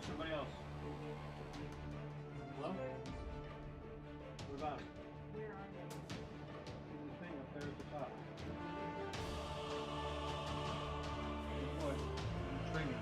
somebody else. Hello? What about it? Where are they? The thing up there at the top. Good boy. Training.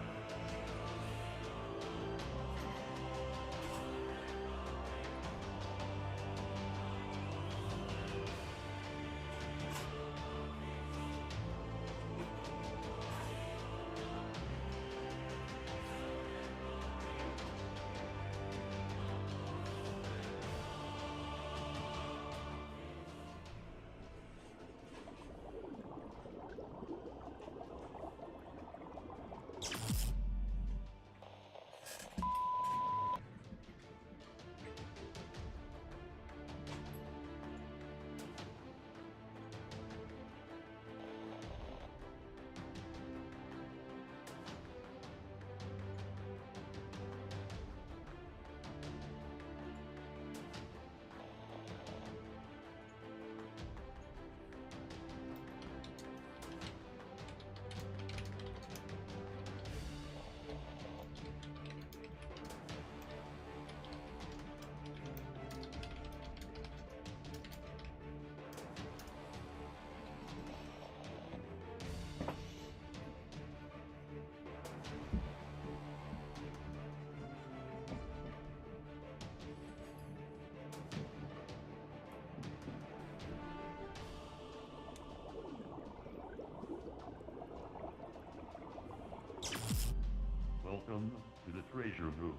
Welcome to the treasure room.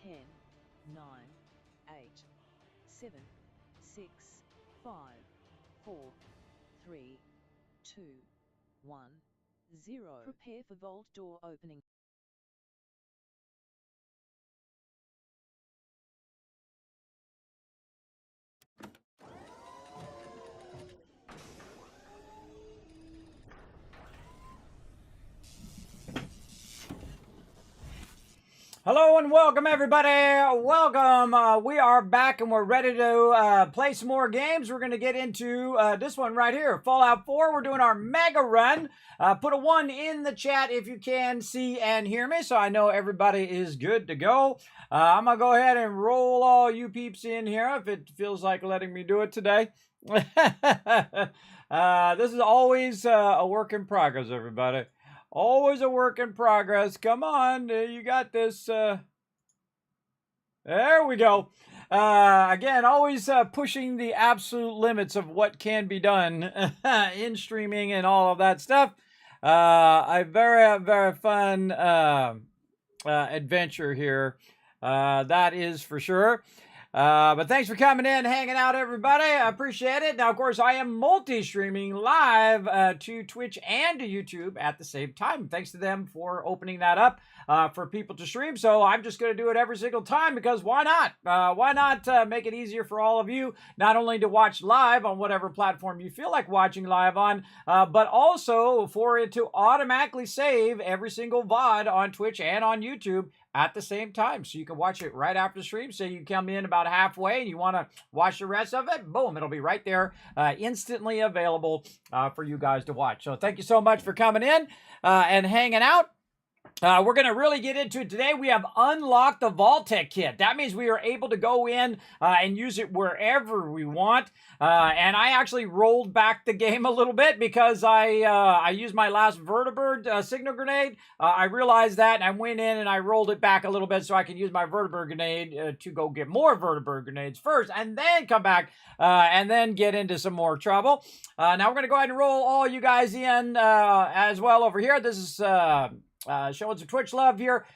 Ten, 9, 8, 7, 6, 5, 4, 3, 2, 1, 0. Prepare for vault door opening. Hello and welcome everybody. Welcome. We are back and we're ready to play some more games. We're going to get into this one right here, Fallout 4. We're doing our mega run. Put a 1 in the chat if you can see and hear me, so I know everybody is good to go. I'm going to go ahead and roll all you peeps in here if it feels like letting me do it today. This is always a work in progress, everybody. Always a work in progress. Come on, you got this. There we go. Again, always pushing the absolute limits of what can be done in streaming and all of that stuff. A very, very fun adventure here. That is for sure. But thanks for coming in, hanging out, everybody. I appreciate it. Now, of course, I am multi-streaming live to Twitch and to YouTube at the same time. Thanks to them for opening that up for people to stream. So I'm just going to do it every single time because why not? Why not make it easier for all of you, not only to watch live on whatever platform you feel like watching live on, but also for it to automatically save every single VOD on Twitch and on YouTube at the same time. So you can watch it right after the stream. Say you come in about halfway and you want to watch the rest of it, boom, it'll be right there, instantly available for you guys to watch. So thank you so much for coming in and hanging out. We're going to really get into it today. We have unlocked the Vault-Tec kit. That means we are able to go in and use it wherever we want. And I actually rolled back the game a little bit because I used my last vertibird signal grenade. I realized that and I went in and I rolled it back a little bit so I can use my vertibird grenade to go get more vertibird grenades first and then come back and then get into some more trouble. Now we're going to go ahead and roll all you guys in as well over here. This is... showing some Twitch love here.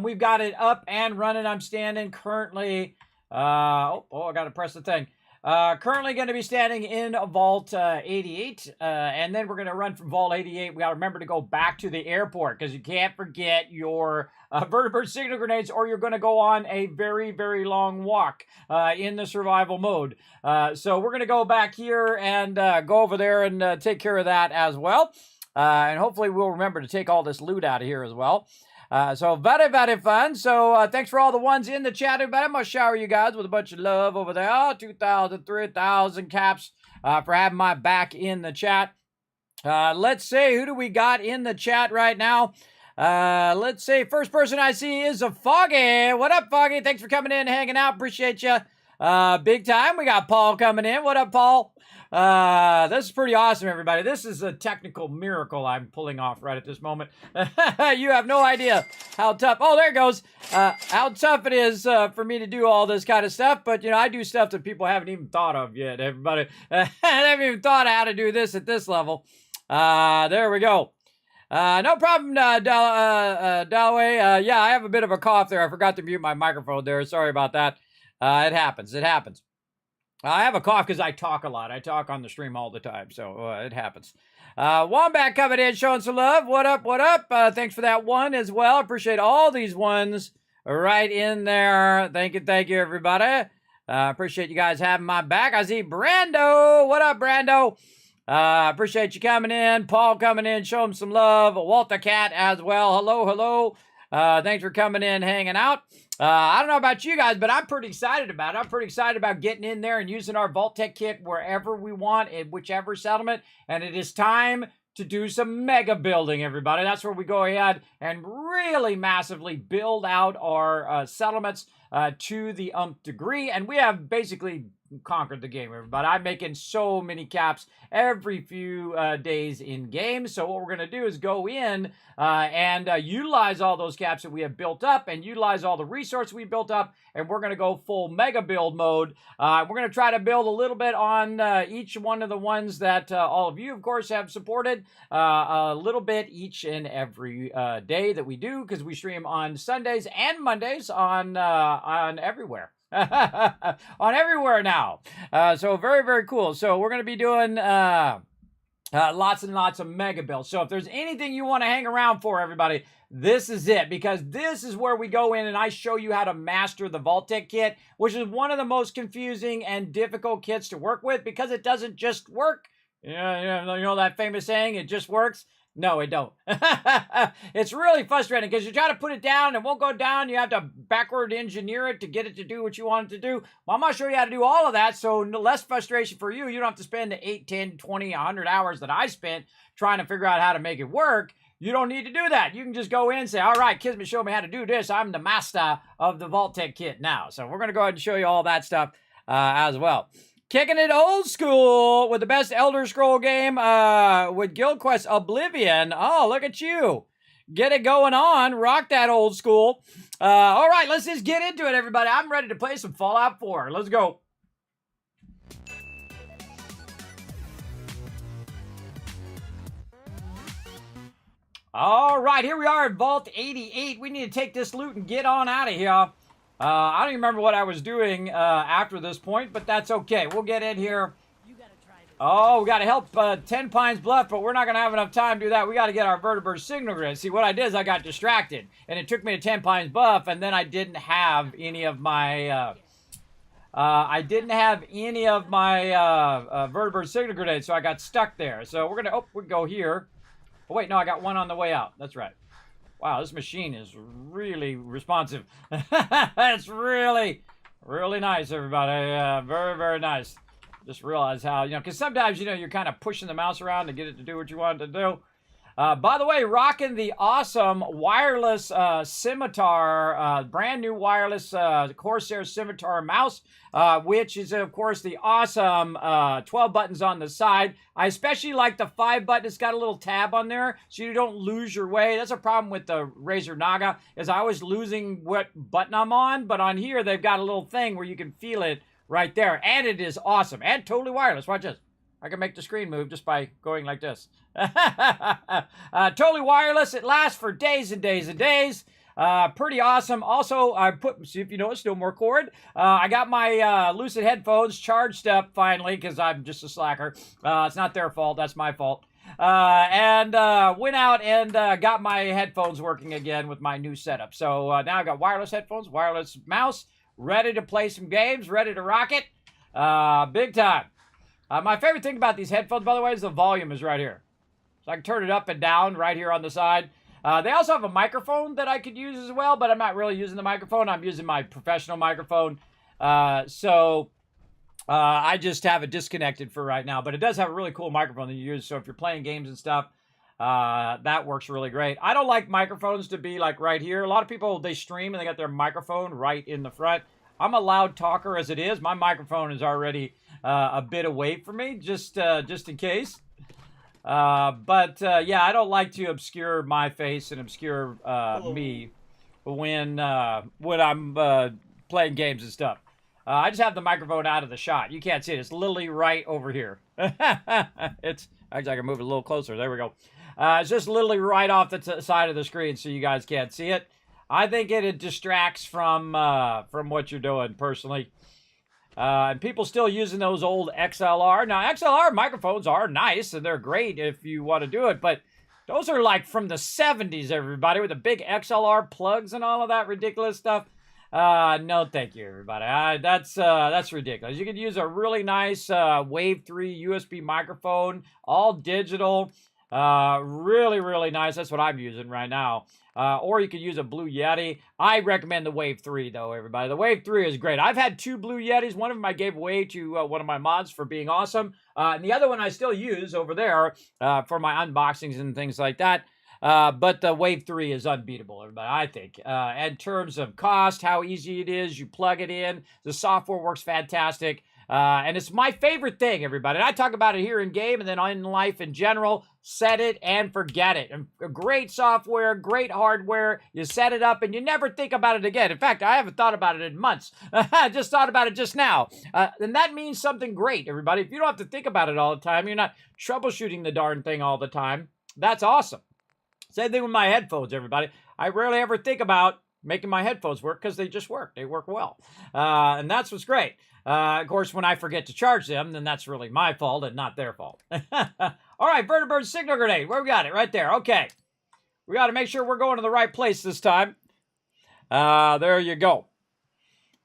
We've got it up and running. I'm standing currently. I got to press the thing. Currently going to be standing in Vault 88. And then we're going to run from Vault 88. We got to remember to go back to the airport because you can't forget your vertibird signal grenades or you're going to go on a very, very long walk in the survival mode. So we're going to go back here and go over there and take care of that as well. And hopefully we'll remember to take all this loot out of here as well. So very, very fun. So thanks for all the ones in the chat, everybody. I'm going to shower you guys with a bunch of love over there. 2,000, 3,000 caps for having my back in the chat. Let's see, who do we got in the chat right now? Let's see, first person I see is a Foggy. What up, Foggy? Thanks for coming in, hanging out. Appreciate you. Big time. We got Paul coming in. What up, Paul? This is pretty awesome, everybody. This is a technical miracle I'm pulling off right at this moment. You have no idea how tough. Oh, there it goes. How tough it is for me to do all this kind of stuff. But, you know, I do stuff that people haven't even thought of yet, everybody. I haven't even thought of how to do this at this level. There we go. No problem, Dalloway. Yeah, I have a bit of a cough there. I forgot to mute my microphone there. Sorry about that. It happens. It happens. I have a cough because I talk a lot. I talk on the stream all the time, so it happens. Wombat coming in, showing some love. What up, what up? Thanks for that one as well. Appreciate all these ones right in there. Thank you, everybody. Appreciate you guys having my back. I see Brando. What up, Brando? Appreciate you coming in. Paul coming in, show him some love. Walter Cat as well. Hello, hello. Thanks for coming in, hanging out. I don't know about you guys, but I'm pretty excited about it. I'm pretty excited about getting in there and using our Vault-Tec kit wherever we want, in whichever settlement. And it is time to do some mega building, everybody. That's where we go ahead and really massively build out our settlements to the nth degree. And we have basically conquered the game, everybody. I'm making so many caps every few days in game. So what we're going to do is go in and utilize all those caps that we have built up and utilize all the resources we built up, and we're going to go full mega build mode. We're going to try to build a little bit on each one of the ones that all of you, of course, have supported a little bit each and every day that we do, because we stream on Sundays and Mondays on everywhere. On everywhere now. So very, very cool. So we're going to be doing lots and lots of mega builds. So if there's anything you want to hang around for, everybody, this is it, because this is where we go in and I show you how to master the Vault-Tec kit, which is one of the most confusing and difficult kits to work with because it doesn't just work. You know that famous saying, it just works? No, it don't. It's really frustrating because you try to put it down and it won't go down. You have to backward engineer it to get it to do what you want it to do. Well, I'm going to show you how to do all of that, so less frustration for you. You don't have to spend the 8, 10, 20, 100 hours that I spent trying to figure out how to make it work. You don't need to do that. You can just go in and say, all right, Kismet showed me how to do this. I'm the master of the Vault-Tec kit now. So we're going to go ahead and show you all that stuff as well. Kicking it old school with the best Elder Scroll game with Guild Quest Oblivion. Oh, look at you. Get it going on. Rock that old school. All right, let's just get into it, everybody. I'm ready to play some Fallout 4. Let's go. All right, here we are at Vault 88. We need to take this loot and get on out of here. I don't even remember what I was doing after this point, but that's okay. We'll get in here. Oh, we got to help 10 Pines Bluff, but we're not going to have enough time to do that. We got to get our vertebrate signal grid. See, what I did is I got distracted, and it took me to 10 Pines Bluff, and then I didn't have any of my... vertebrate signal grenades, so I got stuck there. So we're going to... Oh, we go here. Oh, wait, no, I got one on the way out. That's right. Wow, this machine is really responsive. It's really, really nice, everybody. Very, very nice. Just realize how, because sometimes, you're kind of pushing the mouse around to get it to do what you want it to do. By the way, rocking the awesome wireless Scimitar, brand new wireless Corsair Scimitar mouse, which is, of course, the awesome 12 buttons on the side. I especially like the 5 button. It's got a little tab on there so you don't lose your way. That's a problem with the Razer Naga, is I was losing what button I'm on, but on here they've got a little thing where you can feel it right there, and it is awesome and totally wireless. Watch this. I can make the screen move just by going like this. Totally wireless. It lasts for days and days and days. Pretty awesome. Also, see if you notice, no more cord. I got my Lucid headphones charged up finally because I'm just a slacker. It's not their fault. That's my fault. And went out and got my headphones working again with my new setup. So now I got wireless headphones, wireless mouse, ready to play some games, ready to rock it. Big time. My favorite thing about these headphones, by the way, is the volume is right here. So I can turn it up and down right here on the side. They also have a microphone that I could use as well, but I'm not really using the microphone. I'm using my professional microphone. So I just have it disconnected for right now. But it does have a really cool microphone that you use. So if you're playing games and stuff, that works really great. I don't like microphones to be like right here. A lot of people, they stream and they got their microphone right in the front. I'm a loud talker as it is. My microphone is already a bit away from me, just in case. But I don't like to obscure my face and obscure me when I'm playing games and stuff. I just have the microphone out of the shot. You can't see it. It's literally right over here. It's actually, I can move it a little closer. There we go. It's just literally right off the side of the screen, so you guys can't see it. I think it distracts from what you're doing, personally. And people still using those old XLR. Now, XLR microphones are nice, and they're great if you want to do it, but those are like from the 70s, everybody, with the big XLR plugs and all of that ridiculous stuff. No, thank you, everybody. That's ridiculous. You could use a really nice Wave 3 USB microphone, all digital. Really, really nice. That's what I'm using right now. Or you could use a Blue Yeti. I recommend the Wave 3, though, everybody. The Wave 3 is great. I've had 2 Blue Yetis. One of them I gave away to one of my mods for being awesome. And the other one I still use over there for my unboxings and things like that. But the Wave 3 is unbeatable, everybody, I think. In terms of cost, how easy it is, you plug it in. The software works fantastic. And it's my favorite thing, everybody. And I talk about it here in game and then in life in general. Set it and forget it. And great software, great hardware. You set it up and you never think about it again. In fact, I haven't thought about it in months. I just thought about it just now. And that means something great, everybody. If you don't have to think about it all the time, you're not troubleshooting the darn thing all the time. That's awesome. Same thing with my headphones, everybody. I rarely ever think about making my headphones work because they just work. They work well. And that's what's great. Of course, when I forget to charge them, then that's really my fault and not their fault. All right, vertebrate signal grenade. Where we got it? Right there. Okay. We got to make sure we're going to the right place this time. There you go.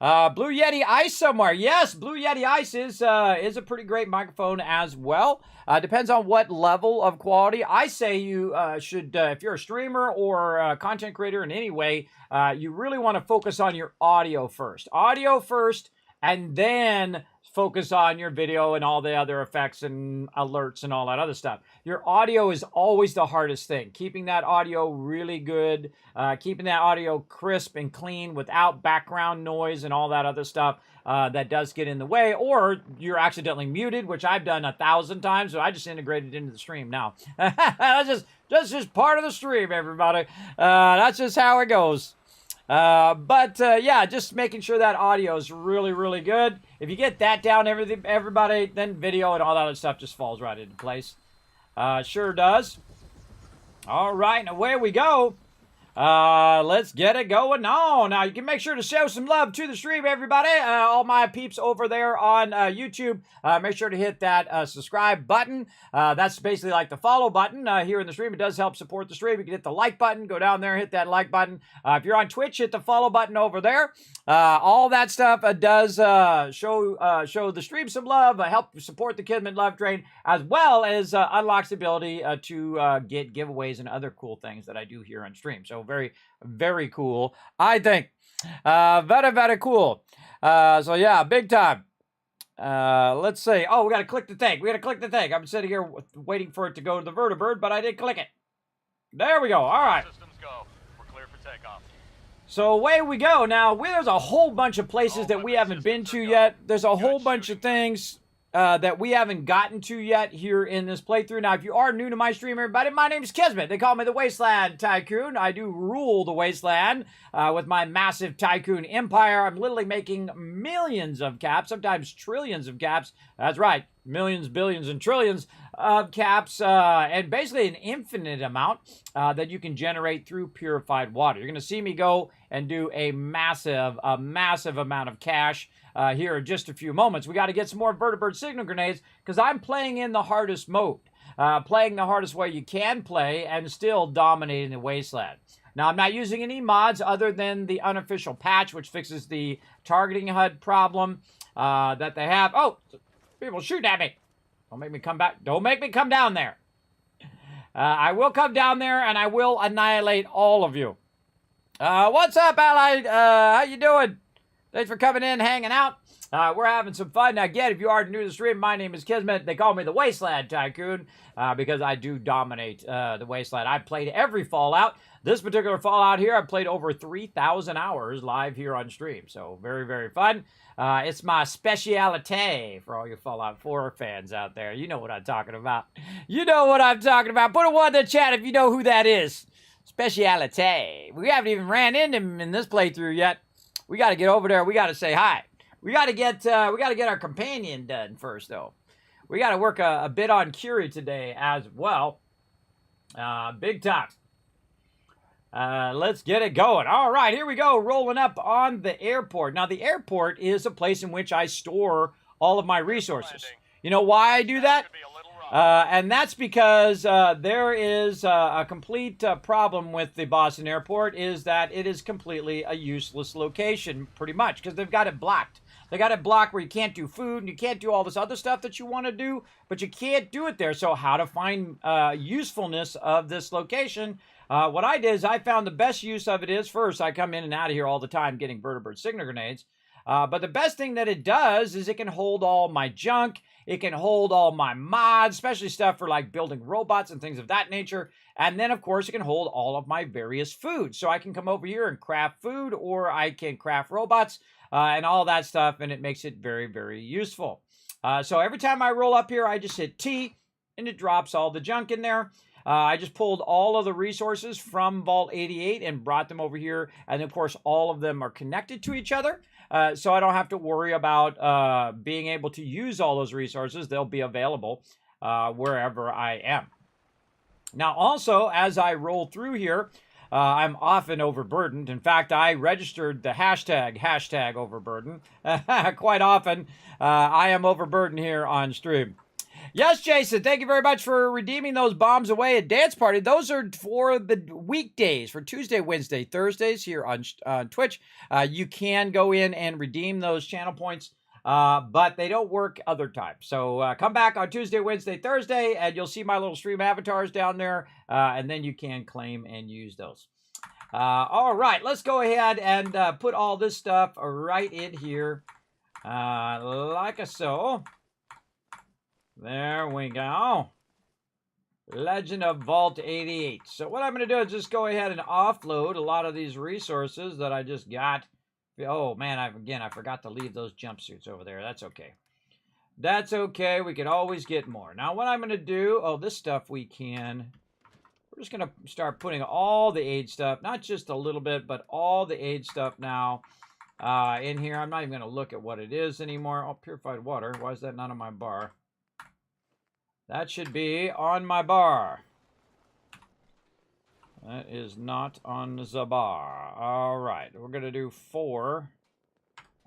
Blue Yeti Ice somewhere. Yes, Blue Yeti Ice is a pretty great microphone as well. Depends on what level of quality. I say you should, if you're a streamer or a content creator in any way, you really want to focus on your audio first. Audio first, and then focus on your video and all the other effects and alerts and all that other stuff. Your audio is always the hardest thing. Keeping that audio really good, keeping that audio crisp and clean without background noise and all that other stuff that does get in the way, or you're accidentally muted, which I've done 1,000 times, so I just integrated into the stream now. That's just part of the stream, everybody. That's just how it goes. Yeah, just making sure that audio is really, really good. If you get that down, everybody, then video and all that other stuff just falls right into place. Sure does. All right, and away we go. Let's get it going on. Now, you can make sure to show some love to the stream, everybody. All my peeps over there on YouTube, make sure to hit that subscribe button. That's basically like the follow button here in the stream. It does help support the stream. You can hit the like button, go down there, hit that like button. If you're on Twitch, hit the follow button over there. All that stuff does show the stream some love, help support the Kismet Love Train, as well as unlocks the ability to get giveaways and other cool things that I do here on stream. So very, very cool, I think. Very, very cool. So yeah, big time. Let's see. Oh, we got to click the thing. We got to click the thing. I'm sitting here waiting for it to go to the vertibird, but I didn't click it. There we go. All right. Systems go. We're clear for takeoff. So away we go. Now, there's a whole bunch of places that we haven't been to yet. There's a whole bunch of things that we haven't gotten to yet here in this playthrough. Now, if you are new to my stream, everybody, my name is Kismet. They call me the Wasteland Tycoon. I do rule the Wasteland with my massive Tycoon empire. I'm literally making millions of caps, sometimes trillions of caps. That's right, millions, billions, and trillions of caps, and basically an infinite amount that you can generate through purified water. You're going to see me go and do a massive amount of cash here in just a few moments. We got to get some more vertibird signal grenades because I'm playing in the hardest mode, playing the hardest way you can play and still dominating the Wasteland. Now, I'm not using any mods other than the unofficial patch, which fixes the targeting HUD problem that they have. Oh, people shooting at me. Don't make me come back. Don't make me come down there. I will come down there and I will annihilate all of you. What's up, Allied? How you doing? Thanks for coming in, hanging out. We're having some fun. Now, again, if you are new to the stream, my name is Kismet. They call me the Wasteland Tycoon because I do dominate the Wasteland. I've played every Fallout. This particular Fallout here, I've played over 3,000 hours live here on stream. So very, very fun. It's my speciality for all you Fallout 4 fans out there. You know what I'm talking about. You know what I'm talking about. Put a one in the chat if you know who that is. Speciality. We haven't even ran into him in this playthrough yet. We got to get over there. We got to say hi. We got to get our companion done first, though. We got to work a bit on Curie today as well. Big time. Let's get it going. All right, here we go. Rolling up on the airport. Now, the airport is a place in which I store all of my resources. You know why I do that? And that's because there is a complete problem with the Boston airport is that it is completely a useless location, pretty much, because they've got it blocked. They got it blocked where you can't do food and you can't do all this other stuff that you want to do, but you can't do it there. So how to find usefulness of this location? What I did is I found the best use of it is, first, I come in and out of here all the time getting vertibird signal grenades. But the best thing that it does is it can hold all my junk. It can hold all my mods, especially stuff for like building robots and things of that nature. And then, of course, it can hold all of my various foods. So I can come over here and craft food, or I can craft robots and all that stuff. And it makes it very, very useful. So every time I roll up here, I just hit T and it drops all the junk in there. I just pulled all of the resources from Vault 88 and brought them over here. And of course, all of them are connected to each other. So I don't have to worry about being able to use all those resources. They'll be available wherever I am. Now, also, as I roll through here, I'm often overburdened. In fact, I registered the hashtag overburden. Quite often, I am overburdened here on stream. Yes, Jason, thank you very much for redeeming those bombs away at Dance Party. Those are for the weekdays, for Tuesday, Wednesday, Thursdays here on Twitch. You can go in and redeem those channel points, but they don't work other times. So come back on Tuesday, Wednesday, Thursday, and you'll see my little stream avatars down there, and then you can claim and use those. All right, let's go ahead and put all this stuff right in here, like so. There we go. Legend of Vault 88. So what I'm going to do is just go ahead and offload a lot of these resources that I just got. Oh, man, I forgot to leave those jumpsuits over there. That's okay. That's okay. We can always get more. Now, what I'm going to do... Oh, this stuff we can... We're just going to start putting all the aid stuff, not just a little bit, but all the aid stuff now in here. I'm not even going to look at what it is anymore. Oh, purified water. Why is that not on my bar? That should be on my bar. That is not on the bar. All right, we're gonna do 4.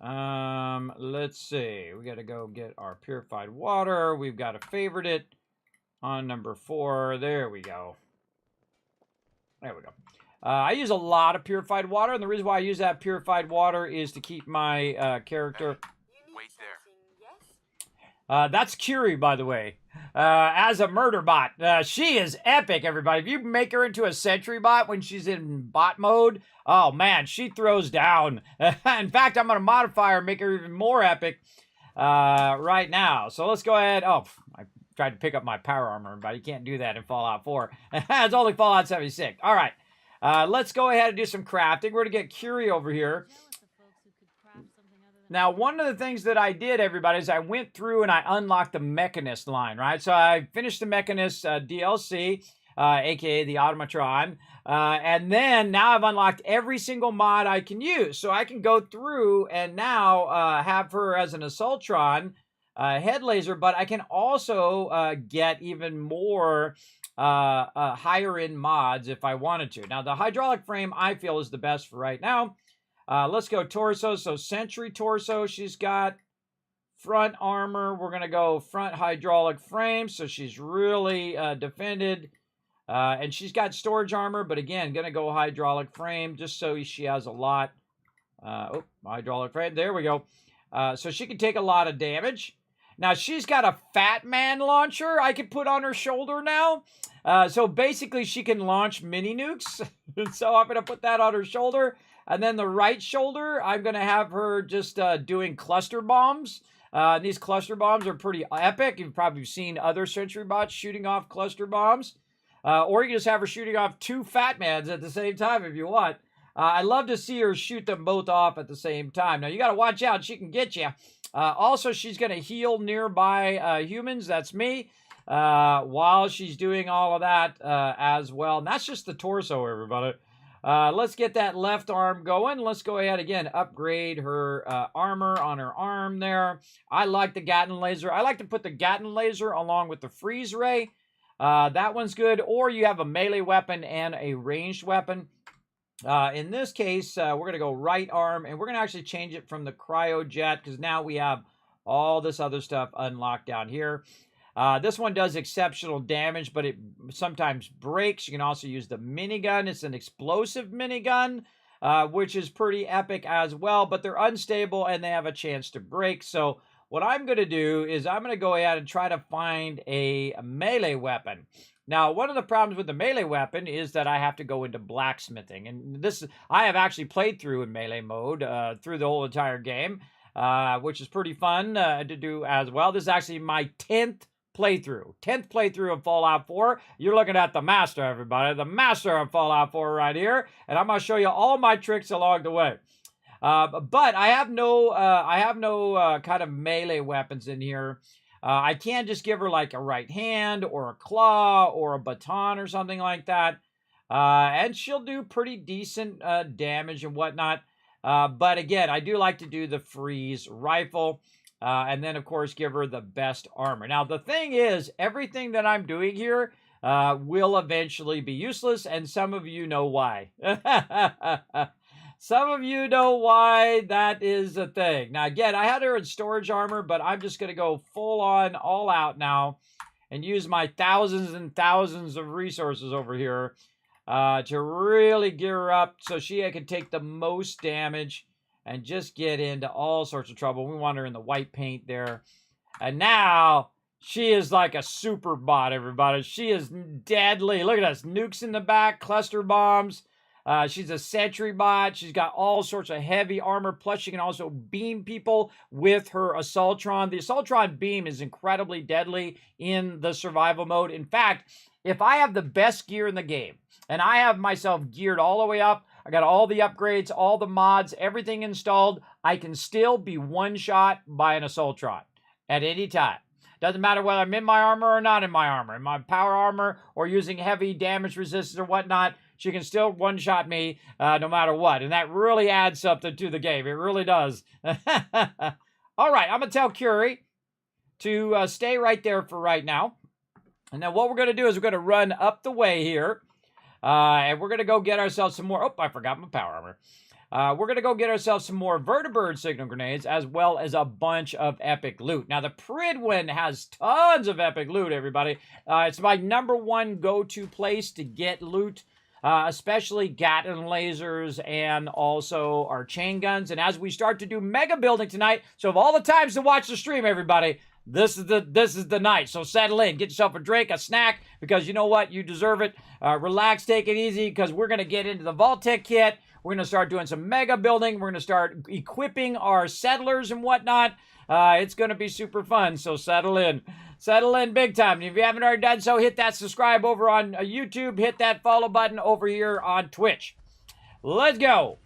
Let's see. We gotta go get our purified water. We've got to favorite it on number 4. There we go. There we go. I use a lot of purified water, and the reason why I use that purified water is to keep my character. Wait there. That's Curie, by the way. As a murder bot. She is epic, everybody. If you make her into a sentry bot when she's in bot mode, oh man, she throws down. In fact, I'm going to modify her and make her even more epic right now. So let's go ahead. Oh, I tried to pick up my power armor, but you can't do that in Fallout 4. It's only Fallout 76. All right. Let's go ahead and do some crafting. We're going to get Curie over here. Now, one of the things that I did, everybody, is I went through and I unlocked the Mechanist line, right? So I finished the Mechanist DLC, aka the Automatron, and then now I've unlocked every single mod I can use. So I can go through and now have her as an Assaultron head laser, but I can also get even more higher end mods if I wanted to. Now, the hydraulic frame I feel is the best for right now. Let's go torso. So Sentry torso she's got. Front armor, we're going to go front hydraulic frame. So she's really defended. And she's got storage armor, but again, going to go hydraulic frame just so she has a lot. Hydraulic frame. There we go. So she can take a lot of damage. Now, she's got a Fat Man launcher I could put on her shoulder now. So basically, she can launch mini nukes. So I'm going to put that on her shoulder. And then the right shoulder, I'm going to have her just doing cluster bombs. These cluster bombs are pretty epic. You've probably seen other sentry bots shooting off cluster bombs. Or you can just have her shooting off 2 Fat Mans at the same time if you want. I love to see her shoot them both off at the same time. Now, you got to watch out. She can get you. Also, she's going to heal nearby humans. That's me. While she's doing all of that as well. And that's just the torso, everybody. Let's get that left arm going. Let's go ahead again, upgrade her armor on her arm there. I like the Gatling laser. I like to put the Gatling laser along with the freeze ray. That one's good. Or you have a melee weapon and a ranged weapon. In this case, we're going to go right arm, and we're going to actually change it from the cryojet because now we have all this other stuff unlocked down here. This one does exceptional damage, but it sometimes breaks. You can also use the minigun. It's an explosive minigun, which is pretty epic as well, but they're unstable and they have a chance to break. So what I'm going to do is I'm going to go ahead and try to find a melee weapon. Now, one of the problems with the melee weapon is that I have to go into blacksmithing. And this I have actually played through in melee mode through the whole entire game, which is pretty fun to do as well. This is actually my 10th playthrough of Fallout 4. You're looking at the master, everybody. The master of Fallout 4 right here. And I'm going to show you all my tricks along the way. But I have no kind of melee weapons in here. I can't just give her like a right hand or a claw or a baton or something like that. And she'll do pretty decent damage and whatnot. But again, I do like to do the freeze rifle. And then, of course, give her the best armor. Now, the thing is, everything that I'm doing here will eventually be useless, and some of you know why. Some of you know why that is a thing. Now, again, I had her in storage armor, but I'm just going to go full on, all out now, and use my thousands and thousands of resources over here to really gear her up so she can take the most damage and just get into all sorts of trouble. We want her in the white paint there. And now, she is like a super bot, everybody. She is deadly. Look at us. Nukes in the back, cluster bombs. She's a sentry bot. She's got all sorts of heavy armor. Plus, she can also beam people with her Assaultron. The Assaultron beam is incredibly deadly in the survival mode. In fact, if I have the best gear in the game, and I have myself geared all the way up, I got all the upgrades, all the mods, everything installed, I can still be one-shot by an Assaultron at any time. Doesn't matter whether I'm in my armor or not in my armor. In my power armor or using heavy damage resistance or whatnot, she can still one-shot me no matter what. And that really adds something to the game. It really does. All right, I'm going to tell Curie to stay right there for right now. And then what we're going to do is we're going to run up the way here. And we're going to go get ourselves some more. Oh, I forgot my power armor. We're going to go get ourselves some more vertibird signal grenades, as well as a bunch of epic loot. Now, the Pridwin has tons of epic loot, everybody. It's my #1 go-to place to get loot, especially Gatling lasers and also our chain guns. And as we start to do mega building tonight, so of all the times to watch the stream, everybody, this is the night. So settle in, get yourself a drink, a snack, because you know what? You deserve it. Relax, take it easy, because we're going to get into the Vault-Tec kit. We're going to start doing some mega building. We're going to start equipping our settlers and whatnot. It's going to be super fun, so settle in. Settle in big time. And if you haven't already done so, hit that subscribe over on YouTube. Hit that follow button over here on Twitch. Let's go.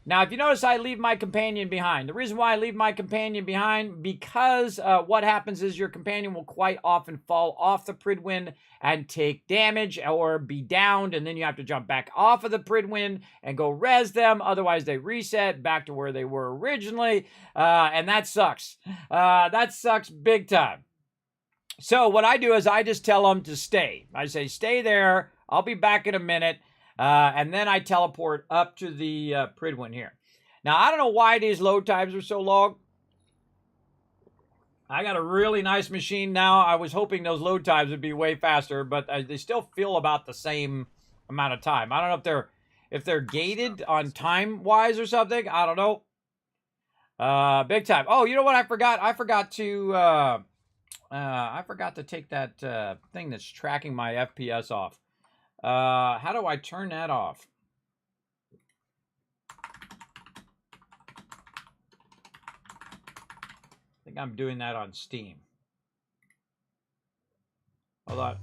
Now, if you notice, I leave my companion behind. The reason why I leave my companion behind, because what happens is your companion will quite often fall off the Pridwin and take damage or be downed, and then you have to jump back off of the Pridwin and go res them. Otherwise, they reset back to where they were originally, and that sucks. That sucks big time. So what I do is I just tell them to stay. I say, stay there. I'll be back in a minute. And then I teleport up to the Pridwin here. Now, I don't know why these load times are so long. I got a really nice machine now. I was hoping those load times would be way faster, but they still feel about the same amount of time. I don't know if they're gated on time-wise or something. I don't know. Big time. Oh, you know what I forgot? I forgot to take that thing that's tracking my FPS off. How do I turn that off? I think I'm doing that on Steam. Hold on.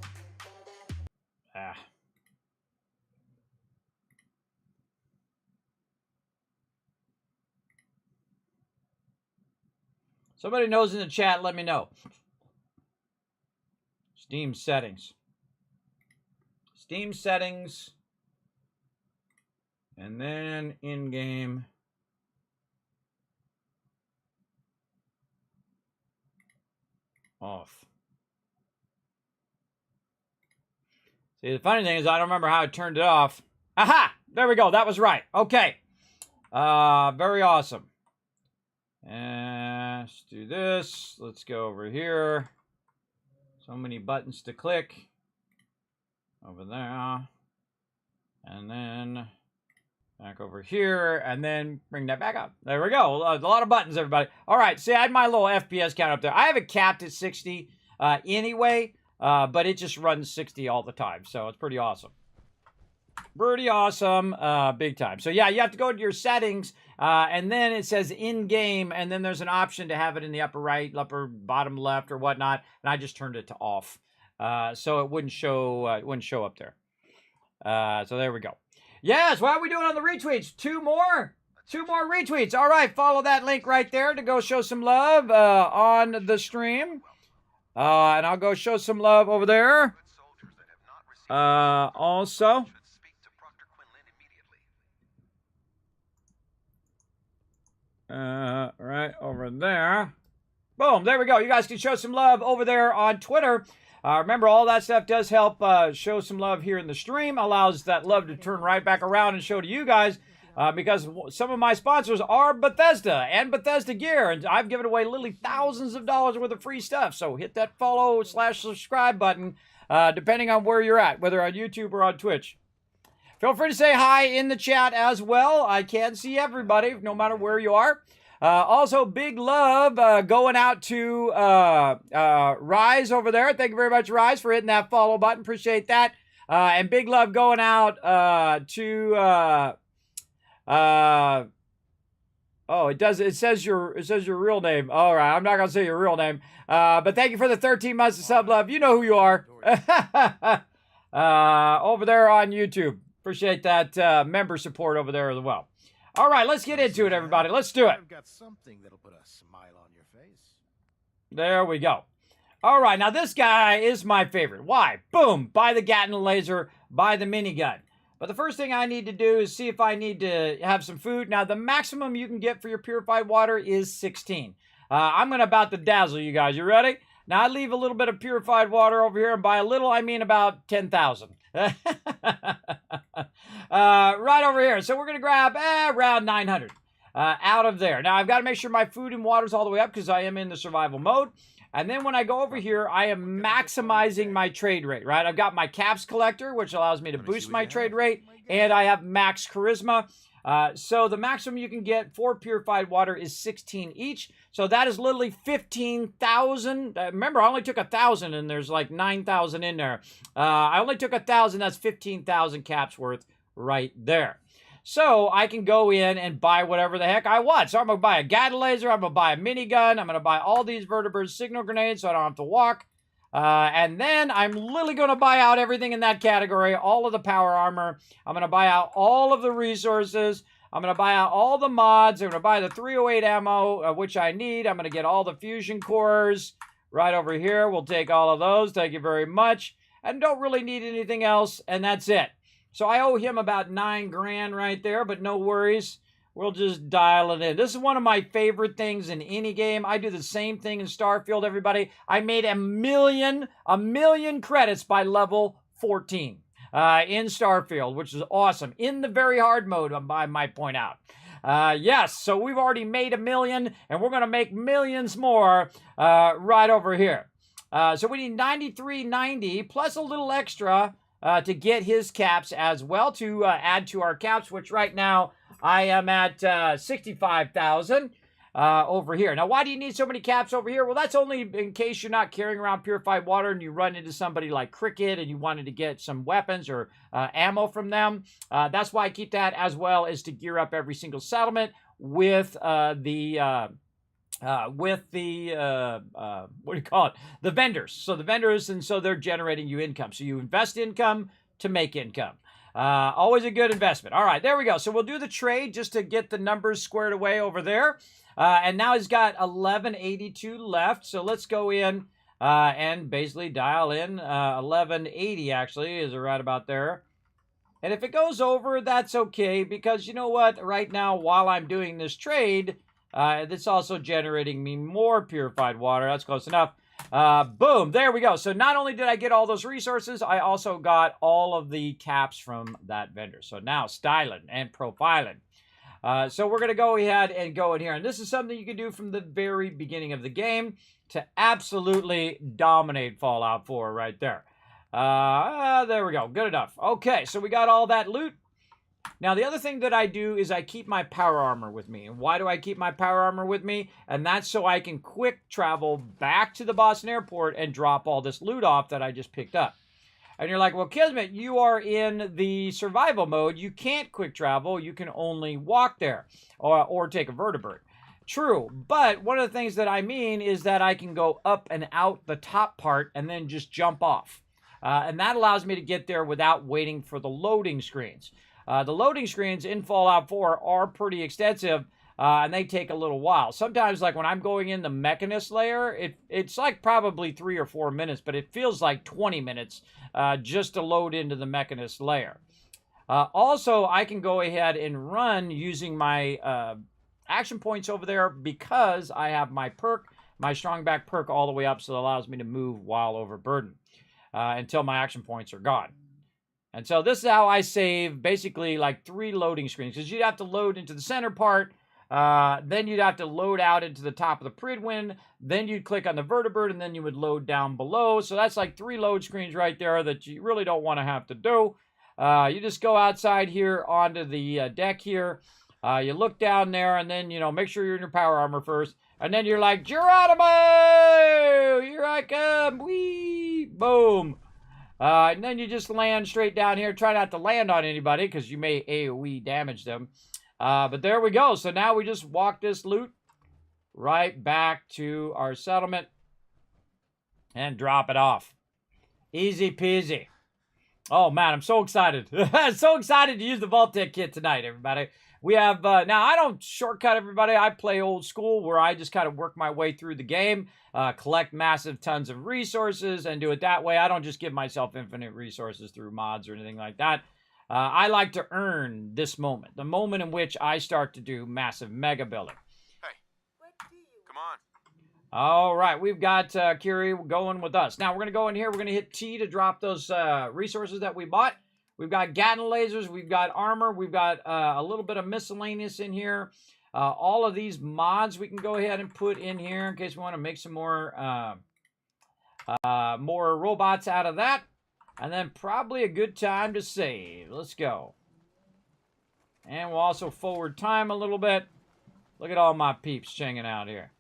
Somebody knows in the chat, let me know. Steam settings. Steam settings, and then in-game. Off. See, the funny thing is I don't remember how I turned it off. Aha! There we go. That was right. Okay. Very awesome. Let's do this. Let's go over here. So many buttons to click. Over there, and then back over here, and then bring that back up. There we go. A lot of buttons, everybody. All right, see, I had my little FPS count up there. I have it capped at 60 anyway, but it just runs 60 all the time, so it's pretty awesome. Pretty awesome, big time. So yeah, you have to go to your settings, and then it says in-game, and then there's an option to have it in the upper right, upper bottom left, or whatnot, and I just turned it to off. So it wouldn't show up there. So there we go. Yes, what are we doing on the retweets? Two more retweets. All right, follow that link right there to go show some love on the stream. And I'll go show some love over there. Also. Right over there. Boom, there we go. You guys can show some love over there on Twitter. Remember, all that stuff does help show some love here in the stream. Allows that love to turn right back around and show to you guys. Because some of my sponsors are Bethesda and Bethesda Gear. And I've given away literally thousands of dollars worth of free stuff. So hit that follow/subscribe button, depending on where you're at, whether on YouTube or on Twitch. Feel free to say hi in the chat as well. I can see everybody, no matter where you are. Also, big love going out to Rise over there. Thank you very much, Rise, for hitting that follow button. Appreciate that. And big love going out to it says your real name. All right, I'm not gonna say your real name. But thank you for the 13 months of sub love. You know who you are. Over there on YouTube. Appreciate that member support over there as well. All right, let's get into it, everybody. Let's do it. I've got something that'll put a smile on your face. There we go. All right, now this guy is my favorite. Why? Boom, buy the Gatling laser, buy the minigun. But the first thing I need to do is see if I need to have some food. Now, the maximum you can get for your purified water is 16. I'm going to about to dazzle you guys. You ready? Now, I leave a little bit of purified water over here, and by a little, I mean about 10,000. Right over here. So we're going to grab around 900 out of there. Now, I've got to make sure my food and water's all the way up because I am in the survival mode. And then when I go over here, I am maximizing my trade rate, right? I've got my caps collector, which allows me to boost my trade rate, and I have max charisma. So the maximum you can get for purified water is 16 each. So that is literally 15,000. Remember, I only took 1,000, and there's like 9,000 in there. I only took 1,000. That's 15,000 caps worth right there. So I can go in and buy whatever the heck I want. So I'm going to buy a Gatling laser. I'm going to buy a minigun. I'm going to buy all these vertebrates signal grenades so I don't have to walk. And then I'm literally going to buy out everything in that category, all of the power armor. I'm going to buy out all of the resources. I'm going to buy out all the mods. I'm going to buy the 308 ammo, which I need. I'm going to get all the fusion cores right over here. We'll take all of those. Thank you very much. And don't really need anything else. And that's it. So I owe him about 9 grand right there, but no worries. We'll just dial it in. This is one of my favorite things in any game. I do the same thing in Starfield, everybody. I made a million credits by level 14 in Starfield, which is awesome. In the very hard mode, I might point out. Yes, so we've already made 1 million, and we're going to make millions more right over here. So we need 9390 plus a little extra to get his caps as well, to add to our caps, which right now I am at 65,000 over here. Now, why do you need so many caps over here? Well, that's only in case you're not carrying around purified water and you run into somebody like Cricket and you wanted to get some weapons or ammo from them. That's why I keep that, as well as to gear up every single settlement with the what do you call it? The vendors. So the vendors, and so they're generating you income. So you invest income to make income. Always a good investment. All right, there we go. So we'll do the trade just to get the numbers squared away over there. And now he's got 1182 left. So let's go in and basically dial in 1180 actually is right about there. And if it goes over, that's okay, because you know what? Right now, while I'm doing this trade, it's also generating me more purified water. That's close enough. Boom, there we go. So not only did I get all those resources, I also got all of the caps from that vendor. So now styling and profiling. So we're going to go ahead and go in here. And this is something you can do from the very beginning of the game to absolutely dominate Fallout 4 right there. There we go. Good enough. Okay, so we got all that loot. Now, the other thing that I do is I keep my power armor with me. And why do I keep my power armor with me? And that's so I can quick travel back to the Boston airport and drop all this loot off that I just picked up. And you're like, well, Kismet, you are in the survival mode. You can't quick travel. You can only walk there or take a vertebrate. True, but one of the things that I mean is that I can go up and out the top part and then just jump off. And that allows me to get there without waiting for the loading screens. The loading screens in Fallout 4 are pretty extensive, and they take a little while. Sometimes, like when I'm going in the Mechanist layer, it's like probably 3 or 4 minutes, but it feels like 20 minutes just to load into the Mechanist layer. Also, I can go ahead and run using my action points over there because I have my perk, my strong back perk all the way up, so it allows me to move while overburdened until my action points are gone. And so this is how I save basically like 3 loading screens, because you'd have to load into the center part, then you'd have to load out into the top of the Pridwin, then you'd click on the vertebrate, and then you would load down below. So that's like 3 load screens right there that you really don't want to have to do. You just go outside here onto the deck here. You look down there, and then, you know, make sure you're in your power armor first. And then you're like, Geronimo! Here I come! Whee! Boom! And then you just land straight down here. Try not to land on anybody because you may AoE damage them. But there we go. So now we just walk this loot right back to our settlement and drop it off. Easy peasy. Oh, man, I'm so excited. I'm so excited to use the Vault-Tec kit tonight, everybody. We have, now I don't shortcut everybody. I play old school where I just kind of work my way through the game, collect massive tons of resources and do it that way. I don't just give myself infinite resources through mods or anything like that. I like to earn this moment, the moment in which I start to do massive mega building. Hey, come on. All right, we've got Kiri going with us. Now we're going to go in here. We're going to hit T to drop those resources that we bought. We've got Gatling lasers. We've got armor. We've got a little bit of miscellaneous in here. All of these mods we can go ahead and put in here in case we want to make some more robots out of that. And then probably a good time to save. Let's go. And we'll also forward time a little bit. Look at all my peeps changing out here.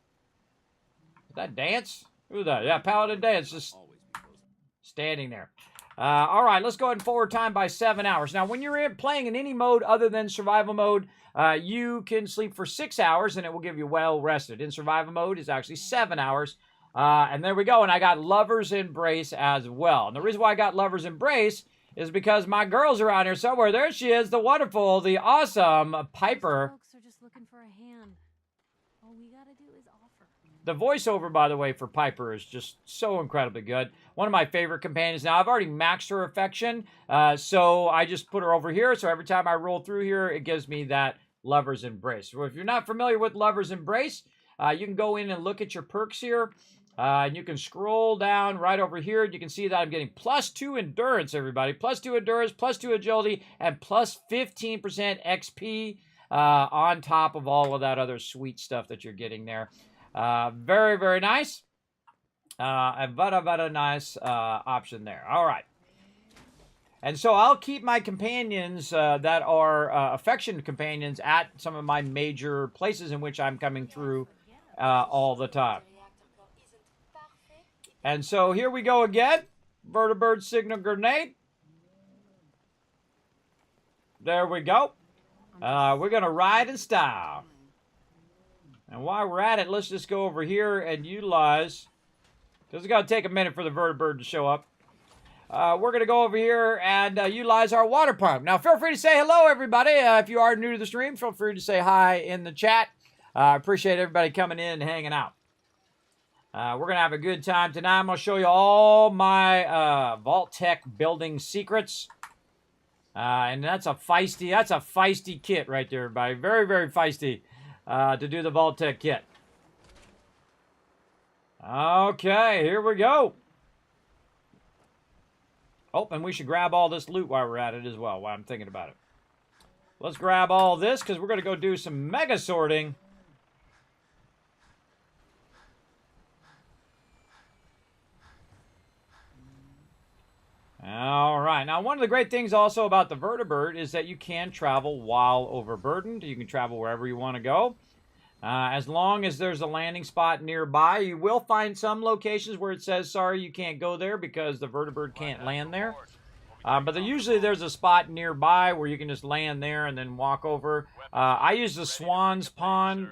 Is that Dance? Who's that? Yeah, Paladin Dance just standing there. All right, let's go ahead and forward time by 7 hours. Now, when you're playing in any mode other than survival mode, you can sleep for 6 hours, and it will give you well rested. In survival mode, it's actually 7 hours. And there we go, and I got Lover's Embrace as well. And the reason why I got Lover's Embrace is because my girl's around here somewhere. There she is, the wonderful, the awesome Piper. Folks are just looking for a hand. All we gotta do is offer. The voiceover, by the way, for Piper is just so incredibly good. One of my favorite companions. Now, I've already maxed her affection, so I just put her over here. So every time I roll through here, it gives me that Lover's Embrace. So if you're not familiar with Lover's Embrace, you can go in and look at your perks here. And you can scroll down right over here. And you can see that I'm getting +2 endurance, everybody. +2 endurance, +2 agility, and +15% XP on top of all of that other sweet stuff that you're getting there. Very, very nice. A very nice option there. All right. And so I'll keep my companions that are affection companions at some of my major places in which I'm coming through all the time. And so here we go again. Vertibird signal grenade. There we go. We're going to ride in style. And while we're at it, let's just go over here and utilize, because it's going to take a minute for the vertibird to show up. We're going to go over here and utilize our water pump. Now, feel free to say hello, everybody. If you are new to the stream, feel free to say hi in the chat. I appreciate everybody coming in and hanging out. We're going to have a good time tonight. I'm going to show you all my Vault-Tec building secrets. And that's a feisty kit right there, everybody. Very, very feisty to do the Vault-Tec kit. Okay, here we go. Oh, and we should grab all this loot while we're at it as well, while I'm thinking about it. Let's grab all this, because we're going to go do some mega sorting. All right. Now, one of the great things also about the vertibird is that you can travel while overburdened. You can travel wherever you want to go. As long as there's a landing spot nearby, you will find some locations where it says, sorry, you can't go there because the vertibird can't land there. But usually there's a spot nearby where you can just land there and then walk over. I use the Swan's Pond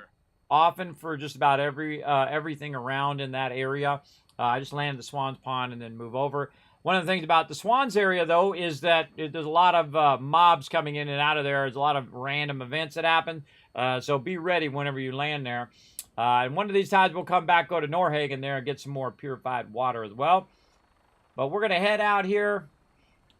often for just about everything around in that area. I just land at the Swan's Pond and then move over. One of the things about the Swans area, though, is that there's a lot of mobs coming in and out of there. There's a lot of random events that happen. So be ready whenever you land there. And one of these times we'll come back, go to Norhagen there, and get some more purified water as well. But we're going to head out here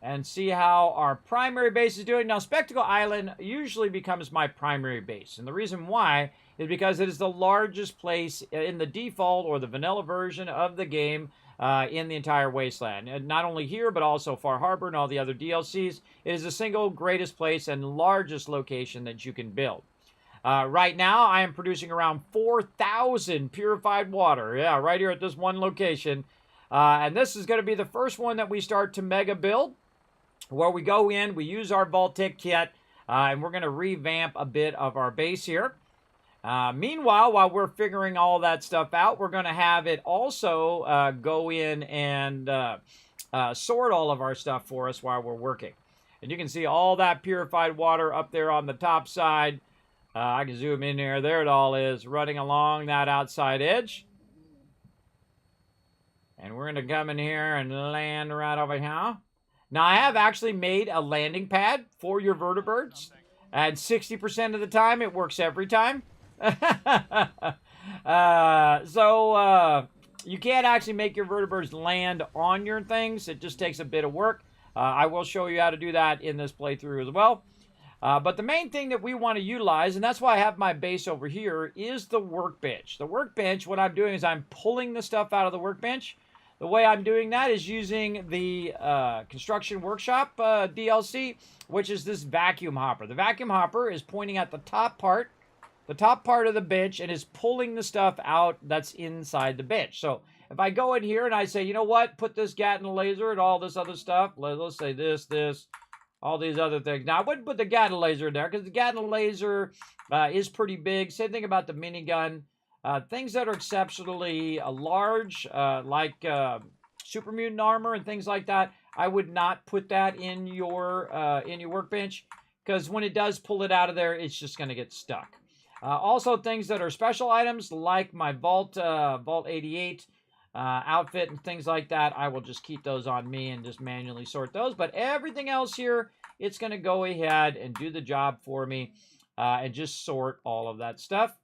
and see how our primary base is doing. Now, Spectacle Island usually becomes my primary base. And the reason why is because it is the largest place in the default or the vanilla version of the game in the entire wasteland. And not only here, but also Far Harbor and all the other DLCs. It is the single greatest place and largest location that you can build. Right now, I am producing around 4,000 purified water. Yeah, right here at this one location. And this is going to be the first one that we start to mega build, where we go in, we use our Vault-Tec kit, and we're going to revamp a bit of our base here. Meanwhile, while we're figuring all that stuff out, we're going to have it also go in and sort all of our stuff for us while we're working. And you can see all that purified water up there on the top side. I can zoom in there. There it all is, running along that outside edge. And we're going to come in here and land right over here. Now, I have actually made a landing pad for your vertibirds. And 60% of the time, it works every time. You can't actually make your vertibirds land on your things. It just takes a bit of work. I will show you how to do that in this playthrough as well. But the main thing that we want to utilize, and that's why I have my base over here, is the workbench. The workbench, what I'm doing is I'm pulling the stuff out of the workbench. The way I'm doing that is using the Construction Workshop DLC, which is this vacuum hopper. The vacuum hopper is pointing at the top part of the bench, and is pulling the stuff out that's inside the bench. So if I go in here and I say, you know what, put this Gatling laser and all this other stuff, let's say this, all these other things. Now, I wouldn't put the Gatling laser in there because the Gatling laser is pretty big. Same thing about the minigun. Things that are exceptionally large, like super mutant armor and things like that, I would not put that in your workbench, because when it does pull it out of there, it's just going to get stuck. Also, things that are special items like my Vault 88 outfit and things like that, I will just keep those on me and just manually sort those. But everything else here, it's going to go ahead and do the job for me and just sort all of that stuff.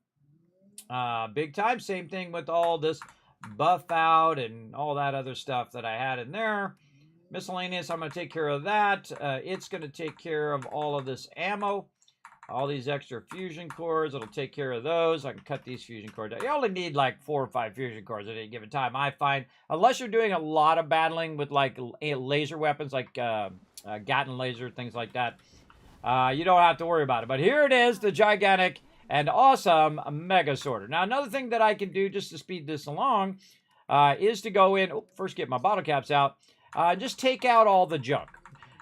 Big time. Same thing with all this buff out and all that other stuff that I had in there. Miscellaneous, I'm going to take care of that. It's going to take care of all of this ammo. All these extra fusion cores, it'll take care of those. I can cut these fusion cores out. You only need like 4 or 5 fusion cores at any given time, I find. Unless you're doing a lot of battling with like laser weapons, like Gatling laser, things like that. You don't have to worry about it. But here it is, the gigantic and awesome Mega Sorter. Now, another thing that I can do just to speed this along is to go in, first get my bottle caps out, just take out all the junk.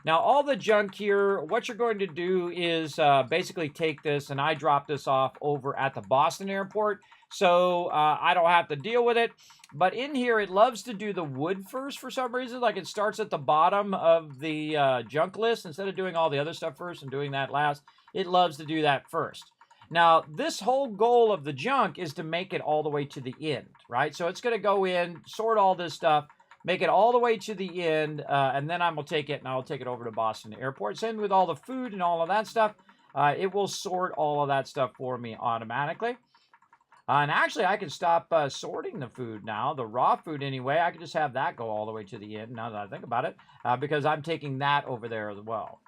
Now, all the junk here, what you're going to do is basically take this, and I drop this off over at the Boston airport, so I don't have to deal with it. But in here, it loves to do the wood first for some reason. Like, it starts at the bottom of the junk list. Instead of doing all the other stuff first and doing that last, it loves to do that first. Now, this whole goal of the junk is to make it all the way to the end, right? So it's going to go in, sort all this stuff, make it all the way to the end, and then I'm going to take it, and I'll take it over to Boston Airport. Same with all the food and all of that stuff. It will sort all of that stuff for me automatically. And actually, I can stop sorting the food now, the raw food anyway. I can just have that go all the way to the end, now that I think about it, because I'm taking that over there as well.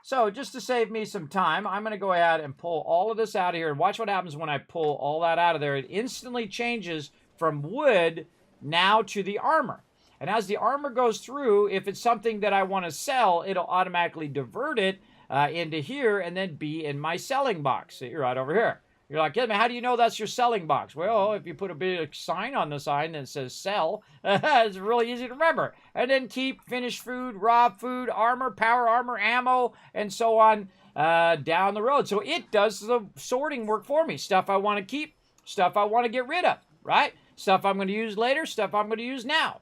So just to save me some time, I'm going to go ahead and pull all of this out of here. And watch what happens when I pull all that out of there. It instantly changes from wood now to the armor. And as the armor goes through, if it's something that I want to sell, it'll automatically divert it into here and then be in my selling box. See, right over here. You're like, yeah, man, how do you know that's your selling box? Well, if you put a big sign on the sign that says sell, it's really easy to remember. And then keep finished food, raw food, armor, power armor, ammo, and so on down the road. So it does the sorting work for me. Stuff I want to keep, stuff I want to get rid of, right? Stuff I'm going to use later, stuff I'm going to use now.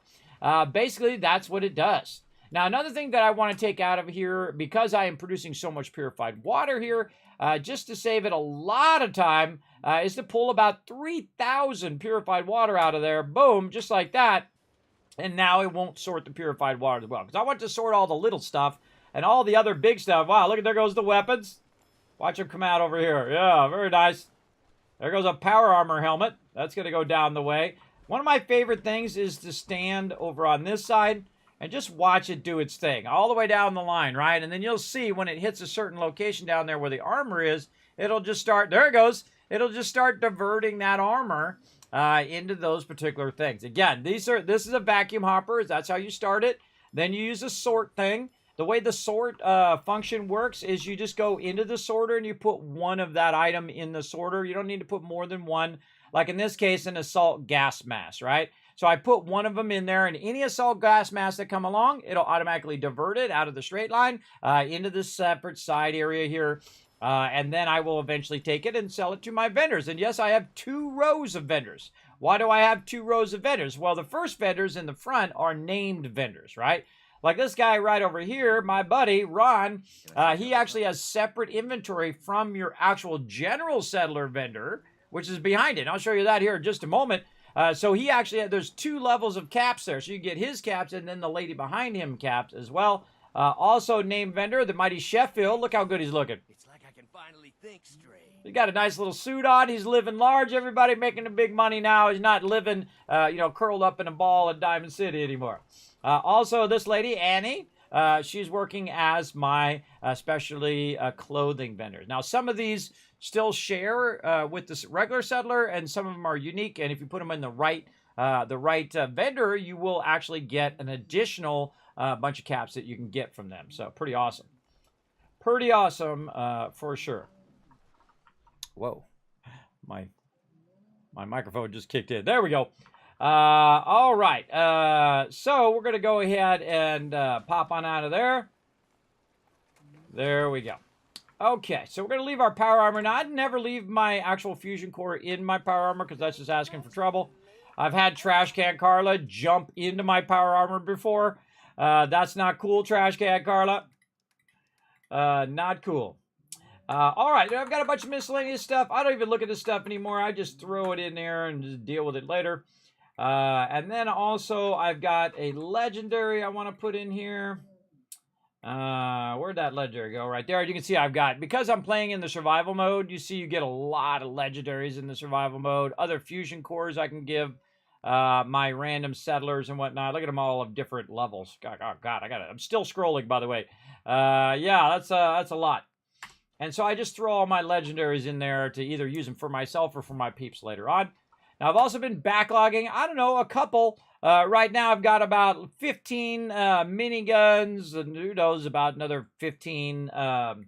Basically, that's what it does. Now, another thing that I want to take out of here, because I am producing so much purified water here, just to save it a lot of time, is to pull about 3,000 purified water out of there. Boom, just like that. And now it won't sort the purified water as well. Because I want to sort all the little stuff and all the other big stuff. Wow, look, there goes the weapons. Watch them come out over here. Yeah, very nice. There goes a power armor helmet. That's going to go down the way. One of my favorite things is to stand over on this side and just watch it do its thing all the way down the line, right? And then you'll see when it hits a certain location down there where the armor is, it'll just start, there it goes, it'll just start diverting that armor into those particular things. Again, this is a vacuum hopper. That's how you start it. Then you use a sort thing. The way the sort function works is you just go into the sorter and you put one of that item in the sorter. You don't need to put more than one. Like in this case, an assault gas mask, right? So I put one of them in there, and any assault gas masks that come along, it'll automatically divert it out of the straight line into this separate side area here. And then I will eventually take it and sell it to my vendors. And yes, I have 2 rows of vendors. Why do I have 2 rows of vendors? Well, the first vendors in the front are named vendors, right? Like this guy right over here, my buddy, Ron, he actually has separate inventory from your actual general settler vendor, which is behind it. I'll show you that here in just a moment. So he actually, there's 2 levels of caps there. So you get his caps and then the lady behind him caps as well. Also named vendor, the mighty Sheffield. Look how good he's looking. It's like I can finally think straight. He's got a nice little suit on. He's living large. Everybody making the big money now. He's not living, curled up in a ball in Diamond City anymore. Also, this lady, Annie, she's working as my specialty clothing vendor. Now, some of these still share with the regular settler, and some of them are unique. And if you put them in the right vendor, you will actually get an additional bunch of caps that you can get from them. So pretty awesome. Pretty awesome for sure. Whoa, my microphone just kicked in. There we go. All right. So we're going to go ahead and pop on out of there. There we go. Okay, so we're going to leave our power armor. Now, I'd never leave my actual fusion core in my power armor because that's just asking for trouble. I've had Trash Can Carla jump into my power armor before. That's not cool, Trash Can Carla. Not cool. All right, I've got a bunch of miscellaneous stuff. I don't even look at this stuff anymore. I just throw it in there and just deal with it later. And then also, I've got a legendary I want to put in here. Where'd that legendary go? Right there. You can see I've got, because I'm playing in the survival mode, you see you get a lot of legendaries in the survival mode. Other fusion cores I can give my random settlers and whatnot. Look at them all of different levels. God, oh God, I'm still scrolling, by the way. Yeah, that's a lot. And so I just throw all my legendaries in there to either use them for myself or for my peeps later on. Now, I've also been backlogging, I don't know, a couple. Right now, I've got about 15 miniguns, and who knows, about another 15 Gatling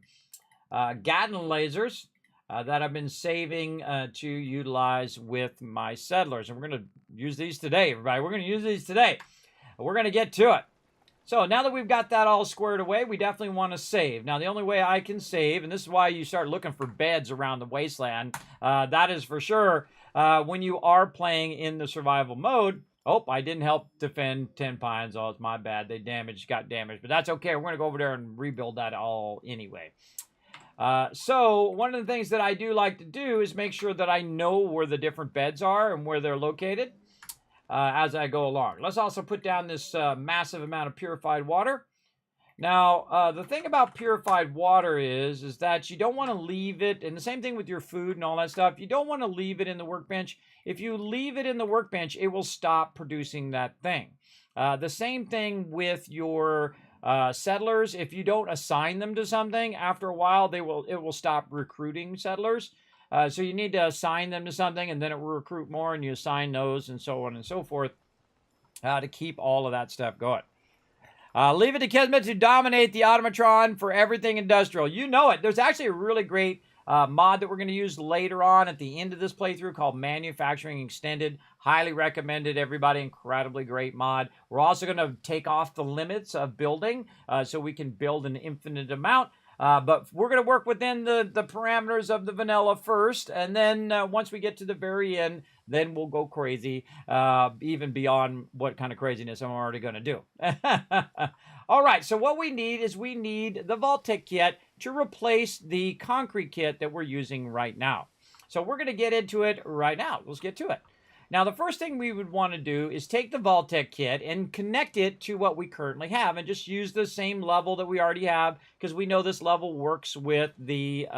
lasers that I've been saving to utilize with my settlers. And we're going to use these today, everybody. We're going to use these today. We're going to get to it. So now that we've got that all squared away, we definitely want to save. Now, the only way I can save, and this is why you start looking for beds around the wasteland, that is for sure when you are playing in the survival mode. Oh, I didn't help defend 10 Pines. Oh, it's my bad. They got damaged. But that's okay. We're going to go over there and rebuild that all anyway. So one of the things that I do like to do is make sure that I know where the different beds are and where they're located as I go along. Let's also put down this massive amount of purified water. Now, the thing about purified water is that you don't want to leave it, and the same thing with your food and all that stuff, you don't want to leave it in the workbench. If you leave it in the workbench, it will stop producing that thing. The same thing with your settlers. If you don't assign them to something, after a while, it will stop recruiting settlers. So you need to assign them to something, and then it will recruit more, and you assign those, and so on and so forth, to keep all of that stuff going. Leave it to Kismet to dominate the automatron for everything industrial. You know it. There's actually a really great mod that we're going to use later on at the end of this playthrough called Manufacturing Extended. Highly recommended, everybody. Incredibly great mod. We're also going to take off the limits of building so we can build an infinite amount. But we're going to work within the parameters of the vanilla first, and then once we get to the very end, then we'll go crazy, even beyond what kind of craziness I'm already going to do. All right, so what we need is we need the Vault-Tec kit to replace the concrete kit that we're using right now. So we're going to get into it right now. Let's get to it. Now, the first thing we would want to do is take the Vault-Tec kit and connect it to what we currently have and just use the same level that we already have, because we know this level works with the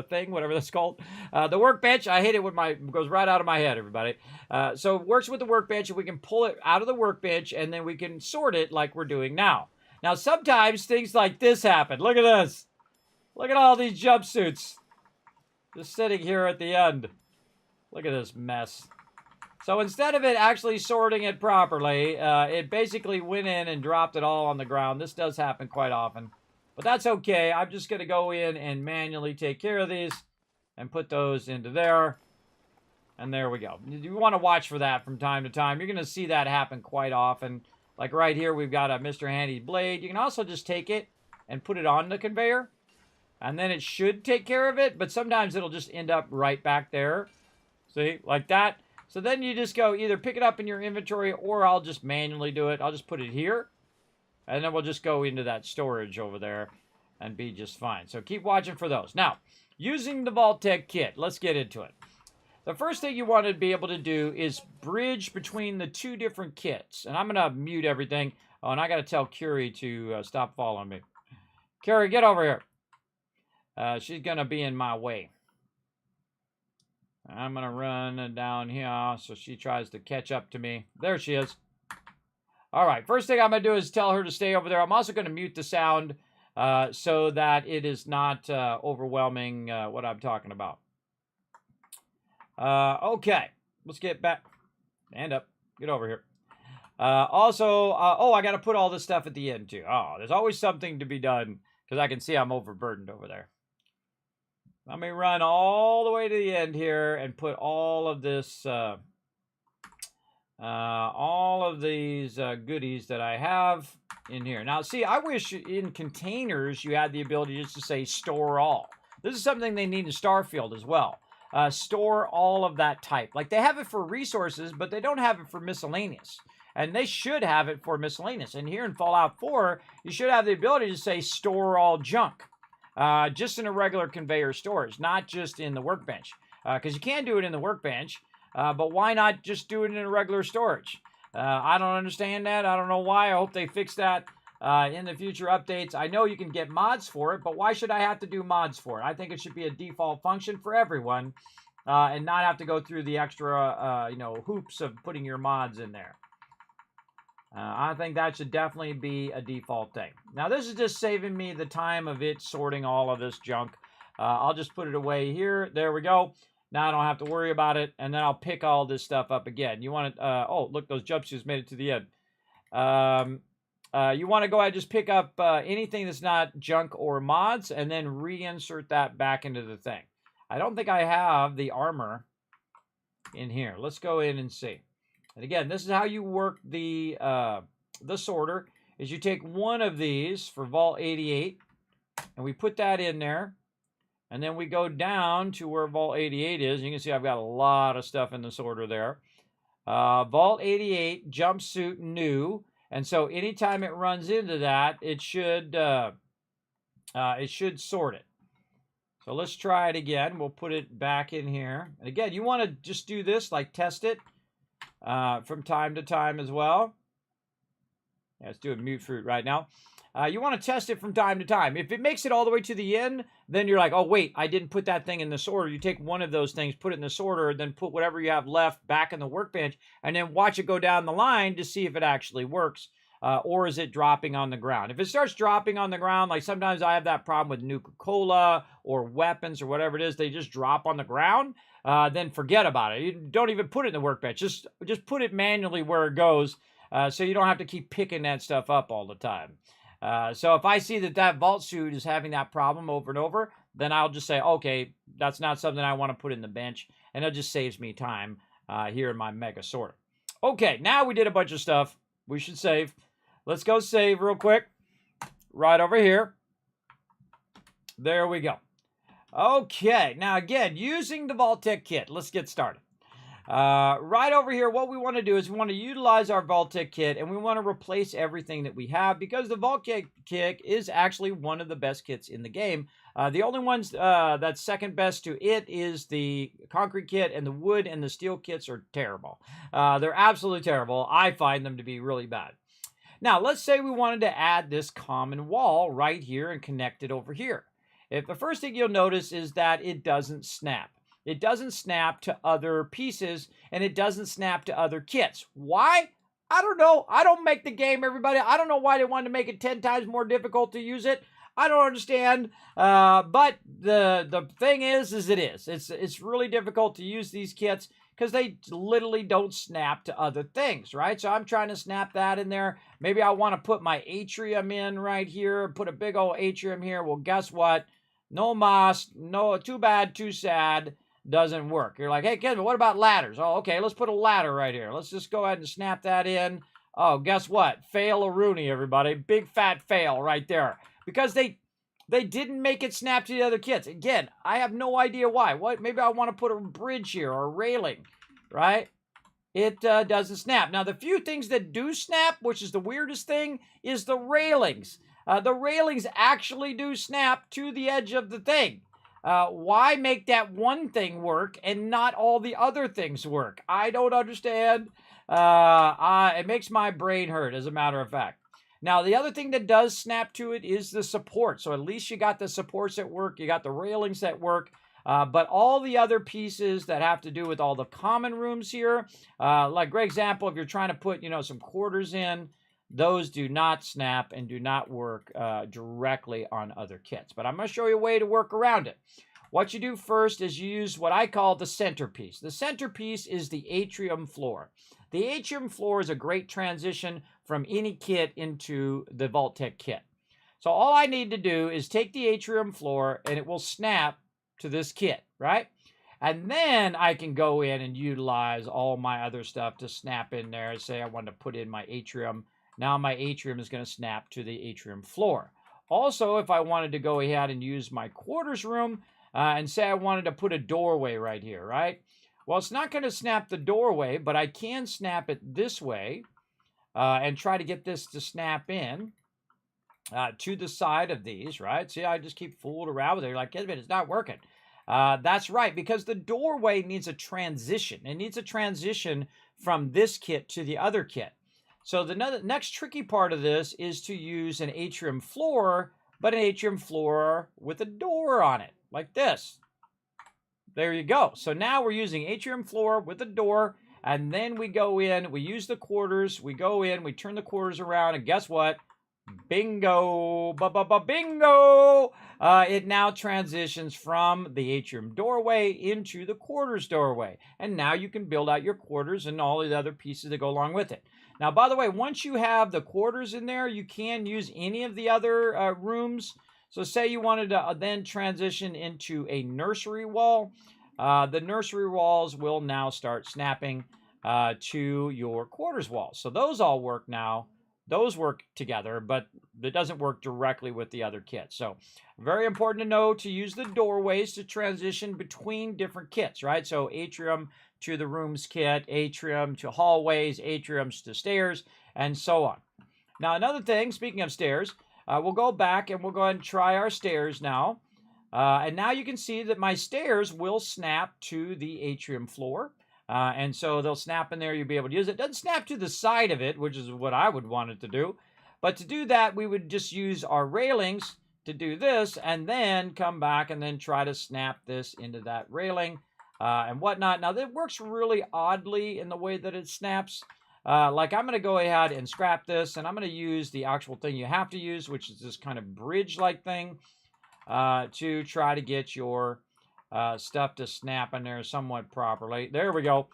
thing, whatever that's called. The workbench, I hate it when it goes right out of my head, everybody. So it works with the workbench, and we can pull it out of the workbench, and then we can sort it like we're doing now. Now, sometimes things like this happen. Look at this. Look at all these jumpsuits just sitting here at the end. Look at this mess. So instead of it actually sorting it properly, it basically went in and dropped it all on the ground. This does happen quite often. But that's okay. I'm just going to go in and manually take care of these and put those into there. And there we go. You want to watch for that from time to time. You're going to see that happen quite often. Like right here, we've got a Mr. Handy's blade. You can also just take it and put it on the conveyor. And then it should take care of it. But sometimes it'll just end up right back there. See, like that. So then you just go either pick it up in your inventory, or I'll just manually do it. I'll just put it here. And then we'll just go into that storage over there and be just fine. So keep watching for those. Now, using the Vault-Tec kit, let's get into it. The first thing you want to be able to do is bridge between the two different kits. And I'm going to mute everything. Oh, and I got to tell Curie to stop following me. Curie, get over here. She's going to be in my way. I'm going to run down here so she tries to catch up to me. There she is. All right, first thing I'm going to do is tell her to stay over there. I'm also going to mute the sound so that it is not overwhelming what I'm talking about. Okay, let's get back. Stand up. Get over here. Also, I got to put all this stuff at the end, too. Oh, there's always something to be done because I can see I'm overburdened over there. Let me run all the way to the end here and put all of this, all of these goodies that I have in here. Now, see, I wish in containers you had the ability just to say store all. This is something they need in Starfield as well. Store all of that type. Like, they have it for resources, but they don't have it for miscellaneous. And they should have it for miscellaneous. And here in Fallout 4, you should have the ability to say store all junk. Just in a regular conveyor storage, not just in the workbench. Because you can do it in the workbench, but why not just do it in a regular storage? I don't understand that. I don't know why. I hope they fix that in the future updates. I know you can get mods for it, but why should I have to do mods for it? I think it should be a default function for everyone and not have to go through the extra, hoops of putting your mods in there. I think that should definitely be a default thing. Now, this is just saving me the time of it sorting all of this junk. I'll just put it away here. There we go. Now I don't have to worry about it, and then I'll pick all this stuff up again. You want to, oh, look, those jumpsuits made it to the end. You want to go ahead and just pick up anything that's not junk or mods, and then reinsert that back into the thing. I don't think I have the armor in here. Let's go in and see. And again, this is how you work the sorter, is you take one of these for Vault 88, and we put that in there. And then we go down to where Vault 88 is. You can see I've got a lot of stuff in the sorter there. Vault 88, jumpsuit new. And so anytime it runs into that, it should sort it. So let's try it again. We'll put it back in here. And again, you want to just do this, like test it from time to time as well. Yeah, let's do a mute fruit right now. You want to test it from time to time. If it makes it all the way to the end, then you're like, oh, wait, I didn't put that thing in the sorter. You take one of those things, put it in the sorter, then put whatever you have left back in the workbench, and then watch it go down the line to see if it actually works, or is it dropping on the ground. If it starts dropping on the ground, like sometimes I have that problem with Nuka-Cola or weapons or whatever it is, they just drop on the ground, then forget about it. You don't even put it in the workbench. Just put it manually where it goes, so you don't have to keep picking that stuff up all the time. So if I see that vault suit is having that problem over and over, then I'll just say, okay, that's not something I want to put in the bench, and it just saves me time here in my mega sorter. Okay, now we did a bunch of stuff. We should save. Let's go save real quick. Right over here. There we go. Okay, now again, using the Vault-Tec kit, let's get started. Right over here, what we want to do is we want to utilize our Vault-Tec kit, and we want to replace everything that we have, because the Vault-Tec kit is actually one of the best kits in the game. The only ones that's second best to it is the concrete kit, and the wood and the steel kits are terrible. They're absolutely terrible. I find them to be really bad. Now, let's say we wanted to add this common wall right here and connect it over here. If the first thing you'll notice is that it doesn't snap. It doesn't snap to other pieces, and it doesn't snap to other kits. Why? I don't know. I don't make the game, everybody. I don't know why they wanted to make it 10 times more difficult to use it. I don't understand. But the thing is it is. It's really difficult to use these kits because they literally don't snap to other things, right? So I'm trying to snap that in there. Maybe I want to put my atrium in right here, put a big old atrium here. Well, guess what? No moss. No, too bad, too sad. Doesn't work. You're like, hey, Kismet, what about ladders? Oh, okay, let's put a ladder right here. Let's just go ahead and snap that in. Oh, guess what? Fail-a-rooney, everybody. Big fat fail right there. Because they didn't make it snap to the other kits. Again, I have no idea why. What? Maybe I want to put a bridge here or a railing, right? It doesn't snap. Now, the few things that do snap, which is the weirdest thing, is the railings. The railings actually do snap to the edge of the thing. Why make that one thing work and not all the other things work? I don't understand. It makes my brain hurt, as a matter of fact. Now, the other thing that does snap to it is the support. So at least you got the supports that work. You got the railings that work. But all the other pieces that have to do with all the common rooms here, like great example, if you're trying to put, some quarters in, those do not snap and do not work directly on other kits. But I'm going to show you a way to work around it. What you do first is you use what I call the centerpiece. The centerpiece is the atrium floor. The atrium floor is a great transition from any kit into the Vault-Tec kit. So all I need to do is take the atrium floor and it will snap to this kit, right? And then I can go in and utilize all my other stuff to snap in there. Say I want to put in my atrium. Now my atrium is going to snap to the atrium floor. Also, if I wanted to go ahead and use my quarters room, and say I wanted to put a doorway right here, right? Well, it's not going to snap the doorway, but I can snap it this way and try to get this to snap in to the side of these, right? See, I just keep fooling around with it. You're like, Kismet, it's not working. That's right, because the doorway needs a transition. It needs a transition from this kit to the other kit. So the next tricky part of this is to use an atrium floor, but an atrium floor with a door on it. Like this. There you go. So now we're using atrium floor with a door, and then we go in, we use the quarters, we go in, we turn the quarters around, and guess what? Bingo! Bingo! It now transitions from the atrium doorway into the quarters doorway. And now you can build out your quarters and all the other pieces that go along with it. Now, by the way, once you have the quarters in there, you can use any of the other rooms. So say you wanted to then transition into a nursery wall. The nursery walls will now start snapping to your quarters walls. So those all work now. Those work together, but it doesn't work directly with the other kits. So very important to know to use the doorways to transition between different kits, right? So atrium to the rooms kit, atrium to hallways, atriums to stairs, and so on. Now another thing, speaking of stairs, we'll go back and we'll go ahead and try our stairs now. And now you can see that my stairs will snap to the atrium floor. And so they'll snap in there. You'll be able to use it. It doesn't snap to the side of it, which is what I would want it to do. But to do that, we would just use our railings to do this and then come back and then try to snap this into that railing and whatnot. Now, that works really oddly in the way that it snaps. Like I'm going to go ahead and scrap this, and I'm going to use the actual thing you have to use, which is this kind of bridge-like thing to try to get your stuff to snap in there somewhat properly. There we go.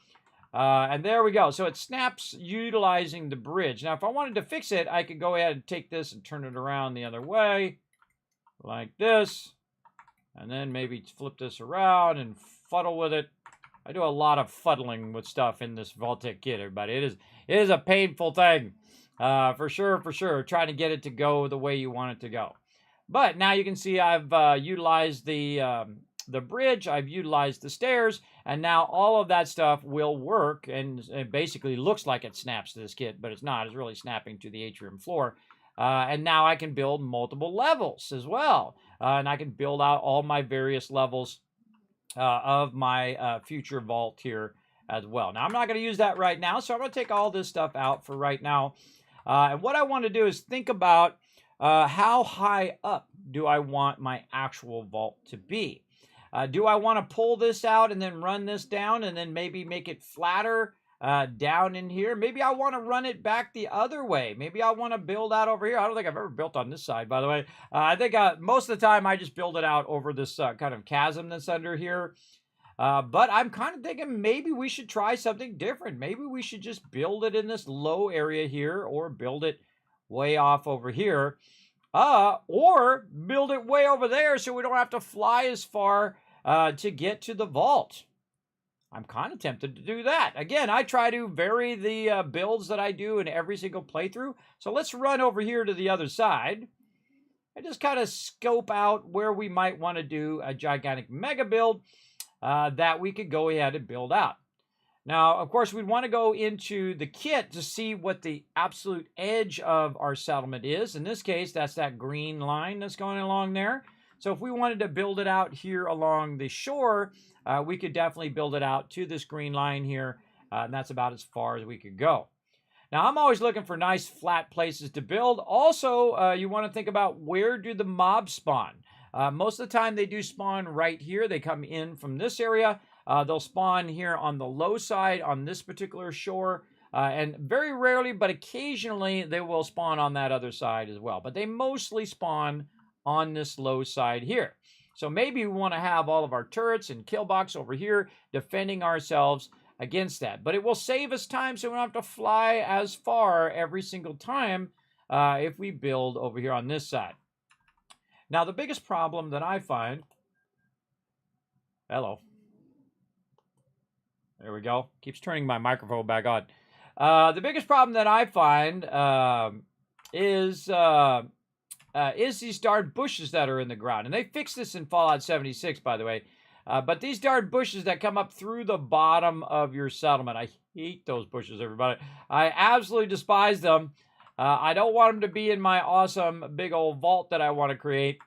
And there we go. So it snaps utilizing the bridge. Now, if I wanted to fix it, I could go ahead and take this and turn it around the other way, like this. And then maybe flip this around and fuddle with it. I do a lot of fuddling with stuff in this Vault-Tec kit, everybody. It is a painful thing, for sure, trying to get it to go the way you want it to go. But now you can see I've utilized the bridge, I've utilized the stairs, and now all of that stuff will work, and it basically looks like it snaps to this kit, but it's not. It's really snapping to the atrium floor. And now I can build multiple levels as well, and I can build out all my various levels of my future vault here as well. Now, I'm not going to use that right now, so I'm going to take all this stuff out for right now. And what I want to do is think about how high up do I want my actual vault to be? Do I want to pull this out and then run this down and then maybe make it flatter down in here? Maybe I want to run it back the other way. Maybe I want to build out over here. I don't think I've ever built on this side, by the way. I think most of the time I just build it out over this kind of chasm that's under here. But I'm kind of thinking maybe we should try something different. Maybe we should just build it in this low area here, or build it way off over here. Or build it way over there so we don't have to fly as far to get to the vault. I'm kind of tempted to do that. Again, I try to vary the builds that I do in every single playthrough. So let's run over here to the other side and just kind of scope out where we might want to do a gigantic mega build that we could go ahead and build out. Now, of course, we'd want to go into the kit to see what the absolute edge of our settlement is. In this case, that's that green line that's going along there. So if we wanted to build it out here along the shore, we could definitely build it out to this green line here. And that's about as far as we could go. Now, I'm always looking for nice flat places to build. Also, you want to think about where do the mobs spawn? Most of the time they do spawn right here. They come in from this area. They'll spawn here on the low side on this particular shore. And very rarely, but occasionally, they will spawn on that other side as well. But they mostly spawn on this low side here. So maybe we want to have all of our turrets and kill box over here defending ourselves against that. But it will save us time so we don't have to fly as far every single time if we build over here on this side. Now, the biggest problem that I find... Hello. There we go. Keeps turning my microphone back on. The biggest problem that I find is these darn bushes that are in the ground. And they fixed this in Fallout 76, by the way. But these darn bushes that come up through the bottom of your settlement. I hate those bushes, everybody. I absolutely despise them. I don't want them to be in my awesome big old vault that I want to create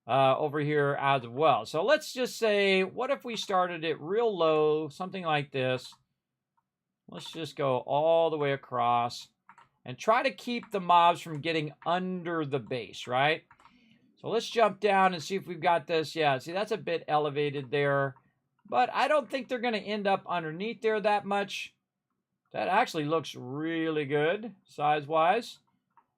over here as well. So let's just say, what if we started it real low, something like this. Let's just go all the way across and try to keep the mobs from getting under the base, right? So let's jump down and see if we've got this. Yeah, see, that's a bit elevated there. But I don't think they're going to end up underneath there that much. That actually looks really good, size-wise.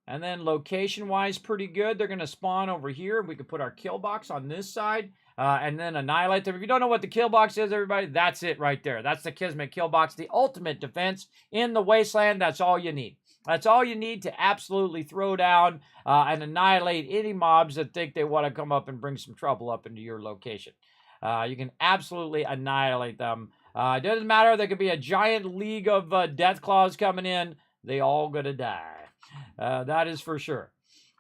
And then location-wise, pretty good. They're going to spawn over here. We could put our kill box on this side. And then annihilate them. If you don't know what the kill box is, everybody, that's it right there. That's the Kismet kill box, the ultimate defense in the wasteland. That's all you need. That's all you need to absolutely throw down and annihilate any mobs that think they want to come up and bring some trouble up into your location. You can absolutely annihilate them. It doesn't matter. There could be a giant league of death claws coming in. They all gonna die. That is for sure.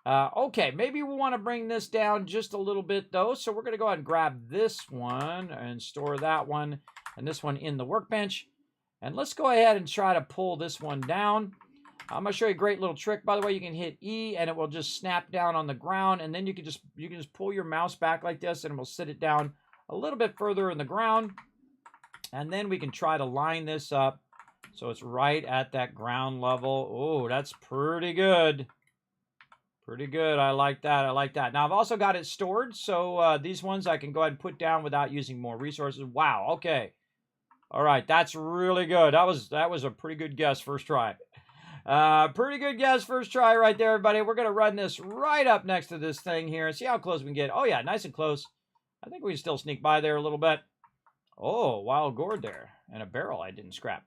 Okay, maybe we want to bring this down just a little bit, though. So we're going to go ahead and grab this one and store that one and this one in the workbench. And let's go ahead and try to pull this one down. I'm going to show you a great little trick. By the way, you can hit E and it will just snap down on the ground. And then you can just pull your mouse back like this and it will sit it down a little bit further in the ground. And then we can try to line this up so it's right at that ground level. Oh, that's pretty good. Pretty good. I like that. I like that. Now, I've also got it stored, so these ones I can go ahead and put down without using more resources. Wow. Okay. All right. That's really good. That was a pretty good guess first try. Pretty good guess first try right there, everybody. We're going to run this right up next to this thing here and see how close we can get. Oh, yeah. Nice and close. I think we can still sneak by there a little bit. Oh, wild gourd there. And a barrel I didn't scrap.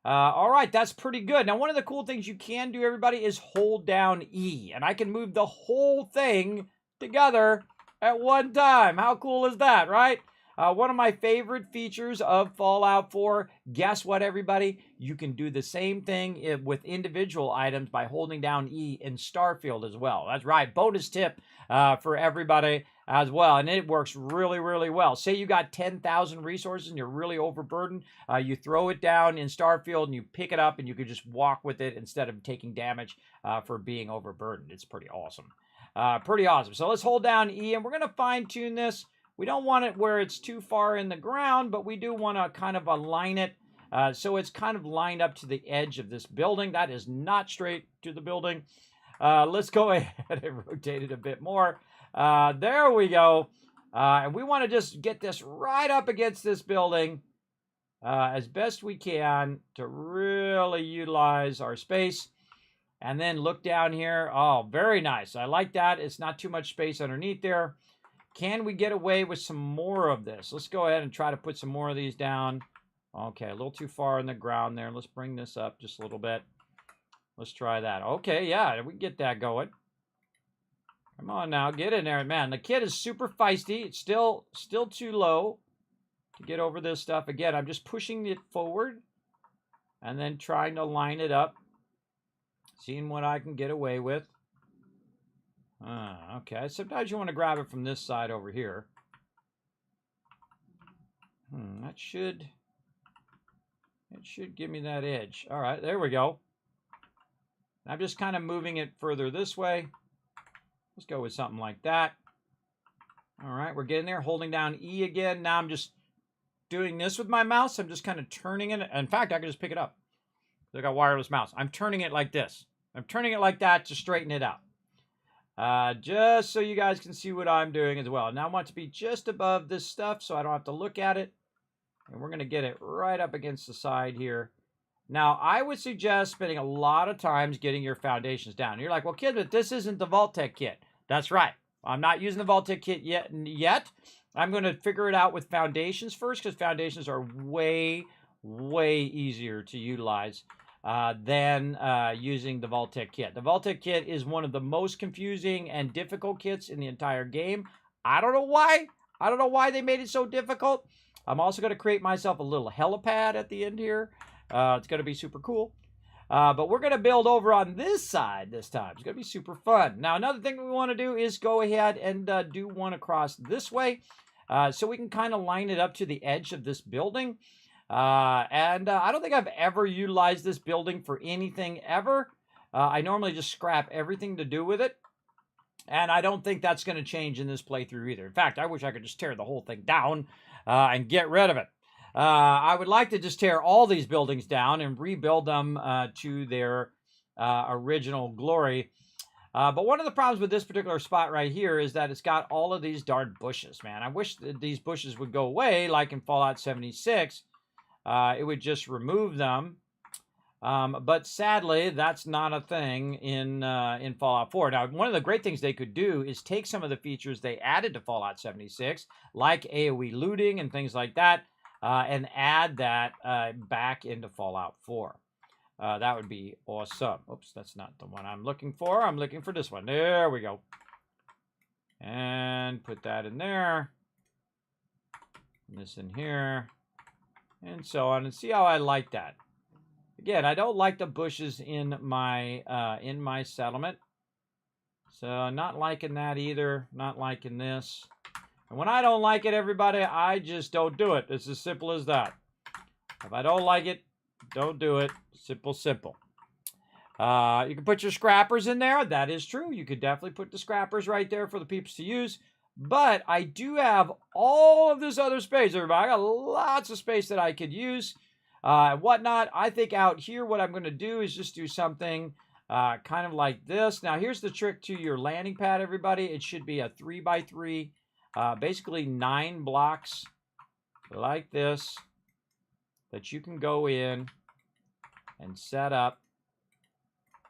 All right, that's pretty good. Now, one of the cool things you can do, everybody, is hold down E. And I can move the whole thing together at one time. How cool is that, right? One of my favorite features of Fallout 4, guess what, everybody? You can do the same thing with individual items by holding down E in Starfield as well. That's right, bonus tip for everybody as well. And it works really, really well. Say you got 10,000 resources and you're really overburdened. You throw it down in Starfield and you pick it up and you can just walk with it instead of taking damage for being overburdened. It's pretty awesome. Pretty awesome. So let's hold down E and we're going to fine tune this. We don't want it where it's too far in the ground, but we do want to kind of align it so it's kind of lined up to the edge of this building. That is not straight to the building. Let's go ahead and rotate it a bit more. There we go. And we want to just get this right up against this building as best we can to really utilize our space. And then look down here. Oh, very nice. I like that. It's not too much space underneath there. Can we get away with some more of this? Let's go ahead and try to put some more of these down. Okay, a little too far in the ground there. Let's bring this up just a little bit. Let's try that. Okay, yeah, we can get that going. Come on now, get in there. Man, the kid is super feisty. It's still too low to get over this stuff. Again, I'm just pushing it forward and then trying to line it up. Seeing what I can get away with. Okay, sometimes you want to grab it from this side over here. It should give me that edge. All right, there we go. I'm just kind of moving it further this way. Let's go with something like that. All right, we're getting there, holding down E again. Now I'm just doing this with my mouse. I'm just kind of turning it. In fact, I can just pick it up. I got a wireless mouse. I'm turning it like this. I'm turning it like that to straighten it out. just so you guys can see what I'm doing as well. Now I want it to be just above this stuff so I don't have to look at it. And we're going to get it right up against the side here. Now, I would suggest spending a lot of times getting your foundations down. And you're like, well, Kismet, this isn't the Vault-Tec kit. That's right. I'm not using the Vault-Tec kit yet. I'm going to figure it out with foundations first because foundations are way, way easier to utilize than using the Vault-Tec kit. The Vault-Tec kit is one of the most confusing and difficult kits in the entire game. I don't know why. I don't know why they made it so difficult. I'm also going to create myself a little helipad at the end here. It's going to be super cool. But we're going to build over on this side this time. It's going to be super fun. Now, another thing we want to do is go ahead and do one across this way. So we can kind of line it up to the edge of this building. I don't think I've ever utilized this building for anything ever. I normally just scrap everything to do with it. And I don't think that's going to change in this playthrough either. In fact, I wish I could just tear the whole thing down and get rid of it. I would like to just tear all these buildings down and rebuild them to their original glory. But one of the problems with this particular spot right here is that it's got all of these darn bushes, man. I wish that these bushes would go away like in Fallout 76. It would just remove them. But sadly, that's not a thing in Fallout 4. Now, one of the great things they could do is take some of the features they added to Fallout 76, like AoE looting and things like that, and add that back into Fallout 4. That would be awesome. Oops, that's not the one I'm looking for. I'm looking for this one. There we go. And put that in there. And this in here. And so on. And see how I like that. Again, I don't like the bushes in my settlement. So not liking that either. Not liking this. And when I don't like it, everybody, I just don't do it. It's as simple as that. If I don't like it, don't do it. Simple, simple. You can put your scrappers in there. That is true. You could definitely put the scrappers right there for the peeps to use. But I do have all of this other space, everybody. I got lots of space that I could use. Whatnot. I think out here what I'm going to do is just do something kind of like this. Now, here's the trick to your landing pad, everybody. It should be a 3x3. Basically 9 blocks like this that you can go in and set up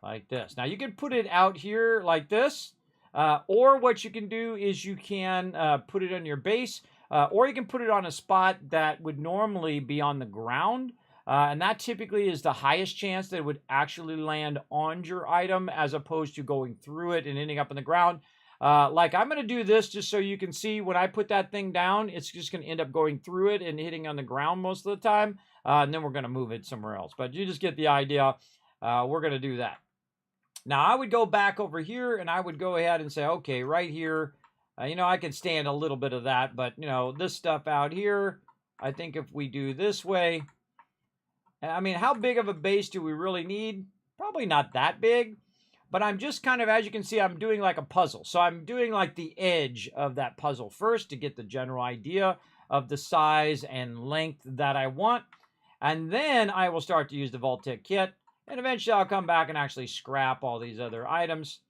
like this. Now you can put it out here like this, or what you can do is you can put it on your base, or you can put it on a spot that would normally be on the ground, and that typically is the highest chance that it would actually land on your item as opposed to going through it and ending up on the ground. Like I'm going to do this just so you can see when I put that thing down, it's just going to end up going through it and hitting on the ground most of the time. And then we're going to move it somewhere else. But you just get the idea. We're going to do that. Now I would go back over here and I would go ahead and say, okay, right here, you know, I can stand a little bit of that. But, you know, this stuff out here, I think if we do this way, I mean, how big of a base do we really need? Probably not that big. But I'm just kind of, as you can see, I'm doing like a puzzle. So I'm doing like the edge of that puzzle first to get the general idea of the size and length that I want. And then I will start to use the Vault-Tec kit. And eventually I'll come back and actually scrap all these other items.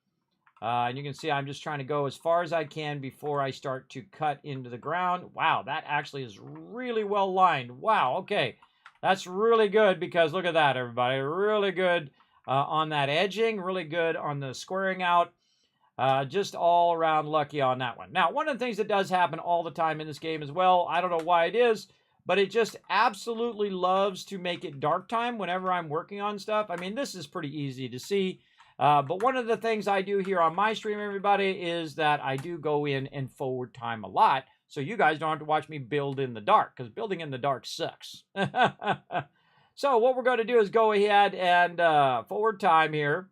And you can see I'm just trying to go as far as I can before I start to cut into the ground. Wow, that actually is really well lined. Wow, okay. That's really good because look at that, everybody. Really good. On that edging, really good on the squaring out. Just all around lucky on that one. Now, one of the things that does happen all the time in this game as well, I don't know why it is, but it just absolutely loves to make it dark time whenever I'm working on stuff. I mean, this is pretty easy to see. But one of the things I do here on my stream, everybody, is that I do go in and forward time a lot. So you guys don't have to watch me build in the dark, because building in the dark sucks. So what we're going to do is go ahead and forward time here.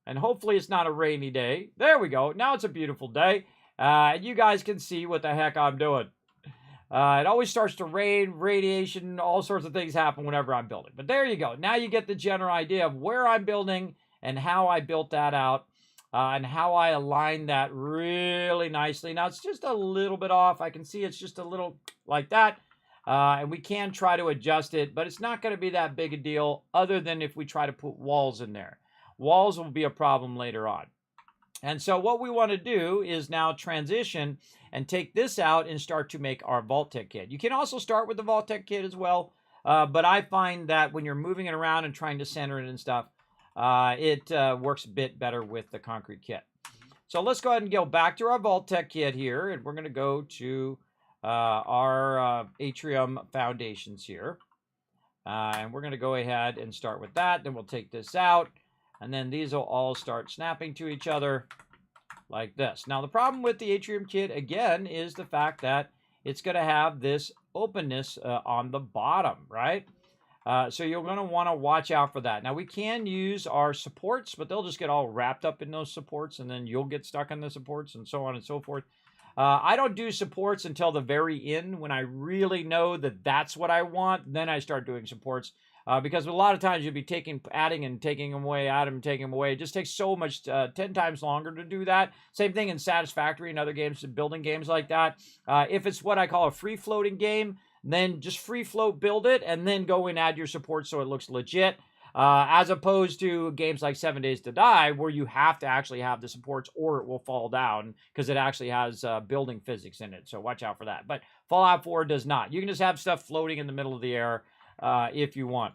And hopefully it's not a rainy day. There we go. Now it's a beautiful day. And you guys can see what the heck I'm doing. It always starts to rain, radiation, all sorts of things happen whenever I'm building. But there you go. Now you get the general idea of where I'm building and how I built that out. And how I align that really nicely. Now it's just a little bit off. I can see it's just a little like that. And we can try to adjust it, but it's not going to be that big a deal other than if we try to put walls in there. Walls will be a problem later on. And so what we want to do is now transition and take this out and start to make our Vault-Tec kit. You can also start with the Vault-Tec kit as well, but I find that when you're moving it around and trying to center it and stuff, it works a bit better with the concrete kit. So let's go ahead and go back to our Vault-Tec kit here, and we're going to go to our atrium foundations here. And we're going to go ahead and start with that. Then we'll take this out, and then these will all start snapping to each other like this. Now, the problem with the atrium kit, again, is the fact that it's going to have this openness on the bottom, right? So you're going to want to watch out for that. Now, we can use our supports, but they'll just get all wrapped up in those supports, and then you'll get stuck in the supports and so on and so forth. I don't do supports until the very end when I really know that that's what I want. Then I start doing supports because a lot of times you'll be adding and taking them away, adding and taking them away. It just takes so much, 10 times longer to do that. Same thing in Satisfactory and other games, building games like that. If it's what I call a free-floating game, then just free float build it and then go and add your support so it looks legit. As opposed to games like 7 Days to Die where you have to actually have the supports or it will fall down because it actually has building physics in it. So watch out for that. But Fallout 4 does not. You can just have stuff floating in the middle of the air if you want.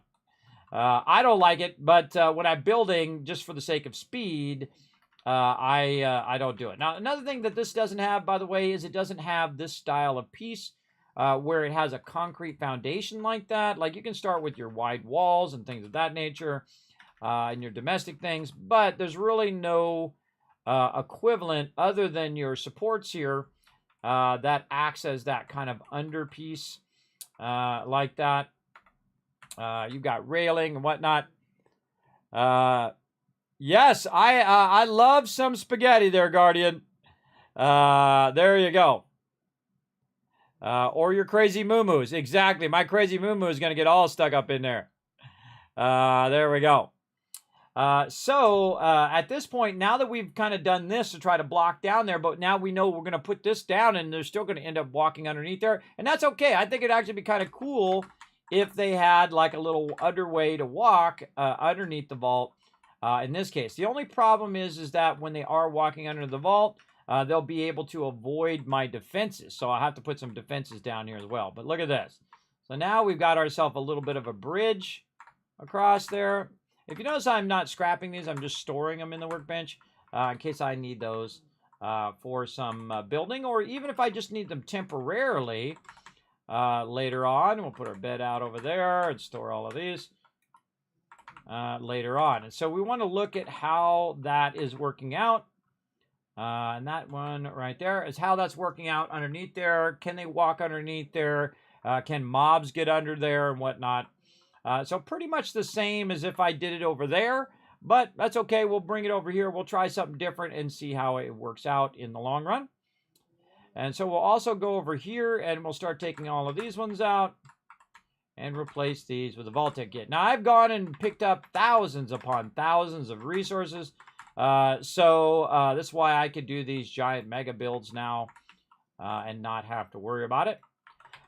I don't like it, but when I'm building just for the sake of speed, I don't do it. Now, another thing that this doesn't have, by the way, is it doesn't have this style of piece. Where it has a concrete foundation like that. Like you can start with your wide walls and things of that nature and your domestic things, but there's really no equivalent other than your supports here that acts as that kind of underpiece like that. You've got railing and whatnot. Yes, I love some spaghetti there, Guardian. There you go. Or your crazy moo-moos. Exactly. My crazy moo-moo is going to get all stuck up in there. There we go. So at this point, now that we've kind of done this to try to block down there, but now we know we're going to put this down and they're still going to end up walking underneath there. And that's okay. I think it'd actually be kind of cool if they had like a little underway to walk underneath the vault in this case. The only problem is that when they are walking under the vault, they'll be able to avoid my defenses. So I'll have to put some defenses down here as well. But look at this. So now we've got ourselves a little bit of a bridge across there. If you notice I'm not scrapping these, I'm just storing them in the workbench in case I need those for some building. Or even if I just need them temporarily later on. We'll put our bed out over there and store all of these later on. And so we want to look at how that is working out. And that one right there is how that's working out underneath there. Can they walk underneath there? Can mobs get under there and whatnot? So pretty much the same as if I did it over there, but that's okay. We'll bring it over here. We'll try something different and see how it works out in the long run. And so we'll also go over here and we'll start taking all of these ones out and replace these with a Vault-Tec kit. Now I've gone and picked up thousands upon thousands of resources. So that's why I could do these giant mega builds now and not have to worry about it.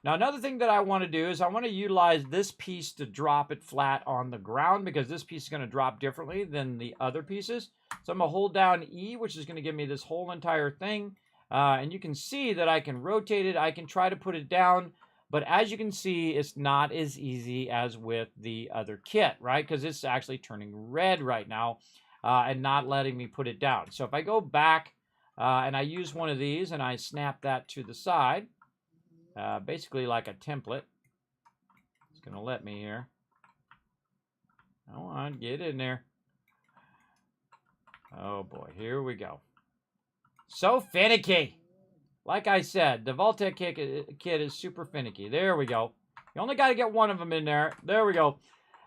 Now, another thing that I want to do is I want to utilize this piece to drop it flat on the ground because this piece is going to drop differently than the other pieces. So I'm going to hold down E, which is going to give me this whole entire thing. And you can see that I can rotate it. I can try to put it down. But as you can see, it's not as easy as with the other kit, right? Because it's actually turning red right now. And not letting me put it down. So if I go back and I use one of these and I snap that to the side, basically like a template, it's going to let me here. Come on, get in there. Oh boy, here we go. So finicky. Like I said, the Vault-Tec kit is super finicky. There we go. You only got to get one of them in there. There we go.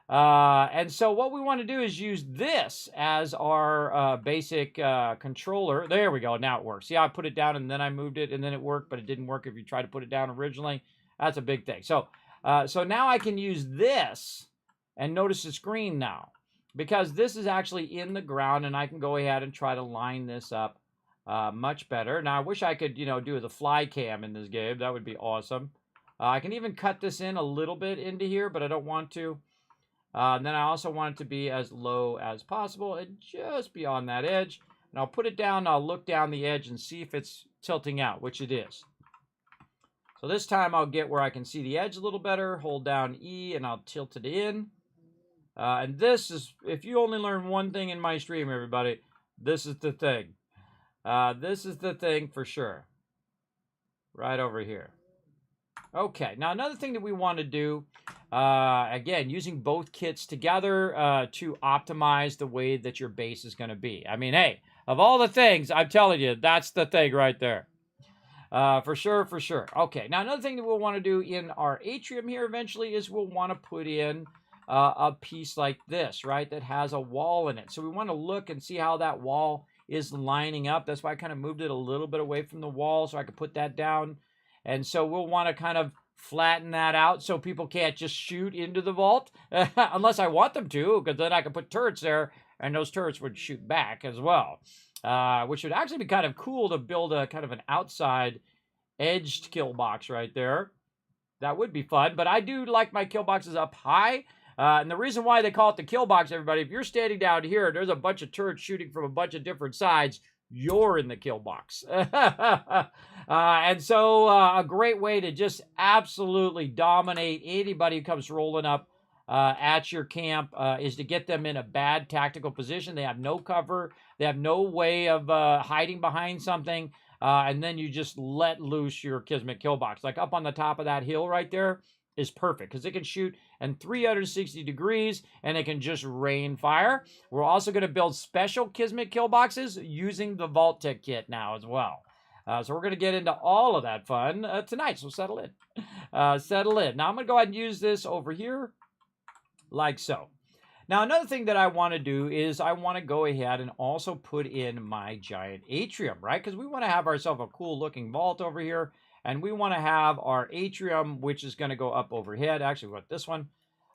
And so what we want to do is use this as our basic controller. There we go. Now it works. See how I put it down and then I moved it and then it worked, but it didn't work if you tried to put it down originally. That's a big thing. So, so now I can use this and notice the screen now because this is actually in the ground and I can go ahead and try to line this up much better. Now I wish I could, do the fly cam in this game. That would be awesome. I can even cut this in a little bit into here, but I don't want to. And then I also want it to be as low as possible and just beyond that edge. And I'll put it down, and I'll look down the edge and see if it's tilting out, which it is. So this time I'll get where I can see the edge a little better, hold down E, and I'll tilt it in. And this is, if you only learn one thing in my stream, everybody, this is the thing. This is the thing for sure. Right over here. Okay, now another thing that we want to do, again, using both kits together to optimize the way that your base is going to be. I mean, hey, of all the things, I'm telling you, that's the thing right there. For sure, for sure. Okay, now another thing that we'll want to do in our atrium here eventually is we'll want to put in a piece like this, right, that has a wall in it. So we want to look and see how that wall is lining up. That's why I kind of moved it a little bit away from the wall so I could put that down. And so we'll want to kind of flatten that out so people can't just shoot into the vault unless I want them to, because then I can put turrets there and those turrets would shoot back as well. Which would actually be kind of cool to build a kind of an outside edged kill box right there. That would be fun, but I do like my kill boxes up high. And the reason why they call it the kill box, everybody, if you're standing down here, there's a bunch of turrets shooting from a bunch of different sides, you're in the kill box. And so a great way to just absolutely dominate anybody who comes rolling up at your camp is to get them in a bad tactical position. They have no cover. They have no way of hiding behind something. And then you just let loose your Kismet kill box. Like up on the top of that hill right there is perfect because it can shoot in 360 degrees and it can just rain fire. We're also going to build special Kismet kill boxes using the Vault-Tec kit now as well. So we're going to get into all of that fun tonight. So settle in. Settle in. Now I'm going to go ahead and use this over here like so. Now, another thing that I want to do is I want to go ahead and also put in my giant atrium, right? Because we want to have ourselves a cool looking vault over here. And we want to have our atrium, which is going to go up overhead. Actually, we want this one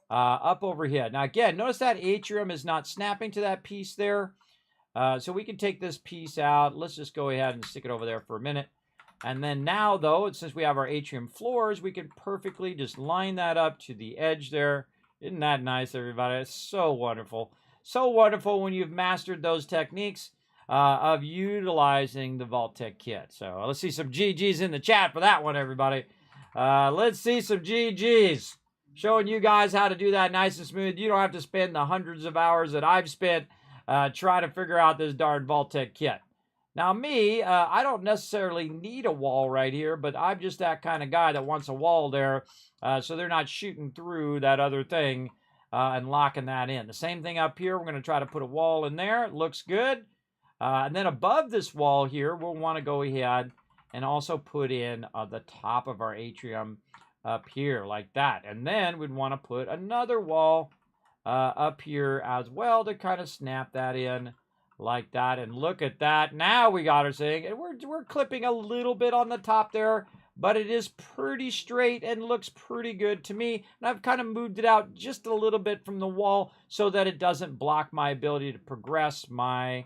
up overhead. Now, again, notice that atrium is not snapping to that piece there. So we can take this piece out. Let's just go ahead and stick it over there for a minute. And then now, though, since we have our atrium floors, we can perfectly just line that up to the edge there. Isn't that nice, everybody? It's so wonderful. So wonderful when you've mastered those techniques of utilizing the Vault-Tec kit. So let's see some GGs in the chat for that one, everybody. Let's see some GGs. Showing you guys how to do that nice and smooth. You don't have to spend the hundreds of hours that I've spent trying to figure out this darn Vault-Tec kit. Now me, I don't necessarily need a wall right here, but I'm just that kind of guy that wants a wall there so they're not shooting through that other thing and locking that in. The same thing up here. We're going to try to put a wall in there. It looks good. And then above this wall here, we'll want to go ahead and also put in the top of our atrium up here like that. And then we'd want to put another wall up here as well to kind of snap that in like that. And look at that. Now we got our thing. And we're clipping a little bit on the top there, but it is pretty straight and looks pretty good to me. And I've kind of moved it out just a little bit from the wall so that it doesn't block my ability to progress my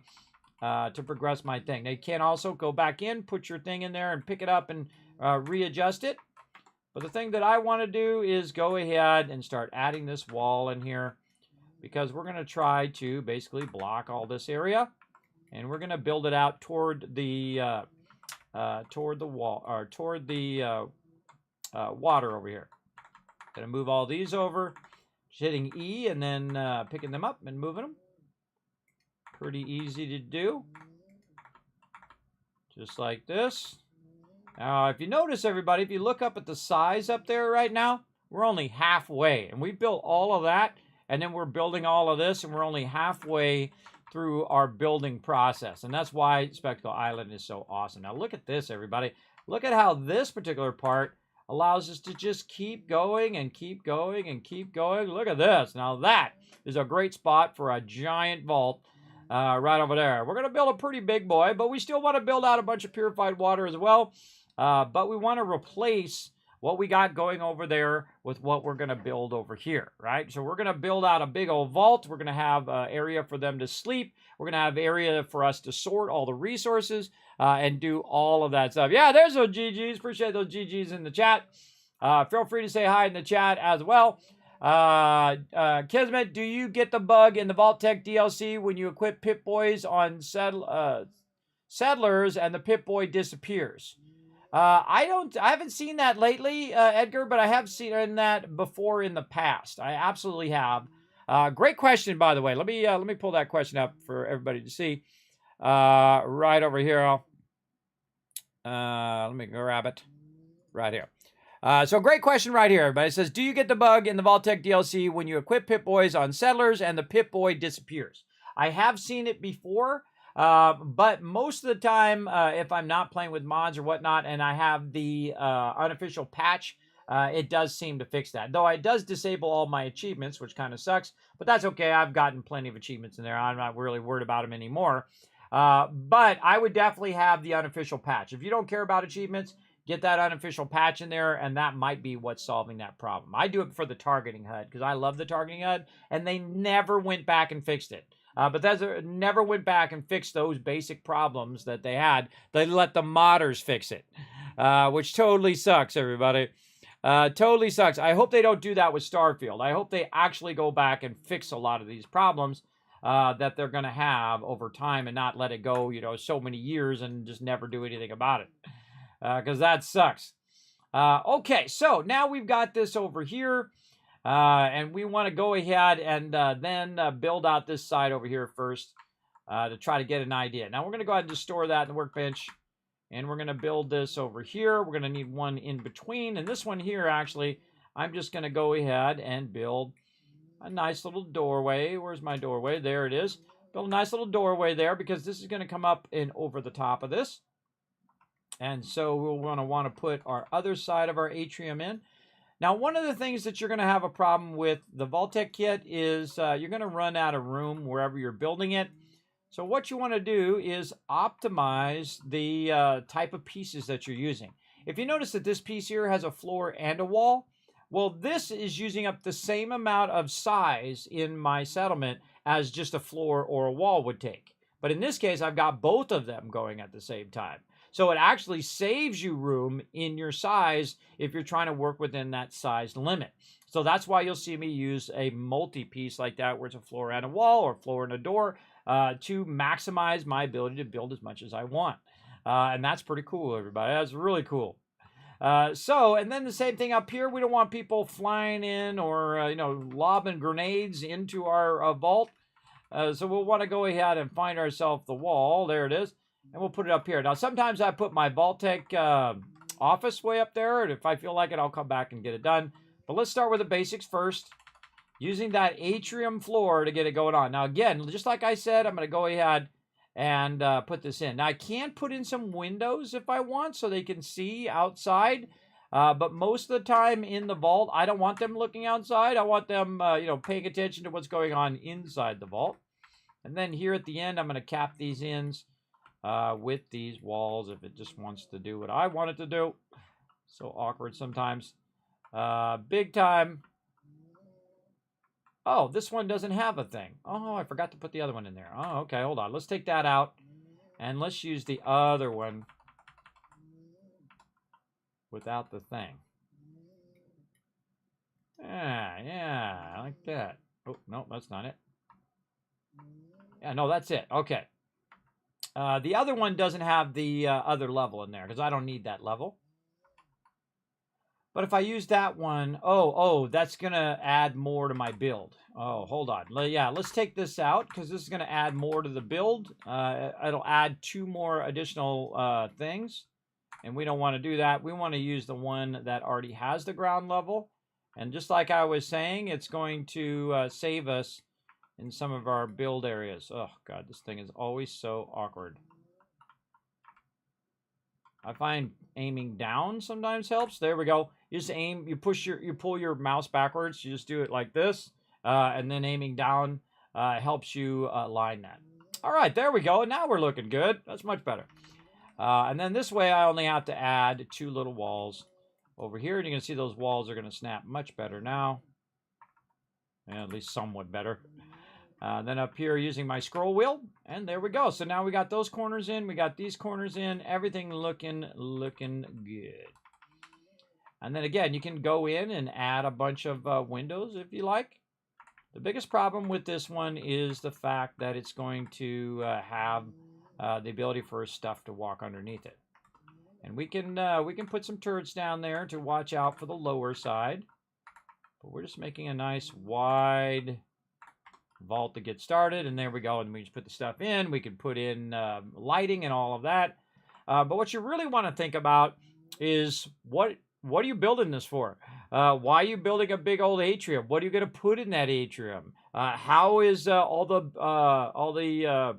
thing. Now you can also go back in, put your thing in there and pick it up and readjust it. But the thing that I want to do is go ahead and start adding this wall in here because we're going to try to basically block all this area. And we're going to build it out toward the wall, or toward the water over here. Going to move all these over, just hitting E and then picking them up and moving them. Pretty easy to do. Just like this. Now, if you notice, everybody, if you look up at the size up there right now, we're only halfway. And we built all of that, and then we're building all of this, and we're only halfway through our building process. And that's why Spectacle Island is so awesome. Now, look at this, everybody. Look at how this particular part allows us to just keep going and keep going and keep going. Look at this. Now, that is a great spot for a giant vault right over there. We're going to build a pretty big boy, but we still want to build out a bunch of purified water as well. But we want to replace what we got going over there with what we're going to build over here, right? So we're going to build out a big old vault. We're going to have an area for them to sleep. We're going to have area for us to sort all the resources and do all of that stuff. Yeah, there's those GGs. Appreciate those GGs in the chat. Feel free to say hi in the chat as well. Kismet, do you get the bug in the Vault-Tec DLC when you equip Pip-Boys on settlers and the Pip-Boy disappears? I haven't seen that lately, Edgar, but I have seen that before in the past. I absolutely have. Great question, by the way. Let me pull that question up for everybody to see. Right over here. Let me grab it. Right here. So great question right here, everybody. It says, do you get the bug in the Vault-Tec DLC when you equip Pip-Boys on settlers and the Pip-Boy disappears? I have seen it before. But most of the time, if I'm not playing with mods or whatnot, and I have the unofficial patch, it does seem to fix that. Though it does disable all my achievements, which kind of sucks. But that's okay. I've gotten plenty of achievements in there. I'm not really worried about them anymore. But I would definitely have the unofficial patch. If you don't care about achievements, get that unofficial patch in there, and that might be what's solving that problem. I do it for the targeting HUD, because I love the targeting HUD, and they never went back and fixed it. Bethesda never went back and fixed those basic problems that they had. They let the modders fix it, which totally sucks, everybody. Totally sucks. I hope they don't do that with Starfield. I hope they actually go back and fix a lot of these problems that they're going to have over time and not let it go, you know, so many years and just never do anything about it, because that sucks. Okay, so now we've got this over here. And we want to go ahead and then build out this side over here first to try to get an idea. Now we're going to go ahead and just store that in the workbench. And we're going to build this over here. We're going to need one in between. And this one here, actually, I'm just going to go ahead and build a nice little doorway. Where's my doorway? There it is. Build a nice little doorway there because this is going to come up and over the top of this. And so we'll want to put our other side of our atrium in. Now, one of the things that you're going to have a problem with the Vault-Tec kit is you're going to run out of room wherever you're building it. So what you want to do is optimize the type of pieces that you're using. If you notice that this piece here has a floor and a wall, well, this is using up the same amount of size in my settlement as just a floor or a wall would take. But in this case, I've got both of them going at the same time. So it actually saves you room in your size if you're trying to work within that size limit. So that's why you'll see me use a multi-piece like that where it's a floor and a wall or floor and a door to maximize my ability to build as much as I want. And that's pretty cool, everybody. That's really cool. And then the same thing up here. We don't want people flying in or, lobbing grenades into our vault. So we'll want to go ahead and find ourselves the wall. There it is. And we'll put it up here. Now, sometimes I put my Vault-Tec office way up there. And if I feel like it, I'll come back and get it done. But let's start with the basics first. Using that atrium floor to get it going on. Now, again, just like I said, I'm going to go ahead and put this in. Now, I can put in some windows if I want so they can see outside. But most of the time in the vault, I don't want them looking outside. I want them, paying attention to what's going on inside the vault. And then here at the end, I'm going to cap these ends with these walls if it just wants to do what I want it to do. So awkward sometimes. Big time. Oh, this one doesn't have a thing. Oh, I forgot to put the other one in there. Oh, okay, hold on. Let's take that out. And let's use the other one without the thing. Yeah, like that. Oh, no, that's not it. Yeah, no, that's it. Okay. The other one doesn't have the other level in there because I don't need that level. But if I use that one, that's going to add more to my build. Oh, hold on. Yeah, let's take this out because this is going to add more to the build. It'll add 2 more additional things. And we don't want to do that. We want to use the one that already has the ground level. And just like I was saying, it's going to save us in some of our build areas. Oh, God, this thing is always so awkward. I find aiming down sometimes helps. There we go. You just aim, you pull your mouse backwards. You just do it like this. And then aiming down helps you align that. All right, there we go. Now we're looking good. That's much better. And then this way I only have to add 2 little walls over here. And you can see those walls are going to snap much better now. And at least somewhat better. Then up here using my scroll wheel, and there we go. So now we got those corners in, we got these corners in, everything looking good. And then again, you can go in and add a bunch of windows if you like. The biggest problem with this one is the fact that it's going to have the ability for stuff to walk underneath it. And we can put some turrets down there to watch out for the lower side. But we're just making a nice wide vault to get started. And there we go. And we just put the stuff in. We can put in lighting and all of that. But what you really want to think about is what are you building this for? Why are you building a big old atrium? What are you going to put in that atrium? How is all the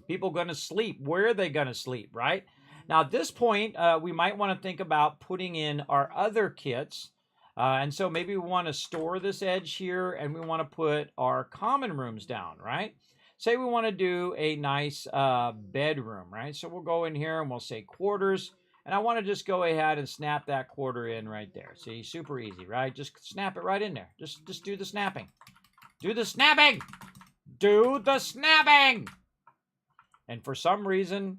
people going to sleep? Where are they going to sleep, right? Now, at this point, we might want to think about putting in our other kits. And so maybe we want to store this edge here, and we want to put our common rooms down, right? Say we want to do a nice bedroom, right? So we'll go in here and we'll say quarters. And I want to just go ahead and snap that quarter in right there. See, super easy, right? Just snap it right in there. Just do the snapping. Do the snapping! Do the snapping! And for some reason,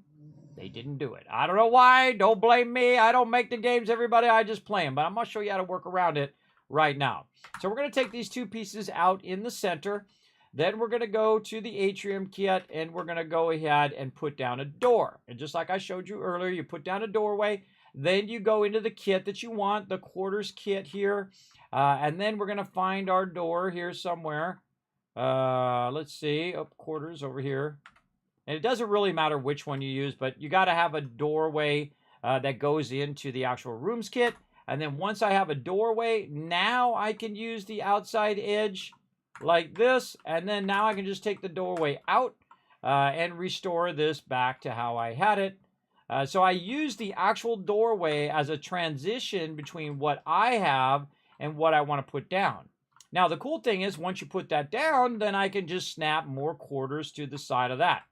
they didn't do it. I don't know why. Don't blame me. I don't make the games, everybody. I just play them. But I'm going to show you how to work around it right now. So we're going to take these two pieces out in the center. Then we're going to go to the atrium kit, and we're going to go ahead and put down a door. And just like I showed you earlier, you put down a doorway. Then you go into the kit that you want, the quarters kit here. And then we're going to find our door here somewhere. Let's see. Oh, quarters over here. And it doesn't really matter which one you use, but you got to have a doorway that goes into the actual rooms kit. And then once I have a doorway, now I can use the outside edge like this, and then now I can just take the doorway out and restore this back to how I had it. So I use the actual doorway as a transition between what I have and what I want to put down. Now the cool thing is once you put that down, then I can just snap more quarters to the side of that.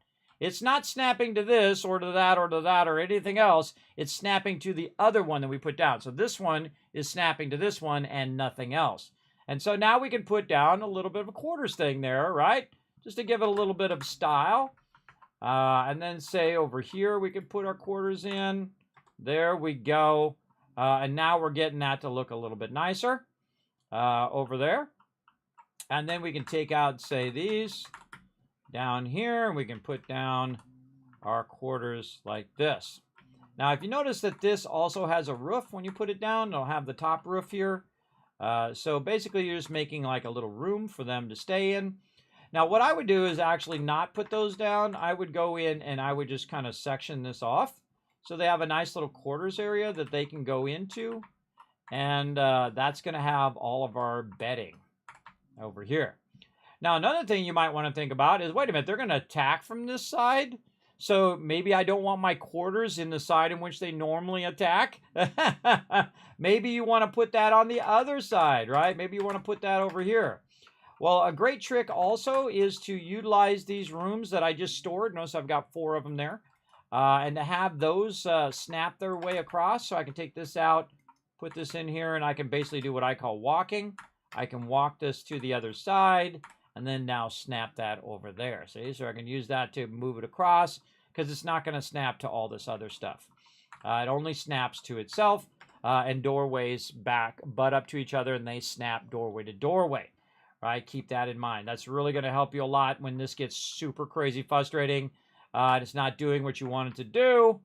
It's not snapping to this or to that or to that or anything else. It's snapping to the other one that we put down. So this one is snapping to this one and nothing else. And so now we can put down a little bit of a quarters thing there, right? Just to give it a little bit of style. And then say over here we can put our quarters in. There we go. And now we're getting that to look a little bit nicer over there. And then we can take out, say, these down here. And we can put down our quarters like this. Now, if you notice that this also has a roof when you put it down, it'll have the top roof here. So basically you're just making like a little room for them to stay in. Now what I would do is actually not put those down. I would go in and I would just kind of section this off. So they have a nice little quarters area that they can go into. And that's going to have all of our bedding over here. Now another thing you might want to think about is, wait a minute, they're going to attack from this side. So maybe I don't want my quarters in the side in which they normally attack. Maybe you want to put that on the other side, right? Maybe you want to put that over here. Well, a great trick also is to utilize these rooms that I just stored. Notice I've got 4 of them there. And to have those snap their way across. So I can take this out, put this in here, and I can basically do what I call walking. I can walk this to the other side, and then now snap that over there. See, so I can use that to move it across, because it's not going to snap to all this other stuff. It only snaps to itself, and doorways butt up to each other, and they snap doorway to doorway. Right? Keep that in mind. That's really going to help you a lot when this gets super crazy frustrating, and it's not doing what you want it to do.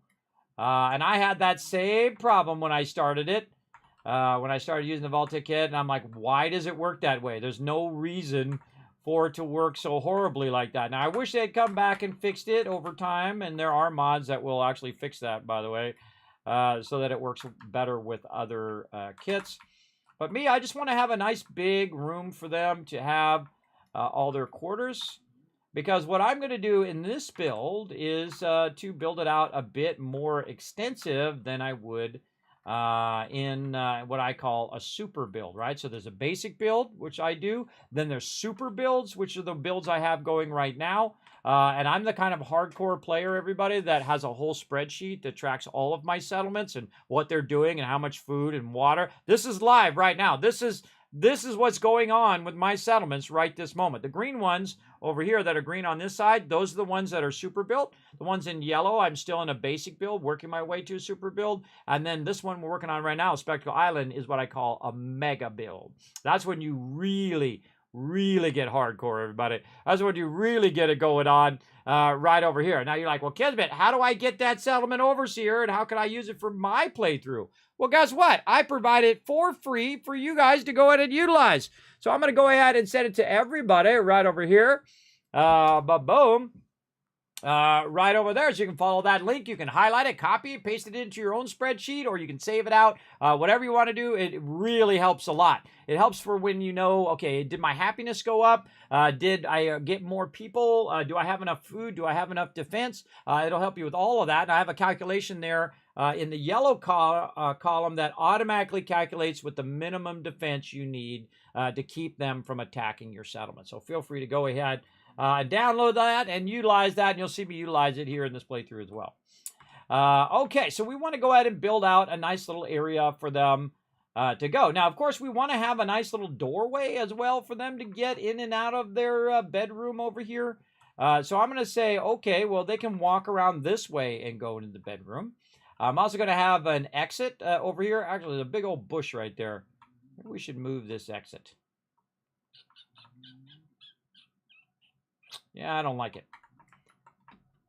And I had that same problem when I started it. When I started using the Vault-Tec kit, and I'm like, why does it work that way? There's no reason for it to work so horribly like that. Now, I wish they'd come back and fixed it over time, and there are mods that will actually fix that, by the way, so that it works better with other kits. But me, I just want to have a nice big room for them to have all their quarters, because what I'm going to do in this build is to build it out a bit more extensive than I would in what I call a super build, right? So there's a basic build, which I do. Then there's super builds, which are the builds I have going right now. And I'm the kind of hardcore player, everybody, that has a whole spreadsheet that tracks all of my settlements and what they're doing and how much food and water. This is live right now. This is This is what's going on with my settlements right this moment. The green ones over here that are green on this side, those are the ones that are super built. The ones in yellow, I'm still in a basic build, working my way to a super build. And then this one we're working on right now, Spectacle Island, is what I call a mega build. That's when you really get hardcore, everybody. That's when you really get it going on right over here. Now you're like, well, Kismet, how do I get that settlement overseer and how can I use it for my playthrough? Well, guess what? I provide it for free for you guys to go ahead and utilize. So I'm going to go ahead and send it to everybody right over here. Boom. Right over there. So you can follow that link. You can highlight it, copy it, paste it into your own spreadsheet, or you can save it out. Whatever you want to do, it really helps a lot. It helps for when you know, okay, did my happiness go up? Did I get more people? Do I have enough food? Do I have enough defense? It'll help you with all of that. And I have a calculation there in the yellow column that automatically calculates what the minimum defense you need to keep them from attacking your settlement. So feel free to go ahead, download that and utilize that, and you'll see me utilize it here in this playthrough as well. Okay, so we want to go ahead and build out a nice little area for them to go. Now, of course, we want to have a nice little doorway as well for them to get in and out of their bedroom over here. So I'm going to say, okay, well, they can walk around this way and go into the bedroom. I'm also going to have an exit over here. Actually, there's a big old bush right there. Maybe we should move this exit. Yeah, I don't like it.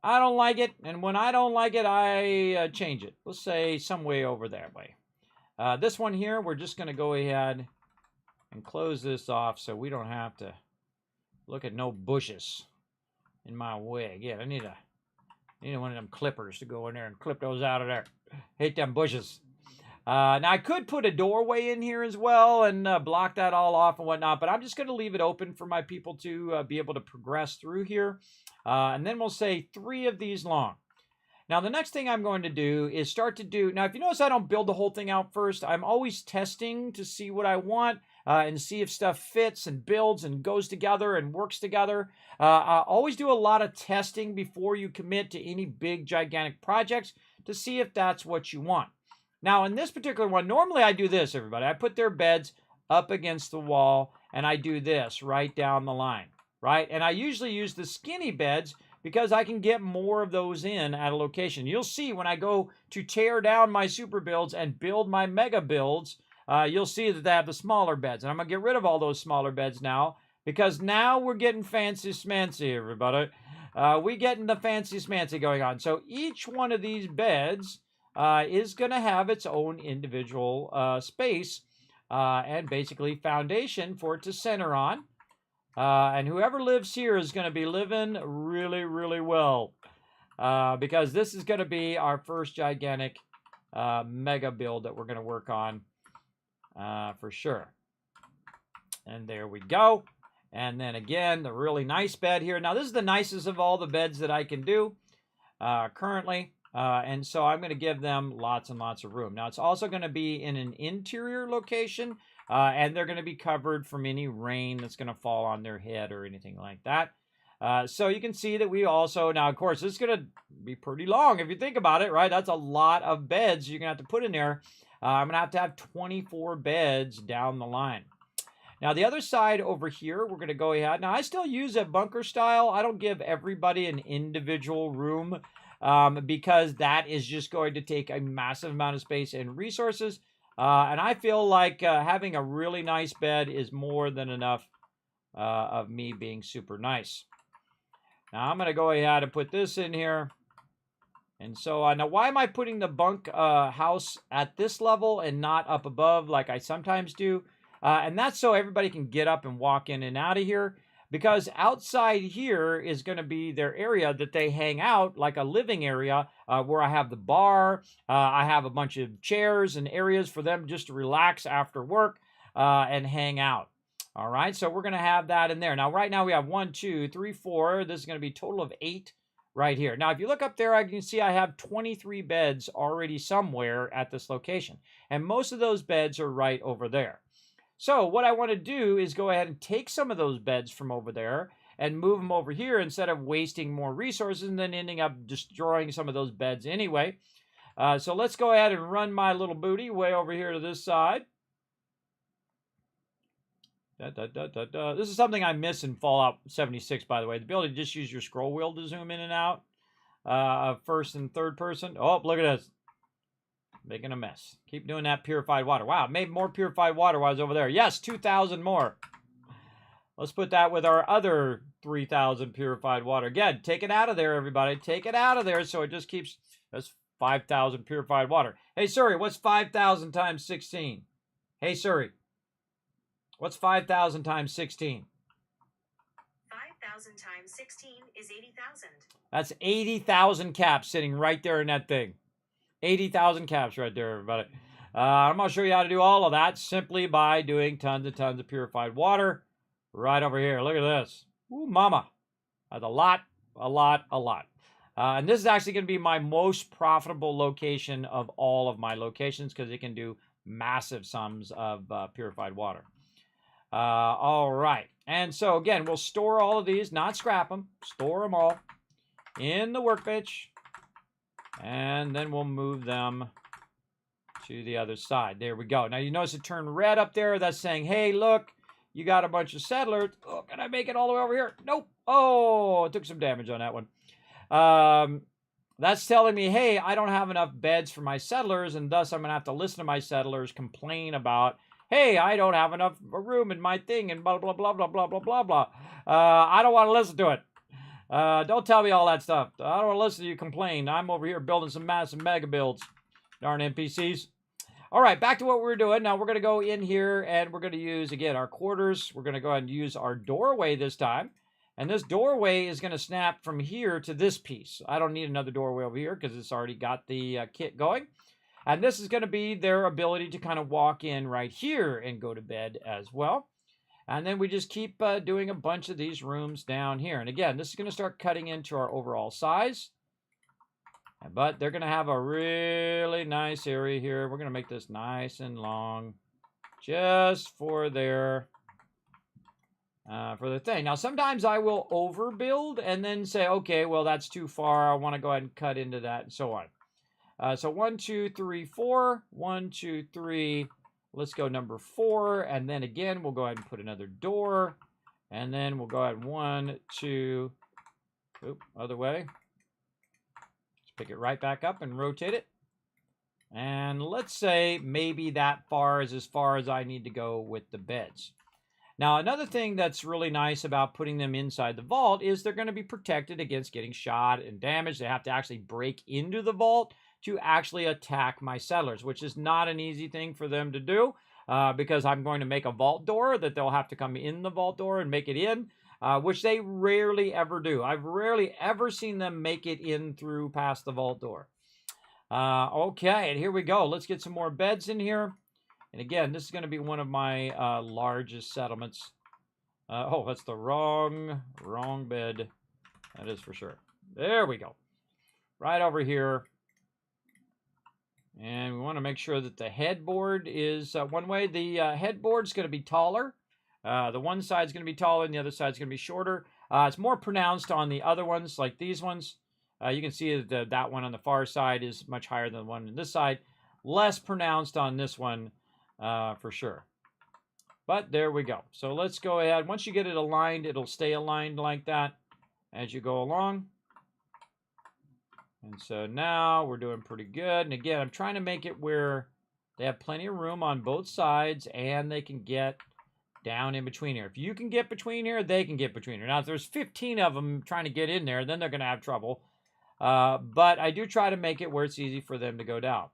I don't like it, and when I don't like it, I change it. Let's say some way over that way. This one here, we're just going to go ahead and close this off so we don't have to look at no bushes in my way. Again, I need one of them clippers to go in there and clip those out of there. Hate them bushes. Now, I could put a doorway in here as well and block that all off and whatnot, but I'm just going to leave it open for my people to be able to progress through here. And then we'll say 3 of these long. Now, the next thing I'm going to do is start to do... Now, if you notice, I don't build the whole thing out first. I'm always testing to see what I want and see if stuff fits and builds and goes together and works together. I always do a lot of testing before you commit to any big, gigantic projects to see if that's what you want. Now, in this particular one, normally I do this, everybody. I put their beds up against the wall, and I do this right down the line, right? And I usually use the skinny beds because I can get more of those in at a location. You'll see when I go to tear down my super builds and build my mega builds, you'll see that they have the smaller beds. And I'm going to get rid of all those smaller beds now because now we're getting fancy-smancy, everybody. We're getting the fancy-smancy going on. So each one of these beds is going to have its own individual space and basically foundation for it to center on. And whoever lives here is going to be living really, really well because this is going to be our first gigantic mega build that we're going to work on for sure. And there we go. And then again, the really nice bed here. Now, this is the nicest of all the beds that I can do currently. And so I'm going to give them lots and lots of room. Now, it's also going to be in an interior location, and they're going to be covered from any rain that's going to fall on their head or anything like that. So you can see that we also, now, of course, this is going to be pretty long if you think about it, right? That's a lot of beds you're going to have to put in there. I'm going to have 24 beds down the line. Now, the other side over here, we're going to go ahead. Now, I still use a bunker style. I don't give everybody an individual room. Because that is just going to take a massive amount of space and resources. And I feel like having a really nice bed is more than enough of me being super nice. Now I'm going to go ahead and put this in here. And so now why am I putting the bunk house at this level and not up above like I sometimes do? And that's so everybody can get up and walk in and out of here. Because outside here is going to be their area that they hang out, like a living area where I have the bar. I have a bunch of chairs and areas for them just to relax after work and hang out. All right, so we're going to have that in there. Now, right now we have 1, 2, 3, 4. This is going to be a total of 8 right here. Now, if you look up there, I can see I have 23 beds already somewhere at this location. And most of those beds are right over there. So what I want to do is go ahead and take some of those beds from over there and move them over here instead of wasting more resources and then ending up destroying some of those beds anyway. So let's go ahead and run my little booty way over here to this side. This is something I miss in Fallout 76, by the way. The ability to just use your scroll wheel to zoom in and out. First and third person. Oh, look at this. Making a mess. Keep doing that purified water. Wow, made more purified water while I was over there. Yes, 2,000 more. Let's put that with our other 3,000 purified water. Again, take it out of there, everybody. Take it out of there so it just keeps... That's 5,000 purified water. Hey, Siri, what's 5,000 times 16? Hey, Siri. What's 5,000 times 16? 5,000 times 16 is 80,000. That's 80,000 caps sitting right there in that thing. 80,000 caps right there, everybody. I'm going to show you how to do all of that simply by doing tons and tons of purified water right over here. Look at this. Ooh, mama. That's a lot. And this is actually going to be my most profitable location of all of my locations because it can do massive sums of purified water. All right. And so, again, we'll store all of these, not scrap them. Store them all in the workbench. And then we'll move them to the other side. There we go. Now, you notice it turned red up there. That's saying, hey, look, you got a bunch of settlers. Oh, can I make it all the way over here? Nope. Oh, it took some damage on that one. That's telling me, hey, I don't have enough beds for my settlers, and thus I'm going to have to listen to my settlers complain about, hey, I don't have enough room in my thing, and blah, blah, blah, blah, blah, blah, blah, blah. I don't want to listen to it. Don't tell me all that stuff. I don't want to listen to you complain. I'm over here building some massive mega builds. Darn NPCs. All right, back to what we're doing. Now we're going to go in here, and we're going to use, again, our quarters. We're going to go ahead and use our doorway this time. And this doorway is going to snap from here to this piece. I don't need another doorway over here because it's already got the kit going. And this is going to be their ability to kind of walk in right here and go to bed as well. And then we just keep doing a bunch of these rooms down here. And again, this is going to start cutting into our overall size. But they're going to have a really nice area here. We're going to make this nice and long just for their... for the thing. Now, sometimes I will overbuild and then say, okay, well, that's too far. I want to go ahead and cut into that and so on. So 1, 2, 3, 4. 1, 2, 3. Let's go number 4. And then again, we'll go ahead and put another door. And then we'll go ahead 1, 2. Oop, other way. Let's pick it right back up and rotate it. And let's say maybe that far is as far as I need to go with the beds. Now, another thing that's really nice about putting them inside the vault is they're going to be protected against getting shot and damaged. They have to actually break into the vault to actually attack my settlers, which is not an easy thing for them to do because I'm going to make a vault door that they'll have to come in the vault door and make it in, which they rarely ever do. I've rarely ever seen them make it in through past the vault door. Okay, and here we go. Let's get some more beds in here. And again, this is going to be one of my largest settlements. Oh, that's the wrong bed. That is for sure. There we go. Right over here. And we want to make sure that the headboard is one way. The headboard is going to be taller. The one side is going to be taller and the other side is going to be shorter. It's more pronounced on the other ones, like these ones. You can see that that one on the far side is much higher than the one on this side. Less pronounced on this one. For sure. But there we go. So let's go ahead. Once you get it aligned, it'll stay aligned like that as you go along. And so now we're doing pretty good. And again, I'm trying to make it where they have plenty of room on both sides and they can get down in between here. If you can get between here, they can get between here. Now, if there's 15 of them trying to get in there, then they're going to have trouble. But I do try to make it where it's easy for them to go down.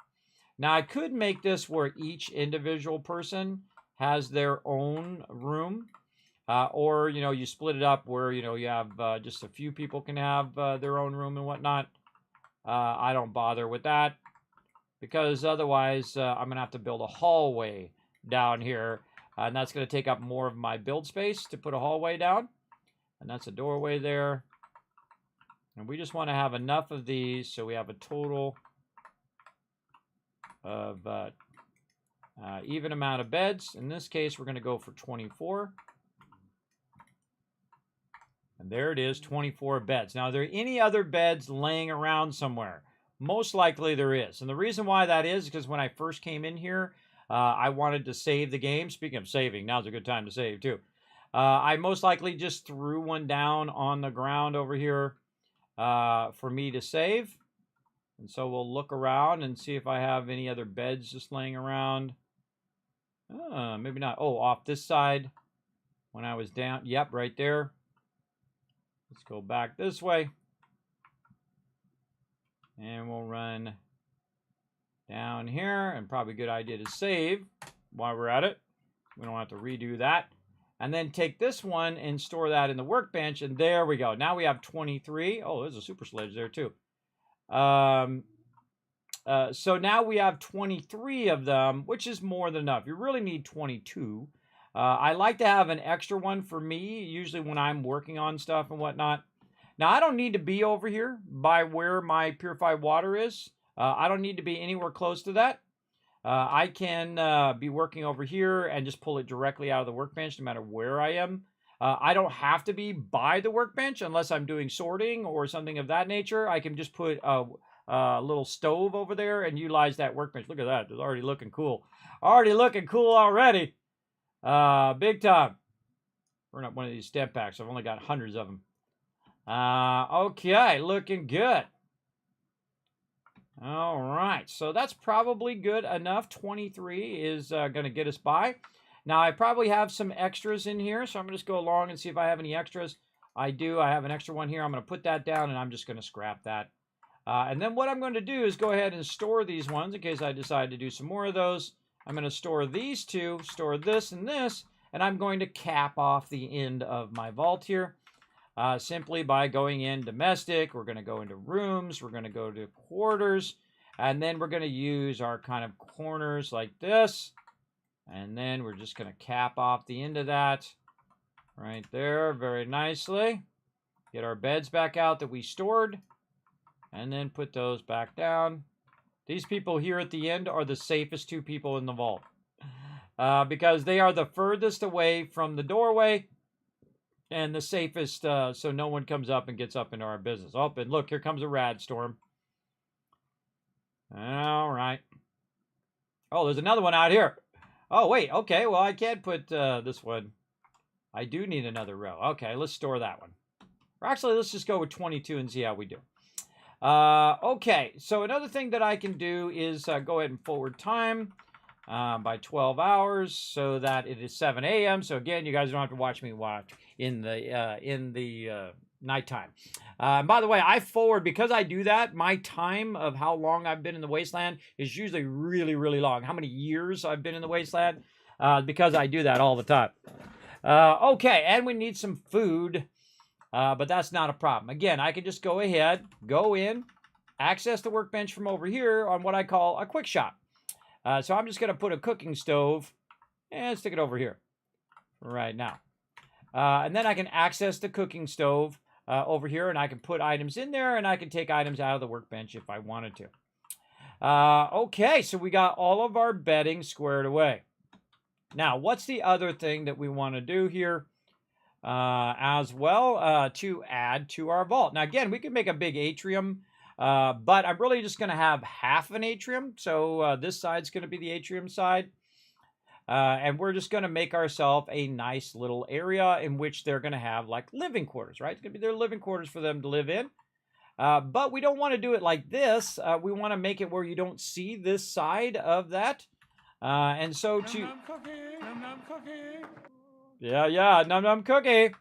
Now, I could make this where each individual person has their own room. Or, you know, you split it up where, you know, you have just a few people can have their own room and whatnot. I don't bother with that because otherwise I'm going to have to build a hallway down here. And that's going to take up more of my build space to put a hallway down. And that's a doorway there. And we just want to have enough of these so we have a total of even amount of beds. In this case, we're going to go for 24. And there it is, 24 beds. Now, are there any other beds laying around somewhere? Most likely there is. And the reason why that is because when I first came in here, I wanted to save the game. Speaking of saving, now's a good time to save too. I most likely just threw one down on the ground over here for me to save. And so we'll look around and see if I have any other beds just laying around. Maybe not. Oh, off this side when I was down. Yep, right there. Let's go back this way. And we'll run down here. And probably a good idea to save while we're at it. We don't have to redo that. And then take this one and store that in the workbench. And there we go. Now we have 23. Oh, there's a super sledge there too. So now we have 23 of them, which is more than enough. You really need 22. I like to have an extra one for me, usually when I'm working on stuff and whatnot. Now, I don't need to be over here by where my purified water is. I don't need to be anywhere close to that. I can be working over here and just pull it directly out of the workbench no matter where I am. I don't have to be by the workbench unless I'm doing sorting or something of that nature. I can just put a little stove over there and utilize that workbench. Look at that. It's already looking cool. Already looking cool already. Big time. Burn up one of these stem packs. I've only got hundreds of them. Okay, looking good. All right, so that's probably good enough. 23 is going to get us by. Now, I probably have some extras in here, so I'm going to just go along and see if I have any extras. I do. I have an extra one here. I'm going to put that down, and I'm just going to scrap that. And then what I'm going to do is go ahead and store these ones in case I decide to do some more of those. I'm going to store these two, store this and this, and I'm going to cap off the end of my vault here. Simply by going in domestic, we're going to go into rooms, we're going to go to quarters, and then we're going to use our kind of corners like this. And then we're just going to cap off the end of that right there very nicely. Get our beds back out that we stored, and then put those back down. These people here at the end are the safest two people in the vault because they are the furthest away from the doorway. And the safest, so no one comes up and gets up into our business. Oh, and look, here comes a rad storm. All right. Oh, there's another one out here. Oh, wait, okay, well, I can't put this one. I do need another row. Okay, let's store that one. Or actually, let's just go with 22 and see how we do. Okay, so another thing that I can do is go ahead and forward time by 12 hours so that it is 7 a.m. So again, you guys don't have to watch me in the nighttime. By the way, I forward, because I do that, my time of how long I've been in the wasteland is usually really, really long. How many years I've been in the wasteland? Because I do that all the time. Okay, and we need some food, but that's not a problem. Again, I can just go ahead, go in, access the workbench from over here on what I call a quick shop. So I'm just going to put a cooking stove and stick it over here right now. And then I can access the cooking stove over here, and I can put items in there, and I can take items out of the workbench if I wanted to. Okay, so we got all of our bedding squared away. Now, what's the other thing that we want to do here as well to add to our vault? Now, again, we could make a big atrium, but I'm really just going to have half an atrium. So this side's going to be the atrium side. And we're just going to make ourselves a nice little area in which they're going to have like living quarters, right? It's going to be their living quarters for them to live in. But we don't want to do it like this. We want to make it where you don't see this side of that. And so to... Num num cookie, num num cookie. Yeah, num num cookie.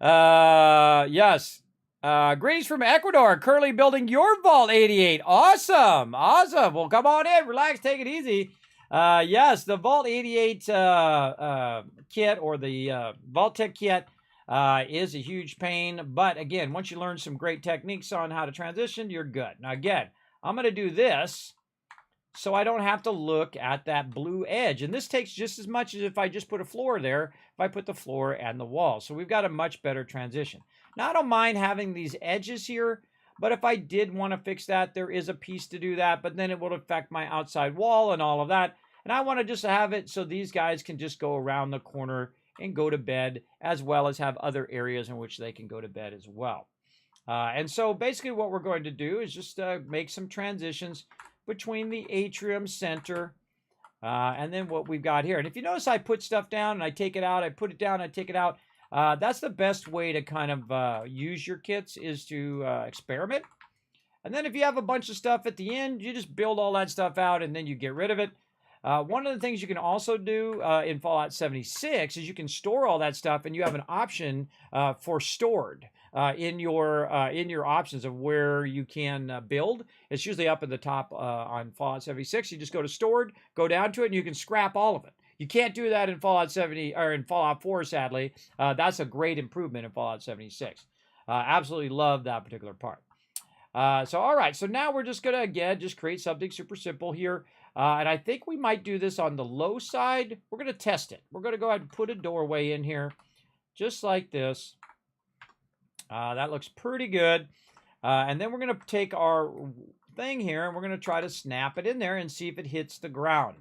Yes. Greetings from Ecuador. Currently building your Vault 88. Awesome. Well, come on in. Relax. Take it easy. Yes, the Vault 88 kit or the Vault-Tec kit is a huge pain. But again, once you learn some great techniques on how to transition, you're good. Now, again, I'm going to do this so I don't have to look at that blue edge. And this takes just as much as if I just put a floor there, if I put the floor and the wall. So we've got a much better transition. Now, I don't mind having these edges here, but if I did want to fix that, there is a piece to do that, but then it would affect my outside wall and all of that. And I want to just have it so these guys can just go around the corner and go to bed, as well as have other areas in which they can go to bed as well. And so basically what we're going to do is just make some transitions between the atrium center And then what we've got here. And if you notice, I put stuff down and I take it out. I put it down, I take it out. That's the best way to kind of use your kits, is to experiment. And then if you have a bunch of stuff at the end, you just build all that stuff out and then you get rid of it. One of the things you can also do in Fallout 76 is you can store all that stuff, and you have an option for stored in your options of where you can build. It's usually up at the top on Fallout 76. You just go to stored, go down to it, and you can scrap all of it. You can't do that in Fallout 70 or in Fallout 4, sadly. That's a great improvement in Fallout 76. Absolutely love that particular part. So all right, so now we're just gonna again just create something super simple here. And I think we might do this on the low side. We're going to test it. We're going to go ahead and put a doorway in here, just like this. That looks pretty good. And then we're going to take our thing here, and we're going to try to snap it in there and see if it hits the ground.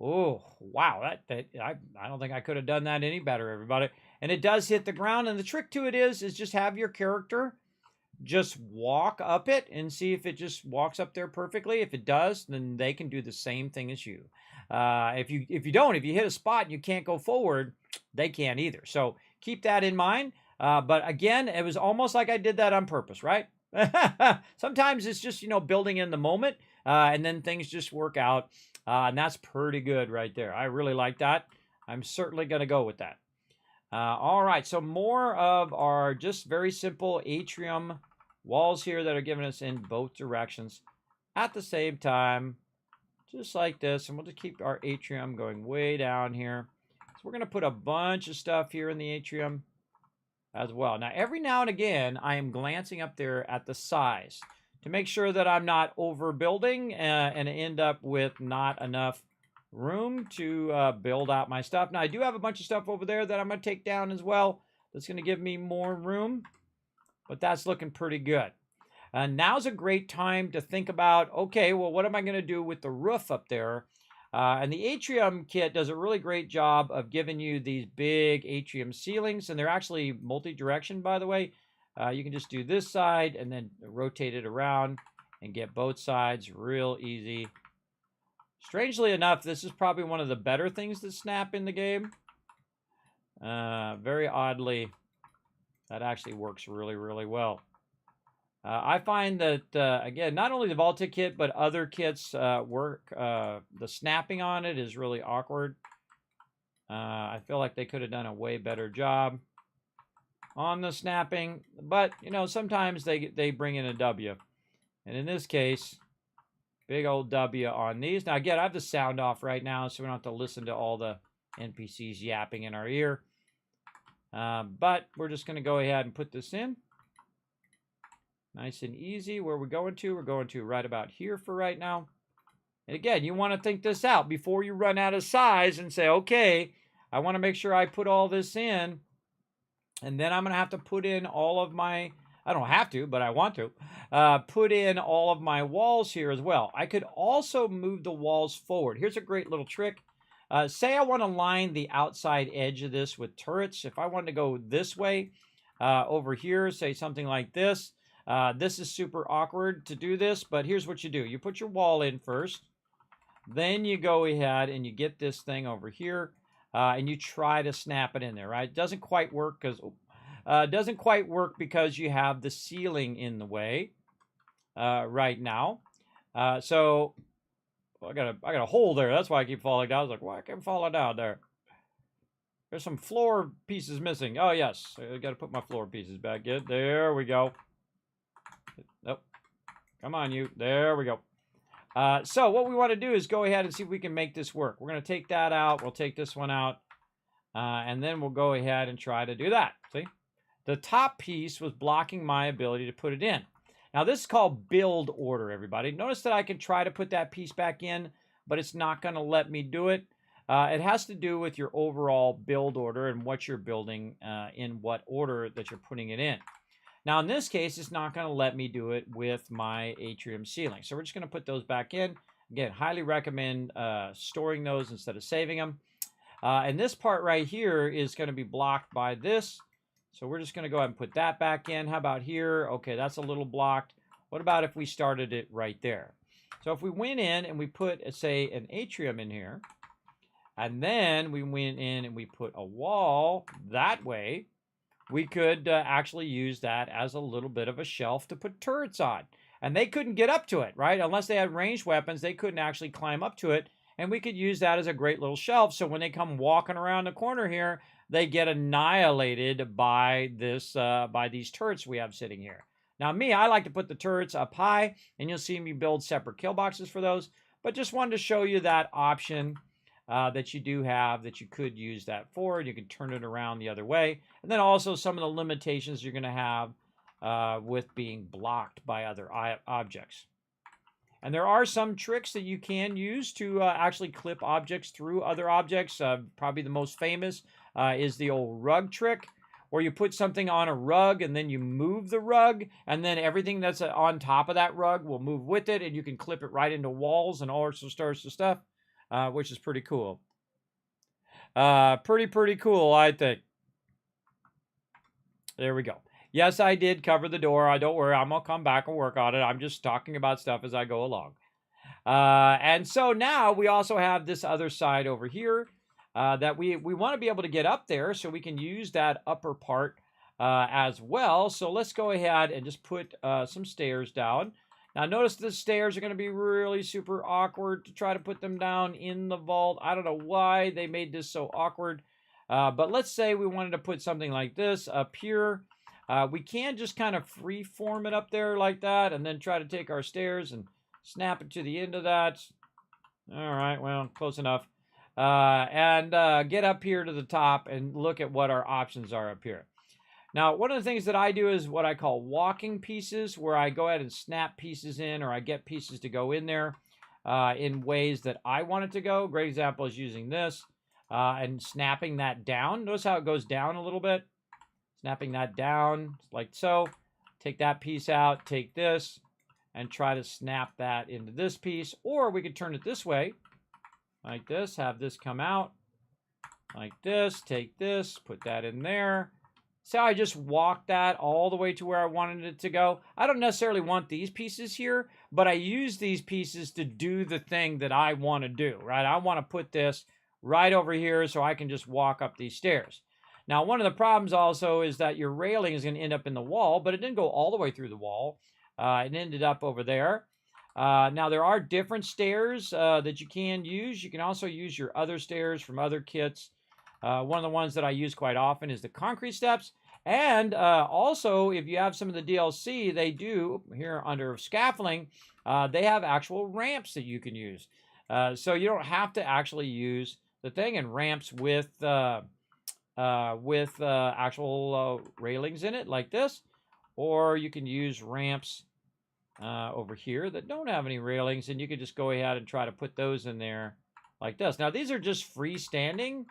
Oh, wow. I don't think I could have done that any better, everybody. And it does hit the ground. And the trick to it is just have your character just walk up it and see if it just walks up there perfectly. If it does, then they can do the same thing as you. If you hit a spot and you can't go forward, they can't either. So keep that in mind. But again, it was almost like I did that on purpose, right? Sometimes it's just, building in the moment, and then things just work out. And that's pretty good right there. I really like that. I'm certainly going to go with that. All right, so more of our just very simple atrium walls here that are giving us in both directions at the same time, just like this. And we'll just keep our atrium going way down here. So we're going to put a bunch of stuff here in the atrium as well. Now, every now and again, I am glancing up there at the size to make sure that I'm not overbuilding and end up with not enough room to build out my stuff. Now, I do have a bunch of stuff over there that I'm going to take down as well. That's going to give me more room, but that's looking pretty good. Now's a great time to think about, okay, well, what am I going to do with the roof up there? And the atrium kit does a really great job of giving you these big atrium ceilings, and they're actually multi-direction, by the way. You can just do this side and then rotate it around and get both sides real easy. Strangely enough, this is probably one of the better things that snap in the game. Very oddly, that actually works really, really well. I find that, again, not only the Vault-Tec kit, but other kits work. The snapping on it is really awkward. I feel like they could have done a way better job on the snapping. But, sometimes they bring in a W. And in this case, big old W on these. Now, again, I have the sound off right now, so we don't have to listen to all the NPCs yapping in our ear. But we're just going to go ahead and put this in. Nice and easy. Where we're going to? We're going to right about here for right now. And again, you want to think this out before you run out of size and say, okay, I want to make sure I put all this in. And then I'm going to have to put in all of my, I don't have to, but I want to, put in all of my walls here as well. I could also move the walls forward. Here's a great little trick. Say I want to line the outside edge of this with turrets. If I wanted to go this way over here, say something like this. This is super awkward to do this, but here's what you do. You put your wall in first. Then you go ahead and you get this thing over here, and you try to snap it in there, right? It doesn't quite work because you have the ceiling in the way right now. So I got a hole there. That's why I keep falling down. I was like, why I keep falling down there? There's some floor pieces missing. Oh, yes. I got to put my floor pieces back in. There we go. Nope. Come on, you. There we go. So what we want to do is go ahead and see if we can make this work. We're going to take that out. We'll take this one out. And then we'll go ahead and try to do that. See? The top piece was blocking my ability to put it in. Now, this is called build order, everybody. Notice that I can try to put that piece back in, but it's not going to let me do it. It has to do with your overall build order and what you're building in what order that you're putting it in. Now, in this case, it's not going to let me do it with my atrium ceiling. So we're just going to put those back in. Again, highly recommend storing those instead of saving them. And this part right here is going to be blocked by this. So we're just going to go ahead and put that back in. How about here? Okay, that's a little blocked. What about if we started it right there? So if we went in and we put, say, an atrium in here, and then we went in and we put a wall that way, we could actually use that as a little bit of a shelf to put turrets on. And they couldn't get up to it, right? Unless they had ranged weapons, they couldn't actually climb up to it. And we could use that as a great little shelf. So when they come walking around the corner here, they get annihilated by these turrets we have sitting here. Now me, I like to put the turrets up high, and you'll see me build separate kill boxes for those. But just wanted to show you that option that you do have, that you could use that for. You can turn it around the other way. And then also some of the limitations you're going to have with being blocked by other objects. And there are some tricks that you can use to actually clip objects through other objects. Probably the most famous is the old rug trick, where you put something on a rug and then you move the rug, and then everything that's on top of that rug will move with it, and you can clip it right into walls and all sorts of stuff, which is pretty cool. Pretty cool, I think. There we go. Yes, I did cover the door. Don't worry, I'm going to come back and work on it. I'm just talking about stuff as I go along. And so now we also have this other side over here that we want to be able to get up there, so we can use that upper part as well. So let's go ahead and just put some stairs down. Now notice the stairs are going to be really super awkward to try to put them down in the vault. I don't know why they made this so awkward. But let's say we wanted to put something like this up here. We can just kind of free form it up there like that, and then try to take our stairs and snap it to the end of that. All right, well, close enough. And get up here to the top and look at what our options are up here. Now, one of the things that I do is what I call walking pieces, where I go ahead and snap pieces in, or I get pieces to go in there in ways that I want it to go. Great example is using this and snapping that down. Notice how it goes down a little bit. Snapping that down like so. Take that piece out, take this, and try to snap that into this piece. Or we could turn it this way, like this, have this come out, like this, take this, put that in there. So I just walked that all the way to where I wanted it to go. I don't necessarily want these pieces here, but I use these pieces to do the thing that I want to do, right? I want to put this right over here so I can just walk up these stairs. Now, one of the problems also is that your railing is going to end up in the wall, but it didn't go all the way through the wall. It ended up over there. Now, there are different stairs that you can use. You can also use your other stairs from other kits. One of the ones that I use quite often is the concrete steps. And also, if you have some of the DLC, they do, here under scaffolding, they have actual ramps that you can use. So you don't have to actually use the thing, and ramps with actual railings in it like this, or you can use ramps over here that don't have any railings, and you can just go ahead and try to put those in there like this. Now these are just freestanding,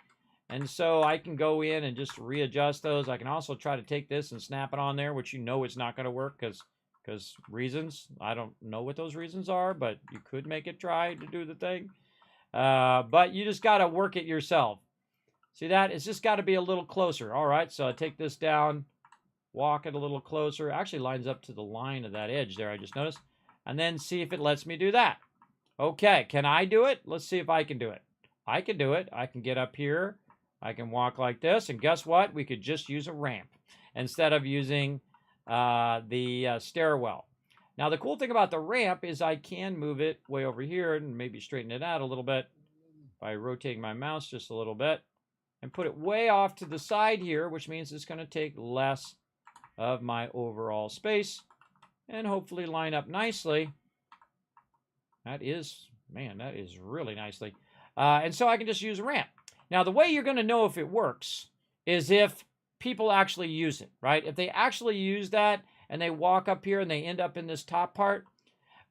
and so I can go in and just readjust those. I can also try to take this and snap it on there, which you know it's not going to work because reasons. I don't know what those reasons are, but you could make it try to do the thing. But you just got to work it yourself. See that? It's just got to be a little closer. All right, so I take this down, walk it a little closer. It actually lines up to the line of that edge there, I just noticed. And then see if it lets me do that. Okay, can I do it? Let's see if I can do it. I can do it. I can get up here. I can walk like this. And guess what? We could just use a ramp instead of using the stairwell. Now, the cool thing about the ramp is I can move it way over here and maybe straighten it out a little bit by rotating my mouse just a little bit. And put it way off to the side here, which means it's going to take less of my overall space and hopefully line up nicely. That is really nicely. And so I can just use a ramp. Now, the way you're going to know if it works is if people actually use it, right? If they actually use that and they walk up here and they end up in this top part,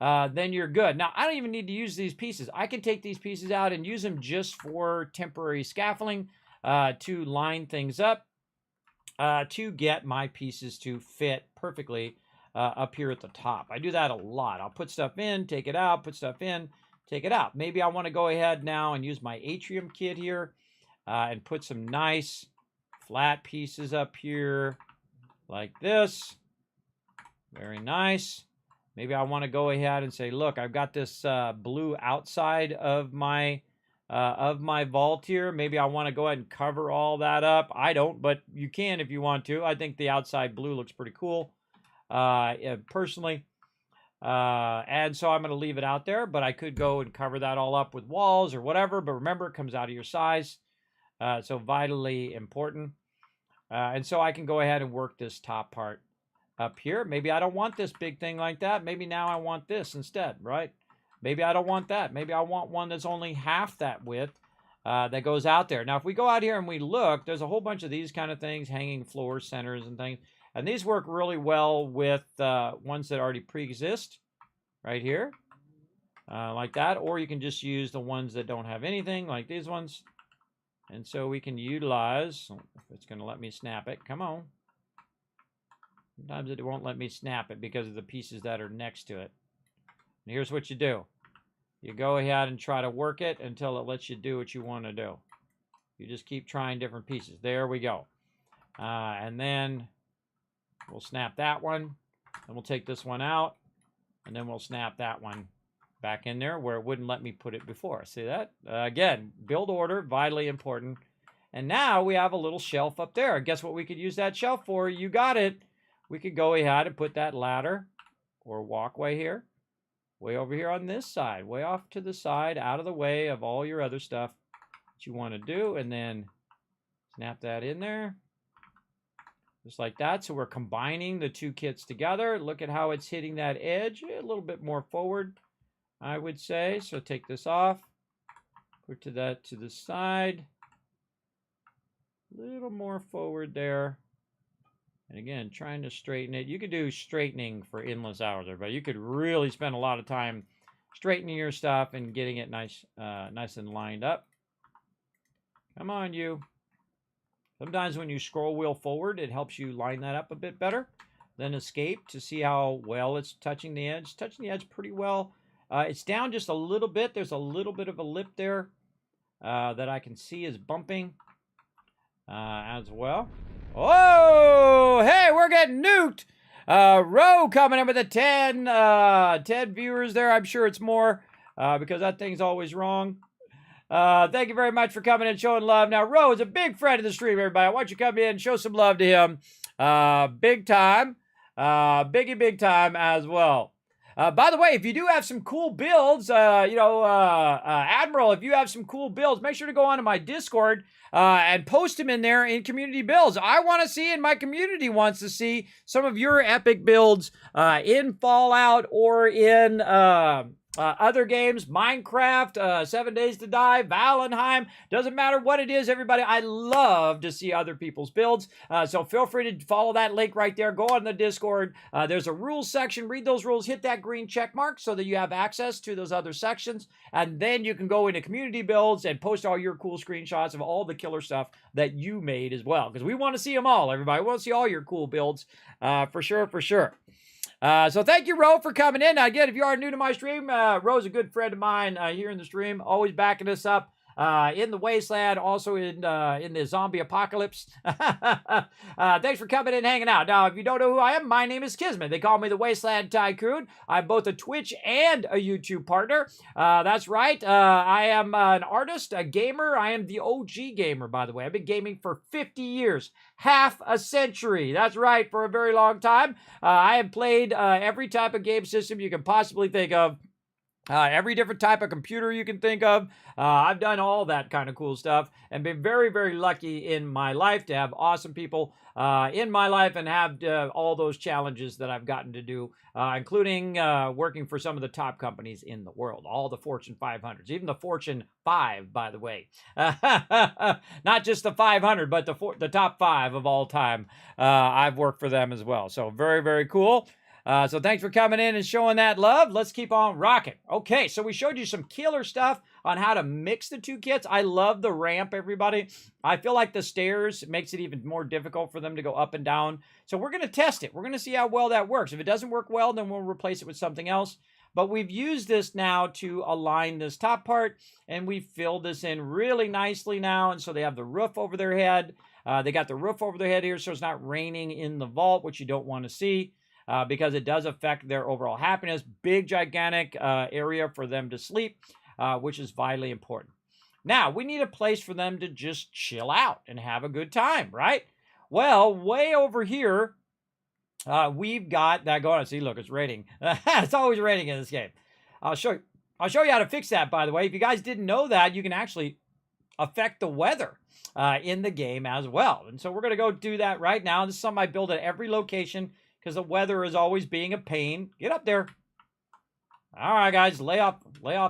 then you're good. Now, I don't even need to use these pieces. I can take these pieces out and use them just for temporary scaffolding. To line things up, to get my pieces to fit perfectly up here at the top. I do that a lot. I'll put stuff in, take it out, put stuff in, take it out. Maybe I want to go ahead now and use my atrium kit here and put some nice flat pieces up here like this. Very nice. Maybe I want to go ahead and say, look, I've got this blue outside of my vault here. Maybe I want to go ahead and cover all that up. I don't, but you can if you want to. I think the outside blue looks pretty cool, personally. And so I'm going to leave it out there, but I could go and cover that all up with walls or whatever. But remember, it comes out of your size. So vitally important. And so I can go ahead and work this top part up here. Maybe I don't want this big thing like that. Maybe now I want this instead, right? Maybe I don't want that. Maybe I want one that's only half that width that goes out there. Now, if we go out here and we look, there's a whole bunch of these kind of things, hanging floor centers and things. And these work really well with ones that already pre-exist right here, like that. Or you can just use the ones that don't have anything, like these ones. And so we can utilize, if it's going to let me snap it, come on. Sometimes it won't let me snap it because of the pieces that are next to it. And here's what you do. You go ahead and try to work it until it lets you do what you want to do. You just keep trying different pieces. There we go. And then we'll snap that one. And we'll take this one out. And then we'll snap that one back in there where it wouldn't let me put it before. See that? Again, build order, vitally important. And now we have a little shelf up there. Guess what we could use that shelf for? You got it. We could go ahead and put that ladder or walkway here, way over here on this side, way off to the side, out of the way of all your other stuff that you want to do, and then snap that in there, just like that. So we're combining the two kits together. Look at how it's hitting that edge, a little bit more forward, I would say. So take this off, put that to the side, a little more forward there. And again, trying to straighten it. You could do straightening for endless hours, everybody. You could really spend a lot of time straightening your stuff and getting it nice and lined up. Come on, you. Sometimes when you scroll wheel forward, it helps you line that up a bit better. Then escape to see how well it's touching the edge. Touching the edge pretty well. It's down just a little bit. There's a little bit of a lip there that I can see is bumping as well. Oh, hey, we're getting nuked. Row coming in with a 10 viewers there. I'm sure it's more because that thing's always wrong. Thank you very much for coming and showing love. Now, Row is a big friend of the stream, everybody. I want you to come in and show some love to him. Big time. Big time as well. By the way, if you do have some cool builds, Admiral, if you have some cool builds, make sure to go onto my Discord and post them in there in community builds. I want to see, and my community wants to see, some of your epic builds in Fallout or in other games, Minecraft, 7 Days to Die, Valheim, doesn't matter what it is, everybody. I love to see other people's builds. So feel free to follow that link right there. Go on the Discord. There's a rules section. Read those rules. Hit that green check mark so that you have access to those other sections. And then you can go into community builds and post all your cool screenshots of all the killer stuff that you made as well. Because we want to see them all, everybody. We want to see all your cool builds for sure. So thank you, Ro, for coming in. Now, again, if you are new to my stream, Ro's a good friend of mine here in the stream, always backing us up in the wasteland, also in the zombie apocalypse. Thanks for coming in and hanging out. Now, if you don't know who I am, my name is Kismet. They call me the Wasteland Tycoon. I'm both a Twitch and a YouTube partner. That's right. I am an artist, a gamer. I am the OG gamer, by the way. I've been gaming for 50 years. Half a century. That's right, for a very long time. I have played every type of game system you can possibly think of. Every different type of computer you can think of. I've done all that kind of cool stuff and been very, very lucky in my life to have awesome people in my life and have all those challenges that I've gotten to do, including working for some of the top companies in the world, all the Fortune 500s, even the Fortune 5, by the way. Not just the 500, but the top 5 of all time. I've worked for them as well. So very, very cool. So thanks for coming in and showing that love. Let's keep on rocking. Okay, so we showed you some killer stuff on how to mix the two kits. I love the ramp, everybody. I feel like the stairs makes it even more difficult for them to go up and down. So we're going to test it. We're going to see how well that works. If it doesn't work well, then we'll replace it with something else. But we've used this now to align this top part, and we filled this in really nicely now. And so they have the roof over their head. They got the roof over their head here, so it's not raining in the vault, which you don't want to see. because it does affect their overall happiness. Big, gigantic area for them to sleep, which is vitally important. Now, we need a place for them to just chill out and have a good time, right? Well, way over here, we've got that going on. See, look, it's raining. It's always raining in this game. I'll show you how to fix that, by the way. If you guys didn't know that, you can actually affect the weather in the game as well. And so we're going to go do that right now. This is something I build at every location because the weather is always being a pain. Get up there. All right, guys, lay off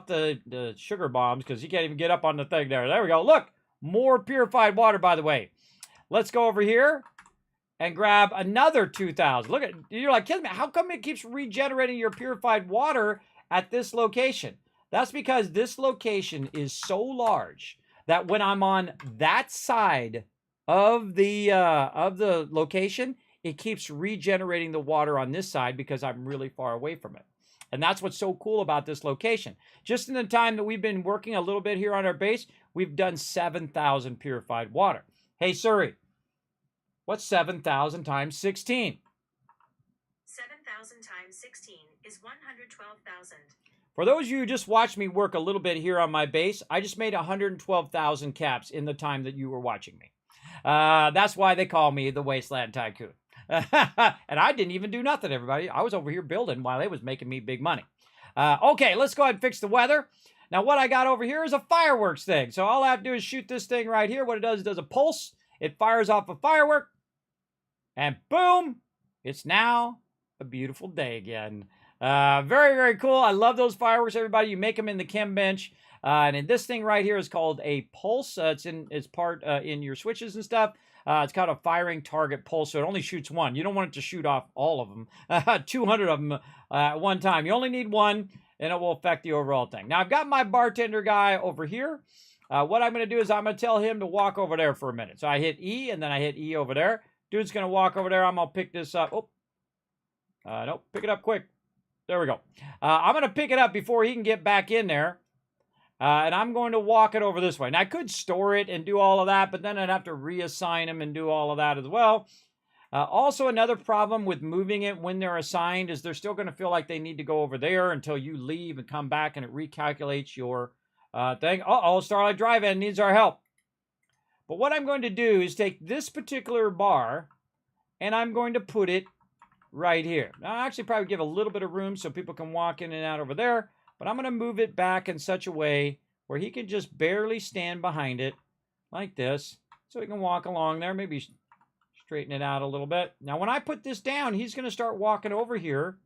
the sugar bombs because you can't even get up on the thing there. There we go. Look, more purified water, by the way. Let's go over here and grab another 2,000. Look at, you're like, Kismet, how come it keeps regenerating your purified water at this location? That's because this location is so large that when I'm on that side of the location, it keeps regenerating the water on this side because I'm really far away from it. And that's what's so cool about this location. Just in the time that we've been working a little bit here on our base, we've done 7,000 purified water. Hey, Suri, what's 7,000 times 16? 7,000 times 16 is 112,000. For those of you who just watched me work a little bit here on my base, I just made 112,000 caps in the time that you were watching me. That's why they call me the Wasteland Tycoon. And I didn't even do nothing, everybody. I was over here building while they was making me big money. Okay, let's go ahead and fix the weather. Now, what I got over here is a fireworks thing. So all I have to do is shoot this thing right here. What it does a pulse. It fires off a firework. And boom, it's now a beautiful day again. Very, very cool. I love those fireworks, everybody. You make them in the chem bench. And in this thing right here is called a pulse. It's part in your switches and stuff. It's called a firing target pulse, so it only shoots one. You don't want it to shoot off all of them, 200 of them at one time. You only need one, and it will affect the overall thing. Now, I've got my bartender guy over here. What I'm going to do is I'm going to tell him to walk over there for a minute. So I hit E, and then I hit E over there. Dude's going to walk over there. I'm going to pick this up. Oh, nope, pick it up quick. There we go. I'm going to pick it up before he can get back in there. And I'm going to walk it over this way. Now, I could store it and do all of that, but then I'd have to reassign them and do all of that as well. Also, another problem with moving it when they're assigned is they're still going to feel like they need to go over there until you leave and come back, and it recalculates your thing. Uh-oh, Starlight Drive-In needs our help. But what I'm going to do is take this particular bar, and I'm going to put it right here. Now, I'll actually probably give a little bit of room so people can walk in and out over there. But I'm going to move it back in such a way where he can just barely stand behind it like this. So he can walk along there, maybe straighten it out a little bit. Now, when I put this down, he's going to start walking over here.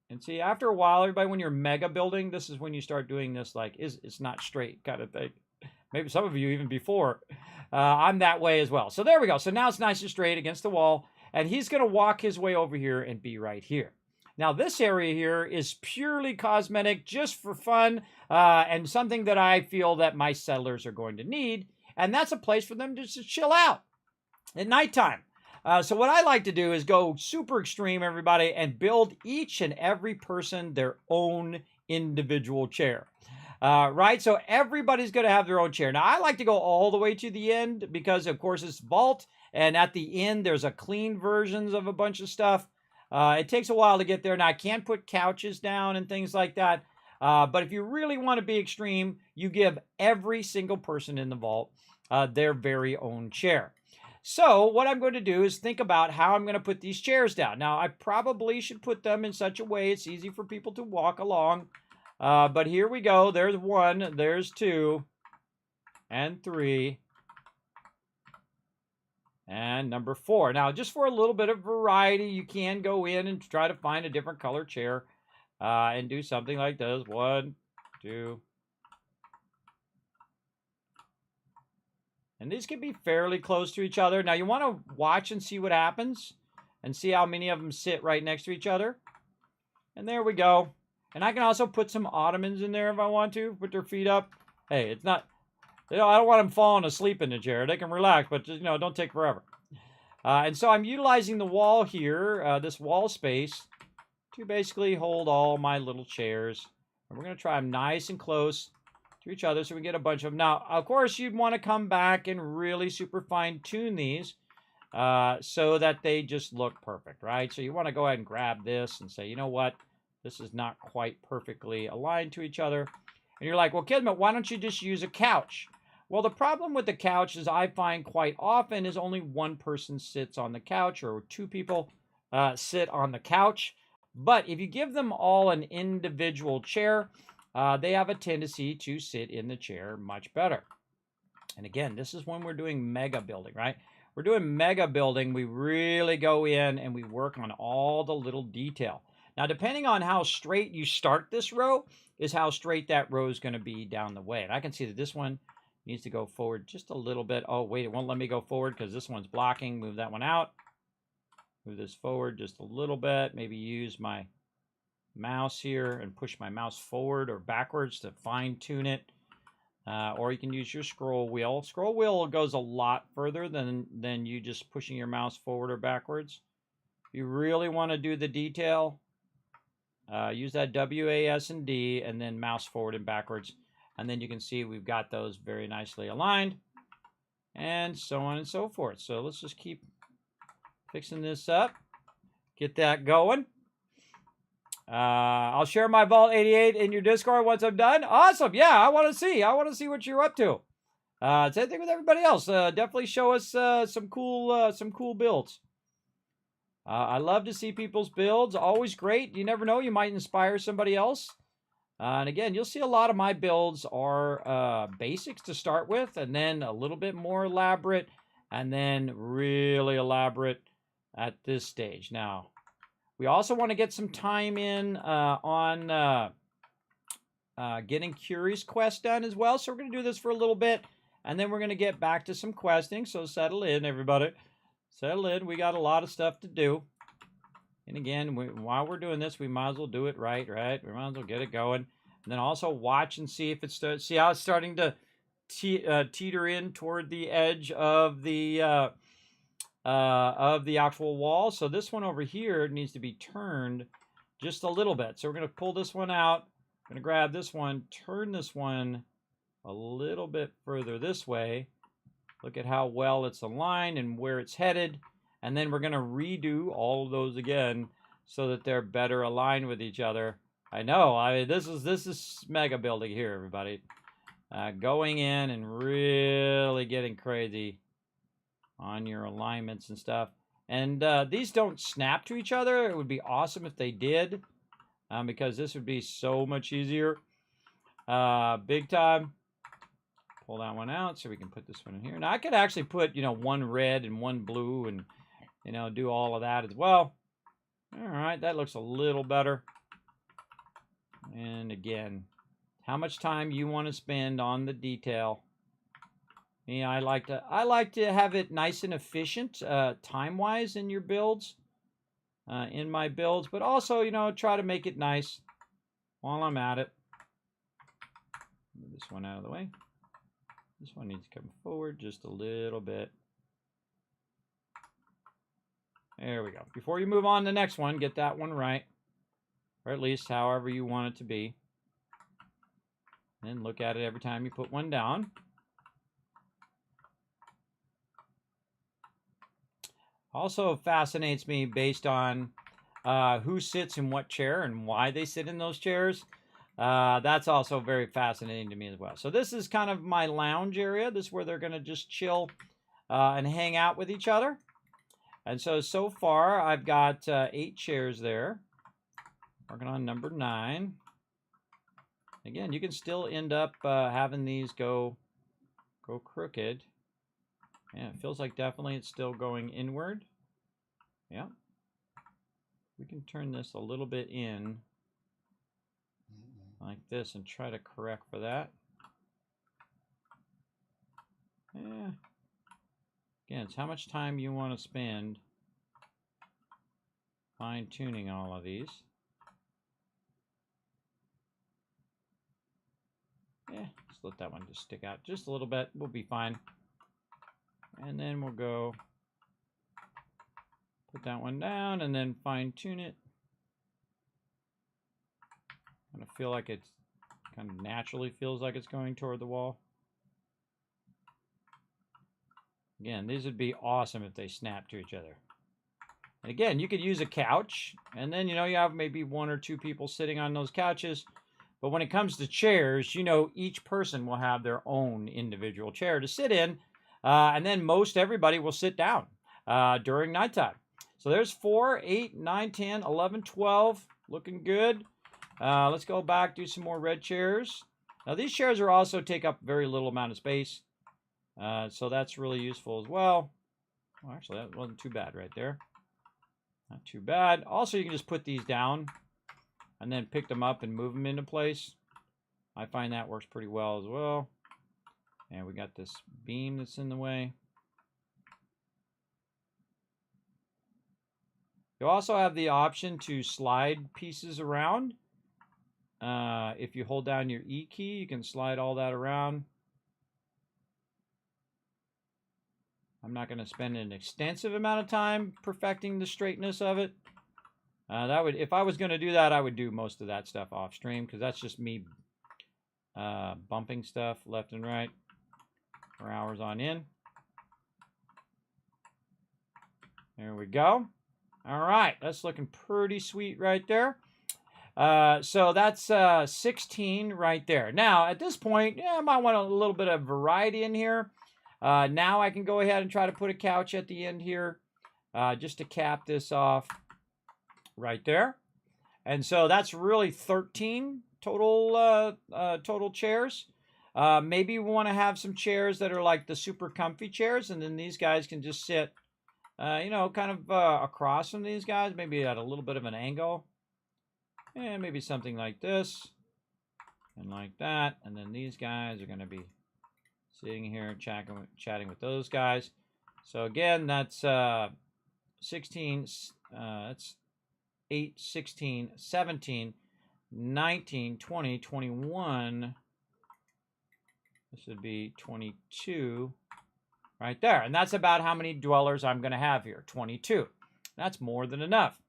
And see, after a while, everybody, when you're mega building, this is when you start doing this, like, it's not straight kind of thing. Maybe some of you even before. I'm that way as well. So there we go. So now it's nice and straight against the wall. And he's going to walk his way over here and be right here. Now, this area here is purely cosmetic, just for fun, and something that I feel that my settlers are going to need, and that's a place for them to just chill out at nighttime. So what I like to do is go super extreme, everybody, and build each and every person their own individual chair. Right? So everybody's going to have their own chair. Now, I like to go all the way to the end because, of course, it's Vault, and at the end, there's a clean versions of a bunch of stuff. It takes a while to get there. Now, I can't put couches down and things like that. But if you really want to be extreme, you give every single person in the vault their very own chair. So what I'm going to do is think about how I'm going to put these chairs down. Now, I probably should put them in such a way it's easy for people to walk along. But here we go. There's 1, there's 2, and 3. And number 4. Now, just for a little bit of variety, you can go in and try to find a different color chair and do something like this. 1, 2. And these can be fairly close to each other. Now, you want to watch and see what happens and see how many of them sit right next to each other. And there we go. And I can also put some ottomans in there if I want to, put their feet up. Hey, it's not... I don't want them falling asleep in the chair. They can relax, but just, don't take forever. And so I'm utilizing the wall here, this wall space, to basically hold all my little chairs. And we're going to try them nice and close to each other so we get a bunch of them. Now, of course, you'd want to come back and really super fine-tune these so that they just look perfect, right? So you want to go ahead and grab this and say, you know what? This is not quite perfectly aligned to each other. And you're like, well, Kismet, why don't you just use a couch? Well, the problem with the couch is I find quite often is only one person sits on the couch or two people sit on the couch. But if you give them all an individual chair, they have a tendency to sit in the chair much better. And again, this is when we're doing mega building, right? We're doing mega building. We really go in and we work on all the little detail. Now, depending on how straight you start this row is how straight that row is going to be down the way. And I can see that this one needs to go forward just a little bit. Oh, wait, it won't let me go forward because this one's blocking. Move that one out. Move this forward just a little bit. Maybe use my mouse here and push my mouse forward or backwards to fine tune it. Or you can use your scroll wheel. Scroll wheel goes a lot further than you just pushing your mouse forward or backwards. If you really want to do the detail, use that W, A, S, and D, and then mouse forward and backwards. And then you can see we've got those very nicely aligned, and so on and so forth. So let's just keep fixing this up. Get that going. I'll share my Vault 88 in your Discord once I'm done. Awesome. Yeah, I want to see what you're up to. Same thing with everybody else. Definitely show us some cool builds. I love to see people's builds. Always great. You never know, you might inspire somebody else. And again, you'll see a lot of my builds are basics to start with, and then a little bit more elaborate, and then really elaborate at this stage. Now, we also want to get some time in on getting Curious Quest done as well. So we're going to do this for a little bit, and then we're going to get back to some questing. So settle in, everybody. Settle in. We got a lot of stuff to do. And again, while we're doing this, we might as well do it right? We might as well get it going. And then also watch and see if it's see how it's starting to teeter in toward the edge of the actual wall. So this one over here needs to be turned just a little bit. So we're going to pull this one out. I'm going to grab this one, turn this one a little bit further this way. Look at how well it's aligned and where it's headed. And then we're going to redo all of those again so that they're better aligned with each other. I know. I mean, this is mega building here, everybody. Going in and really getting crazy on your alignments and stuff. And these don't snap to each other. It would be awesome if they did, because this would be so much easier. Big time. Pull that one out so we can put this one in here. Now I could actually put, one red and one blue and, do all of that as well. All right, that looks a little better. And again, how much time you want to spend on the detail. I like to have it nice and efficient time-wise in your builds, in my builds, but also, try to make it nice while I'm at it. Move this one out of the way. This one needs to come forward just a little bit. There we go. Before you move on to the next one, get that one right. Or at least however you want it to be. And look at it every time you put one down. Also fascinates me based on who sits in what chair and why they sit in those chairs. That's also very fascinating to me as well. So this is kind of my lounge area. This is where they're going to just chill and hang out with each other. And so far, I've got 8 chairs there. Working on number 9. Again, you can still end up having these go crooked. Yeah, it feels like definitely it's still going inward. Yeah. We can turn this a little bit in like this and try to correct for that. Yeah. Again, it's how much time you want to spend fine-tuning all of these. Yeah, just let that one just stick out just a little bit. We'll be fine. And then we'll go put that one down and then fine-tune it. Kind of feel like it's kind of naturally feels like it's going toward the wall. Again, these would be awesome if they snap to each other. And again, you could use a couch, and then, you know, you have maybe 1 or 2 people sitting on those couches. But when it comes to chairs, you know, each person will have their own individual chair to sit in. And then most everybody will sit down during nighttime. So there's 4, 8, 9, 10, 11, 12. Looking good. Let's go back, do some more red chairs. Now, these chairs are also take up very little amount of space. So that's really useful as well. Well, actually, that wasn't too bad right there. Not too bad. Also, you can just put these down and then pick them up and move them into place. I find that works pretty well as well. And we got this beam that's in the way. You also have the option to slide pieces around. If you hold down your E key, you can slide all that around. I'm not going to spend an extensive amount of time perfecting the straightness of it. If I was going to do that, I would do most of that stuff off stream, because that's just me bumping stuff left and right for hours on end. There we go. All right, that's looking pretty sweet right there. So that's 16 right there. Now, at this point, yeah, I might want a little bit of variety in here. Now I can go ahead and try to put a couch at the end here, just to cap this off right there. And so that's really 13 total total chairs. Maybe we want to have some chairs that are like the super comfy chairs, and then these guys can just sit, you know, kind of across from these guys, maybe at a little bit of an angle. And maybe something like this, and like that. And then these guys are going to be sitting here chatting with those guys. So again, that's 16, that's 8, 16, 17, 19, 20, 21. This would be 22 right there. And that's about how many dwellers I'm going to have here, 22. That's more than enough.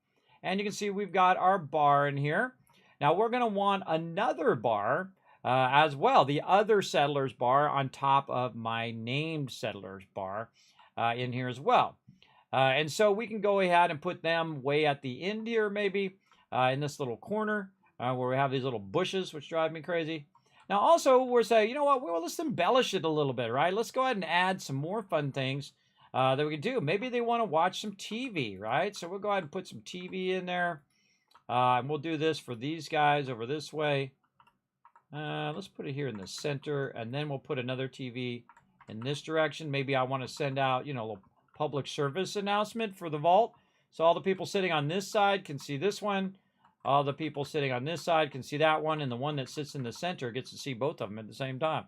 And you can see we've got our bar in here. Now we're going to want another bar as well, the other settlers bar on top of my named settlers bar in here as well. And so we can go ahead and put them way at the end here, maybe in this little corner where we have these little bushes, which drive me crazy. Now also we're saying, you know what, well, let's embellish it a little bit, right? Let's go ahead and add some more fun things that we can do. Maybe they want to watch some TV, right? So we'll go ahead and put some TV in there. And we'll do this for these guys over this way. Let's put it here in the center, and then we'll put another TV in this direction. Maybe I want to send out, you know, a little public service announcement for the vault. So all the people sitting on this side can see this one. All the people sitting on this side can see that one, and the one that sits in the center gets to see both of them at the same time.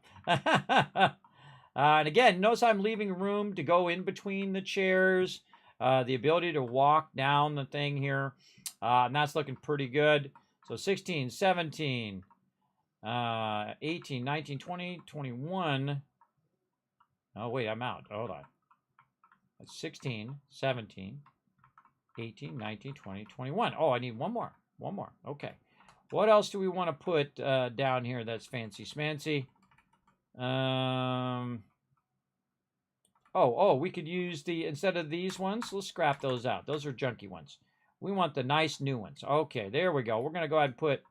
And again, notice I'm leaving room to go in between the chairs, the ability to walk down the thing here, and that's looking pretty good. So 16, 17, 18, 19, 20, 21. Oh, wait, I'm out. Hold on. That's 16, 17, 18, 19, 20, 21. Oh, I need one more. One more. Okay. What else do we want to put down here that's fancy smancy? We could use instead of these ones, let's scrap those out. Those are junky ones. We want the nice new ones. Okay, there we go. We're going to go ahead and put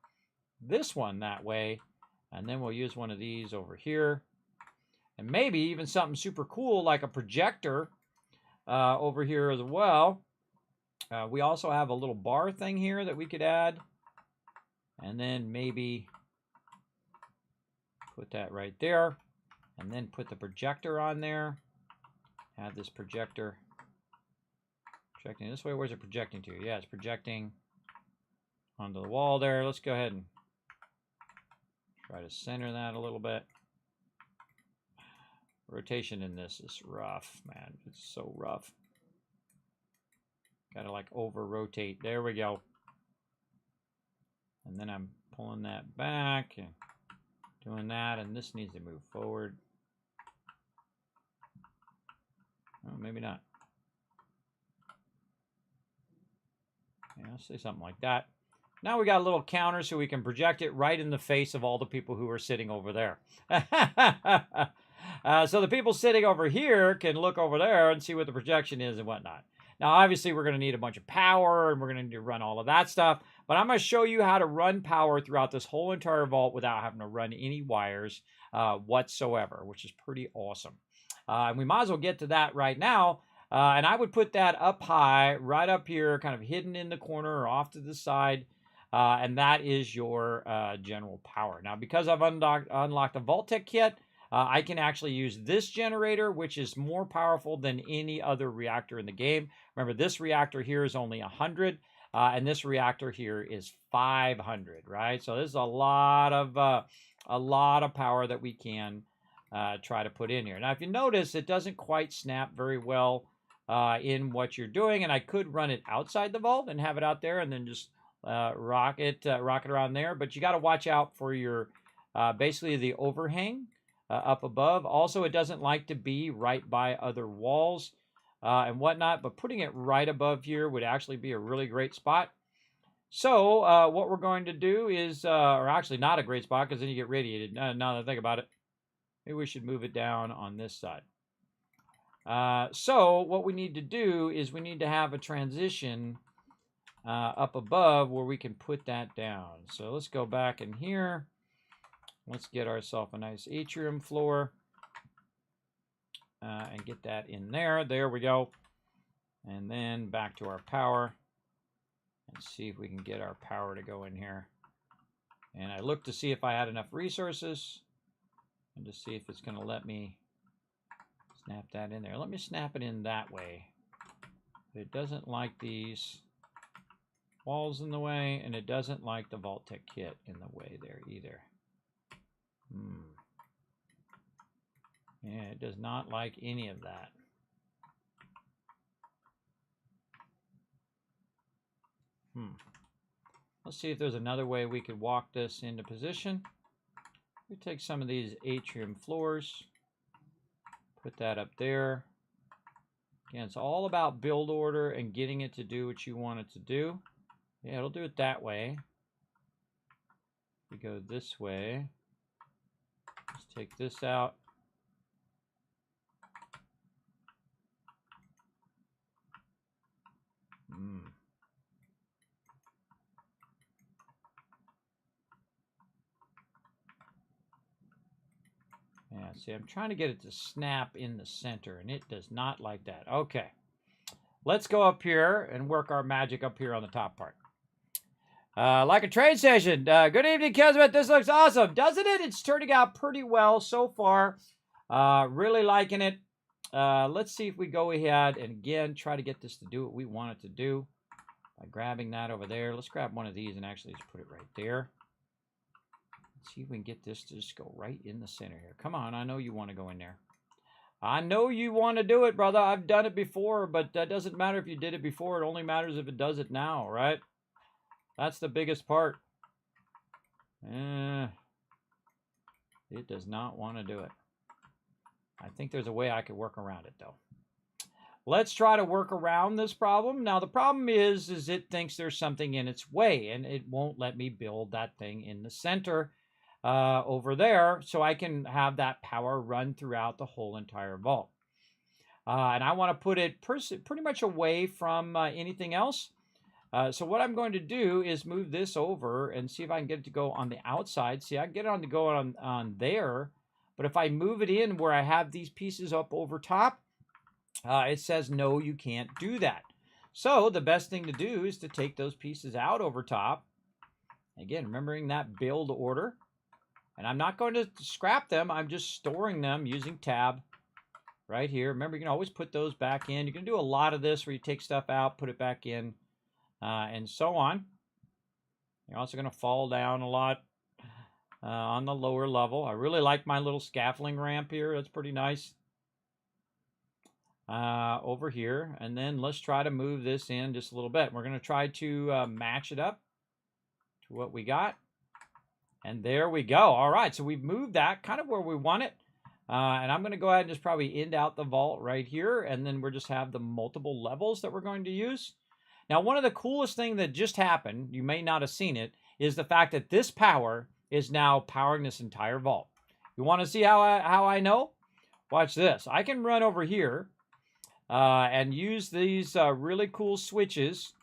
this one that way, and then we'll use one of these over here. And maybe even something super cool like a projector over here as well. We also have a little bar thing here that we could add. And then maybe put that right there. And then put the projector on there. Have this projector projecting this way. Where's it projecting to? Yeah, it's projecting onto the wall there. Let's go ahead and try to center that a little bit. Rotation in this is rough, man. It's so rough. Gotta like over rotate. There we go. And then I'm pulling that back and doing that, and this needs to move forward. Oh, maybe not. Yeah, I'll say something like that. Now we got a little counter so we can project it right in the face of all the people who are sitting over there. So the people sitting over here can look over there and see what the projection is and whatnot. Now, obviously, we're going to need a bunch of power, and we're going to need to run all of that stuff. But I'm going to show you how to run power throughout this whole entire vault without having to run any wires whatsoever, which is pretty awesome. And we might as well get to that right now. And I would put that up high, right up here, kind of hidden in the corner or off to the side. And that is your general power. Now, because I've unlocked the Vault-Tec kit, I can actually use this generator, which is more powerful than any other reactor in the game. Remember, this reactor here is only 100, and this reactor here is 500, right? So this is a lot of power that we can try to put in here. Now, if you notice, it doesn't quite snap very well in what you're doing, and I could run it outside the vault and have it out there and then just rock it around there. But you got to watch out for your basically the overhang up above. Also, it doesn't like to be right by other walls and whatnot, but putting it right above here would actually be a really great spot. So what we're going to do is, or actually not a great spot because then you get radiated. Now that I think about it, maybe we should move it down on this side. So what we need to do is we need to have a transition up above where we can put that down. So let's go back in here. Let's get ourselves a nice atrium floor and get that in there. There we go. And then back to our power and see if we can get our power to go in here. And I look to see if I had enough resources and to see if it's going to let me snap that in there. Let me snap it in that way. But it doesn't like these walls in the way, and it doesn't like the Vault-Tec kit in the way there either. Yeah, it does not like any of that. Let's see if there's another way we could walk this into position. We take some of these atrium floors, put that up there. Again, it's all about build order and getting it to do what you want it to do. Yeah, it'll do it that way. We go this way. Let's take this out. Yeah, see, I'm trying to get it to snap in the center, and it does not like that. Okay. Let's go up here and work our magic up here on the top part. Like a train station. Good evening, Kismet. This looks awesome, doesn't it? It's turning out pretty well so far. Really liking it. Let's see if we go ahead and, again, try to get this to do what we want it to do by grabbing that over there. Let's grab one of these and actually just put it right there. Let's see if we can get this to just go right in the center here. Come on, I know you want to go in there. I know you want to do it, brother. I've done it before, but that doesn't matter if you did it before. It only matters if it does it now, right? That's the biggest part. It does not want to do it. I think there's a way I could work around it, though. Let's try to work around this problem. Now, the problem is it thinks there's something in its way, and it won't let me build that thing in the center over there so I can have that power run throughout the whole entire vault. And I want to put it pretty much away from anything else. So what I'm going to do is move this over and see if I can get it to go on the outside. See, I can get it to go on there, but if I move it in where I have these pieces up over top, it says, no, you can't do that. So the best thing to do is to take those pieces out over top. Again, remembering that build order. And I'm not going to scrap them. I'm just storing them using tab right here. Remember, you can always put those back in. You can do a lot of this where you take stuff out, put it back in, and so on. You're also going to fall down a lot on the lower level. I really like my little scaffolding ramp here. That's pretty nice. Over here. And then let's try to move this in just a little bit. We're going to try to match it up to what we got. And there we go. All right, so we've moved that kind of where we want it. And I'm going to go ahead and just probably end out the vault right here. And then we'll just have the multiple levels that we're going to use. Now, one of the coolest things that just happened, you may not have seen it, is the fact that this power is now powering this entire vault. You want to see how I know? watch this. I can run over here and use these really cool switches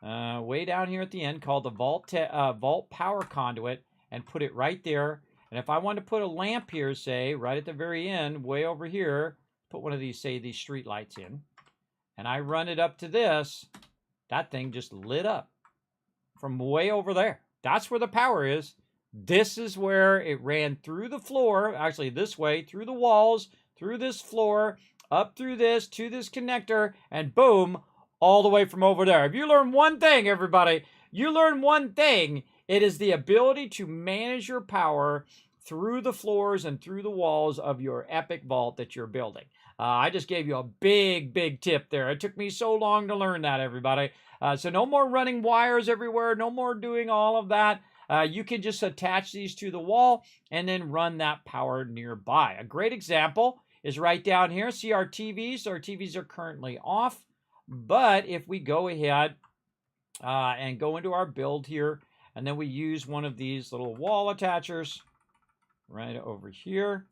way down here at the end called the Vault Power Conduit and put it right there. And if I want to put a lamp here, say, right at the very end, way over here, put one of these, say, these street lights in, and I run it up to this, that thing just lit up from way over there. That's where the power is. This is where it ran through the floor, actually this way, through the walls, through this floor, up through this, to this connector, and boom, all the way from over there. If you learn one thing, everybody, you learn one thing, it is the ability to manage your power through the floors and through the walls of your epic vault that you're building. I just gave you a big tip there. It took me so long to learn that, everybody. So no more running wires everywhere, no more doing all of that. You can just attach these to the wall and then run that power nearby. A great example is right down here. See our TVs? Our TVs are currently off. But if we go ahead and go into our build here, and then we use one of these little wall attachers right over here,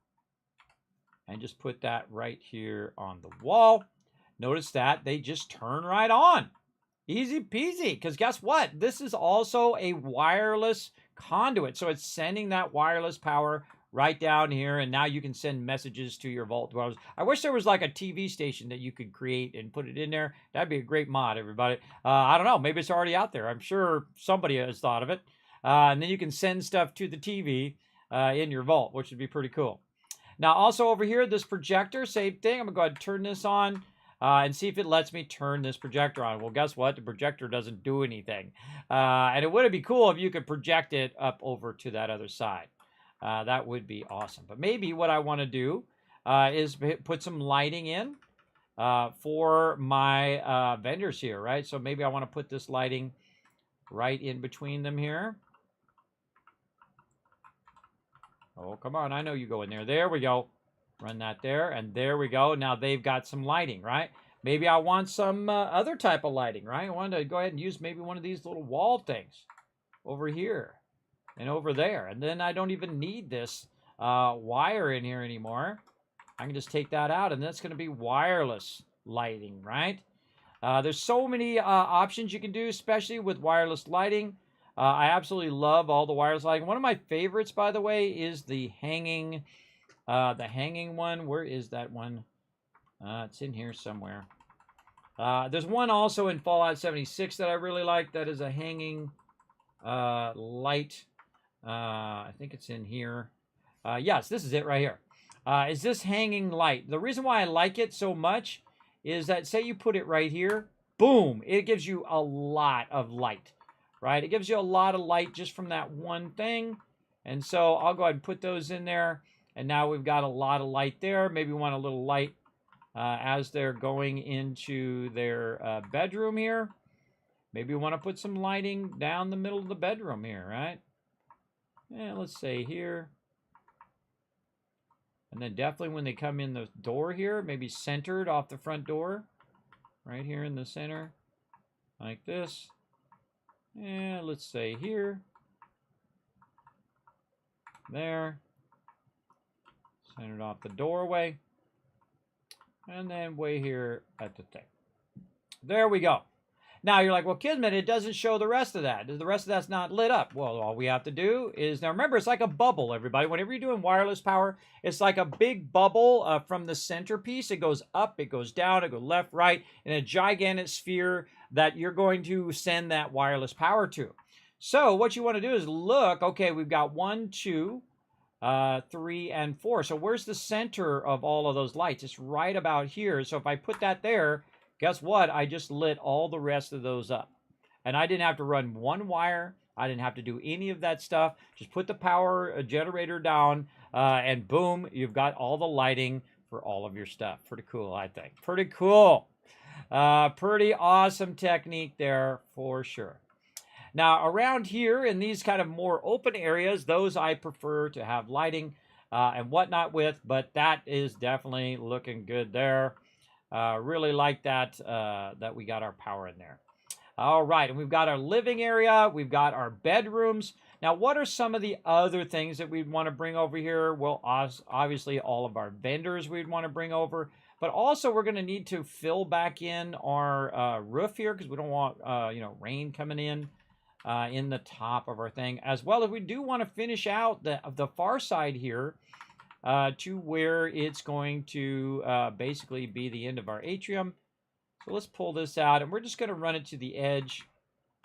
and just put that right here on the wall. Notice that they just turn right on. Easy peasy, because guess what? This is also a wireless conduit. So it's sending that wireless power right down here, and now you can send messages to your vault dwellers. I wish there was like a TV station that you could create and put it in there. That'd be a great mod, everybody. I don't know. Maybe it's already out there. I'm sure somebody has thought of it. And then you can send stuff to the TV in your vault, which would be pretty cool. Now, also over here, this projector, same thing. I'm going to go ahead and turn this on. And see if it lets me turn this projector on. Well, guess what? The projector doesn't do anything. And it would be cool if you could project it up over to that other side. That would be awesome. But maybe what I want to do is put some lighting in for my vendors here, right? So maybe I want to put this lighting right in between them here. Oh, come on. I know you go in there. There we go. Run that there, and there we go. Now they've got some lighting, right? Maybe I want some other type of lighting, right? I wanted to go ahead and use maybe one of these little wall things over here and over there. And then I don't even need this wire in here anymore. I can just take that out, and that's going to be wireless lighting, right? There's so many options you can do, especially with wireless lighting. I absolutely love all the wireless lighting. One of my favorites, by the way, is the hanging one. Where is that one? It's in here somewhere. There's one also in Fallout 76 that I really like. That is a hanging light. I think it's in here. Yes, this is it right here. Is this hanging light? The reason why I like it so much is that, say you put it right here, boom, it gives you a lot of light, right? It gives you a lot of light just from that one thing. And so I'll go ahead and put those in there. And now we've got a lot of light there. Maybe we want a little light as they're going into their bedroom here. Maybe we want to put some lighting down the middle of the bedroom here, right? And let's say here. And then definitely when they come in the door here, maybe centered off the front door. Right here in the center. Like this. And let's say here. There. Centered off the doorway. And then way here at the thing. There we go. Now you're like, well, Kismet, it doesn't show the rest of that. The rest of that's not lit up. Well, all we have to do is, now remember, it's like a bubble, everybody. Whenever you're doing wireless power, it's like a big bubble from the centerpiece. It goes up, it goes down, it goes left, right, in a gigantic sphere that you're going to send that wireless power to. So what you want to do is look, okay, we've got 1, 2, 3, and 4. So where's the center of all of those lights? It's right about here. So if I put that there, guess what? I just lit all the rest of those up. And I didn't have to run one wire. I didn't have to do any of that stuff. Just put the power generator down, and boom, you've got all the lighting for all of your stuff. Pretty cool, I think. Pretty cool. Pretty awesome technique there for sure. Now, around here in these kind of more open areas, those I prefer to have lighting and whatnot with, but that is definitely looking good there. Really like that, that we got our power in there. All right, and we've got our living area. We've got our bedrooms. Now, what are some of the other things that we'd want to bring over here? Well, obviously, all of our vendors we'd want to bring over. But also, we're going to need to fill back in our roof here because we don't want, rain coming in the top of our thing. As well as we do want to finish out the far side here to where it's going to basically be the end of our atrium. So let's pull this out, and we're just going to run it to the edge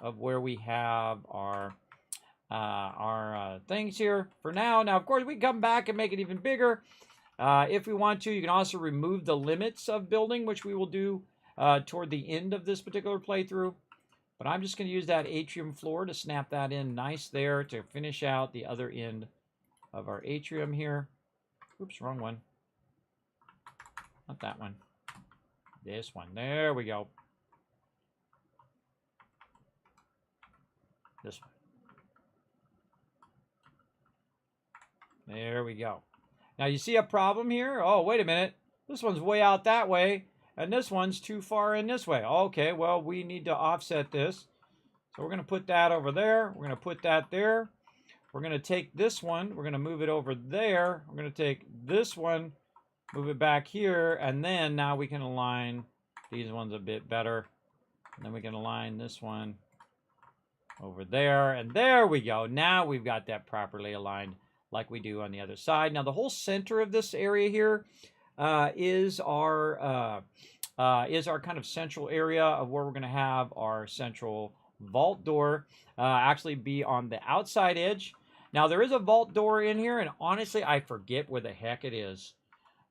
of where we have our things here for now. Now, of course, we can come back and make it even bigger if we want to. You can also remove the limits of building, which we will do toward the end of this particular playthrough. But I'm just going to use that atrium floor to snap that in nice there to finish out the other end of our atrium here. Oops, wrong one. Not that one. This one. There we go. This one. There we go. Now you see a problem here? Oh, wait a minute. This one's way out that way, and this one's too far in this way. Okay, well, we need to offset this. So we're going to put that over there. We're going to put that there. We're going to take this one. We're going to move it over there. We're going to take this one, move it back here, and then now we can align these ones a bit better. And then we can align this one over there, and there we go. Now we've got that properly aligned like we do on the other side. Now the whole center of this area here is our kind of central area of where we're going to have our central vault door actually be on the outside edge. Now there is a vault door in here, and honestly I forget where the heck it is.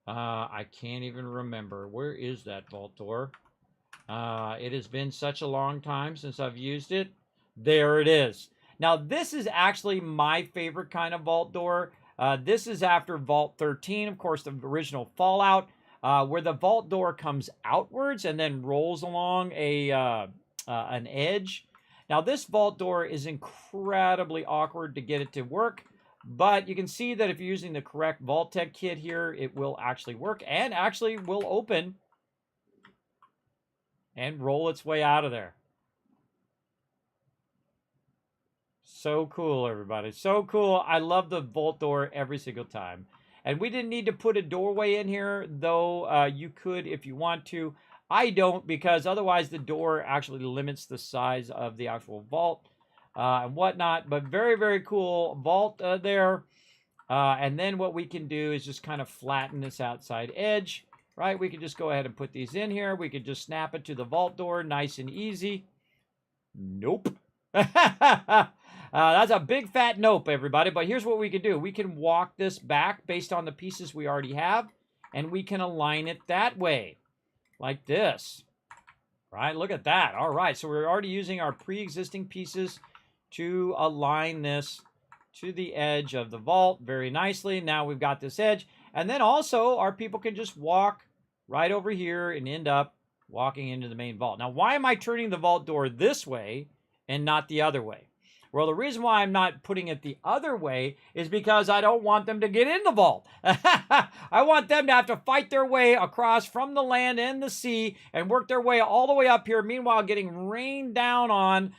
I can't even remember. Where is that vault door? It has been such a long time since I've used it. There it is. Now, this is actually my favorite kind of vault door. This is after Vault 13, of course, the original Fallout, where the vault door comes outwards and then rolls along an edge. Now, this vault door is incredibly awkward to get it to work, but you can see that if you're using the correct Vault-Tec kit here, it will actually work and actually will open and roll its way out of there. So cool, everybody. So cool. I love the vault door every single time. And we didn't need to put a doorway in here, though you could if you want to. I don't, because otherwise the door actually limits the size of the actual vault and whatnot. But very, very cool vault there. And then what we can do is just kind of flatten this outside edge, right? We can just go ahead and put these in here. We could just snap it to the vault door, nice and easy. Nope. That's a big fat nope, everybody. But here's what we can do. We can walk this back based on the pieces we already have, and we can align it that way, like this. Right? Look at that. All right, so we're already using our pre-existing pieces to align this to the edge of the vault very nicely. Now we've got this edge. And then also, our people can just walk right over here and end up walking into the main vault. Now, why am I turning the vault door this way and not the other way? Well, the reason why I'm not putting it the other way is because I don't want them to get in the vault. I want them to have to fight their way across from the land and the sea and work their way all the way up here, meanwhile getting rained down on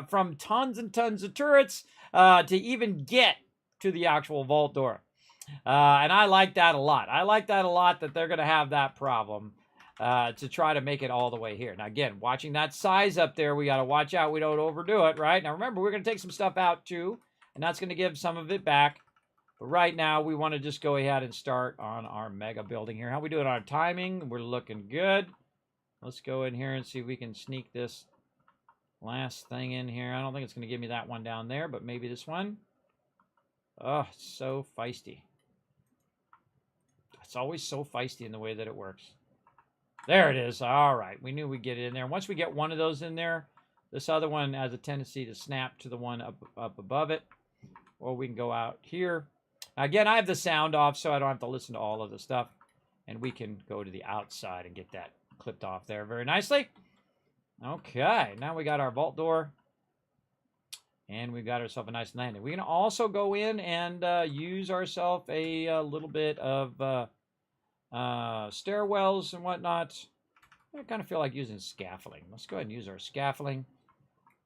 from tons and tons of turrets to even get to the actual vault door. And I like that a lot. I like that a lot, that they're going to have that problem to try to make it all the way here. Now, again, watching that size up there, we got to watch out we don't overdo it, right? Now, remember, we're going to take some stuff out, too, and that's going to give some of it back. But right now, we want to just go ahead and start on our mega building here. How we doing on our timing? We're looking good. Let's go in here and see if we can sneak this last thing in here. I don't think it's going to give me that one down there, but maybe this one. Oh, it's so feisty. It's always so feisty in the way that it works. There it is. All right. We knew we'd get it in there. Once we get one of those in there, this other one has a tendency to snap to the one up above it. Or we can go out here. Again, I have the sound off, so I don't have to listen to all of the stuff. And we can go to the outside and get that clipped off there very nicely. Okay. Now we got our vault door. And we've got ourselves a nice landing. We can also go in and use ourselves a little bit of stairwells and whatnot. I kind of feel like using scaffolding. Let's go ahead and use our scaffolding.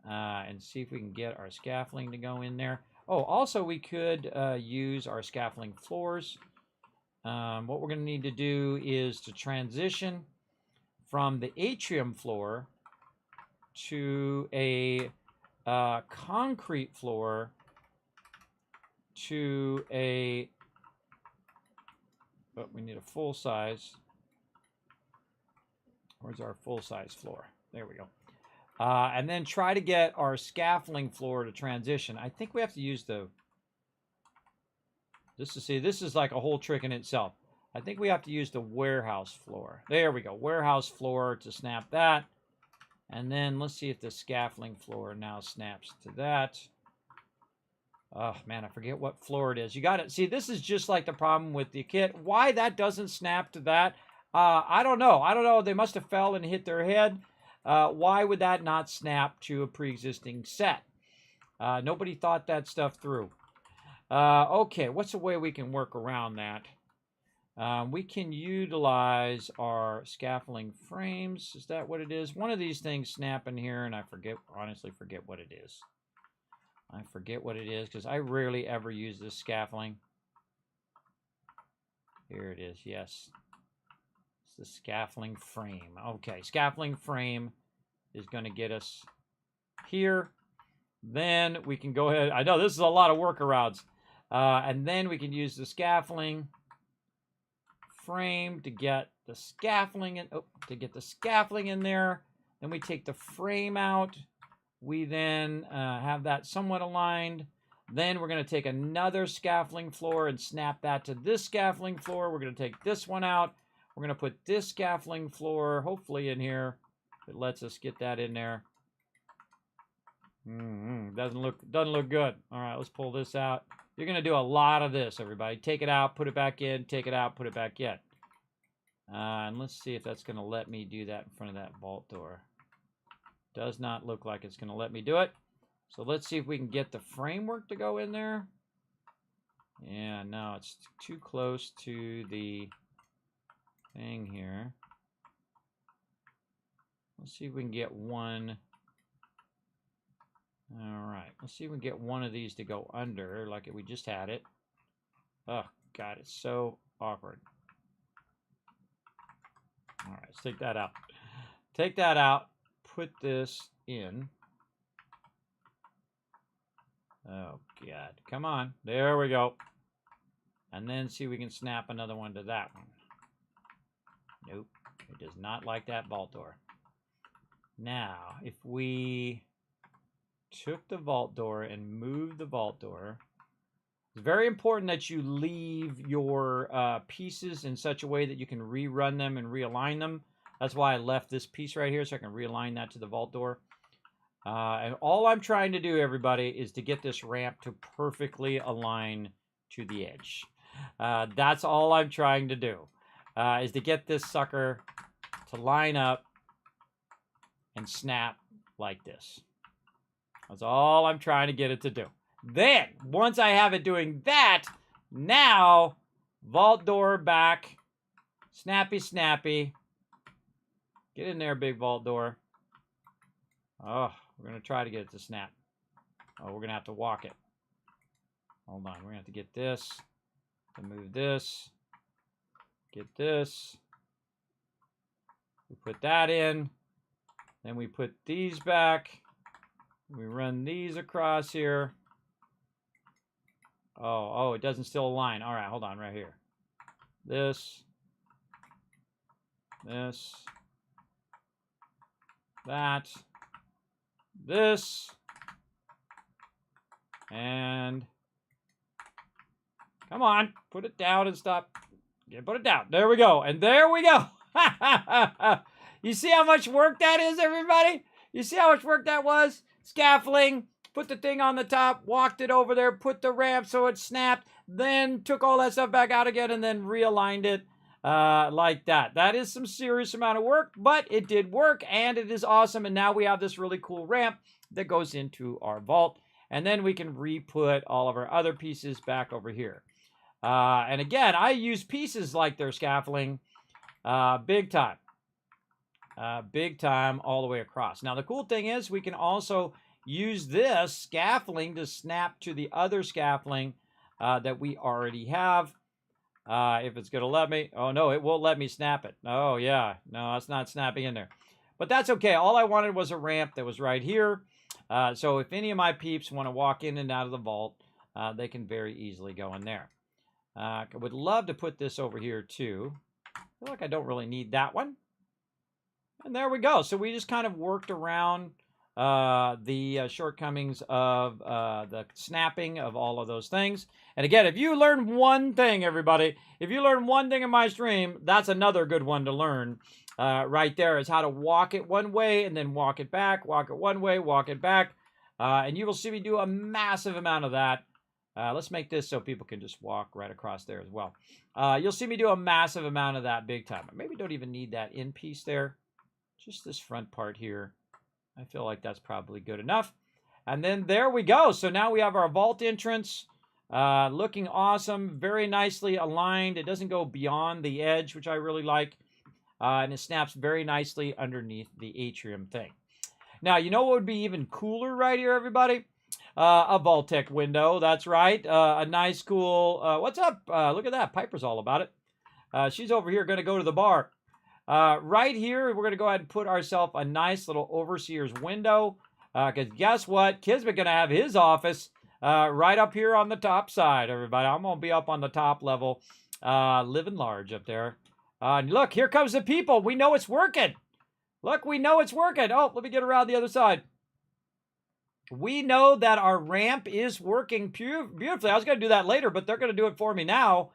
and see if we can get our scaffolding to go in there. Oh, also we could use our scaffolding floors. What we're going to need to do is to transition from the atrium floor to a concrete floor to a, but we need a full size. Where's our full size floor? There we go. And then try to get our scaffolding floor to transition. I think we have to use the, this is like a whole trick in itself. I think we have to use the warehouse floor. There we go. Warehouse floor to snap that. And then let's see if the scaffolding floor now snaps to that. Oh, man, I forget what floor it is. You got it. See, this is just like the problem with the kit. Why that doesn't snap to that, I don't know. I don't know. They must have fell and hit their head. Why would that not snap to a pre-existing set? Nobody thought that stuff through. Okay, what's a way we can work around that? We can utilize our scaffolding frames. Is that what it is? One of these things snap in here, and I honestly forget what it is. I forget what it is because I rarely ever use this scaffolding. Here it is, yes. It's the scaffolding frame. Okay, scaffolding frame is going to get us here. Then we can go ahead. I know this is a lot of workarounds. And then we can use the scaffolding frame to get the scaffolding in, there. Then we take the frame out. We then have that somewhat aligned. Then we're going to take another scaffolding floor and snap that to this scaffolding floor. We're going to take this one out. We're going to put this scaffolding floor hopefully in here. It lets us get that in there. Doesn't look good. All right, let's pull this out. You're going to do a lot of this, everybody. Take it out, put it back in, take it out, put it back in. And let's see if that's going to let me do that in front of that vault door. Does not look like it's going to let me do it. So let's see if we can get the framework to go in there. Yeah, no, it's too close to the thing here. Let's see if we can get one. All right, let's see if we can get one of these to go under like we just had it. Oh, God, it's so awkward. All right, let's take that out. Take that out. Put this in. Oh, God. Come on. There we go. And then see if we can snap another one to that one. Nope. It does not like that vault door. Now, if we took the vault door and moved the vault door, it's very important that you leave your pieces in such a way that you can rerun them and realign them. That's why I left this piece right here so I can realign that to the vault door. And all I'm trying to do, everybody, is to get this ramp to perfectly align to the edge. That's all I'm trying to do, is to get this sucker to line up and snap like this. That's all I'm trying to get it to do. Then, once I have it doing that, now, vault door back, snappy, snappy. Get in there, big vault door. Oh, we're going to try to get it to snap. Oh, we're going to have to walk it. Hold on, we're going to have to get this, to move this, get this. We put that in. Then we put these back. We run these across here. Oh, it doesn't still align. All right, hold on right here. This, that, this, and come on, put it down and stop. Yeah, put it down. There we go. And there we go. You see how much work that is, everybody? You see how much work that was? Scaffolding, put the thing on the top, walked it over there, put the ramp so it snapped, then took all that stuff back out again and then realigned it like that. That is some serious amount of work, but it did work and it is awesome. And now we have this really cool ramp that goes into our vault. And then we can re-put all of our other pieces back over here. And again, I use pieces like their scaffolding big time. Big time all the way across. Now, the cool thing is we can also use this scaffolding to snap to the other scaffolding that we already have. If it's going to let me. Oh, no, it won't let me snap it. Oh, yeah. No, it's not snapping in there. But that's okay. All I wanted was a ramp that was right here. So if any of my peeps want to walk in and out of the vault, they can very easily go in there. I would love to put this over here, too. I feel like I don't really need that one. And there we go. So we just kind of worked around the shortcomings of the snapping of all of those things. And again, if you learn one thing, everybody, if you learn one thing in my stream, that's another good one to learn right there, is how to walk it one way and then walk it back, walk it one way, walk it back. And you will see me do a massive amount of that. Let's make this so people can just walk right across there as well. You'll see me do a massive amount of that big time. Maybe don't even need that in piece there. Just this front part here. I feel like that's probably good enough. And then there we go. So now we have our vault entrance looking awesome, very nicely aligned. It doesn't go beyond the edge, which I really like. And it snaps very nicely underneath the atrium thing. Now, you know what would be even cooler right here, everybody? A Vault-Tec window. That's right. A nice, cool... what's up? Look at that. Piper's all about it. She's over here going to go to the bar. Right here, we're going to go ahead and put ourselves a nice little overseer's window. Because guess what? Kismet going to have his office right up here on the top side, everybody. I'm going to be up on the top level, living large up there. Look, here comes the people. We know it's working. Look, we know it's working. Oh, let me get around the other side. We know that our ramp is working beautifully. I was going to do that later, but they're going to do it for me now.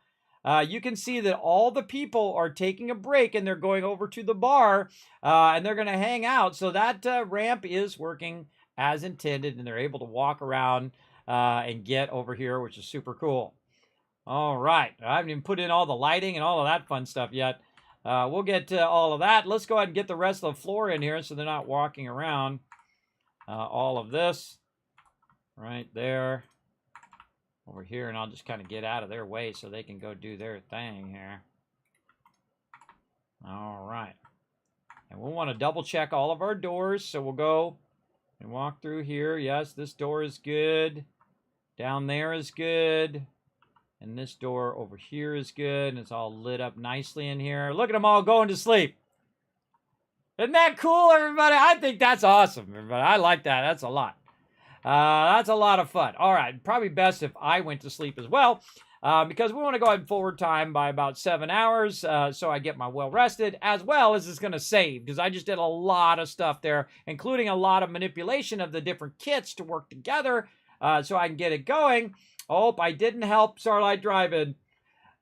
You can see that all the people are taking a break and they're going over to the bar and they're going to hang out. So that ramp is working as intended and they're able to walk around and get over here, which is super cool. All right. I haven't even put in all the lighting and all of that fun stuff yet. We'll get to all of that. Let's go ahead and get the rest of the floor in here so they're not walking around. All of this right there. Over here, and I'll just kind of get out of their way so they can go do their thing here. All right. And we'll want to double check all of our doors. So we'll go and walk through here. Yes, this door is good. Down there is good. And this door over here is good. And it's all lit up nicely in here. Look at them all going to sleep. Isn't that cool, everybody? I think that's awesome, everybody. I like that. That's a lot. That's a lot of fun. All right, probably best if I went to sleep as well, because we want to go ahead and forward time by about 7 hours, so I get my well rested, as well as it's going to save, because I just did a lot of stuff there, including a lot of manipulation of the different kits to work together, so I can get it going. Oh, I didn't help Starlight Drive-In,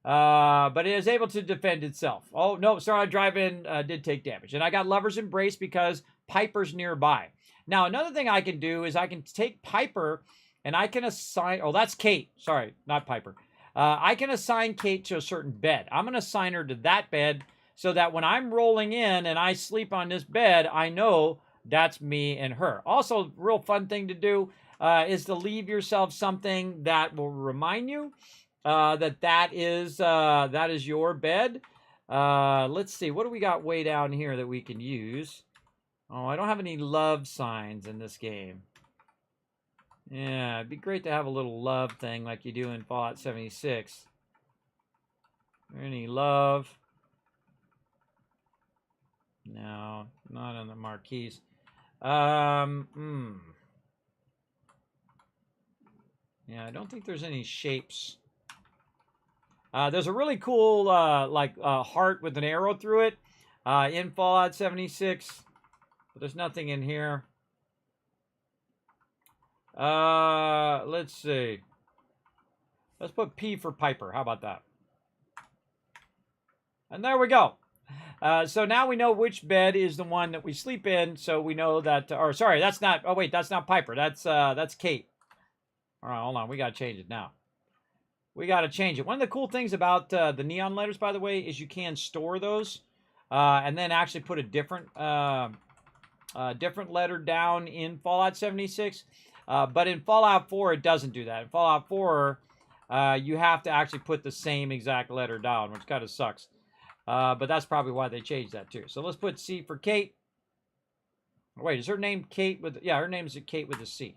but it is able to defend itself. Oh, no, Starlight Drive-In did take damage, and I got Lover's Embrace because Piper's nearby. Now, another thing I can do is I can take Piper and I can assign... Oh, that's Kate. Sorry, not Piper. I can assign Kate to a certain bed. I'm going to assign her to that bed so that when I'm rolling in and I sleep on this bed, I know that's me and her. Also, real fun thing to do is to leave yourself something that will remind you that is your bed. Let's see. What do we got way down here that we can use? Oh, I don't have any love signs in this game. Yeah, it'd be great to have a little love thing like you do in Fallout 76. Any love? No, not on the marquees. Yeah, I don't think there's any shapes. There's a really cool, heart with an arrow through it in Fallout 76. But there's nothing in here. Let's see. Let's put P for Piper. How about that? And there we go. So now we know which bed is the one that we sleep in. So we know that, or sorry, that's not, oh wait, that's not Piper. That's Kate. All right, hold on. We got to change it now. We got to change it. One of the cool things about the neon letters, by the way, is you can store those and then actually put a different letter down in Fallout 76. But in Fallout 4, it doesn't do that. In Fallout 4, you have to actually put the same exact letter down, which kind of sucks. But that's probably why they changed that too. So let's put C for Kate. Wait, is her name Kate with... Yeah, her name's Kate with a C.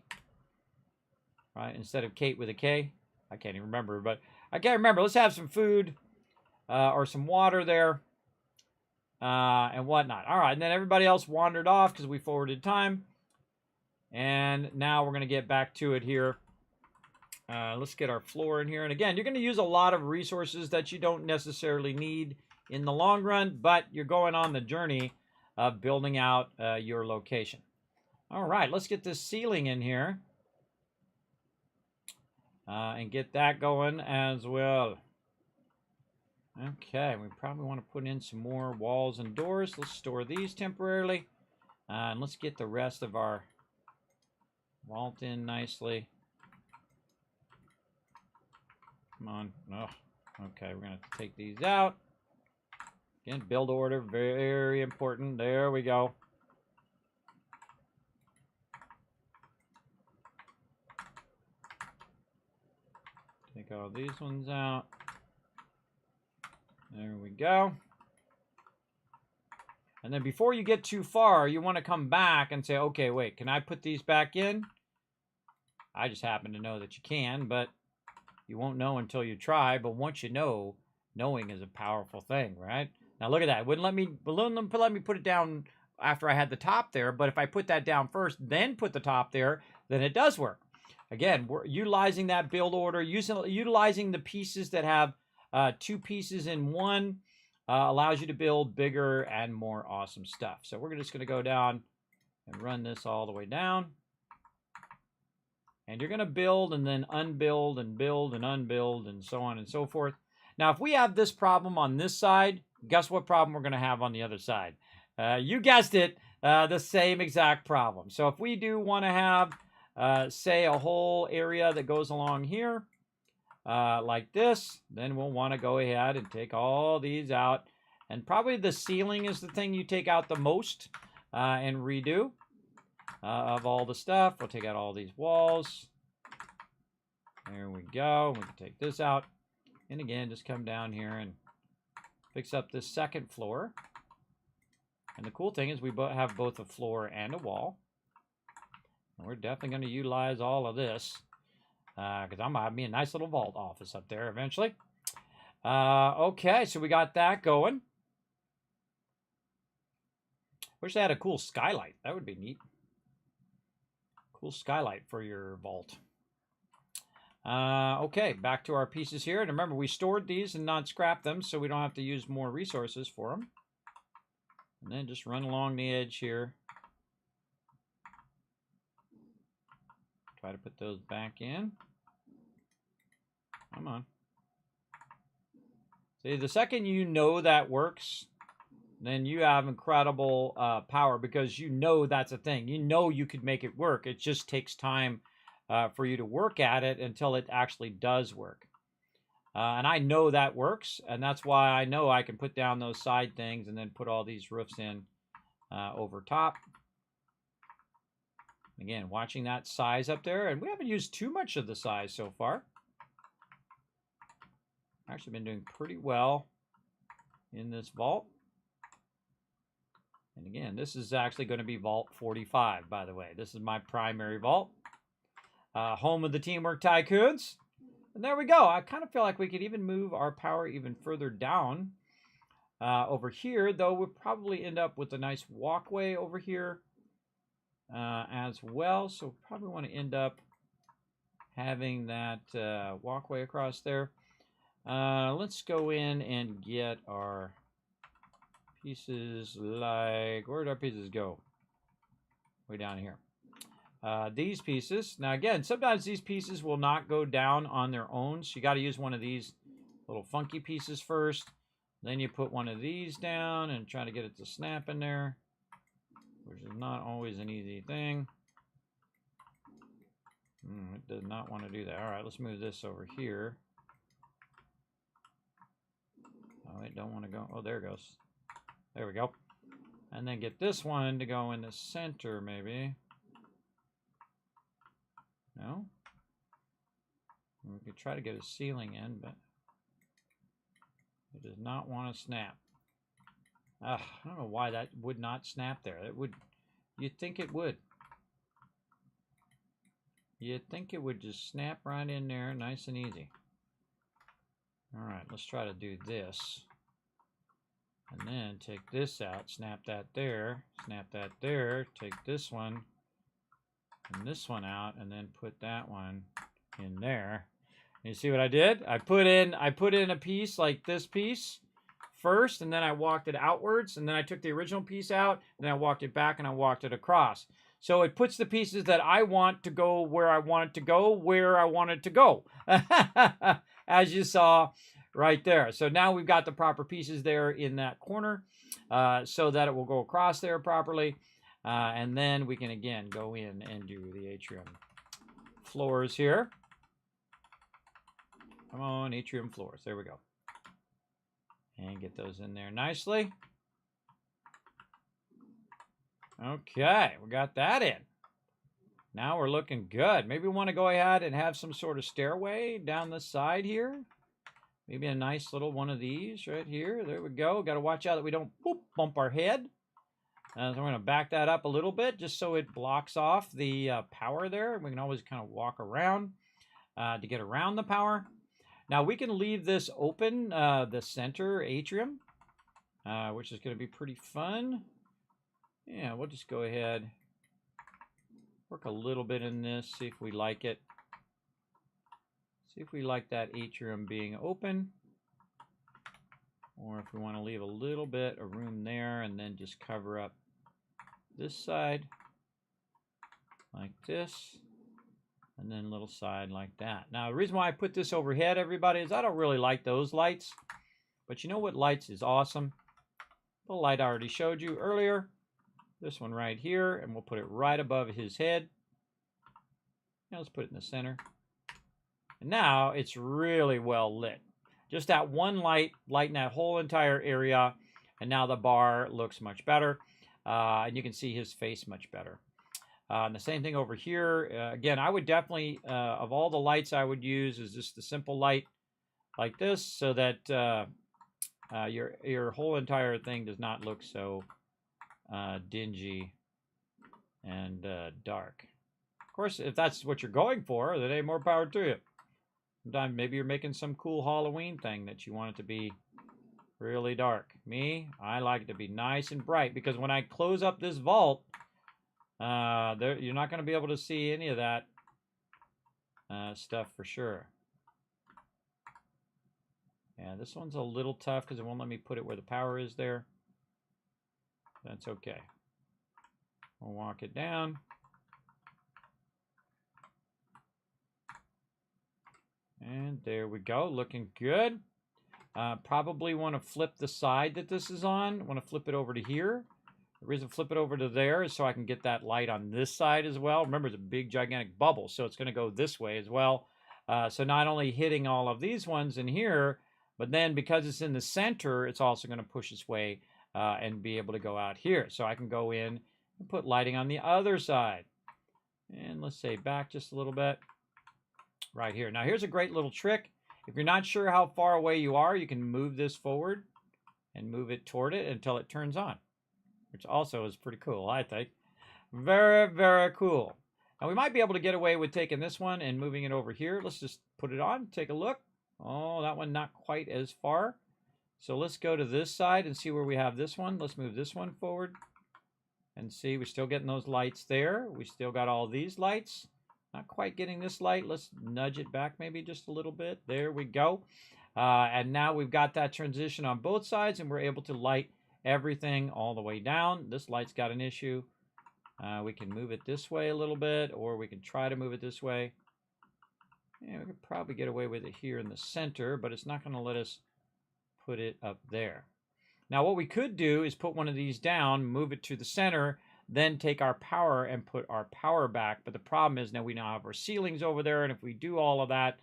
Right? Instead of Kate with a K. I can't even remember, but I can't remember. Let's have some food or some water there and whatnot. All right, and then everybody else wandered off because we forwarded time. And now we're going to get back to it here. Let's get our floor in here. And again, you're going to use a lot of resources that you don't necessarily need in the long run, but you're going on the journey of building out your location. All right, let's get this ceiling in here. And get that going as well. Okay, we probably want to put in some more walls and doors. Let's store these temporarily. And let's get the rest of our vault in nicely. Come on. Oh, okay, we're going to take these out. Again, build order, very important. There we go. Take all these ones out. There we go. And then before you get too far, you want to come back and say, okay, wait, can I put these back in? I just happen to know that you can, but you won't know until you try. But once you know, knowing is a powerful thing, right? Now look at that. It wouldn't let me put it down after I had the top there. But if I put that down first, then put the top there, then it does work. Again, we're utilizing that build order, utilizing the pieces that have 2 pieces in one, allows you to build bigger and more awesome stuff. So we're just going to go down and run this all the way down. And you're going to build and then unbuild and build and unbuild and so on and so forth. Now, if we have this problem on this side, guess what problem we're going to have on the other side? You guessed it, the same exact problem. So if we do want to have say a whole area that goes along here like this, then we'll want to go ahead and take all these out, and probably the ceiling is the thing you take out the most and redo of all the stuff. We'll take out all these walls. There we go. We can take this out, and again, just come down here and fix up this second floor. And the cool thing is we have both a floor and a wall. We're definitely going to utilize all of this because I'm going to have me a nice little vault office up there eventually. Okay, so we got that going. Wish they had a cool skylight. That would be neat. Cool skylight for your vault. Okay, back to our pieces here. And remember, we stored these and not scrapped them, so we don't have to use more resources for them. And then just run along the edge here. Try to put those back in. Come on. See, the second you know that works, then you have incredible power because you know that's a thing. You know you could make it work. It just takes time for you to work at it until it actually does work. And I know that works, and that's why I know I can put down those side things and then put all these roofs in over top. Again, watching that size up there, and we haven't used too much of the size so far. Actually been doing pretty well in this vault. And again, this is actually going to be Vault 45, by the way. This is my primary vault. Home of the Teamwork Tycoons. And there we go. I kind of feel like we could even move our power even further down over here, though we'll probably end up with a nice walkway over here as well. So probably want to end up having that walkway across there. Let's go in and get our pieces like, where did our pieces go? Way down here. These pieces. Now again, sometimes these pieces will not go down on their own. So you got to use one of these little funky pieces first. Then you put one of these down and try to get it to snap in there, which is not always an easy thing. It does not want to do that. All right, let's move this over here. Oh, it don't want to go. Oh, there it goes. There we go. And then get this one to go in the center, maybe. No? We could try to get a ceiling in, but it does not want to snap. I don't know why that would not snap there. It would You'd think it would. You'd think it would just snap right in there, nice and easy. All right, let's try to do this. And then take this out, snap that there, take this one and this one out, and then put that one in there. You see what I did? I put in a piece like this piece first, and then I walked it outwards, and then I took the original piece out, and then I walked it back, and I walked it across. So it puts the pieces that I want to go where I want it to go, where I want it to go. As you saw right there. So now we've got the proper pieces there in that corner so that it will go across there properly. And then we can, again, go in and do the atrium floors here. Come on, atrium floors. There we go. And get those in there nicely. Okay, we got that in. Now we're looking good. Maybe we want to go ahead and have some sort of stairway down the side here. Maybe a nice little one of these right here. There we go. Got to watch out that we don't bump our head. So we're going to back that up a little bit just so it blocks off the power there. We can always kind of walk around to get around the power. Now we can leave this open, the center atrium, which is going to be pretty fun. Yeah, we'll just go ahead, work a little bit in this, see if we like it. See if we like that atrium being open, or if we want to leave a little bit of room there and then just cover up this side like this, and then a little side like that. Now, the reason why I put this overhead, everybody, is I don't really like those lights, but you know what lights is awesome? The light I already showed you earlier, this one right here, and we'll put it right above his head. Now let's put it in the center. And now it's really well lit. Just that one light, lighting that whole entire area, and now the bar looks much better, and you can see his face much better. And the same thing over here. Again, I would definitely, of all the lights I would use, is just the simple light like this, so that your whole entire thing does not look so dingy and dark. Of course, if that's what you're going for, then hey, more power to you. Sometimes maybe you're making some cool Halloween thing that you want it to be really dark. Me, I like it to be nice and bright, because when I close up this vault, you're not going to be able to see any of that stuff for sure. Yeah, this one's a little tough because it won't let me put it where the power is there. That's okay. We'll walk it down. And there we go, looking good. Probably want to flip the side that this is on. Want to flip it over to here. The reason flip it over to there is so I can get that light on this side as well. Remember, it's a big, gigantic bubble, so it's going to go this way as well. So not only hitting all of these ones in here, but then because it's in the center, it's also going to push its way and be able to go out here. So I can go in and put lighting on the other side. And let's say back just a little bit. Right here. Now here's a great little trick. If you're not sure how far away you are, you can move this forward and move it toward it until it turns on, which also is pretty cool, I think. Very, very cool. Now we might be able to get away with taking this one and moving it over here. Let's just put it on, take a look. Oh, that one not quite as far. So let's go to this side and see where we have this one. Let's move this one forward and see, we're still getting those lights there. We still got all these lights. Not quite getting this light. Let's nudge it back maybe just a little bit. There we go. And now we've got that transition on both sides, and we're able to light everything all the way down. This light's got an issue. We can move it this way a little bit, or we can try to move it this way. Yeah, we could probably get away with it here in the center, but it's not going to let us put it up there. Now what we could do is put one of these down, move it to the center, then take our power and put our power back. But the problem is now we now have our ceilings over there, and if we do all of that,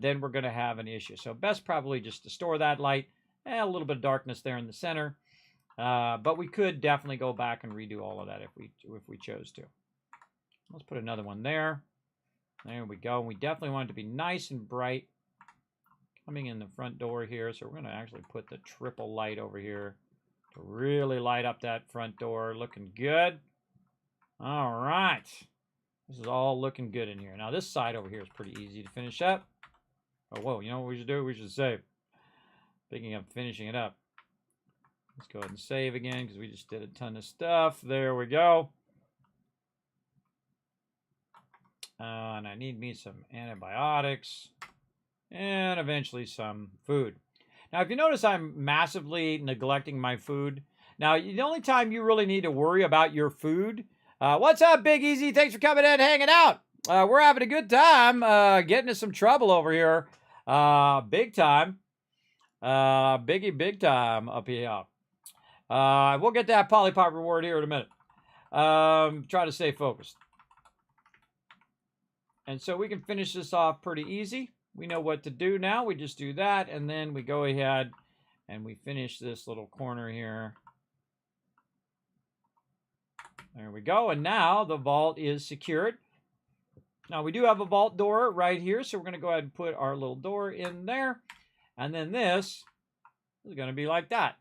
then we're going to have an issue. So best probably just to store that light, a little bit of darkness there in the center. But we could definitely go back and redo all of that if we chose to. Let's put another one there. There we go. We definitely want it to be nice and bright coming in the front door here. So we're going to actually put the triple light over here to really light up that front door. Looking good. All right. This is all looking good in here. Now, this side over here is pretty easy to finish up. Oh, whoa. You know what we should do? We should save. Speaking of finishing it up. Let's go ahead and save again because we just did a ton of stuff. There we go. And I need me some antibiotics. And eventually some food. Now, if you notice, I'm massively neglecting my food. Now, the only time you really need to worry about your food. What's up, Big Easy? Thanks for coming in, hanging out. We're having a good time. Getting into some trouble over here. Big time. Big time up here. We'll get that Polypop reward here in a minute. Try to stay focused. And so we can finish this off pretty easy. We know what to do now. We just do that, and then we go ahead and we finish this little corner here. There we go. And now the vault is secured. Now we do have a vault door right here, so we're going to go ahead and put our little door in there. And then this is going to be like that.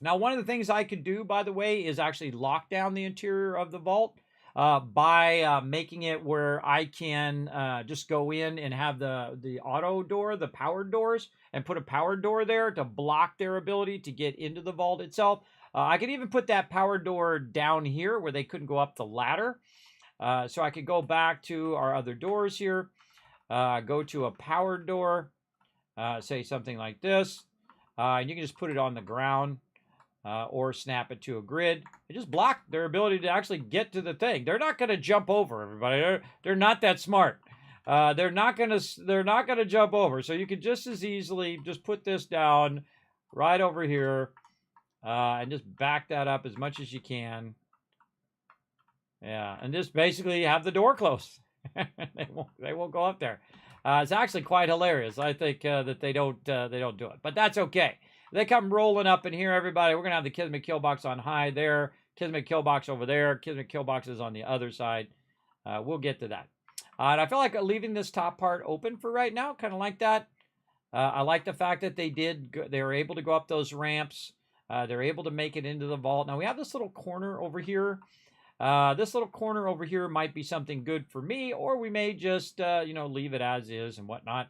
Now, one of the things I could do, by the way, is actually lock down the interior of the vault by making it where I can just go in and have the auto door, the powered doors, and put a powered door there to block their ability to get into the vault itself. I could even put that powered door down here where they couldn't go up the ladder. So I could go back to our other doors here, go to a powered door, say something like this, and you can just put it on the ground. Or snap it to a grid. It just block their ability to actually get to the thing. They're not going to jump over, everybody. They're not that smart. They're not going to jump over. So you could just as easily just put this down right over here and just back that up as much as you can. Yeah, and just basically have the door closed. they won't go up there. It's actually quite hilarious. I think that they don't do it, but that's okay. They come rolling up in here, everybody. We're going to have the Kismet kill box on high there. Kismet kill box over there. Kismet kill box is on the other side. We'll get to that. And I feel like leaving this top part open for right now. Kind of like that. I like the fact that they were able to go up those ramps. They're able to make it into the vault. Now, we have this little corner over here. This little corner over here might be something good for me, or we may just, leave it as is and whatnot.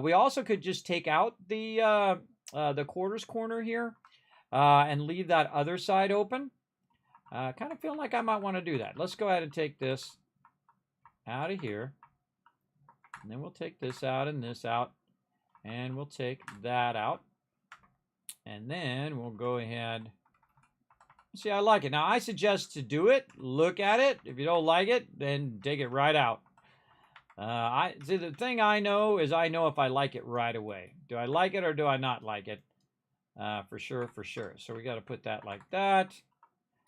We also could just take out the quarters corner here and leave that other side open. Kind of feeling like I might want to do that. Let's go ahead and take this out of here. And then we'll take this out and this out. And we'll take that out. And then we'll go ahead. See, I like it. Now, I suggest to do it. Look at it. If you don't like it, then take it right out. The thing I know is I know if I like it right away. Do I like it or do I not like it? For sure. So we got to put that like that.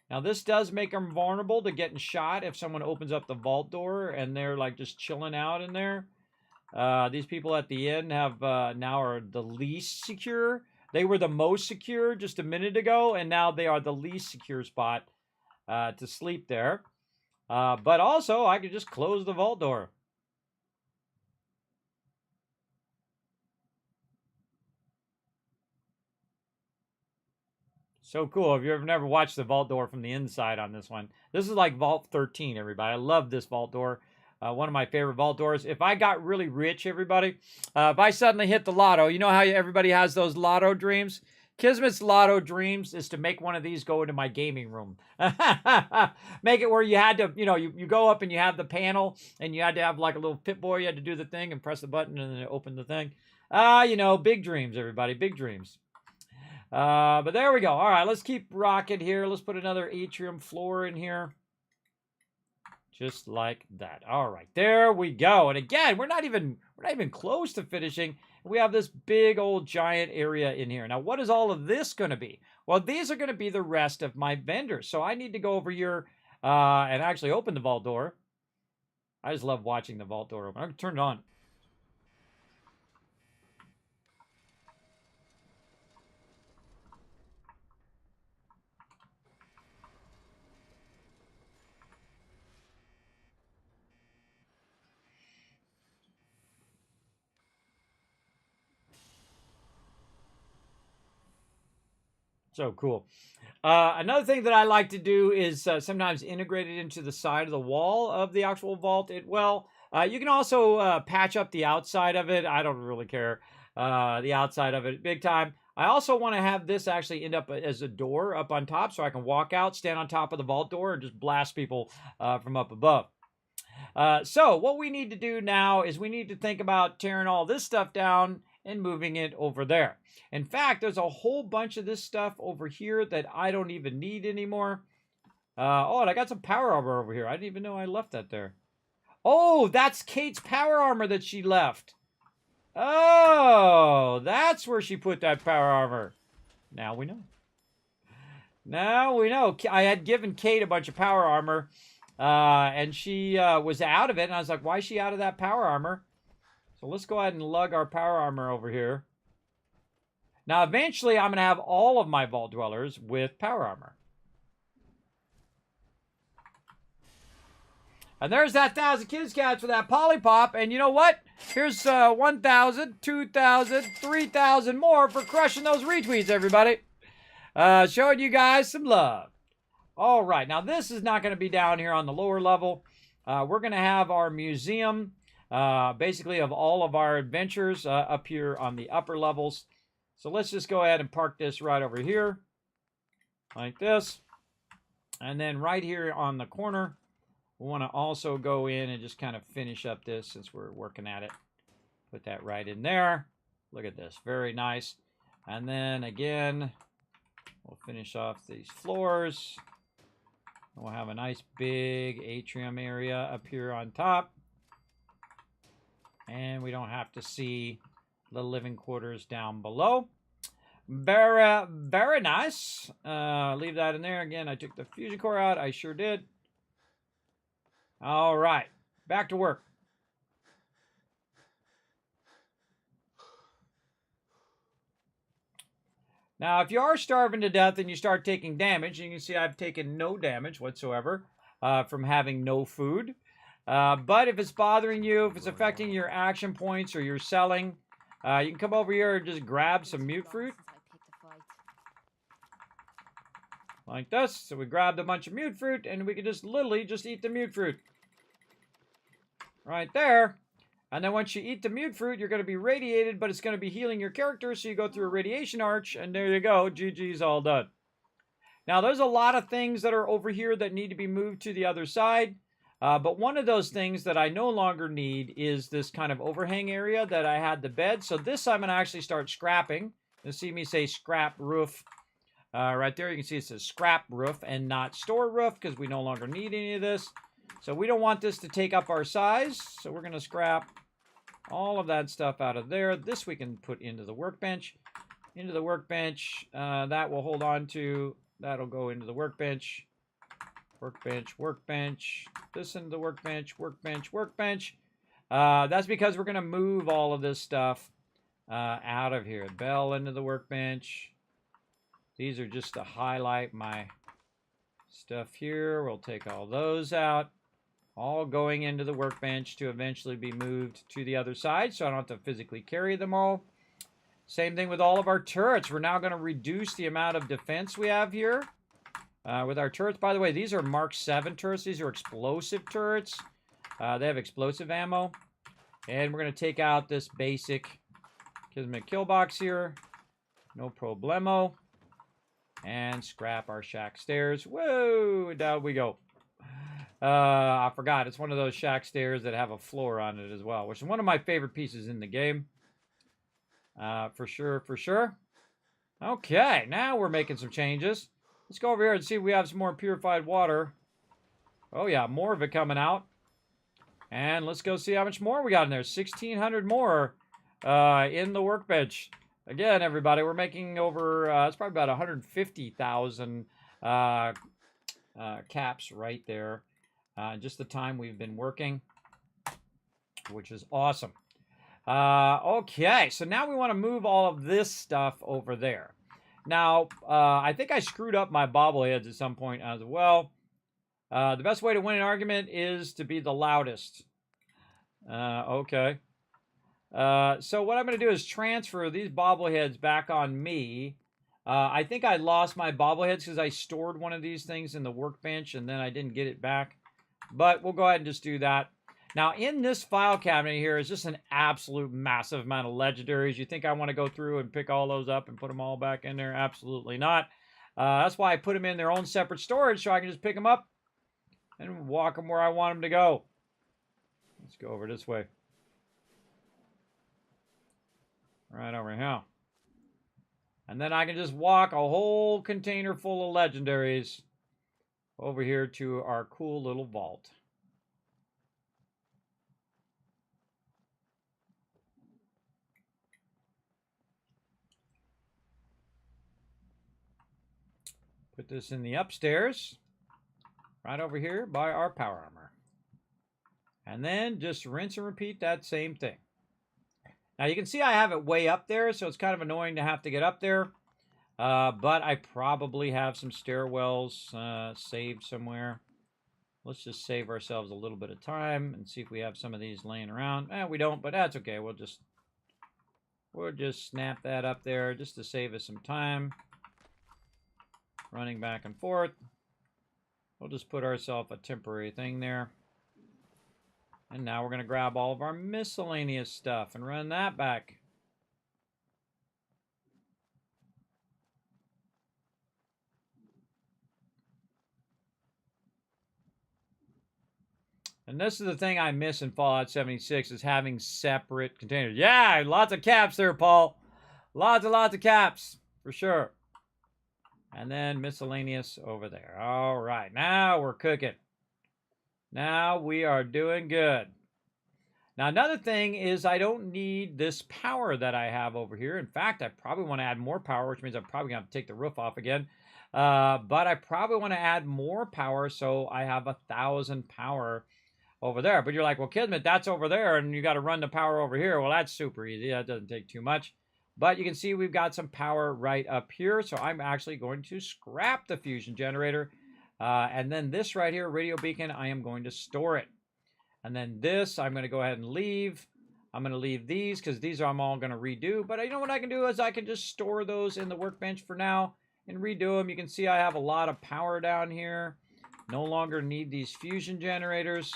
Now this does make them vulnerable to getting shot if someone opens up the vault door and they're like just chilling out in there. These people at the end have now are the least secure. They were the most secure just a minute ago, and now they are the least secure spot to sleep there. But also, I could just close the vault door. So cool. If you've never watched the vault door from the inside on this one. This is like Vault 13, everybody. I love this vault door. One of my favorite vault doors. If I got really rich, everybody, if I suddenly hit the lotto, you know how everybody has those lotto dreams? Kismet's lotto dreams is to make one of these go into my gaming room. Make it where you had to, you go up and you have the panel and you had to have like a little Pip-Boy. You had to do the thing and press the button and then it opened the thing. Big dreams, everybody. Big dreams. But there we go. All right, let's keep rocking here. Let's put another atrium floor in here. Just like that. All right, there we go. And again, we're not even close to finishing. We have this big old giant area in here. Now, what is all of this going to be? Well, these are going to be the rest of my vendors. So I need to go over here and actually open the vault door. I just love watching the vault door open. I'm going to turn it on. So cool. Another thing that I like to do is sometimes integrate it into the side of the wall of the actual vault. You can also patch up the outside of it. I don't really care. The outside of it, big time. I also want to have this actually end up as a door up on top so I can walk out, stand on top of the vault door, and just blast people from up above. So what we need to do now is we need to think about tearing all this stuff down and moving it over there. In fact, there's a whole bunch of this stuff over here that I don't even need anymore. Oh, and I got some power armor over here. I didn't even know I left that there. Oh, that's Kate's power armor that she left. Oh, that's where she put that power armor. Now we know. Now we know. I had given Kate a bunch of power armor, and she was out of it. And I was like, why is she out of that power armor? So let's go ahead and lug our power armor over here. Now, eventually, I'm going to have all of my vault dwellers with power armor. And there's that 1,000 kids cats for that polypop. And you know what? Here's 1,000, 2,000, 3,000 more for crushing those retweets, everybody. Showing you guys some love. All right. Now, this is not going to be down here on the lower level. We're going to have our museum, basically, of all of our adventures up here on the upper levels. So let's just go ahead and park this right over here, like this. And then right here on the corner, we want to also go in and just kind of finish up this since we're working at it. Put that right in there. Look at this. Very nice. And then again, we'll finish off these floors. We'll have a nice big atrium area up here on top. And we don't have to see the living quarters down below. Very, very nice. Leave that in there. Again, I took the fusion core out. I sure did. All right. Back to work. Now, if you are starving to death and you start taking damage, you can see I've taken no damage whatsoever from having no food. But if it's bothering you, if it's affecting your action points or your selling, you can come over here and just grab some mute fruit. Like this. So we grabbed a bunch of mute fruit and we can just literally just eat the mute fruit. Right there. And then once you eat the mute fruit, you're going to be radiated, but it's going to be healing your character. So you go through a radiation arch and there you go. GG's all done. Now there's a lot of things that are over here that need to be moved to the other side. But one of those things that I no longer need is this kind of overhang area that I had the bed. So this I'm going to actually start scrapping. You'll see me say scrap roof. Right there you can see it says scrap roof and not store roof because we no longer need any of this. So we don't want this to take up our size. So we're going to scrap all of that stuff out of there. This we can put into the workbench. Into the workbench. That will hold on to. That'll go into the workbench. Workbench, workbench. This into the workbench, workbench, workbench. That's because we're going to move all of this stuff out of here. Bell into the workbench. These are just to highlight my stuff here. We'll take all those out. All going into the workbench to eventually be moved to the other side, so I don't have to physically carry them all. Same thing with all of our turrets. We're now going to reduce the amount of defense we have here. With our turrets, by the way, these are Mark 7 turrets. These are explosive turrets. They have explosive ammo. And we're going to take out this basic Kismet kill box here. No problemo. And scrap our shack stairs. Whoa, down we go. I forgot. It's one of those shack stairs that have a floor on it as well, which is one of my favorite pieces in the game. For sure, for sure. Okay, now we're making some changes. Let's go over here and see if we have some more purified water. Oh, yeah, more of it coming out. And let's go see how much more we got in there. 1,600 more in the workbench. Again, everybody, we're making over, it's probably about 150,000 caps right there. Just the time we've been working, which is awesome. Okay, so now we want to move all of this stuff over there. Now, I think I screwed up my bobbleheads at some point as well. The best way to win an argument is to be the loudest. Okay. So what I'm going to do is transfer these bobbleheads back on me. I think I lost my bobbleheads because I stored one of these things in the workbench and then I didn't get it back. But we'll go ahead and just do that. Now, in this file cabinet here is just an absolute massive amount of legendaries. You think I want to go through and pick all those up and put them all back in there? Absolutely not. That's why I put them in their own separate storage so I can just pick them up and walk them where I want them to go. Let's go over this way. Right over here. And then I can just walk a whole container full of legendaries over here to our cool little vault. Put this in the upstairs, right over here by our power armor. And then just rinse and repeat that same thing. Now you can see I have it way up there, so it's kind of annoying to have to get up there. But I probably have some stairwells saved somewhere. Let's just save ourselves a little bit of time and see if we have some of these laying around. We don't, but that's okay. We'll just snap that up there just to save us some time. Running back and forth. We'll just put ourselves a temporary thing there. And now we're going to grab all of our miscellaneous stuff and run that back. And this is the thing I miss in Fallout 76 is having separate containers. Yeah, lots of caps there, Paul. Lots of caps, for sure. And then miscellaneous over there. All right, now we're cooking. Now we are doing good. Now another thing is I don't need this power that I have over here. In fact, I probably want to add more power, which means I'm probably going to have to take the roof off again. But I probably want to add more power, so I have 1,000 power over there. But you're like, well, Kismet, that's over there, and you got to run the power over here. Well, that's super easy. That doesn't take too much. But you can see we've got some power right up here, so I'm actually going to scrap the fusion generator. And then this right here, radio beacon, I am going to store it. And then this, I'm going to go ahead and leave. I'm going to leave these because these I'm all going to redo. But you know what I can do is I can just store those in the workbench for now and redo them. You can see I have a lot of power down here. No longer need these fusion generators.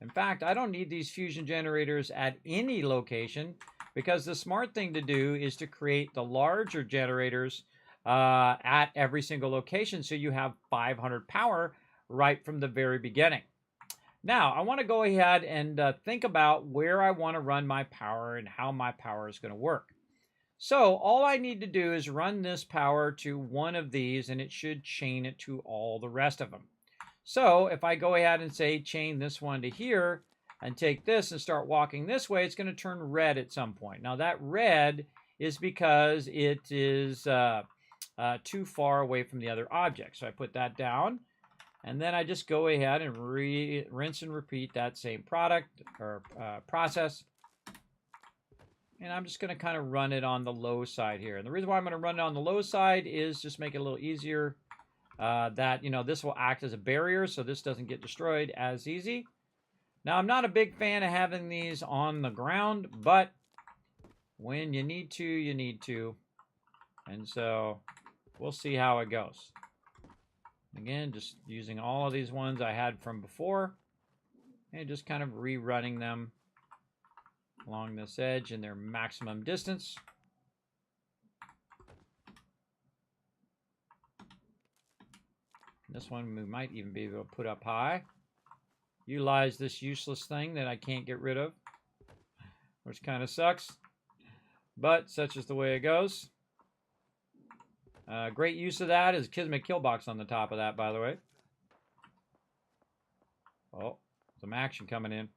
In fact, I don't need these fusion generators at any location because the smart thing to do is to create the larger generators at every single location so you have 500 power right from the very beginning. Now, I want to go ahead and think about where I want to run my power and how my power is going to work. So all I need to do is run this power to one of these and it should chain it to all the rest of them. So if I go ahead and say chain this one to here and take this and start walking this way, it's going to turn red at some point. Now that red is because it is too far away from the other object. So I put that down and then I just go ahead and rinse and repeat that same product or process. And I'm just going to kind of run it on the low side here. And the reason why I'm going to run it on the low side is just make it a little easier. That, you know, this will act as a barrier so this doesn't get destroyed as easy. Now, I'm not a big fan of having these on the ground, but when you need to, you need to. And so we'll see how it goes. Again, just using all of these ones I had from before and just kind of rerunning them along this edge in their maximum distance. This one we might even be able to put up high. Utilize this useless thing that I can't get rid of, which kind of sucks. But such is the way it goes. Great use of that is Kismet Killbox on the top of that, by the way. Oh, some action coming in.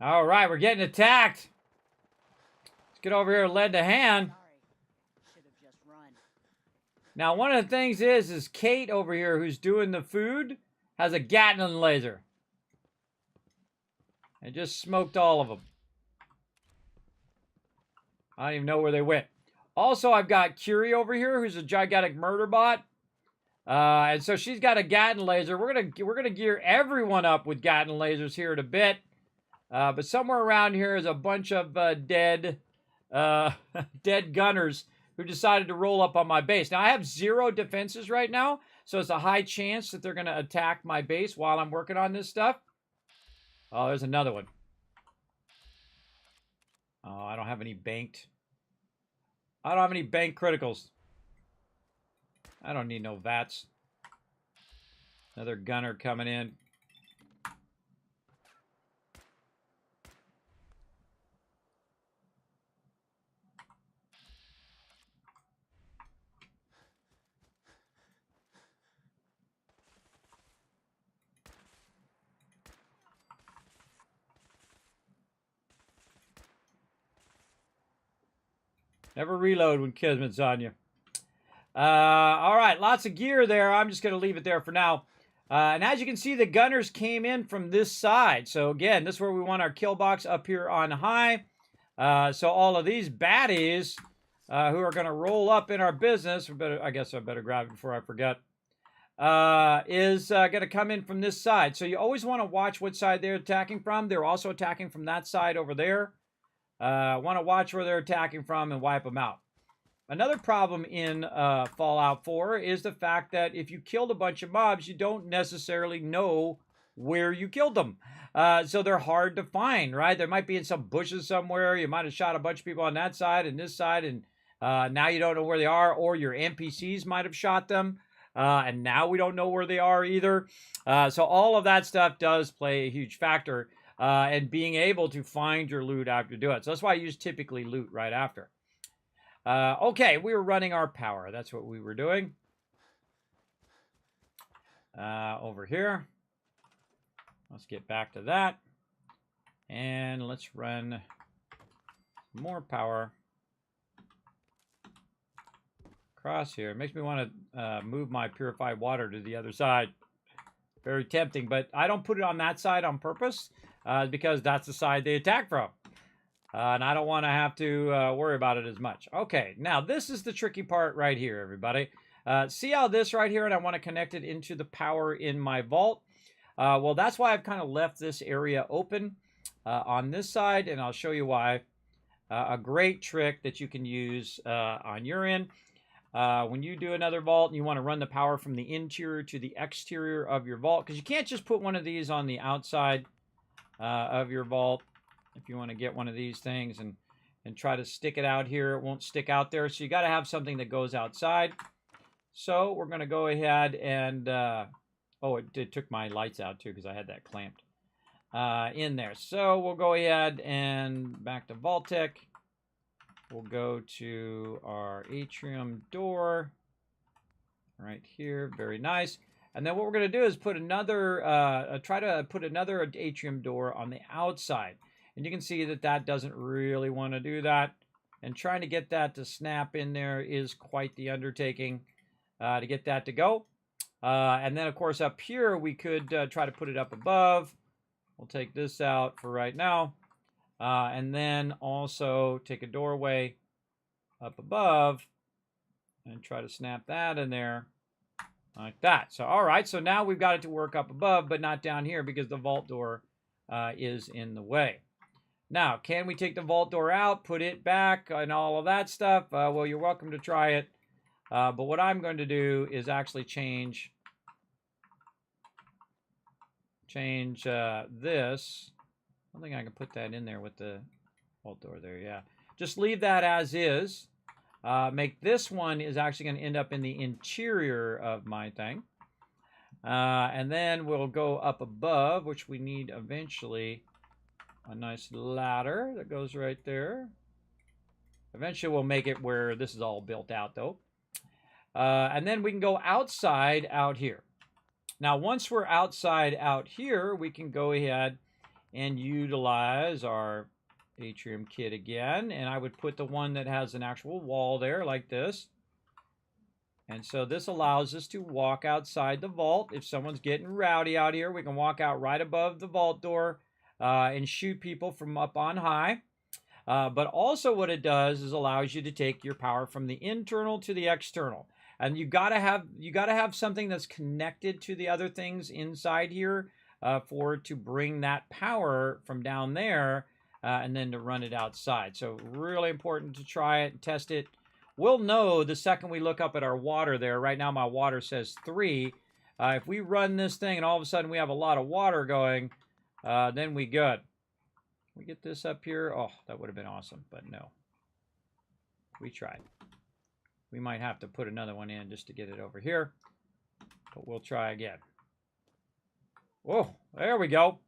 All right, we're getting attacked. Let's get over here and lend a hand. Now, one of the things is Kate over here, who's doing the food, has a Gatling laser. And just smoked all of them. I don't even know where they went. Also, I've got Curie over here, who's a gigantic murder bot. And so she's got a Gatling laser. We're gonna gear everyone up with Gatling lasers here in a bit. But somewhere around here is a bunch of dead gunners who decided to roll up on my base. Now I have 0 defenses right now, so it's a high chance that they're gonna attack my base while I'm working on this stuff. Oh, there's another one. Oh, I don't have any banked. I don't have any banked criticals. I don't need no VATS. Another gunner coming in. Never reload when Kismet's on you. All right, lots of gear there. I'm just going to leave it there for now. And as you can see, the gunners came in from this side. So again, this is where we want our kill box up here on high. So all of these baddies who are going to roll up in our business, I guess I better grab it before I forget, is going to come in from this side. So you always want to watch what side they're attacking from. They're also attacking from that side over there. Want to watch where they're attacking from and wipe them out. Another problem in Fallout 4 is the fact that if you killed a bunch of mobs, you don't necessarily know where you killed them. So they're hard to find, right? They might be in some bushes somewhere. You might have shot a bunch of people on that side and this side, and now you don't know where they are, or your NPCs might have shot them, and now we don't know where they are either. So all of that stuff does play a huge factor. And being able to find your loot after you do it. So that's why I use typically loot right after. Okay, we were running our power. That's what we were doing. Over here. Let's get back to that. And let's run more power across here. It makes me want to move my purified water to the other side. Very tempting, but I don't put it on that side on purpose. Because that's the side they attack from. And I don't want to have to worry about it as much. Okay, now this is the tricky part right here, everybody. See how this right here, and I want to connect it into the power in my vault. Well, that's why I've kind of left this area open on this side, and I'll show you why. A great trick that you can use on your end. When you do another vault and you want to run the power from the interior to the exterior of your vault, because you can't just put one of these on the outside of your vault. If you want to get one of these things and try to stick it out here, it won't stick out there. So you got to have something that goes outside. So we're going to go ahead and oh, it took my lights out too because I had that clamped in there. So we'll go ahead and back to Vault-Tec. We'll go to our atrium door right here. Very nice. And then what we're going to do is put another, try to put another atrium door on the outside. And you can see that that doesn't really want to do that. And trying to get that to snap in there is quite the undertaking to get that to go. And then, of course, up here, we could try to put it up above. We'll take this out for right now. And then also take a doorway up above and try to snap that in there. Like that. So, all right. So now we've got it to work up above, but not down here because the vault door is in the way. Now, can we take the vault door out, put it back, and all of that stuff? Well, you're welcome to try it. But what I'm going to do is actually change this. I don't think I can put that in there with the vault door there. Yeah. Just leave that as is. Make this one is actually going to end up in the interior of my thing. And then we'll go up above, which we need eventually a nice ladder that goes right there. Eventually we'll make it where this is all built out though. And then we can go outside out here. Now, once we're outside out here, we can go ahead and utilize our atrium kit again, and I would put the one that has an actual wall there like this. And so this allows us to walk outside the vault. If someone's getting rowdy out here, we can walk out right above the vault door and shoot people from up on high. But also what it does is allows you to take your power from the internal to the external. And you gotta have something that's connected to the other things inside here for it to bring that power from down there and then to run it outside. So really important to try it and test it. We'll know the second we look up at our water there. Right now my water says 3. If we run this thing and all of a sudden we have a lot of water going, then we good. We get this up here. Oh, that would have been awesome, but no. We tried. We might have to put another one in just to get it over here, but we'll try again. Whoa, there we go.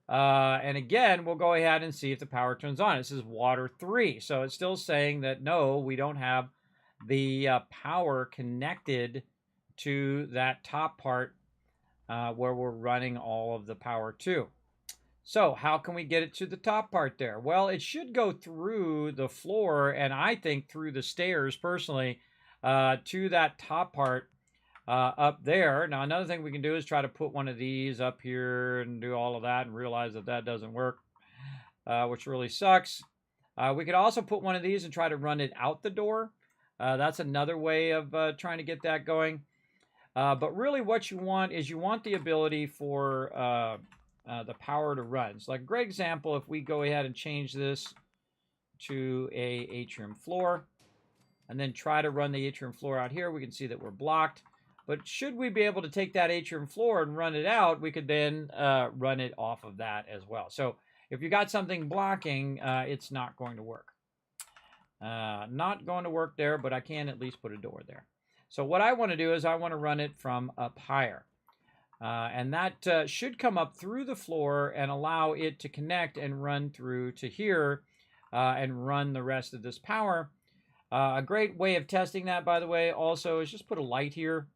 And again, we'll go ahead and see if the power turns on. It says water 3. So it's still saying that no, we don't have the power connected to that top part where we're running all of the power to. So how can we get it to the top part there? Well, it should go through the floor and I think through the stairs personally to that top part up there. Now, another thing we can do is try to put one of these up here and do all of that and realize that that doesn't work, which really sucks. We could also put one of these and try to run it out the door. That's another way of trying to get that going. But really what you want is you want the ability for the power to run. So like a great example, if we go ahead and change this to a atrium floor and then try to run the atrium floor out here, we can see that we're blocked. But should we be able to take that atrium floor and run it out, we could then run it off of that as well. So if you got something blocking, it's not going to work. Not going to work there, but I can at least put a door there. So what I want to do is I want to run it from up higher. And that should come up through the floor and allow it to connect and run through to here and run the rest of this power. A great way of testing that, by the way, also is just put a light here.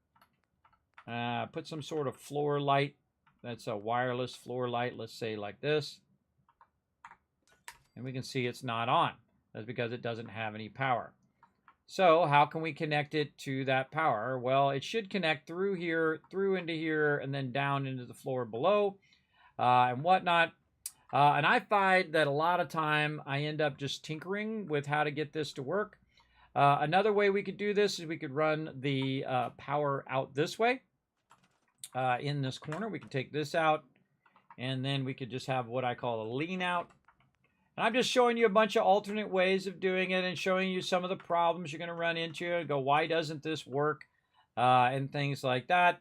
Put some sort of floor light. That's a wireless floor light, let's say like this. And we can see it's not on. That's because it doesn't have any power. So how can we connect it to that power? Well, it should connect through here, through into here, and then down into the floor below and whatnot. And I find that a lot of time I end up just tinkering with how to get this to work. Another way we could do this is we could run the power out this way. In this corner, we could take this out, and then we could just have what I call a lean out. And I'm just showing you a bunch of alternate ways of doing it and showing you some of the problems you're going to run into and go, why doesn't this work? And things like that,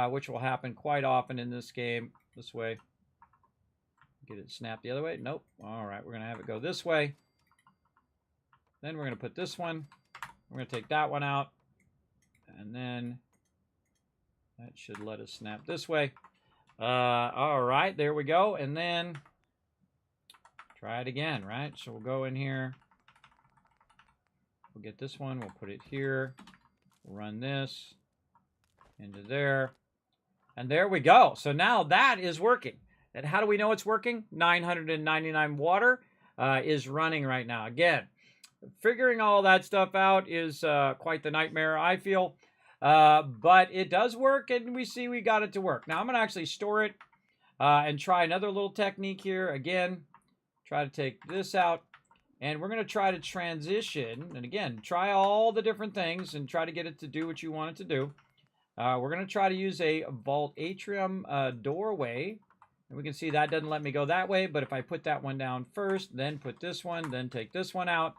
which will happen quite often in this game. This way. Get it snapped the other way. Nope. All right, we're going to have it go this way. Then we're going to put this one. We're going to take that one out. And then that should let us snap this way. All right, there we go. And then try it again, right? So we'll go in here. We'll get this one. We'll put it here. We'll run this into there. And there we go. So now that is working. And how do we know it's working? 999 water is running right now. Again, figuring all that stuff out is quite the nightmare, I feel. But it does work, and we see we got it to work. Now I'm going to actually store it and try another little technique here. Again, try to take this out, and we're going to try to transition. And again, try all the different things and try to get it to do what you want it to do. We're going to try to use a vault atrium doorway. And we can see that doesn't let me go that way, but if I put that one down first, then put this one, then take this one out,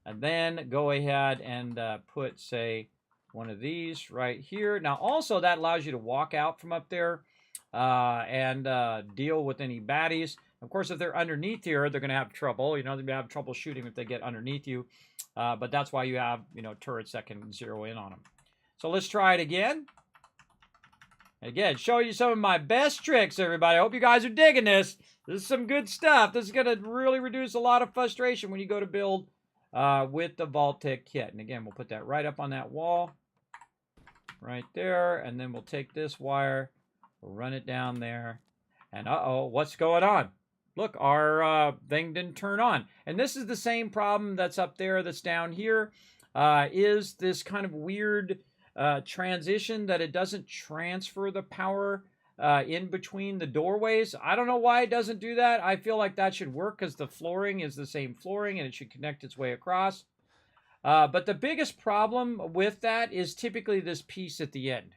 and then go ahead and put, say, one of these right here. Now, also, that allows you to walk out from up there and deal with any baddies. Of course, if they're underneath here, they're going to have trouble. You know, they're going to have trouble shooting if they get underneath you. But that's why you have, you know, turrets that can zero in on them. So let's try it again. Again, show you some of my best tricks, everybody. I hope you guys are digging this. This is some good stuff. This is going to really reduce a lot of frustration when you go to build with the Vault-Tec kit. And again, we'll put that right up on that wall. Right there. And then we'll take this wire. We'll run it down there. And uh-oh, what's going on? Look, our thing didn't turn on. And this is the same problem that's up there that's down here. Is this kind of weird transition that it doesn't transfer the power in between the doorways. I don't know why it doesn't do that. I feel like that should work because the flooring is the same flooring and it should connect its way across. But the biggest problem with that is typically this piece at the end.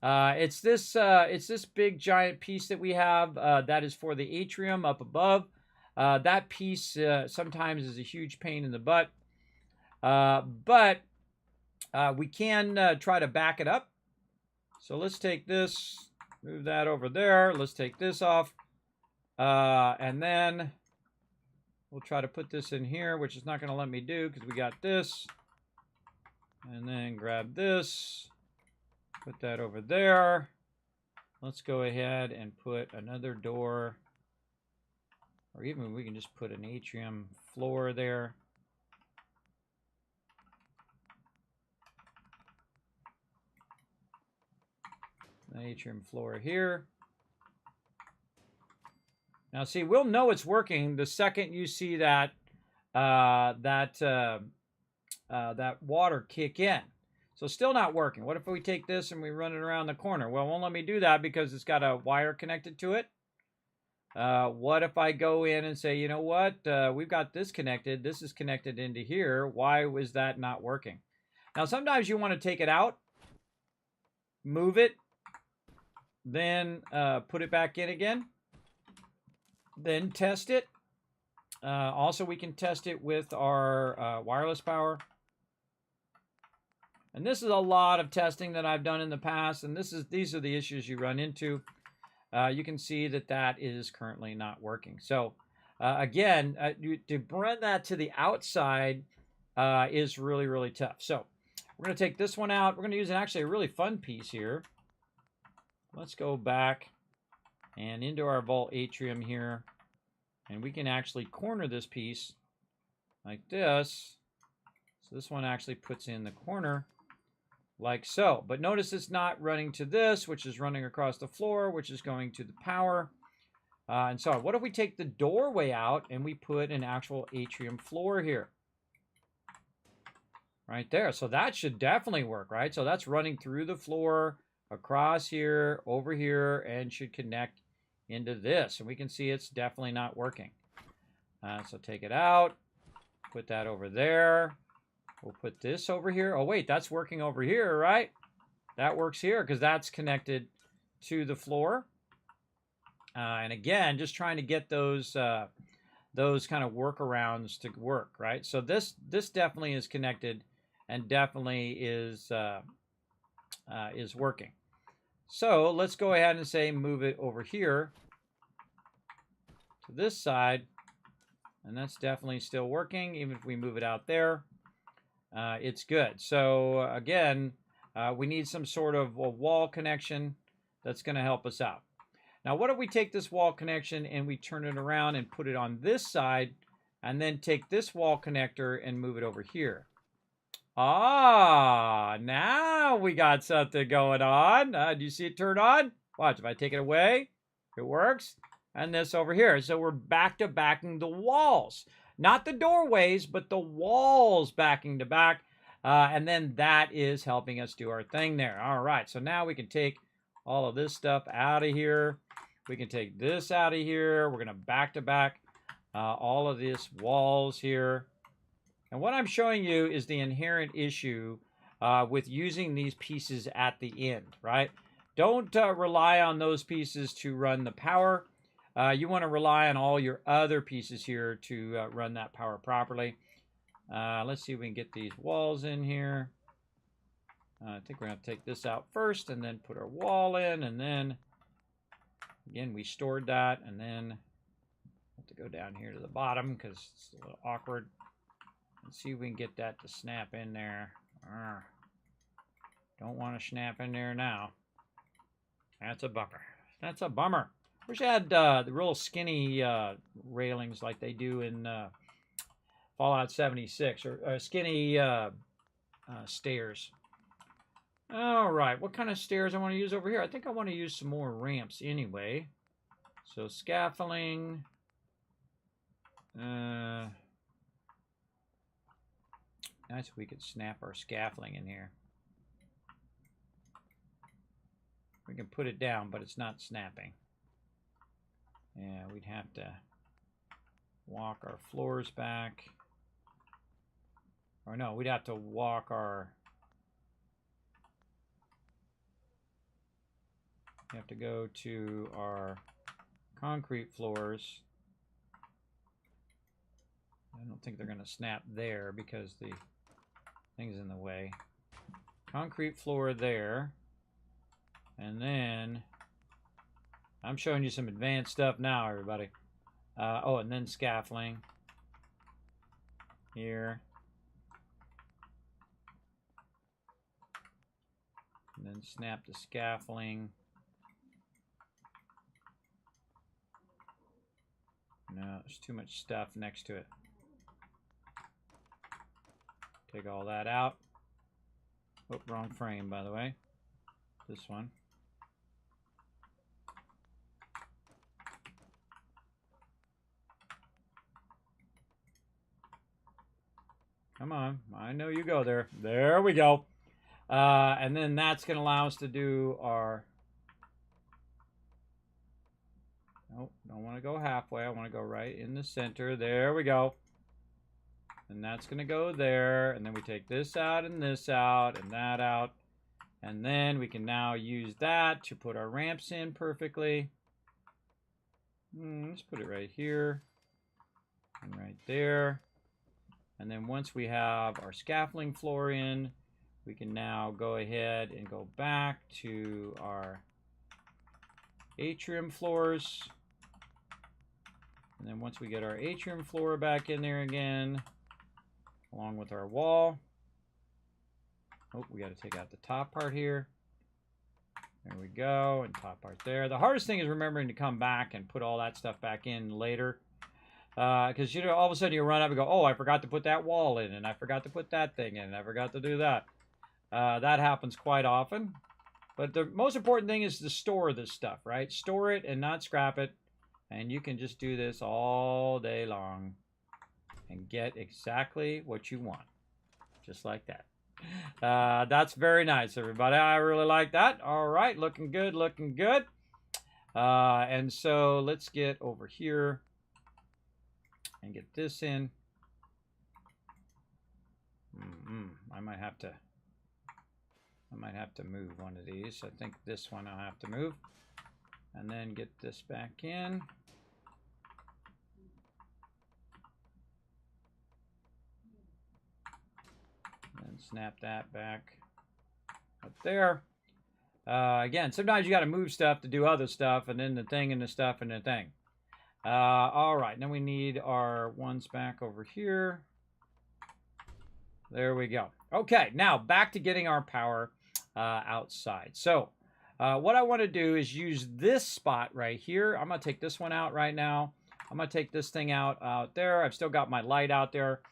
It's this big giant piece that we have that is for the atrium up above. That piece sometimes is a huge pain in the butt. But we can try to back it up. So let's take this, move that over there. Let's take this off. And then we'll try to put this in here, which is not going to let me do because we got this. And then grab this. Put that over there. Let's go ahead and put another door. Or even we can just put an atrium floor there. An atrium floor here. Now see, we'll know it's working the second you see that that water kick in. So still not working. What if we take this and we run it around the corner? Well, it won't let me do that because it's got a wire connected to it. What if I go in and say, you know what? We've got this connected. This is connected into here. Why was that not working? Now, sometimes you want to take it out, move it, then put it back in again, then test it. Also, we can test it with our wireless power. And this is a lot of testing that I've done in the past, and these are the issues you run into. You can see that that is currently not working. So again, to bring that to the outside is really, really tough. So we're going to take this one out. We're going to use actually a really fun piece here. Let's go back and into our vault atrium here. And we can actually corner this piece like this. So this one actually puts in the corner like so. But notice it's not running to this, which is running across the floor, which is going to the power. And so what if we take the doorway out and we put an actual atrium floor here? Right there. So that should definitely work, right? So that's running through the floor, across here, over here, and should connect into this. And we can see it's definitely not working. So take it out, put that over there. We'll put this over here. Oh, wait, that's working over here, right? That works here because that's connected to the floor. And again, just trying to get those kind of workarounds to work, right? So this definitely is connected and definitely is working. So let's go ahead and say move it over here to this side. And that's definitely still working. Even if we move it out there, it's good. So again, we need some sort of a wall connection that's going to help us out. Now, what if we take this wall connection and we turn it around and put it on this side and then take this wall connector and move it over here? Ah, now we got something going on. Do you see it turn on? Watch, if I take it away, it works. And this over here. So we're back to backing the walls. Not the doorways, but the walls backing to back. And then that is helping us do our thing there. All right, so now we can take all of this stuff out of here. We can take this out of here. We're going to back to back all of these walls here. And what I'm showing you is the inherent issue with using these pieces at the end, right? Don't rely on those pieces to run the power. You want to rely on all your other pieces here to run that power properly. Let's see if we can get these walls in here. I think we're going to take this out first and then put our wall in. And then, again, we stored that. And then have to go down here to the bottom because it's a little awkward. Let's see if we can get that to snap in there. Don't want to snap in there now. That's a bummer. That's a bummer. Wish I had the real skinny railings like they do in Fallout 76, or skinny stairs. All right, what kind of stairs I want to use over here? I think I want to use some more ramps anyway. So scaffolding. Nice if we could snap our scaffolding in here. We can put it down, but it's not snapping. Yeah, we'd have to walk our floors back. Or no, we'd have to walk our... We have to go to our concrete floors. I don't think they're going to snap there because the thing's in the way. Concrete floor there. And then... I'm showing you some advanced stuff now, everybody. Oh, and then scaffolding. Here. And then snap the scaffolding. No, there's too much stuff next to it. Take all that out. Oh, wrong frame, by the way. This one. Come on. I know you go there. There we go. And then that's going to allow us to do our... Nope, don't want to go halfway. I want to go right in the center. There we go. And that's going to go there. And then we take this out and that out. And then we can now use that to put our ramps in perfectly. Let's put it right here. And right there. And then once we have our scaffolding floor in, we can now go ahead and go back to our atrium floors. And then once we get our atrium floor back in there again, along with our wall. Oh, we got to take out the top part here. There we go, and top part there. The hardest thing is remembering to come back and put all that stuff back in later. Because, you know, all of a sudden you run up and go, oh, I forgot to put that wall in, and I forgot to put that thing in, and I forgot to do that. That happens quite often. But the most important thing is to store this stuff, right? Store it and not scrap it. And you can just do this all day long and get exactly what you want. Just like that. That's very nice, everybody. I really like that. All right, looking good, looking good. And so let's get over here and get this in. I might have to move one of these. I think this one I'll have to move. And then get this back in. And snap that back up there. Again, sometimes you got to move stuff to do other stuff, and then the thing and the stuff and the thing. All right, now we need our ones back over here. There we go. Okay, now back to getting our power outside. So what I want to do is use this spot right here. I'm going to take this one out right now. I'm going to take this thing out there. I've still got my light out there.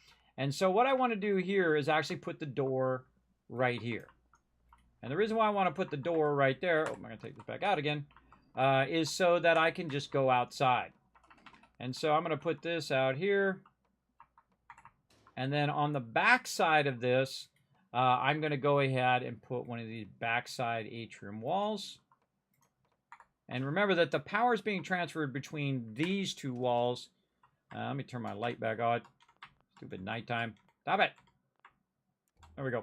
And so what I want to do here is actually put the door right here. And the reason why I want to put the door right there, I'm going to take this back out again, is so that I can just go outside. And so I'm going to put this out here. And then on the back side of this, I'm going to go ahead and put one of these backside atrium walls. And remember that the power is being transferred between these two walls. Let me turn my light back on. Stupid nighttime. Stop it. There we go.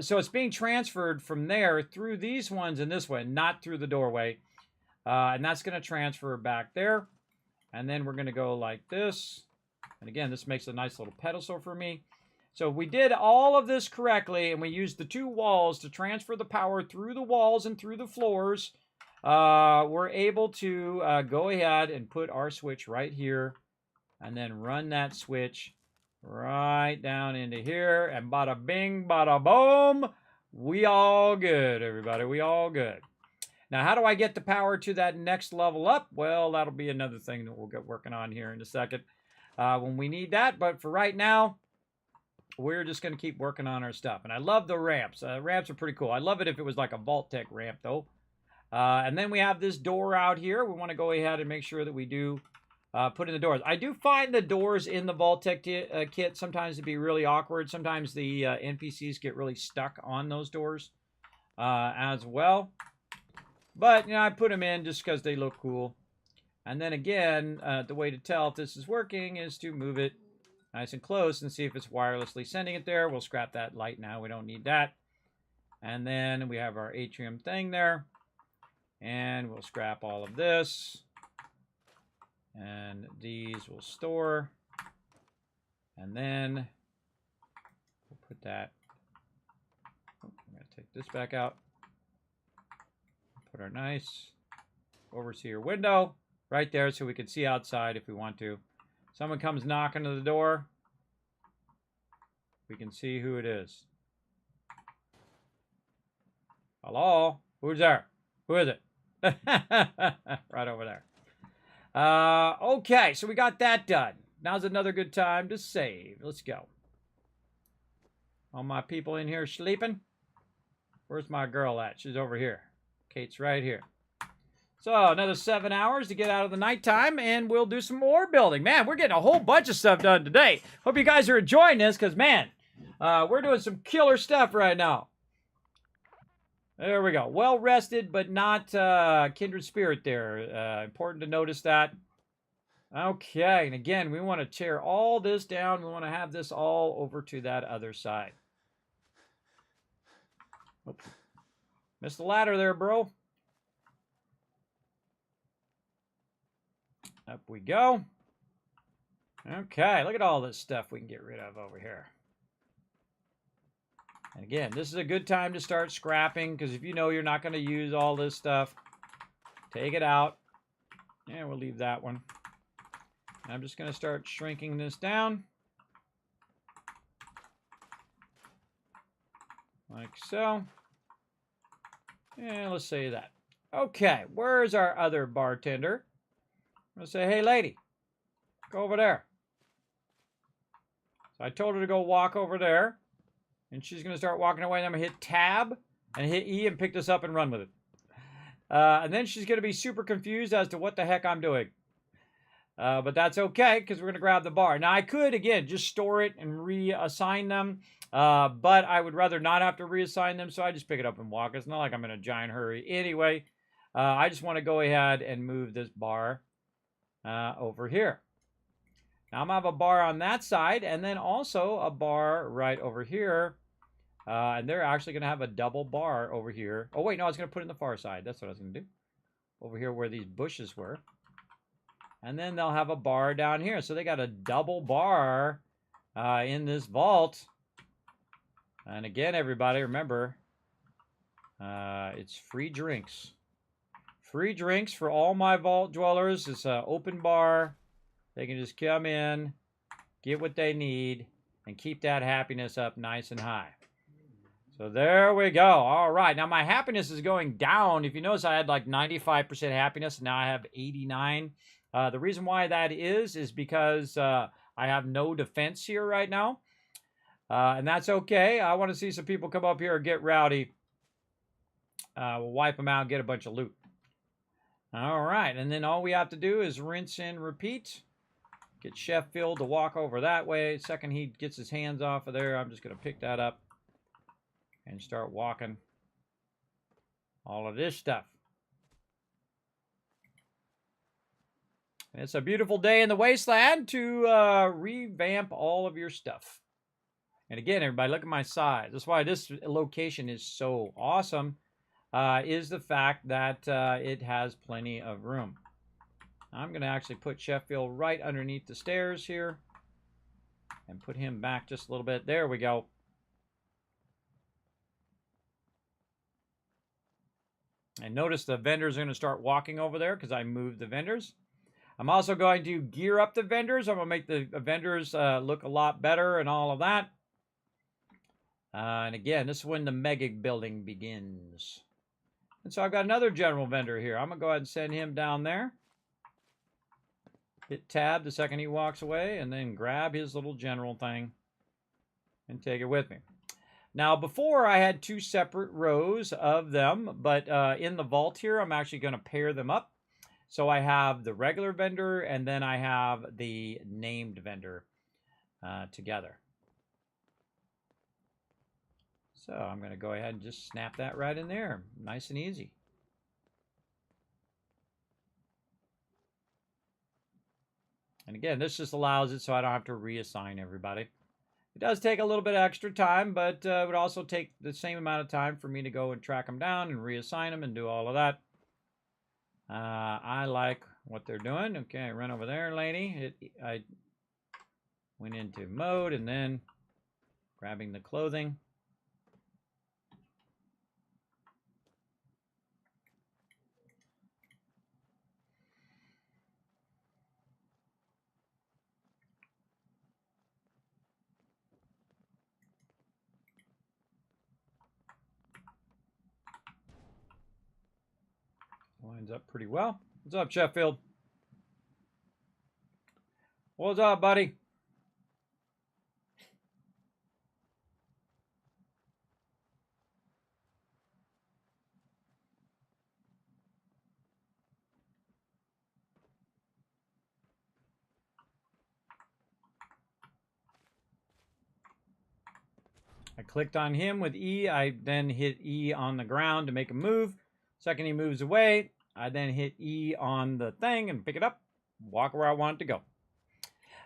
So it's being transferred from there through these ones and this way, not through the doorway. And that's going to transfer back there. And then we're going to go like this. And again, this makes a nice little pedestal for me. So we did all of this correctly, and we used the two walls to transfer the power through the walls and through the floors. We're able to go ahead and put our switch right here, and then run that switch right down into here, and bada bing, bada boom, we all good, everybody. We all good. Now, how do I get the power to that next level up? Well, that'll be another thing that we'll get working on here in a second when we need that. But for right now, we're just going to keep working on our stuff. And I love the ramps. Ramps are pretty cool. I love it if it was like a Vault-Tec ramp, though. And then we have this door out here. We want to go ahead and make sure that we do put in the doors. I do find the doors in the Vault-Tec kit sometimes to be really awkward. Sometimes the NPCs get really stuck on those doors as well. But, you know, I put them in just because they look cool. And then again, the way to tell if this is working is to move it nice and close and see if it's wirelessly sending it there. We'll scrap that light now. We don't need that. And then we have our atrium thing there. And we'll scrap all of this. And these will store. And then we'll put that. Oh, I'm going to take this back out. Put our nice overseer window right there so we can see outside if we want to. Someone comes knocking to the door. We can see who it is. Hello? Who's there? Who is it? Right over there. Okay, so we got that done. Now's another good time to save. Let's go. All my people in here sleeping? Where's my girl at? She's over here. Kate's right here. So, another 7 hours to get out of the nighttime, and we'll do some more building. Man, we're getting a whole bunch of stuff done today. Hope you guys are enjoying this, because, man, we're doing some killer stuff right now. There we go. Well rested, but not kindred spirit there. Important to notice that. Okay, and again, we want to tear all this down. We want to have this all over to that other side. Oops. Missed the ladder there, bro. Up we go. Okay, look at all this stuff we can get rid of over here. And again, this is a good time to start scrapping, because if you know you're not going to use all this stuff, take it out. And we'll leave that one. And I'm just going to start shrinking this down. Like so. And let's say that. Okay, where's our other bartender? I'm going to say, hey, lady, go over there. So I told her to go walk over there. And she's going to start walking away. And I'm going to hit tab and hit E and pick this up and run with it. And then she's going to be super confused as to what the heck I'm doing. But that's okay, because we're going to grab the bar. Now, I could, again, just store it and reassign them. But I would rather not have to reassign them, so I just pick it up and walk. It's not like I'm in a giant hurry. Anyway, I just want to go ahead and move this bar over here. Now, I'm going to have a bar on that side, and then also a bar right over here. And they're actually going to have a double bar over here. Oh, wait, no, I was going to put it in the far side. That's what I was going to do. Over here where these bushes were. And then they'll have a bar down here. So they got a double bar in this vault. And again, everybody, remember, it's free drinks. Free drinks for all my vault dwellers. It's an open bar. They can just come in, get what they need, and keep that happiness up nice and high. So there we go. All right. Now my happiness is going down. If you notice, I had like 95% happiness. And now I have 89. The reason why that is because I have no defense here right now. And that's okay. I want to see some people come up here and get rowdy. We'll wipe them out and get a bunch of loot. All right. And then all we have to do is rinse and repeat. Get Chef Phil to walk over that way. Second he gets his hands off of there, I'm just going to pick that up and start walking all of this stuff. And it's a beautiful day in the wasteland to revamp all of your stuff. And again, everybody, look at my size. That's why this location is so awesome, is the fact that it has plenty of room. I'm going to actually put Sheffield right underneath the stairs here and put him back just a little bit. There we go. And notice the vendors are going to start walking over there because I moved the vendors. I'm also going to gear up the vendors. I'm going to make the vendors look a lot better and all of that. And again, this is when the mega building begins. And so I've got another general vendor here. I'm going to go ahead and send him down there. Hit tab the second he walks away, and then grab his little general thing and take it with me. Now, before I had two separate rows of them, but in the vault here, I'm actually going to pair them up. So I have the regular vendor, and then I have the named vendor together. So I'm going to go ahead and just snap that right in there. Nice and easy. And again, this just allows it so I don't have to reassign everybody. It does take a little bit of extra time, but it would also take the same amount of time for me to go and track them down and reassign them and do all of that. I like what they're doing. Okay, run over there, lady. I went into mode and then grabbing the clothing. Lines up pretty well. What's up, Sheffield? What's up, buddy? I clicked on him with E. I then hit E on the ground to make him move. Second he moves away, I then hit E on the thing and pick it up, walk where I want it to go.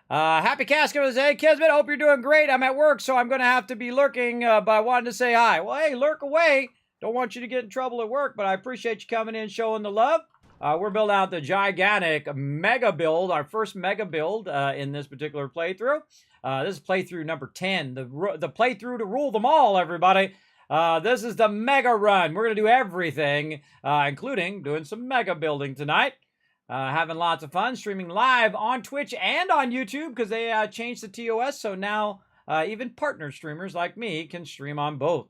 Happy Casket was a Kismet. Hope you're doing great. I'm at work, so I'm going to have to be lurking, but I wanted to say hi. Well, hey, lurk away. Don't want you to get in trouble at work, but I appreciate you coming in, showing the love. We're building out the gigantic mega build, our first mega build in this particular playthrough. This is playthrough number 10, the playthrough to rule them all, everybody. This is the mega run. We're going to do everything, including doing some mega building tonight. Having lots of fun, streaming live on Twitch and on YouTube because they changed the TOS, so now even partner streamers like me can stream on both.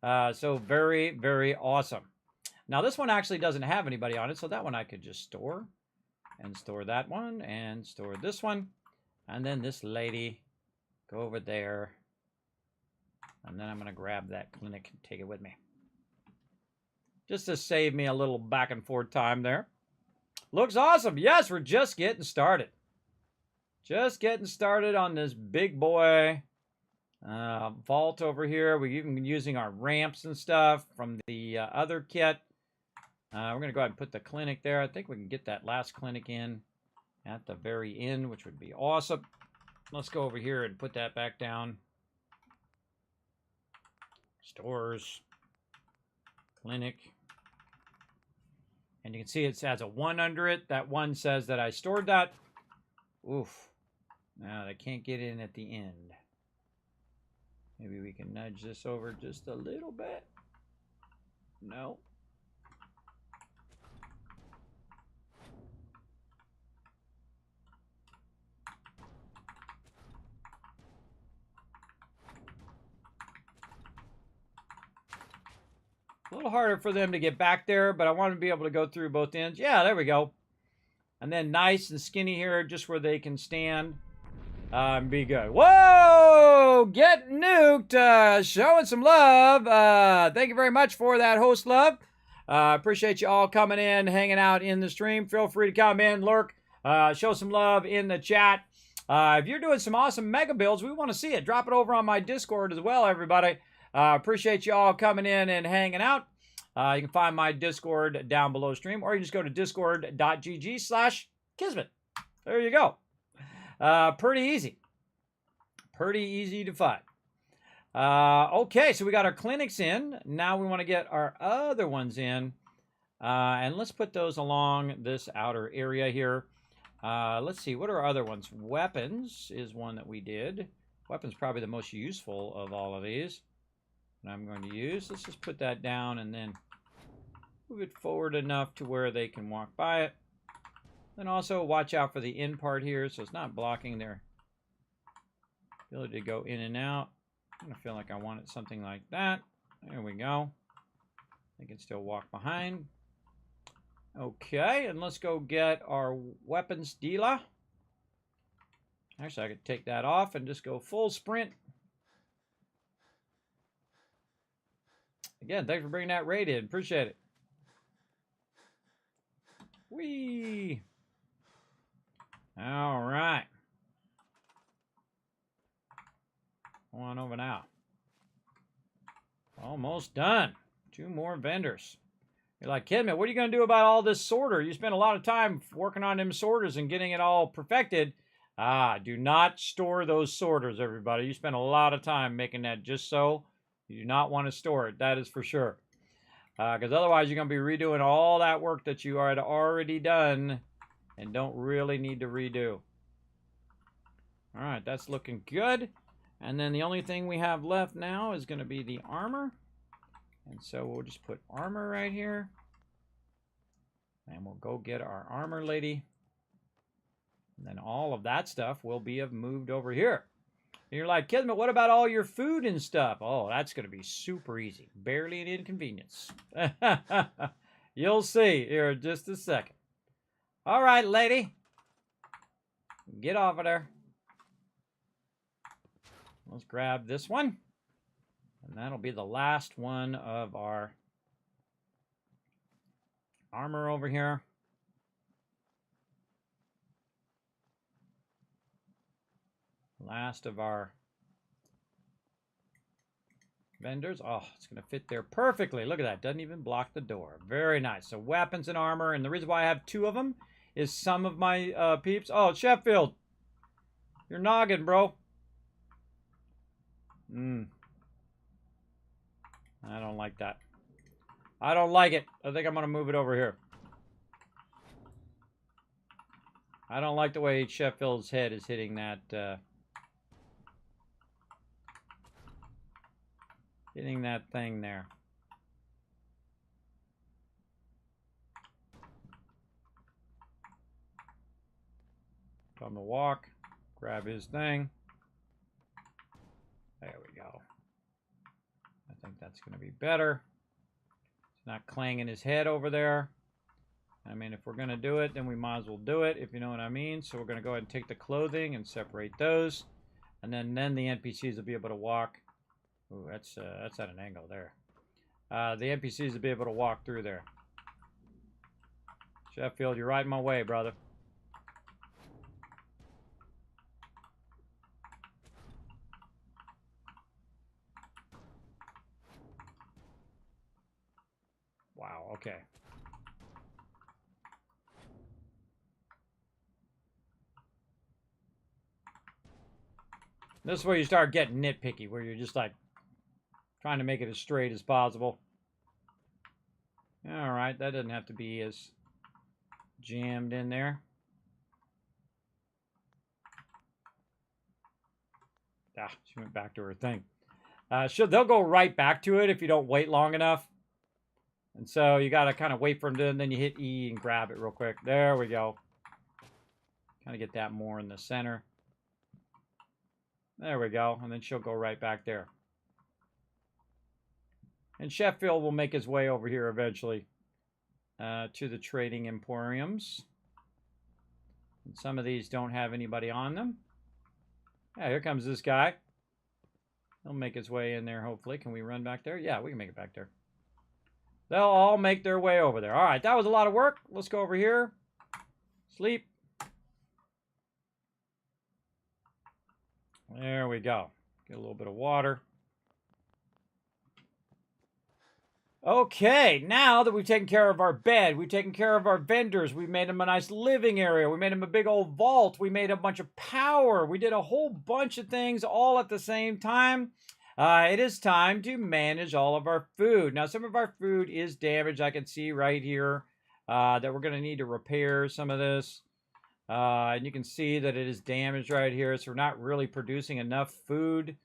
So very, very awesome. Now this one actually doesn't have anybody on it, so that one I could just store. And store that one, and store this one. And then this lady, go over there. And then I'm going to grab that clinic and take it with me. Just to save me a little back and forth time there. Looks awesome. Yes, we're just getting started. Just getting started on this big boy vault over here. We've even been using our ramps and stuff from the other kit. We're going to go ahead and put the clinic there. I think we can get that last clinic in at the very end, which would be awesome. Let's go over here and put that back down. Stores. Clinic. And you can see it has a 1 under it. That one says that I stored that. Oof. Now they can't get in at the end. Maybe we can nudge this over just a little bit. No. A little harder for them to get back there, but I want to be able to go through both ends. Yeah, there we go. And then nice and skinny here, just where they can stand and be good. Whoa! Get nuked! Showing some love. Thank you very much for that, host love. Appreciate you all coming in, hanging out in the stream. Feel free to come in, lurk, show some love in the chat. If you're doing some awesome mega builds, we want to see it. Drop it over on my Discord as well, everybody. Appreciate you all coming in and hanging out. You can find my Discord down below stream, or you just go to discord.gg/Kismet. There you go. Pretty easy. Pretty easy to find. Okay, so we got our clinics in. Now we want to get our other ones in. And let's put those along this outer area here. Let's see, what are our other ones? Weapons is one that we did. Weapons probably the most useful of all of these. And I'm going to use, let's just put that down and then move it forward enough to where they can walk by it. Then also watch out for the in part here so it's not blocking their ability to go in and out. I feel like I want it something like that. There we go. They can still walk behind. Okay, and let's go get our weapons dealer. Actually, I could take that off and just go full sprint. Again, thanks for bringing that raid in. Appreciate it. Whee! All right. Come on over now. Almost done. 2 more vendors. You're like, Kismet, what are you going to do about all this sorter? You spent a lot of time working on them sorters and getting it all perfected. Do not store those sorters, everybody. You spent a lot of time making that just so. You do not want to store it. That is for sure. Because otherwise, you're going to be redoing all that work that you had already done and don't really need to redo. All right, that's looking good. And then the only thing we have left now is going to be the armor. And so we'll just put armor right here. And we'll go get our armor lady. And then all of that stuff will be moved over here. And you're like, Kismet, what about all your food and stuff? Oh, that's going to be super easy. Barely an inconvenience. You'll see here in just a second. All right, lady. Get off of there. Let's grab this one. And that'll be the last one of our armor over here. Last of our vendors. Oh, it's going to fit there perfectly. Look at that. Doesn't even block the door. Very nice. So weapons and armor. And the reason why I have two of them is some of my peeps. Oh, Sheffield. You're noggin, bro. I don't like that. I don't like it. I think I'm going to move it over here. I don't like the way Sheffield's head is hitting that thing there. Come to walk. Grab his thing. There we go. I think that's going to be better. It's not clanging his head over there. I mean, if we're going to do it, then we might as well do it, if you know what I mean. So we're going to go ahead and take the clothing and separate those. And then the NPCs will be able to walk. Ooh, that's at an angle there. The NPCs will be able to walk through there. Sheffield, you're right in my way, brother. Wow, okay. This is where you start getting nitpicky, where you're just like trying to make it as straight as possible. All right, that doesn't have to be as jammed in there. She went back to her thing. They'll go right back to it if you don't wait long enough. And so you got to kind of wait for them to, and then you hit E and grab it real quick. There we go. Kind of get that more in the center. There we go. And then she'll go right back there. And Sheffield will make his way over here eventually to the trading emporiums. And some of these don't have anybody on them. Yeah, here comes this guy. He'll make his way in there, hopefully. Can we run back there? Yeah, we can make it back there. They'll all make their way over there. All right, that was a lot of work. Let's go over here. Sleep. There we go. Get a little bit of water. Okay, now that we've taken care of our bed, we've taken care of our vendors, we made them a nice living area, we made them a big old vault, we made a bunch of power, we did a whole bunch of things all at the same time. It is time to manage all of our food. Now, some of our food is damaged. I can see right here that we're going to need to repair some of this. And you can see that it is damaged right here, so we're not really producing enough food.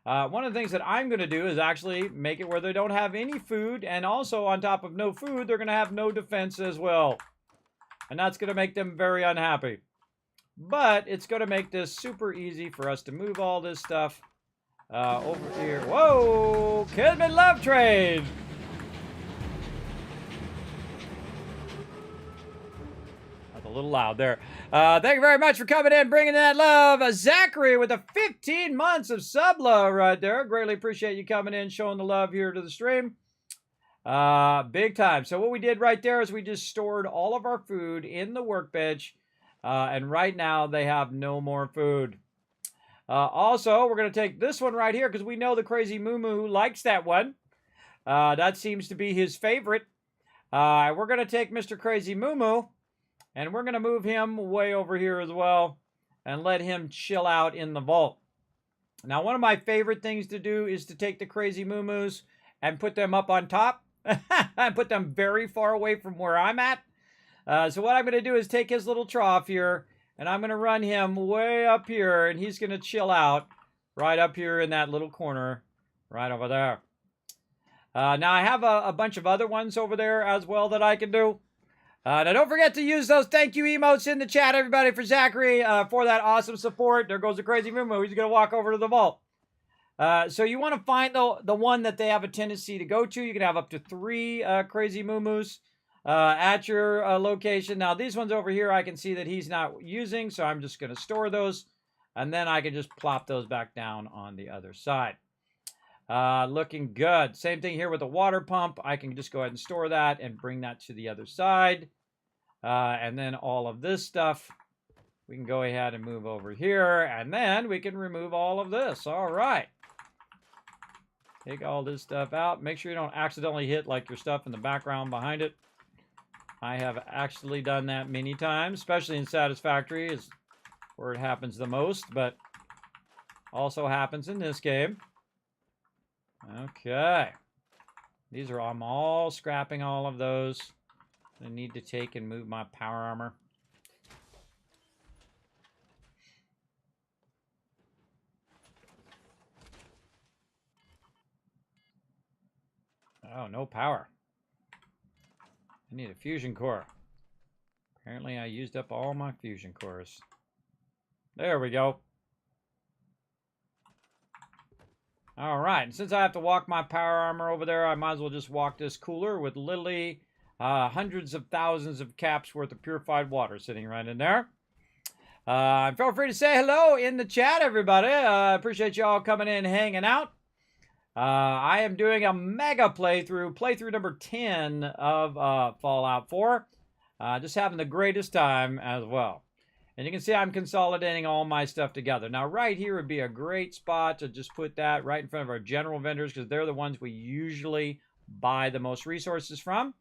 One of the things that I'm going to do is actually make it where they don't have any food, and also on top of no food, they're going to have no defense as well. And that's going to make them very unhappy. But it's going to make this super easy for us to move all this stuff over here. Whoa! Kismet Love Train! That's a little loud there. Thank you very much for coming in, bringing that love. Zachary with the 15 months of sub love right there. Greatly appreciate you coming in, showing the love here to the stream. Big time. So what we did right there is we just stored all of our food in the workbench. And right now they have no more food. Also, we're going to take this one right here because we know the crazy Moo Moo likes that one. That seems to be his favorite. We're going to take Mr. Crazy Moo Moo, and we're going to move him way over here as well and let him chill out in the vault. Now, one of my favorite things to do is to take the Crazy Moo Moos and put them up on top and put them very far away from where I'm at. So what I'm going to do is take his little trough here, and I'm going to run him way up here, and he's going to chill out right up here in that little corner right over there. Now, I have a bunch of other ones over there as well that I can do. Now, don't forget to use those thank you emotes in the chat, everybody, for Zachary, for that awesome support. There goes the Crazy Moo Moo. He's going to walk over to the vault. So you want to find the one that they have a tendency to go to. You can have up to 3 Crazy Moo Moos at your location. Now, these ones over here, I can see that he's not using, so I'm just going to store those. And then I can just plop those back down on the other side. Looking good. Same thing here with the water pump. I can just go ahead and store that and bring that to the other side. And then all of this stuff, we can go ahead and move over here. And then we can remove all of this. All right. Take all this stuff out. Make sure you don't accidentally hit like your stuff in the background behind it. I have actually done that many times, especially in Satisfactory is where it happens the most, but also happens in this game. Okay. These are, I'm all scrapping all of those. I need to take and move my power armor. Oh, no power. I need a fusion core. Apparently I used up all my fusion cores. There we go. All right, and since I have to walk my power armor over there, I might as well just walk this cooler with literally hundreds of thousands of caps worth of purified water sitting right in there. Feel free to say hello in the chat, everybody. I appreciate y'all coming in and hanging out. I am doing a mega playthrough number 10 of Fallout 4. Just having the greatest time as well. And you can see I'm consolidating all my stuff together. Now, right here would be a great spot to just put that right in front of our general vendors because they're the ones we usually buy the most resources from.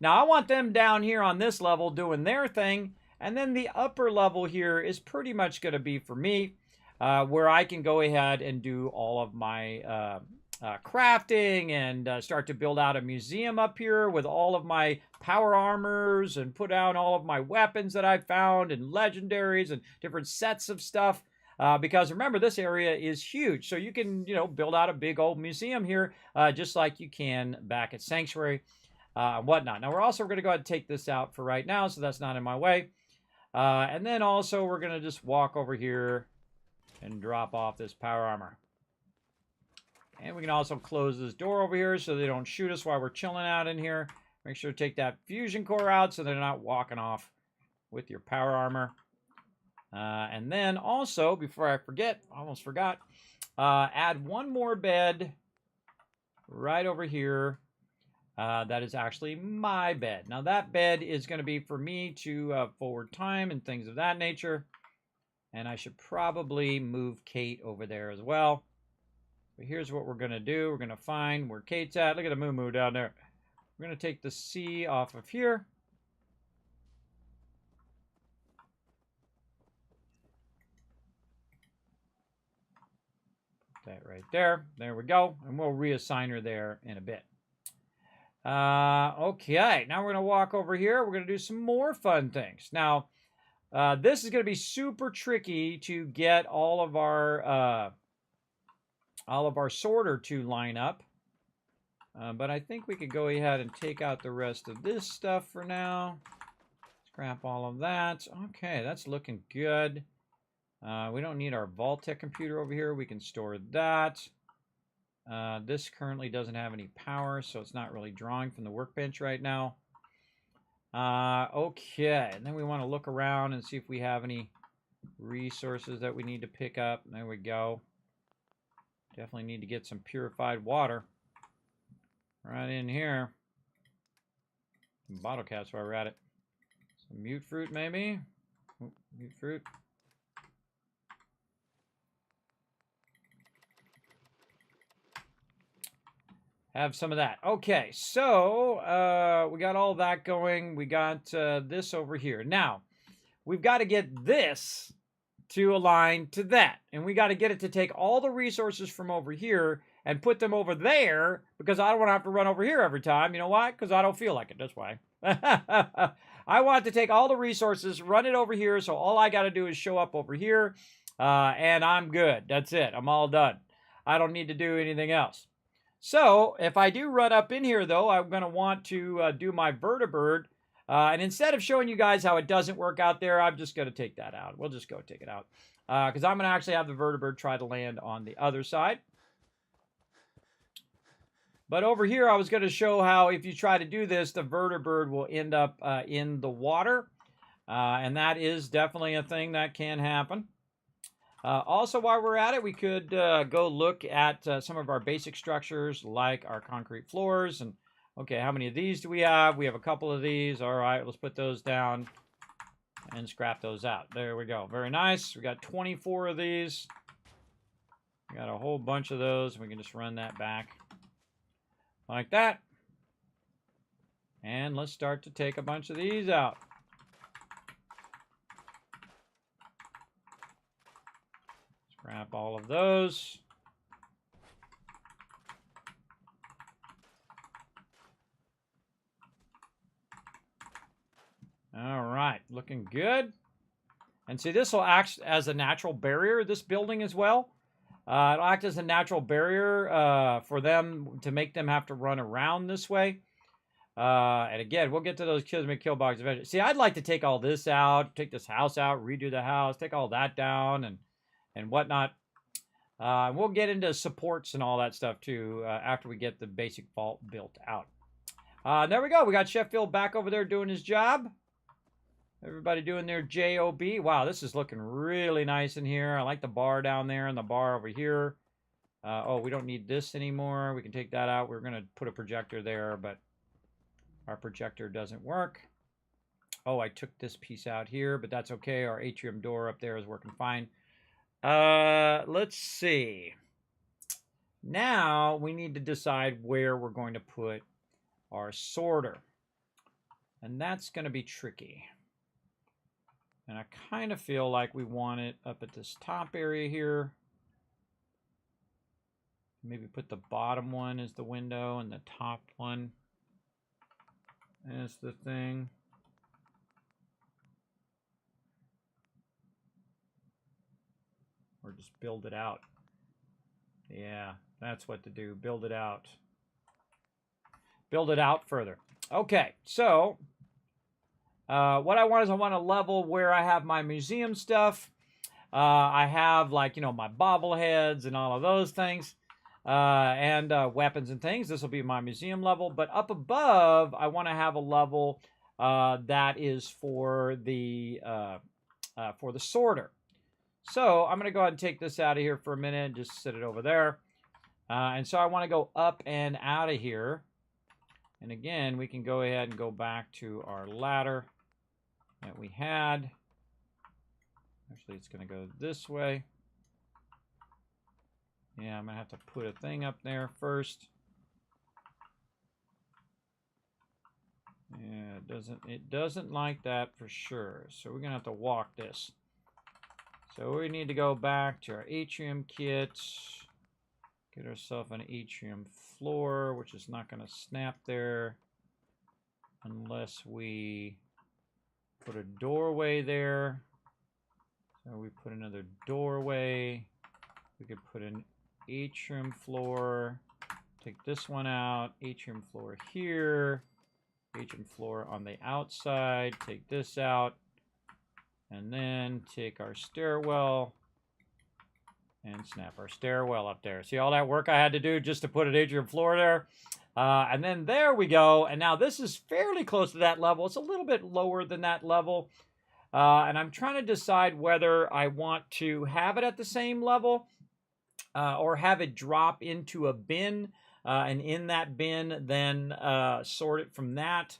Now, I want them down here on this level doing their thing. And then the upper level here is pretty much going to be for me, where I can go ahead and do all of my crafting and start to build out a museum up here with all of my power armors and put out all of my weapons that I found and legendaries and different sets of stuff. Because remember, this area is huge. So you can, build out a big old museum here, just like you can back at Sanctuary and whatnot. Now, we're also going to go ahead and take this out for right now, so that's not in my way. And then also, we're going to just walk over here and drop off this power armor. And we can also close this door over here so they don't shoot us while we're chilling out in here. Make sure to take that fusion core out so they're not walking off with your power armor. And then also, before I forget, almost forgot, add one more bed right over here. That is actually my bed. Now that bed is going to be for me to forward time and things of that nature. And I should probably move Kate over there as well. But here's what we're going to do. We're going to find where Kate's at. Look at the Moo Moo down there. We're going to take the C off of here. Put that right there. There we go. And we'll reassign her there in a bit. Okay. Now we're going to walk over here. We're going to do some more fun things. Now, this is going to be super tricky to get all of our sorter to line up. But I think we could go ahead and take out the rest of this stuff for now. Scrap all of that. Okay, that's looking good. We don't need our Vault-Tec computer over here. We can store that. This currently doesn't have any power, so it's not really drawing from the workbench right now. Okay, and then we want to look around and see if we have any resources that we need to pick up. There we go. Definitely need to get some purified water right in here. Some bottle caps while we're at it. Some mute fruit maybe. Oh, mute fruit. Have some of that. Okay, so we got all that going. We got this over here. Now, we've got to get this to align to that. And we got to get it to take all the resources from over here and put them over there because I don't want to have to run over here every time. You know why? Because I don't feel like it. That's why. I want to take all the resources, run it over here, so all I got to do is show up over here, and I'm good. That's it. I'm all done. I don't need to do anything else. So if I do run up in here, though, I'm going to want to do my vertibird. And instead of showing you guys how it doesn't work out there, I'm just going to take that out. We'll just go take it out. Because I'm going to actually have the vertibird try to land on the other side. But over here, I was going to show how if you try to do this, the vertibird will end up in the water. And that is definitely a thing that can happen. Also, while we're at it, we could go look at some of our basic structures like our concrete floors. And okay, how many of these do we have? We have a couple of these. All right, let's put those down and scrap those out. There we go. Very nice. We got 24 of these. We got a whole bunch of those. We can just run that back like that. And let's start to take a bunch of these out. Scrap all of those. All right, looking good. And see, this will act as a natural barrier, this building as well. It'll act as a natural barrier for them to make them have to run around this way. And again, we'll get to those Kismet kill boxes eventually. See, I'd like to take all this out, take this house out, redo the house, take all that down and whatnot. We'll get into supports and all that stuff too after we get the basic vault built out. There we go. We got Sheffield back over there doing his job. Everybody doing their job. Wow, this is looking really nice in here. I like the bar down there and the bar over here. Oh, we don't need this anymore. We can take that out. We're going to put a projector there, but our projector doesn't work. Oh, I took this piece out here, but that's okay. Our atrium door up there is working fine. Let's see. Now we need to decide where we're going to put our sorter. And that's going to be tricky. And I kind of feel like we want it up at this top area here. Maybe put the bottom one as the window and the top one as the thing. Or just build it out. Yeah, that's what to do. Build it out. Build it out further. Okay, so what I want is I want to level where I have my museum stuff. I have like, you know, my bobbleheads and all of those things. And weapons and things. This will be my museum level. But up above, I want to have a level that is for the sorter. So I'm going to go ahead and take this out of here for a minute and just set it over there. And so I want to go up and out of here. And again, we can go ahead and go back to our ladder that we had. Actually, it's going to go this way. Yeah, I'm going to have to put a thing up there first. Yeah, it doesn't like that for sure. So we're going to have to walk this. So we need to go back to our atrium kit. Get ourselves an atrium floor, which is not going to snap there unless we put a doorway there. So we put another doorway. We could put an atrium floor. Take this one out. Atrium floor here. Atrium floor on the outside. Take this out. And then take our stairwell and snap our stairwell up there. See all that work I had to do just to put an atrium floor there? And then there we go. And now this is fairly close to that level. It's a little bit lower than that level. And I'm trying to decide whether I want to have it at the same level or have it drop into a bin. And in that bin, then sort it from that.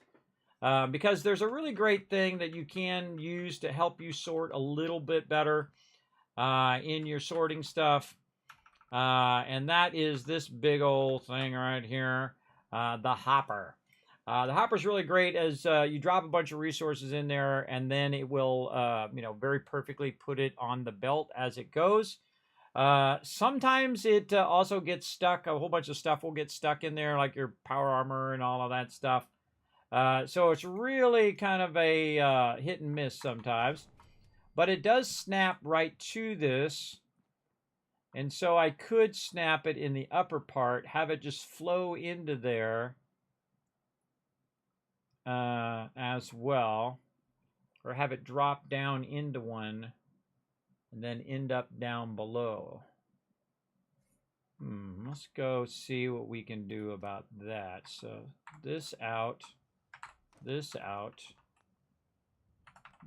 Because there's a really great thing that you can use to help you sort a little bit better in your sorting stuff. And that is this big old thing right here, the hopper. The hopper is really great as you drop a bunch of resources in there, and then it will, very perfectly put it on the belt as it goes. Sometimes it also gets stuck. A whole bunch of stuff will get stuck in there, like your power armor and all of that stuff. So it's really kind of a hit and miss sometimes. But it does snap right to this. And so I could snap it in the upper part, have it just flow into there as well. Or have it drop down into one and then end up down below. Let's go see what we can do about that. So this out,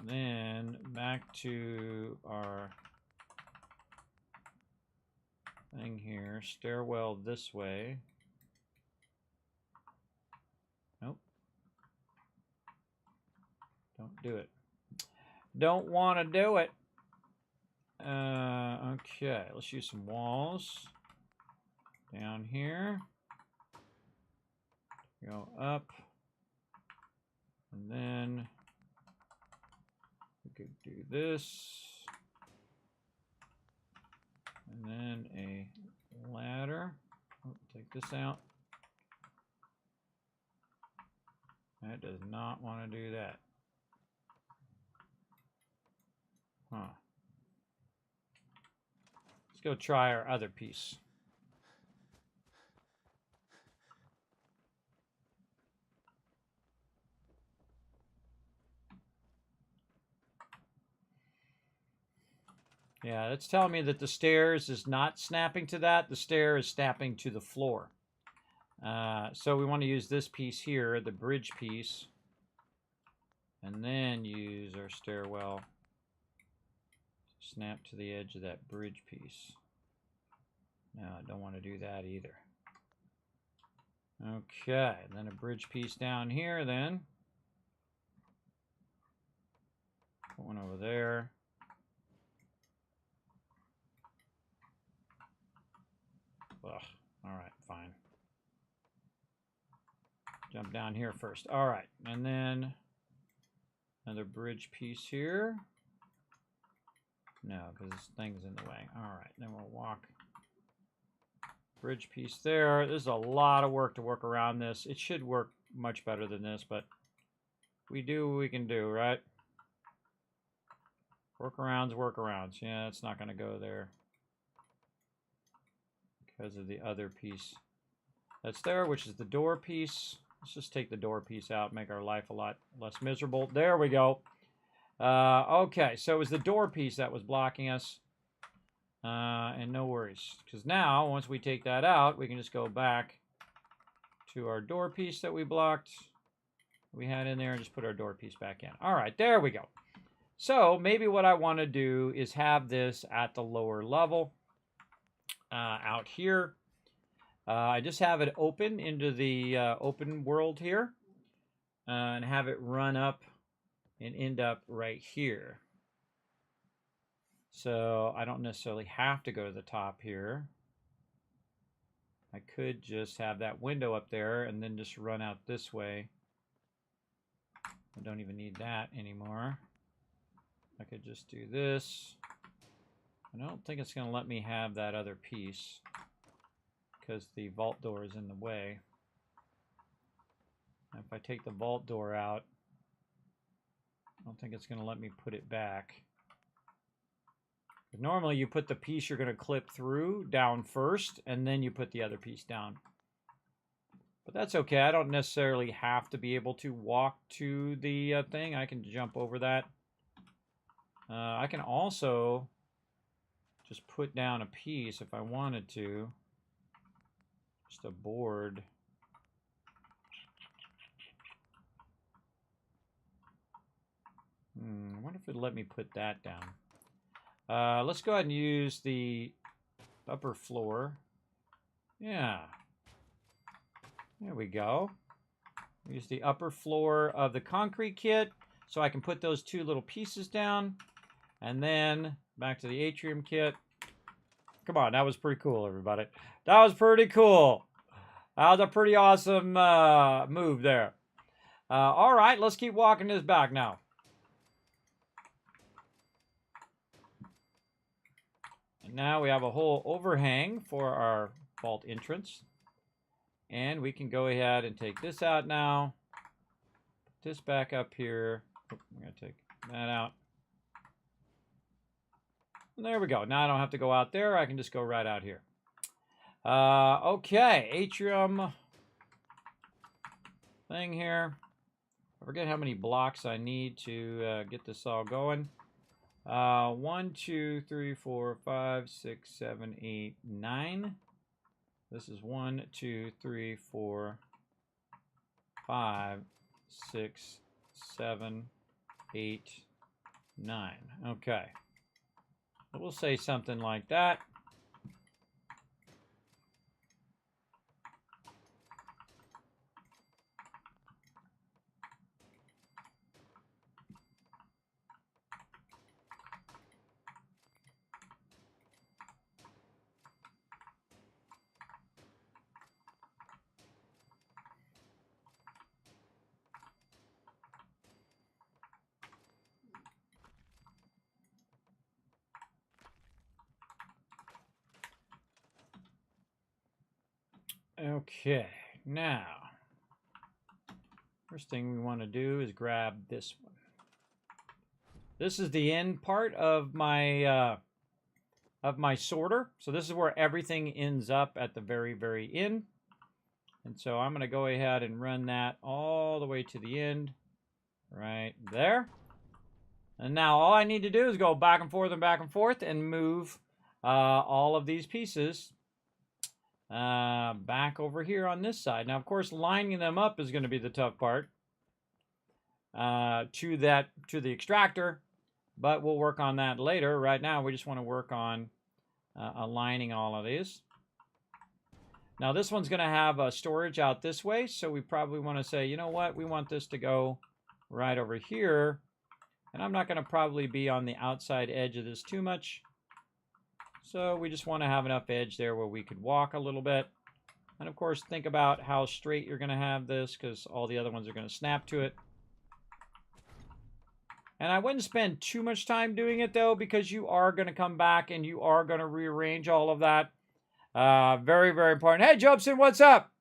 then back to our thing here, stairwell this way. Nope. Don't do it. Don't want to do it. Okay, let's use some walls. Down here. Go up. And then we could do this. And then a ladder. Oh, take this out. That does not want to do that. Huh. Let's go try our other piece. Yeah, that's telling me that the stairs is not snapping to that. The stair is snapping to the floor. So we want to use this piece here, the bridge piece, and then use our stairwell to snap to the edge of that bridge piece. No, I don't want to do that either. Okay, then a bridge piece down here then. Put one over there. Ugh. All right, fine. Jump down here first. All right, and then another bridge piece here. No, because this thing's in the way. All right, then we'll walk. Bridge piece there. There's a lot of work to work around this. It should work much better than this, but we do what we can do, right? Workarounds, workarounds. Yeah, it's not going to go there because of the other piece that's there, which is the door piece. Let's just take the door piece out, make our life a lot less miserable. There we go. Okay, so it was the door piece that was blocking us. And no worries, because now, once we take that out, we can just go back to our door piece that we blocked. We had in there and just put our door piece back in. All right, there we go. So maybe what I want to do is have this at the lower level. Out here. I just have it open into the open world here and have it run up and end up right here. So I don't necessarily have to go to the top here. I could just have that window up there and then just run out this way. I don't even need that anymore. I could just do this. I don't think it's going to let me have that other piece because the vault door is in the way. And if I take the vault door out, I don't think it's going to let me put it back. But normally you put the piece you're going to clip through down first, and then you put the other piece down. But that's okay. I don't necessarily have to be able to walk to the thing. I can jump over that. I can also just put down a piece if I wanted to. Just a board. I wonder if it'd let me put that down. Let's go ahead and use the upper floor. Yeah. There we go. Use the upper floor of the concrete kit so I can put those two little pieces down. And then back to the atrium kit. Come on, that was pretty cool, everybody. That was pretty cool. That was a pretty awesome move there. All right, let's keep walking this back now. And now we have a whole overhang for our vault entrance. And we can go ahead and take this out now. Put this back up here. Oh, I'm going to take that out. And there we go. Now I don't have to go out there. I can just go right out here. Okay, atrium thing here. I forget how many blocks I need to get this all going. 1, 2, 3, 4, 5, 6, 7, 8, 9. This is 1, 2, 3, 4, 5, 6, 7, 8, 9. Okay. We'll say something like that. Okay, now, first thing we want to do is grab this one. This is the end part of my sorter. So this is where everything ends up at the very, very end. And so I'm going to go ahead and run that all the way to the end, right there. And now all I need to do is go back and forth and move all of these pieces back over here on this side. Now, of course, lining them up is going to be the tough part to the extractor, but we'll work on that later. Right now, we just want to work on aligning all of these. Now, this one's going to have a storage out this way, so we probably want to say, you know what, we want this to go right over here, and I'm not going to probably be on the outside edge of this too much. So we just want to have enough edge there where we could walk a little bit. And of course, think about how straight you're going to have this, because all the other ones are going to snap to it. And I wouldn't spend too much time doing it, though, because you are going to come back and you are going to rearrange all of that. Very, very important. Hey, Jobson, what's up?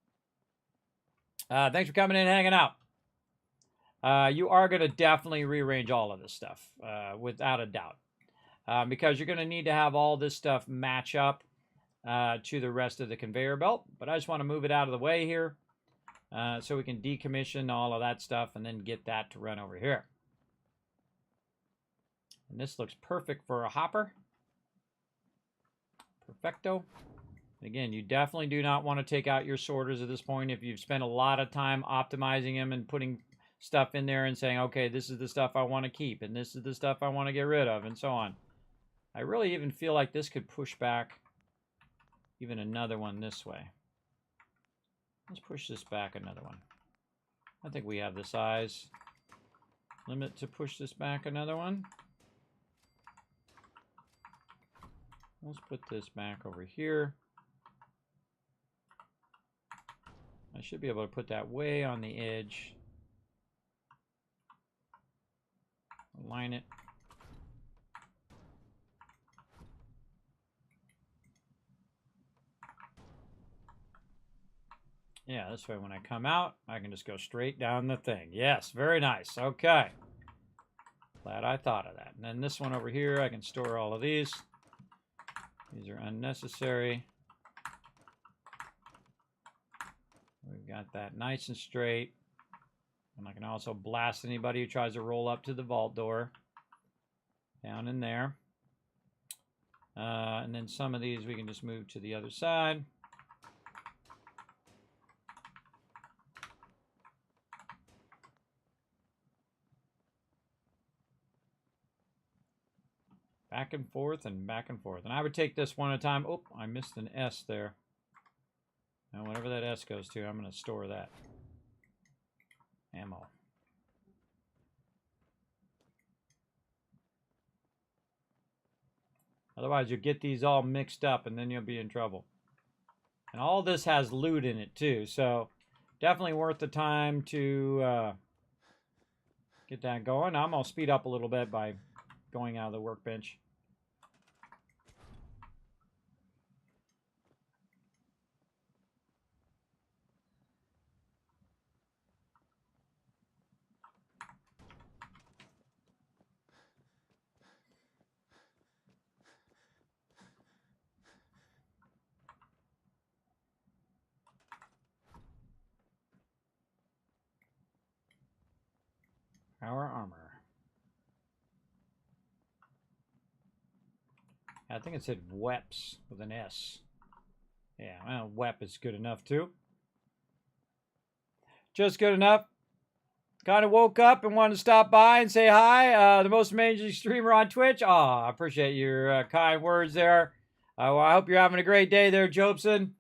Thanks for coming in and hanging out. You are going to definitely rearrange all of this stuff, without a doubt. Because you're going to need to have all this stuff match up to the rest of the conveyor belt. But I just want to move it out of the way here so we can decommission all of that stuff and then get that to run over here. And this looks perfect for a hopper. Perfecto. And again, you definitely do not want to take out your sorters at this point if you've spent a lot of time optimizing them and putting stuff in there and saying, okay, this is the stuff I want to keep and this is the stuff I want to get rid of and so on. I really even feel like this could push back even another one this way. Let's push this back another one. I think we have the size limit to push this back another one. Let's put this back over here. I should be able to put that way on the edge. Align it. Yeah, this way when I come out, I can just go straight down the thing. Yes, very nice. Okay. Glad I thought of that. And then this one over here, I can store all of these. These are unnecessary. We've got that nice and straight. And I can also blast anybody who tries to roll up to the vault door. Down in there. And then some of these we can just move to the other side. Back and forth and back and forth. And I would take this one at a time. Oh, I missed an S there. Now, whatever that S goes to, I'm going to store that. Ammo. Otherwise, you'll get these all mixed up, and then you'll be in trouble. And all this has loot in it, too. So, definitely worth the time to get that going. I'm going to speed up a little bit by going out of the workbench. Power armor. I think it said WEPS with an S. Yeah, well, WEP is good enough too. Just good enough. Kind of woke up and wanted to stop by and say hi. The most amazing streamer on Twitch. Oh, I appreciate your kind words there. Well, I hope you're having a great day there, Jobson.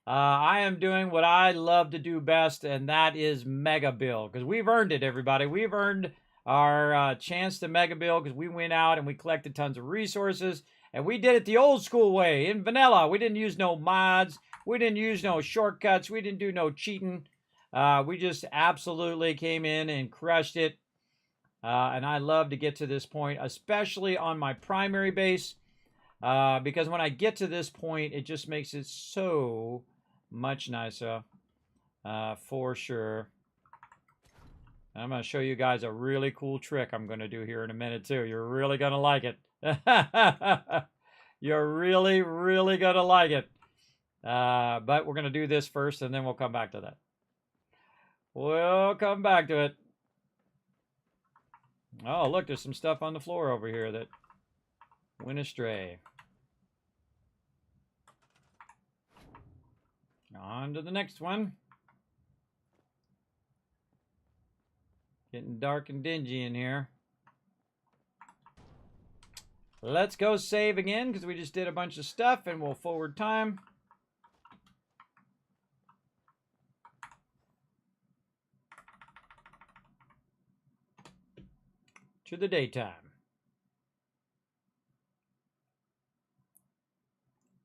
I am doing what I love to do best, and that is mega build. Because we've earned it, everybody. We've earned our chance to mega build because we went out and we collected tons of resources. And we did it the old school way, in vanilla. We didn't use no mods. We didn't use no shortcuts. We didn't do no cheating. We just absolutely came in and crushed it. And I love to get to this point, especially on my primary base. Because when I get to this point, it just makes it so much nicer. For sure. And I'm going to show you guys a really cool trick I'm going to do here in a minute, too. You're really going to like it. You're really, really going to like it. But we're going to do this first, and then we'll come back to that. We'll come back to it. Oh, look, there's some stuff on the floor over here that went astray. On to the next one. Getting dark and dingy in here. Let's go save again because we just did a bunch of stuff and we'll forward time. To the daytime.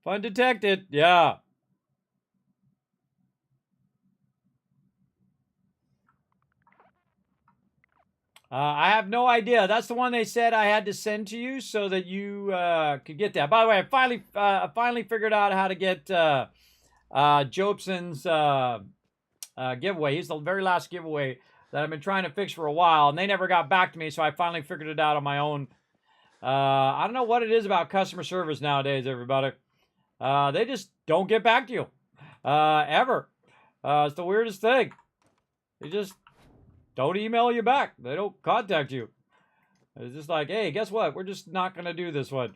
Fun detected. Yeah. I have no idea. That's the one they said I had to send to you so that you could get that. By the way, I finally figured out how to get Jobson's giveaway. He's the very last giveaway that I've been trying to fix for a while, and they never got back to me, so I finally figured it out on my own. I don't know what it is about customer service nowadays, everybody. They just don't get back to you. Ever. It's the weirdest thing. They just don't email you back. They don't contact you. It's just like, hey, guess what? We're just not going to do this one.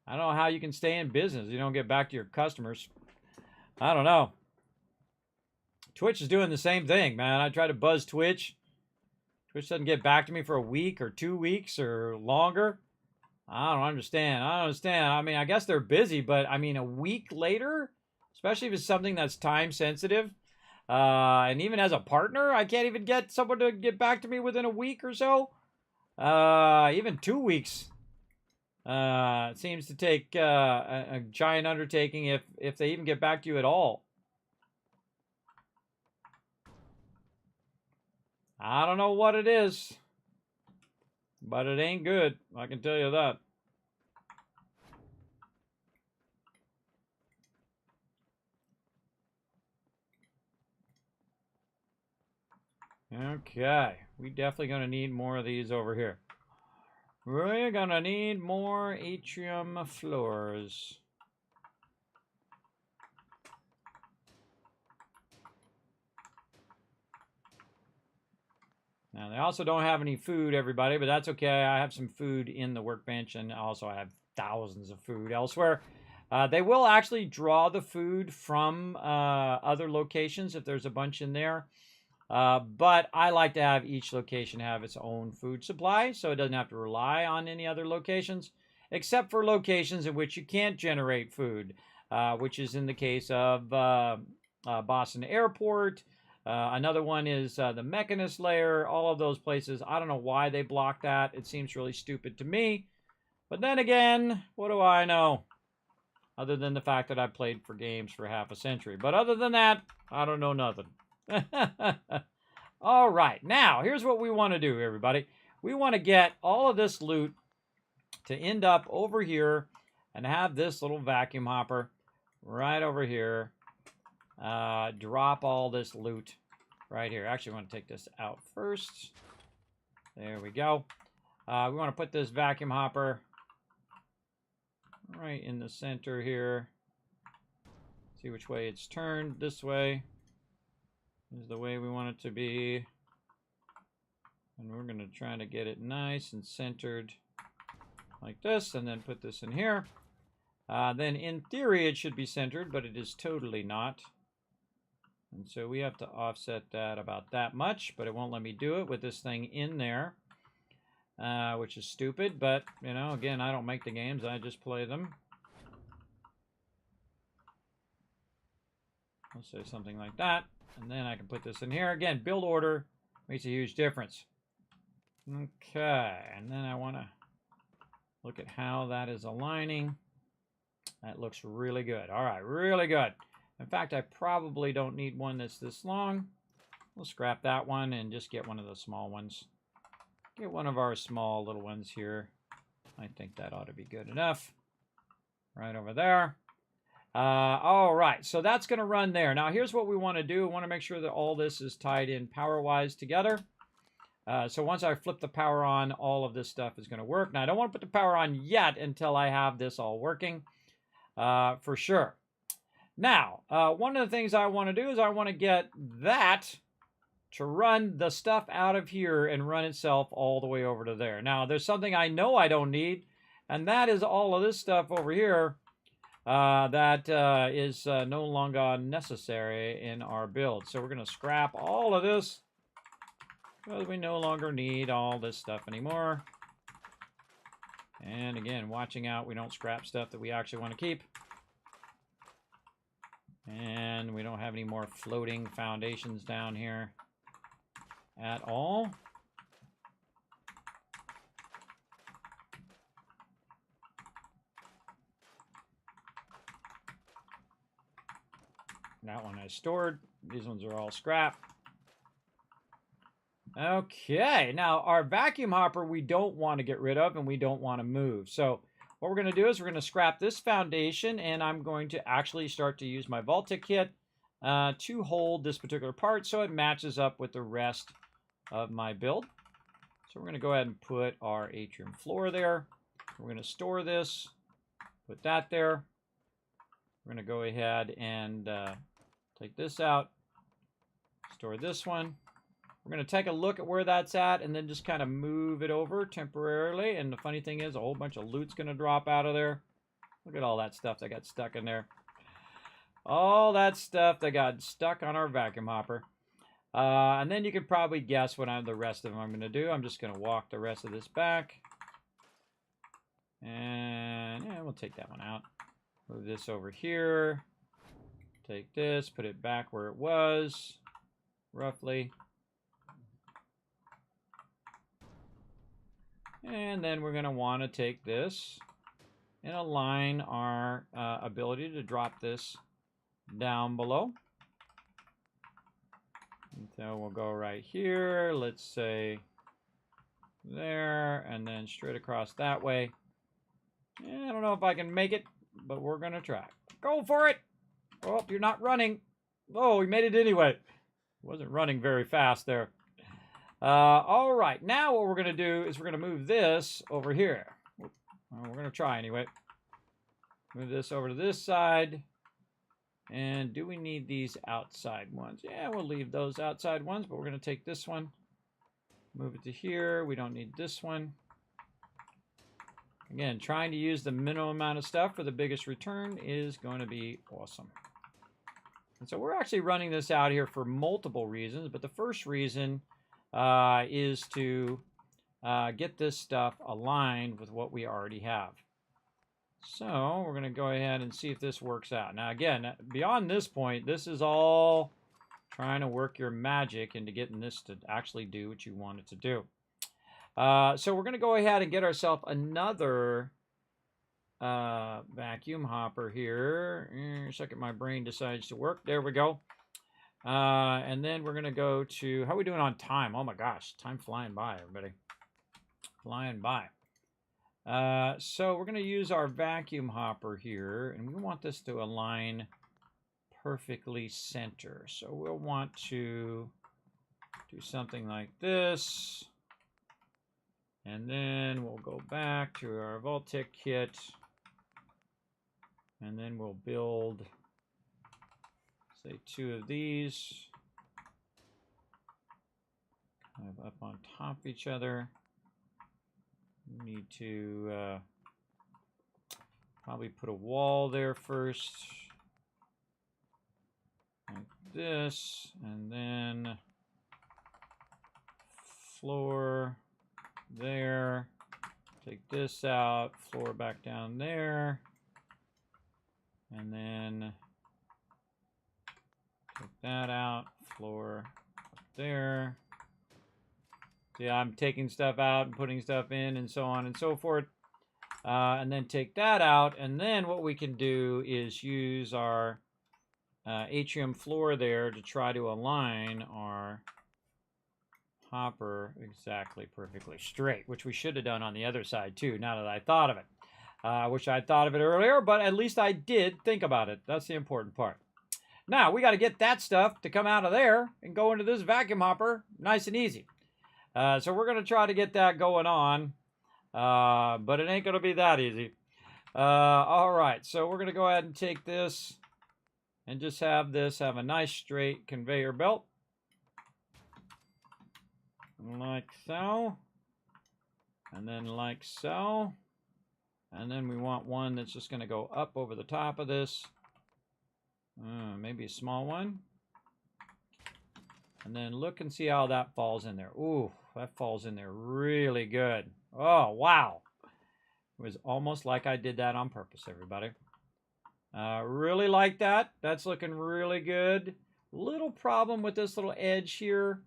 I don't know how you can stay in business. You don't get back to your customers. I don't know. Twitch is doing the same thing, man. I try to buzz Twitch. Twitch doesn't get back to me for a week or 2 weeks or longer. I don't understand. I mean, I guess they're busy, but I mean, a week later, especially if it's something that's time sensitive, and even as a partner, I can't even get someone to get back to me within a week or so. Even 2 weeks. It seems to take a giant undertaking if they even get back to you at all. I don't know what it is, but it ain't good. I can tell you that. Okay, we definitely going to need more of these over here. We're going to need more atrium floors. Now, they also don't have any food, everybody, but that's okay. I have some food in the workbench, and also I have thousands of food elsewhere. They will actually draw the food from other locations if there's a bunch in there. But I like to have each location have its own food supply, so it doesn't have to rely on any other locations, except for locations in which you can't generate food, which is in the case of Boston Airport. Another one is the Mechanist layer, all of those places. I don't know why they block that. It seems really stupid to me. But then again, what do I know? Other than the fact that I played for games for half a century. But other than that, I don't know nothing. All right, now, here's what we want to do, everybody. We want to get all of this loot to end up over here and have this little vacuum hopper right over here drop all this loot right here. Actually, I want to take this out first. There we go. We want to put this vacuum hopper right in the center here. See which way it's turned. This way is the way we want it to be. And we're going to try to get it nice and centered like this, and then put this in here. Then in theory it should be centered, but it is totally not. And so we have to offset that about that much, but it won't let me do it with this thing in there, which is stupid. But, you know, again, I don't make the games, I just play them. Let's say something like that, and then I can put this in here. Again, build order makes a huge difference. Okay, and then I want to look at how that is aligning. That looks really good. All right, really good. In fact, I probably don't need one that's this long. We'll scrap that one and just get one of the small ones. Get one of our small little ones here. I think that ought to be good enough. Right over there. All right, so that's going to run there. Now, here's what we want to do. We want to make sure that all this is tied in power-wise together. So once I flip the power on, all of this stuff is going to work. Now, I don't want to put the power on yet until I have this all working for sure. Now, one of the things I want to do is I want to get that to run the stuff out of here and run itself all the way over to there. Now, there's something I know I don't need, and that is all of this stuff over here that is no longer necessary in our build. So we're going to scrap all of this because we no longer need all this stuff anymore. And again, watching out we don't scrap stuff that we actually want to keep. And we don't have any more floating foundations down here at all. That one I stored. These ones are all scrap. Okay, now our vacuum hopper we don't want to get rid of and we don't want to move. So what we're going to do is we're going to scrap this foundation, and I'm going to actually start to use my Vault-Tec kit to hold this particular part so it matches up with the rest of my build. So we're going to go ahead and put our atrium floor there. We're going to store this, put that there. We're going to go ahead and take this out, store this one. We're going to take a look at where that's at and then just kind of move it over temporarily. And the funny thing is a whole bunch of loot's going to drop out of there. Look at all that stuff that got stuck in there. All that stuff that got stuck on our vacuum hopper. And then you can probably guess what the rest of them I'm going to do. I'm just going to walk the rest of this back. And yeah, we'll take that one out. Move this over here. Take this, put it back where it was, roughly. And then we're going to want to take this and align our ability to drop this down below. And so we'll go right here, let's say there, and then straight across that way. I don't know if I can make it, but we're going to try. Go for it! Oh, you're not running. Oh, we made it anyway. Wasn't running very fast there. All right, now what we're going to do is we're going to move this over here. Well, we're going to try anyway. Move this over to this side. And do we need these outside ones? Yeah, we'll leave those outside ones, but we're going to take this one. Move it to here. We don't need this one. Again, trying to use the minimum amount of stuff for the biggest return is going to be awesome. And so we're actually running this out here for multiple reasons, but the first reason is to get this stuff aligned with what we already have. So we're going to go ahead and see if this works out. Now again, beyond this point, this is all trying to work your magic into getting this to actually do what you want it to do. So we're going to go ahead and get ourselves another vacuum hopper here. Second my brain decides to work. There we go. And then we're going to go to, how are we doing on time? Oh my gosh, time flying by, everybody. Flying by. So we're going to use our vacuum hopper here, and we want this to align perfectly center. So we'll want to do something like this. And then we'll go back to our Vault-Tec kit. And then we'll build, say, 2 of these. Kind of up on top of each other. We need to probably put a wall there first. Like this. And then floor there. Take this out. Floor back down there. And then take that out, floor up there. Yeah, I'm taking stuff out and putting stuff in and so on and so forth. And then take that out. And then what we can do is use our atrium floor there to try to align our hopper exactly perfectly straight, which we should have done on the other side too, now that I thought of it. I wish I'd thought of it earlier, but at least I did think about it. That's the important part. Now, we got to get that stuff to come out of there and go into this vacuum hopper nice and easy. So we're going to try to get that going on, but it ain't going to be that easy. All right, so we're going to go ahead and take this and just have this have a nice straight conveyor belt. Like so. And then like so. And then we want one that's just going to go up over the top of this. Maybe a small one. And then look and see how that falls in there. Ooh, that falls in there really good. Oh, wow. It was almost like I did that on purpose, everybody. Really like that. That's looking really good. Little problem with this little edge here.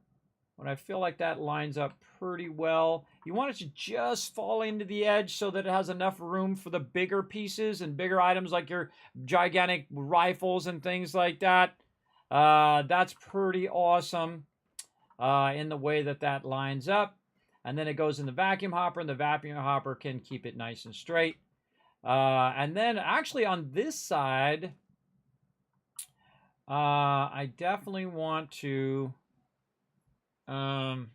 When I feel like that lines up pretty well. You want it to just fall into the edge so that it has enough room for the bigger pieces and bigger items like your gigantic rifles and things like that. That's pretty awesome in the way that that lines up. And then it goes in the vacuum hopper, and the vacuum hopper can keep it nice and straight. And then actually on this side, I definitely want to... oh,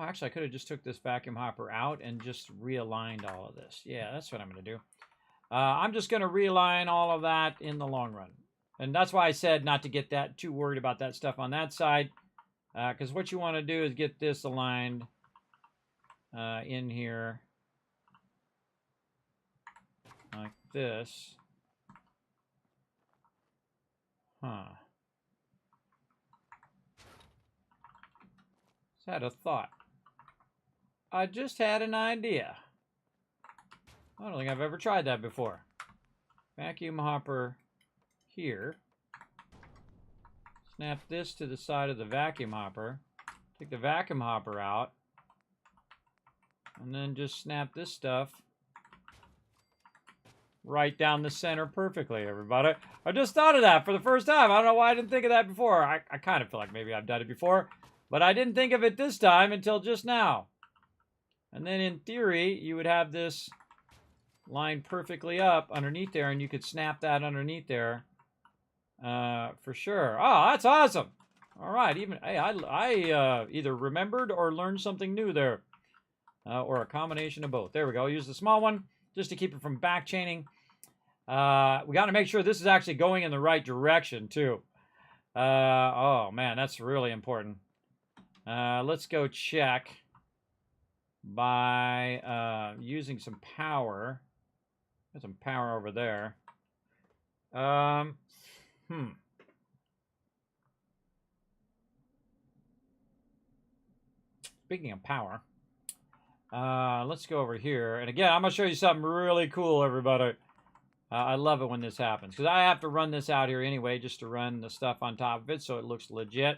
actually, I could have just took this vacuum hopper out and just realigned all of this. Yeah, that's what I'm going to do. I'm just going to realign all of that in the long run. And that's why I said not to get that too worried about that stuff on that side. Because what you want to do is get this aligned in here. Like this. Huh. Had a thought. I just had an idea. I don't think I've ever tried that before. Vacuum hopper here. Snap this to the side of the vacuum hopper. Take the vacuum hopper out. And then just snap this stuff right down the center perfectly, everybody. I just thought of that for the first time. I don't know why I didn't think of that before. I kind of feel like maybe I've done it before. But I didn't think of it this time until just now. And then in theory, you would have this lined perfectly up underneath there, and you could snap that underneath there for sure. Oh, that's awesome. All right, even hey, I either remembered or learned something new there. Or a combination of both. There we go. Use the small one just to keep it from back chaining. We got to make sure this is actually going in the right direction, too. Oh, man, that's really important. Let's go check by using some power. Got some power over there. Speaking of power, let's go over here. And again, I'm going to show you something really cool, everybody. I love it when this happens, because I have to run this out here anyway, just to run the stuff on top of it so it looks legit.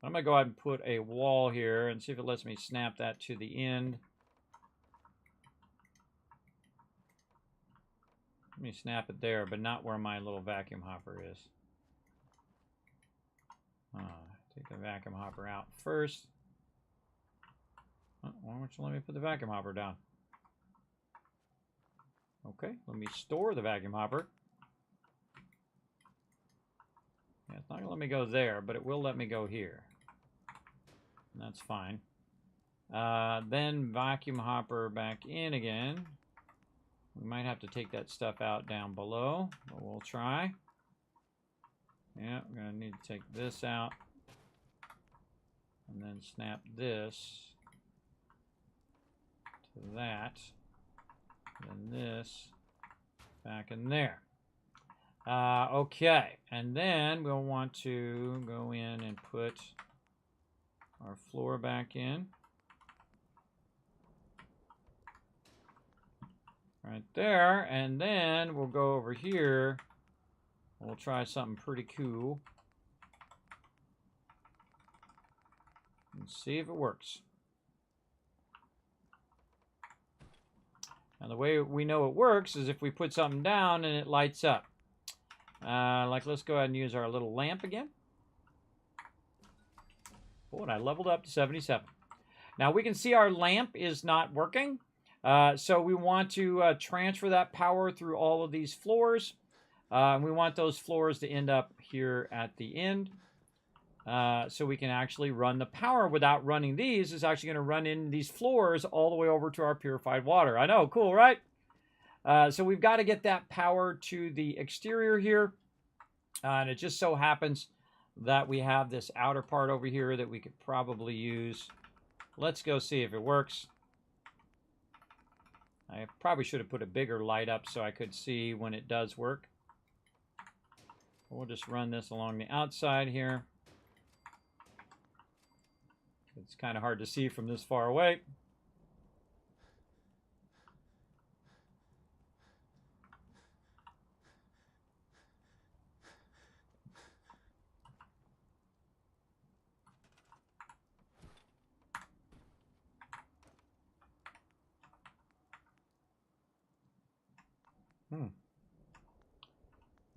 I'm going to go ahead and put a wall here and see if it lets me snap that to the end. Let me snap it there, but not where my little vacuum hopper is. Take the vacuum hopper out first. Oh, why don't you let me put the vacuum hopper down? Okay, let me store the vacuum hopper. Yeah, it's not going to let me go there, but it will let me go here. And that's fine. Then vacuum hopper back in again. We might have to take that stuff out down below, but we'll try. Yeah, we're going to need to take this out. And then snap this to that. And this back in there. Okay, and then we'll want to go in and put our floor back in. Right there, and then we'll go over here. We'll try something pretty cool. And see if it works. Now the way we know it works is if we put something down and it lights up. Like, let's go ahead and use our little lamp again. Oh, and I leveled up to 77. Now we can see our lamp is not working. So we want to transfer that power through all of these floors. And we want those floors to end up here at the end. So we can actually run the power without running these. It's actually going to run in these floors all the way over to our purified water. I know, cool, right? So we've got to get that power to the exterior here. And it just so happens that we have this outer part over here that we could probably use. Let's go see if it works. I probably should have put a bigger light up so I could see when it does work. We'll just run this along the outside here. It's kind of hard to see from this far away.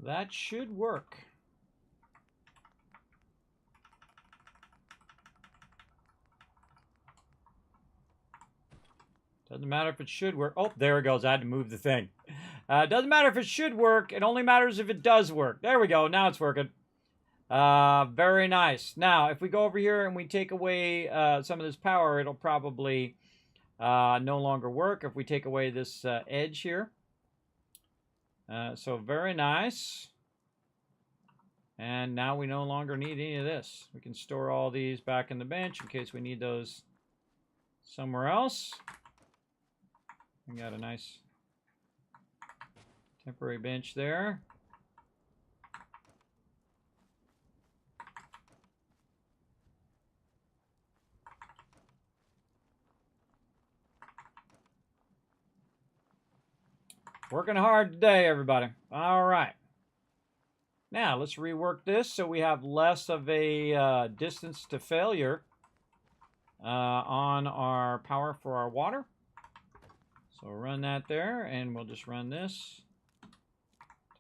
That should work. Doesn't matter if it should work. Oh, there it goes. I had to move the thing. Doesn't matter if it should work. It only matters if it does work. There we go. Now it's working. Very nice. Now, if we go over here and we take away some of this power, it'll probably no longer work if we take away this edge here. So very nice. And now we no longer need any of this. We can store all these back in the bench in case we need those somewhere else. We got a nice temporary bench there. Working hard today, everybody. All right. Now, let's rework this so we have less of a distance to failure on our power for our water. So we'll run that there, and we'll just run this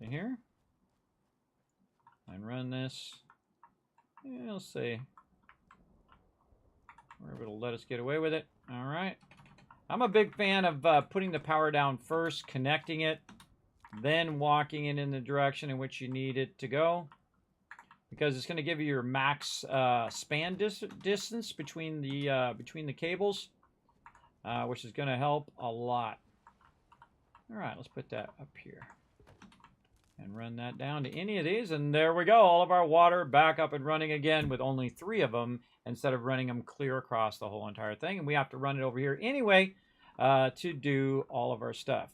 to here. And run this, we'll see. Wherever it'll let us get away with it. All right. I'm a big fan of putting the power down first, connecting it, then walking it in the direction in which you need it to go. Because it's going to give you your max span distance between the cables, which is going to help a lot. All right, let's put that up here. And run that down to any of these, and there we go. All of our water back up and running again with only 3 of them instead of running them clear across the whole entire thing. And we have to run it over here anyway to do all of our stuff.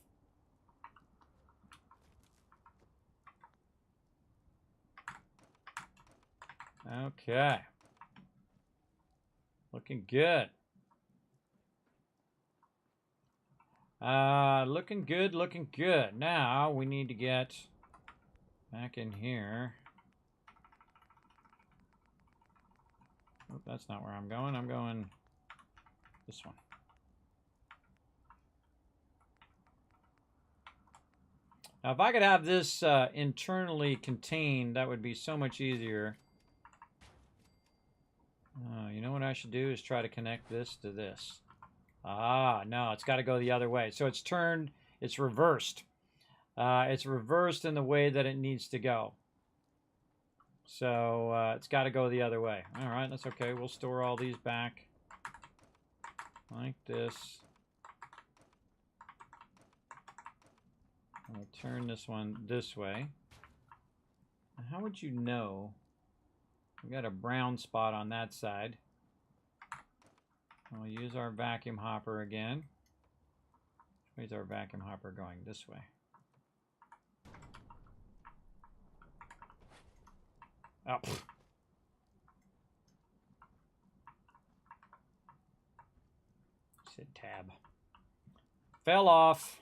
Okay. Looking good. Looking good, looking good. Now we need to get back in here. Oh, that's not where I'm going. I'm going this one. Now, if I could have this internally contained, that would be so much easier. You know what I should do is try to connect this to this. Ah, no, it's got to go the other way. So it's turned, it's reversed. It's reversed in the way that it needs to go. So it's got to go the other way. All right, that's okay. We'll store all these back like this. We'll turn this one this way. How would you know? We got a brown spot on that side. We'll use our vacuum hopper again. Where's our vacuum hopper going? This way. Oh. Hit tab. Fell off.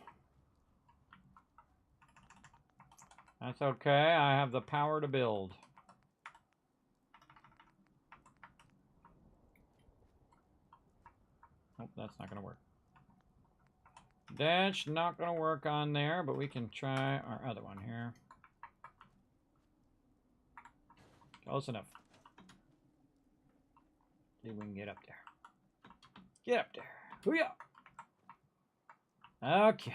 That's okay. I have the power to build. Nope, that's not going to work. That's not going to work on there, but we can try our other one here. Close enough. See if we can get up there. Get up there. Hoo-yah! Okay.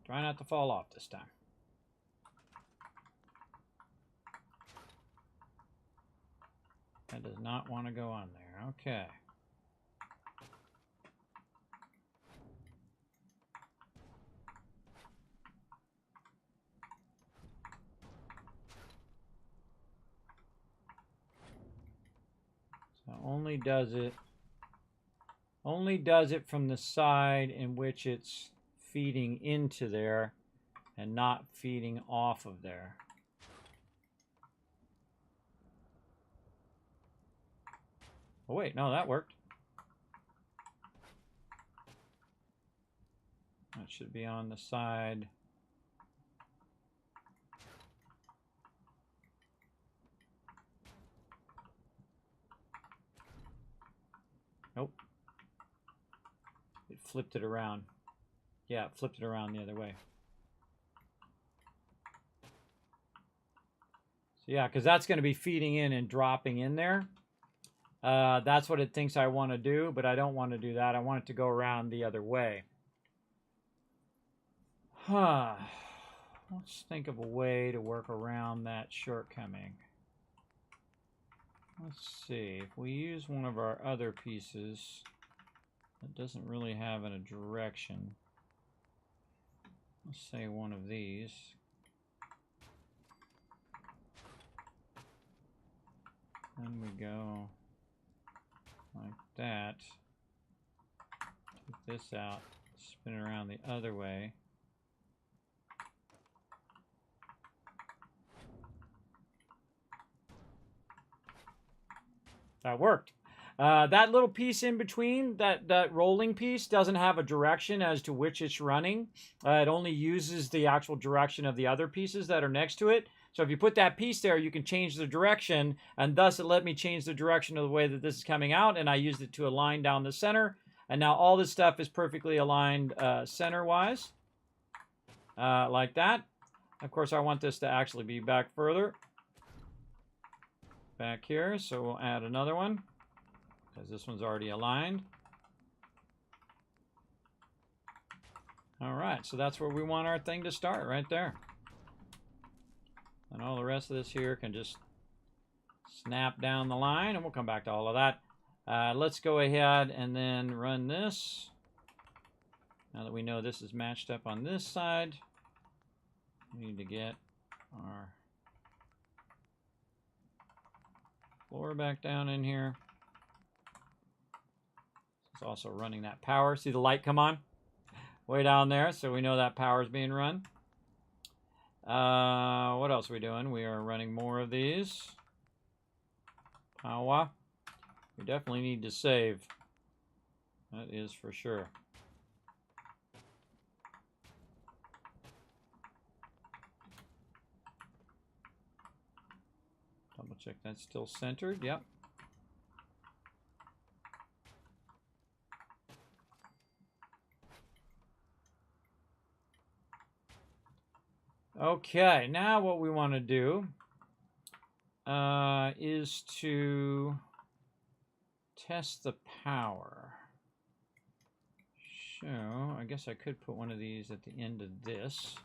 Try not to fall off this time. That does not want to go on there. Okay. So only does it from the side in which it's feeding into there and not feeding off of there. Oh wait, no, that worked. That should be on the side. Nope. It flipped it around. Yeah, it flipped it around the other way. So yeah, because that's going to be feeding in and dropping in there. That's what it thinks I want to do, but I don't want to do that. I want it to go around the other way. Huh. Let's think of a way to work around that shortcoming. Let's see. If we use one of our other pieces that doesn't really have a direction. Let's say one of these. Then we go like that. Take this out, spin it around the other way. That worked. That little piece in between, that rolling piece, doesn't have a direction as to which it's running. It only uses the actual direction of the other pieces that are next to it. So if you put that piece there, you can change the direction, and thus it let me change the direction of the way that this is coming out, and I used it to align down the center. And now all this stuff is perfectly aligned center-wise, like that. Of course, I want this to actually be back further. Back here, so we'll add another one, because this one's already aligned. All right, so that's where we want our thing to start, right there. And all the rest of this here can just snap down the line, and we'll come back to all of that. Let's go ahead and then run this. Now that we know this is matched up on this side, we need to get our floor back down in here. It's also running that power. See the light come on? Way down there, so we know that power is being run. What else are we doing? We are running more of these. Power. We definitely need to save. That is for sure. Double check that's still centered. Yep. Okay, now what we want to do is to test the power. So, I guess I could put one of these at the end of this.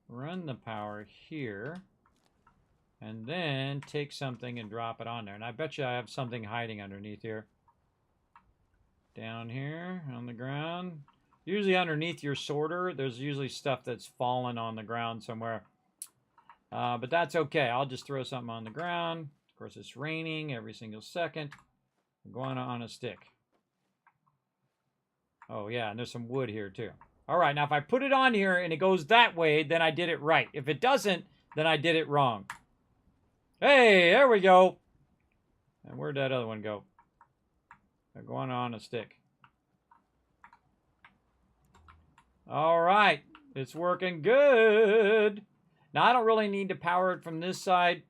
Run the power here. And then take something and drop it on there. And I bet you I have something hiding underneath here. Down here on the ground. Usually underneath your sorter, there's usually stuff that's fallen on the ground somewhere. But that's okay. I'll just throw something on the ground. Of course, it's raining every single second. I'm going on a stick. Oh, yeah, and there's some wood here, too. All right, now if I put it on here and it goes that way, then I did it right. If it doesn't, then I did it wrong. Hey, there we go. And where'd that other one go? They're going on a stick. All right, it's working good. Now, I don't really need to power it from this side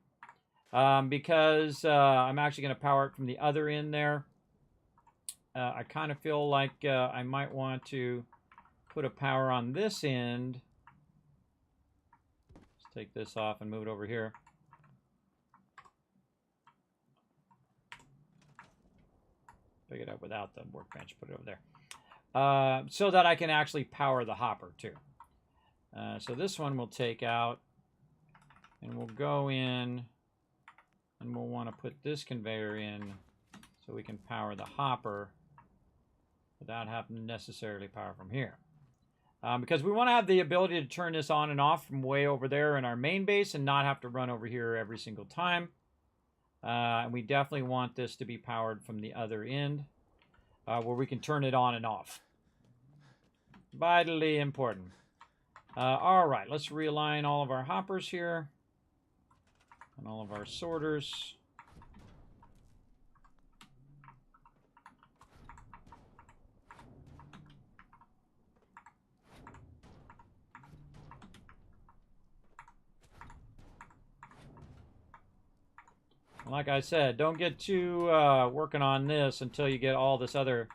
because I'm actually going to power it from the other end there. I kind of feel like I might want to put a power on this end. Let's take this off and move it over here. Pick it up without the workbench, put it over there. So that I can actually power the hopper too. So this one we'll take out and we'll go in and we'll want to put this conveyor in so we can power the hopper without having to necessarily power from here. Because we want to have the ability to turn this on and off from way over there in our main base and not have to run over here every single time. And we definitely want this to be powered from the other end where we can turn it on and off. Vitally important. All right, let's realign all of our hoppers here and all of our sorters. Like I said, don't get too working on this until you get all this other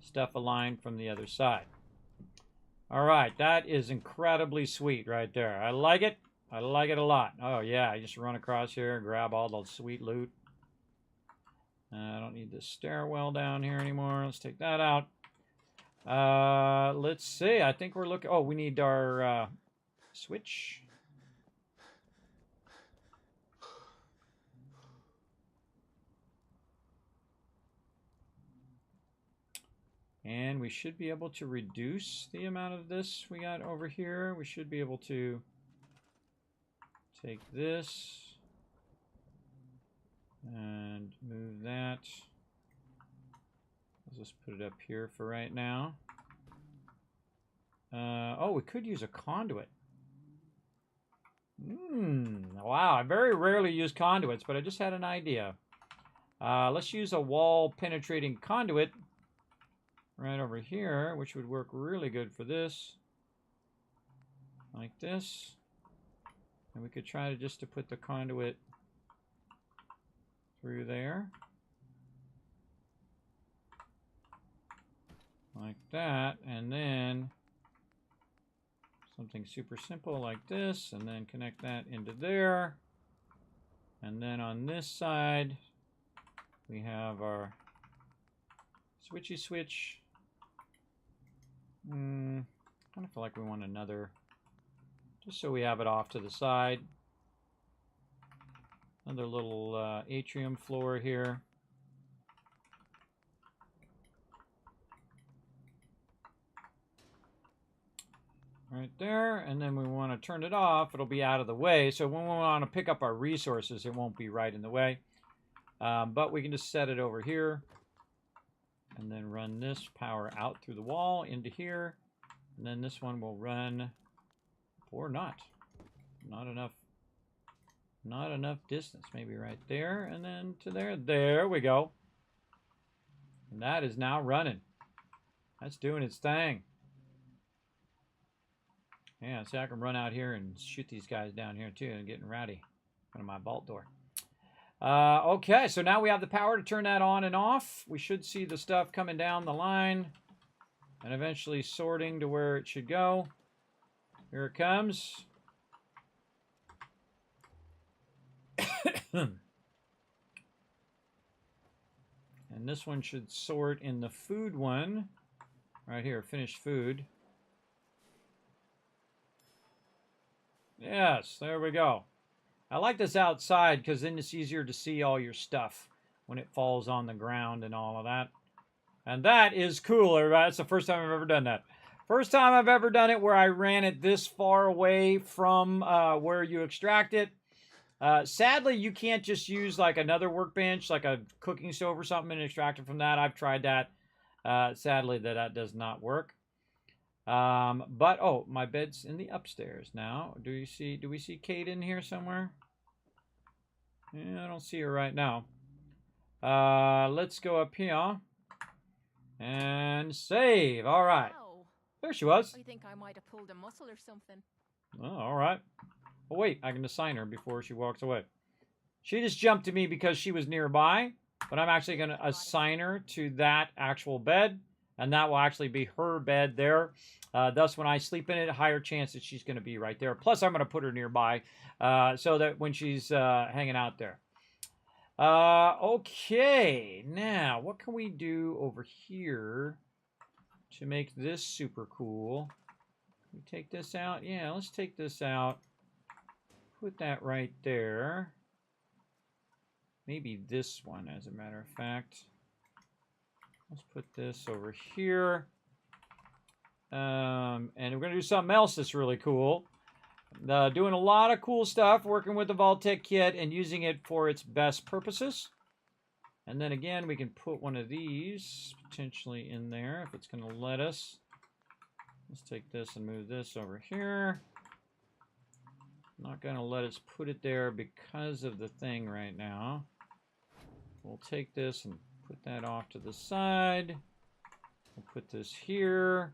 stuff aligned from the other side. All right, that is incredibly sweet right there. I like it. I like it a lot. Oh, yeah, I just run across here and grab all the sweet loot. I don't need this stairwell down here anymore. Let's take that out. Let's see. I think we're looking... Oh, we need our switch. And we should be able to reduce the amount of this we got over here. We should be able to take this and move that. Let's just put it up here for right now. Oh, we could use a conduit. Wow, I very rarely use conduits, but I just had an idea. Let's use a wall penetrating conduit right over here, which would work really good for this. Like this. And we could try to just to put the conduit through there. Like that. And then something super simple like this. And then connect that into there. And then on this side, we have our switchy switch. I kind of feel like we want another, just so we have it off to the side. Another little atrium floor here. Right there, and then we want to turn it off. It'll be out of the way, so when we want to pick up our resources, it won't be right in the way. But we can just set it over here. And then run this power out through the wall into here. And then this one will run, or not. Not enough distance. Maybe right there and then to there. There we go. And that is now running. That's doing its thing. Yeah, see, I can run out here and shoot these guys down here too and getting rowdy in front of my vault door. Okay, so now we have the power to turn that on and off. We should see the stuff coming down the line and eventually sorting to where it should go. Here it comes. And this one should sort in the food one. Right here, finished food. Yes, there we go. I like this outside because then it's easier to see all your stuff when it falls on the ground and all of that. And that is cool, everybody. That's the first time I've ever done that. First time I've ever done it where I ran it this far away from where you extract it. Sadly, you can't just use like another workbench, like a cooking stove or something, and extract it from that. I've tried that. Sadly, that does not work. But oh, my bed's in the upstairs now. Do we see Kate in here somewhere? Yeah, I don't see her right now. Let's go up here and save. All right. Ow. There she was. I think I might have pulled a muscle or something. Oh, all right. Oh, wait, I can assign her before she walks away. She just jumped to me because she was nearby, but I'm actually going to assign her to that actual bed, and that will actually be her bed there. Thus, when I sleep in it, a higher chance that she's going to be right there. Plus, I'm going to put her nearby so that when she's hanging out there. Okay, now, what can we do over here to make this super cool? Can we take this out? Yeah, let's take this out. Put that right there. Maybe this one, as a matter of fact. Let's put this over here. And we're going to do something else that's really cool. Doing a lot of cool stuff, working with the Vault-Tec kit and using it for its best purposes. And then again, we can put one of these potentially in there if it's going to let us. Let's take this and move this over here. Not going to let us put it there because of the thing right now. We'll take this and put that off to the side. We'll put this here.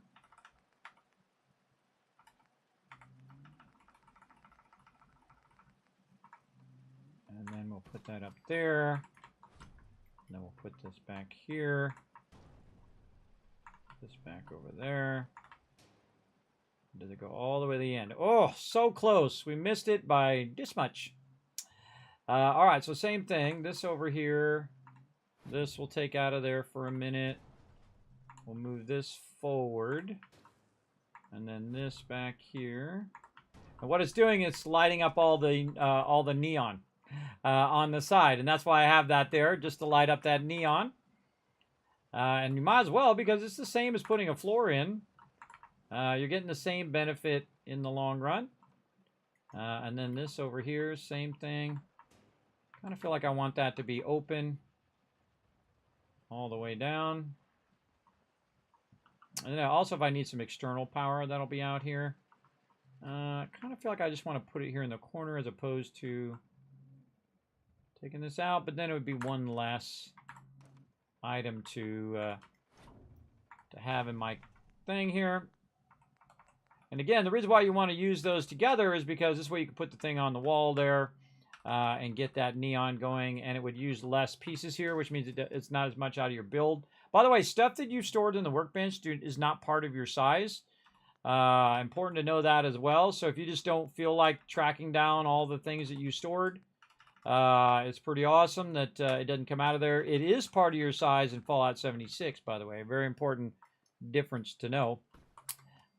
And then we'll put that up there. And then we'll put this back here. This back over there. Does it go all the way to the end? Oh, so close. We missed it by this much. All right, so same thing. This over here. This we'll take out of there for a minute. We'll move this forward. And then this back here. And what it's doing is lighting up all the neon on the side. And that's why I have that there, just to light up that neon. And you might as well, because it's the same as putting a floor in. You're getting the same benefit in the long run. And then this over here, same thing. Kind of feel like I want that to be open all the way down. And then also if I need some external power, that'll be out here. Kind of feel like I just want to put it here in the corner as opposed to taking this out. But then it would be one less item to have in my thing here. And again, the reason why you want to use those together is because this way you can put the thing on the wall there and get that neon going, and it would use less pieces here, which means it's not as much out of your build. By the way, stuff that you've stored in the workbench is not part of your size. Important to know that as well. So if you just don't feel like tracking down all the things that you stored, it's pretty awesome that it doesn't come out of there. It is part of your size in Fallout 76, by the way. A very important difference to know.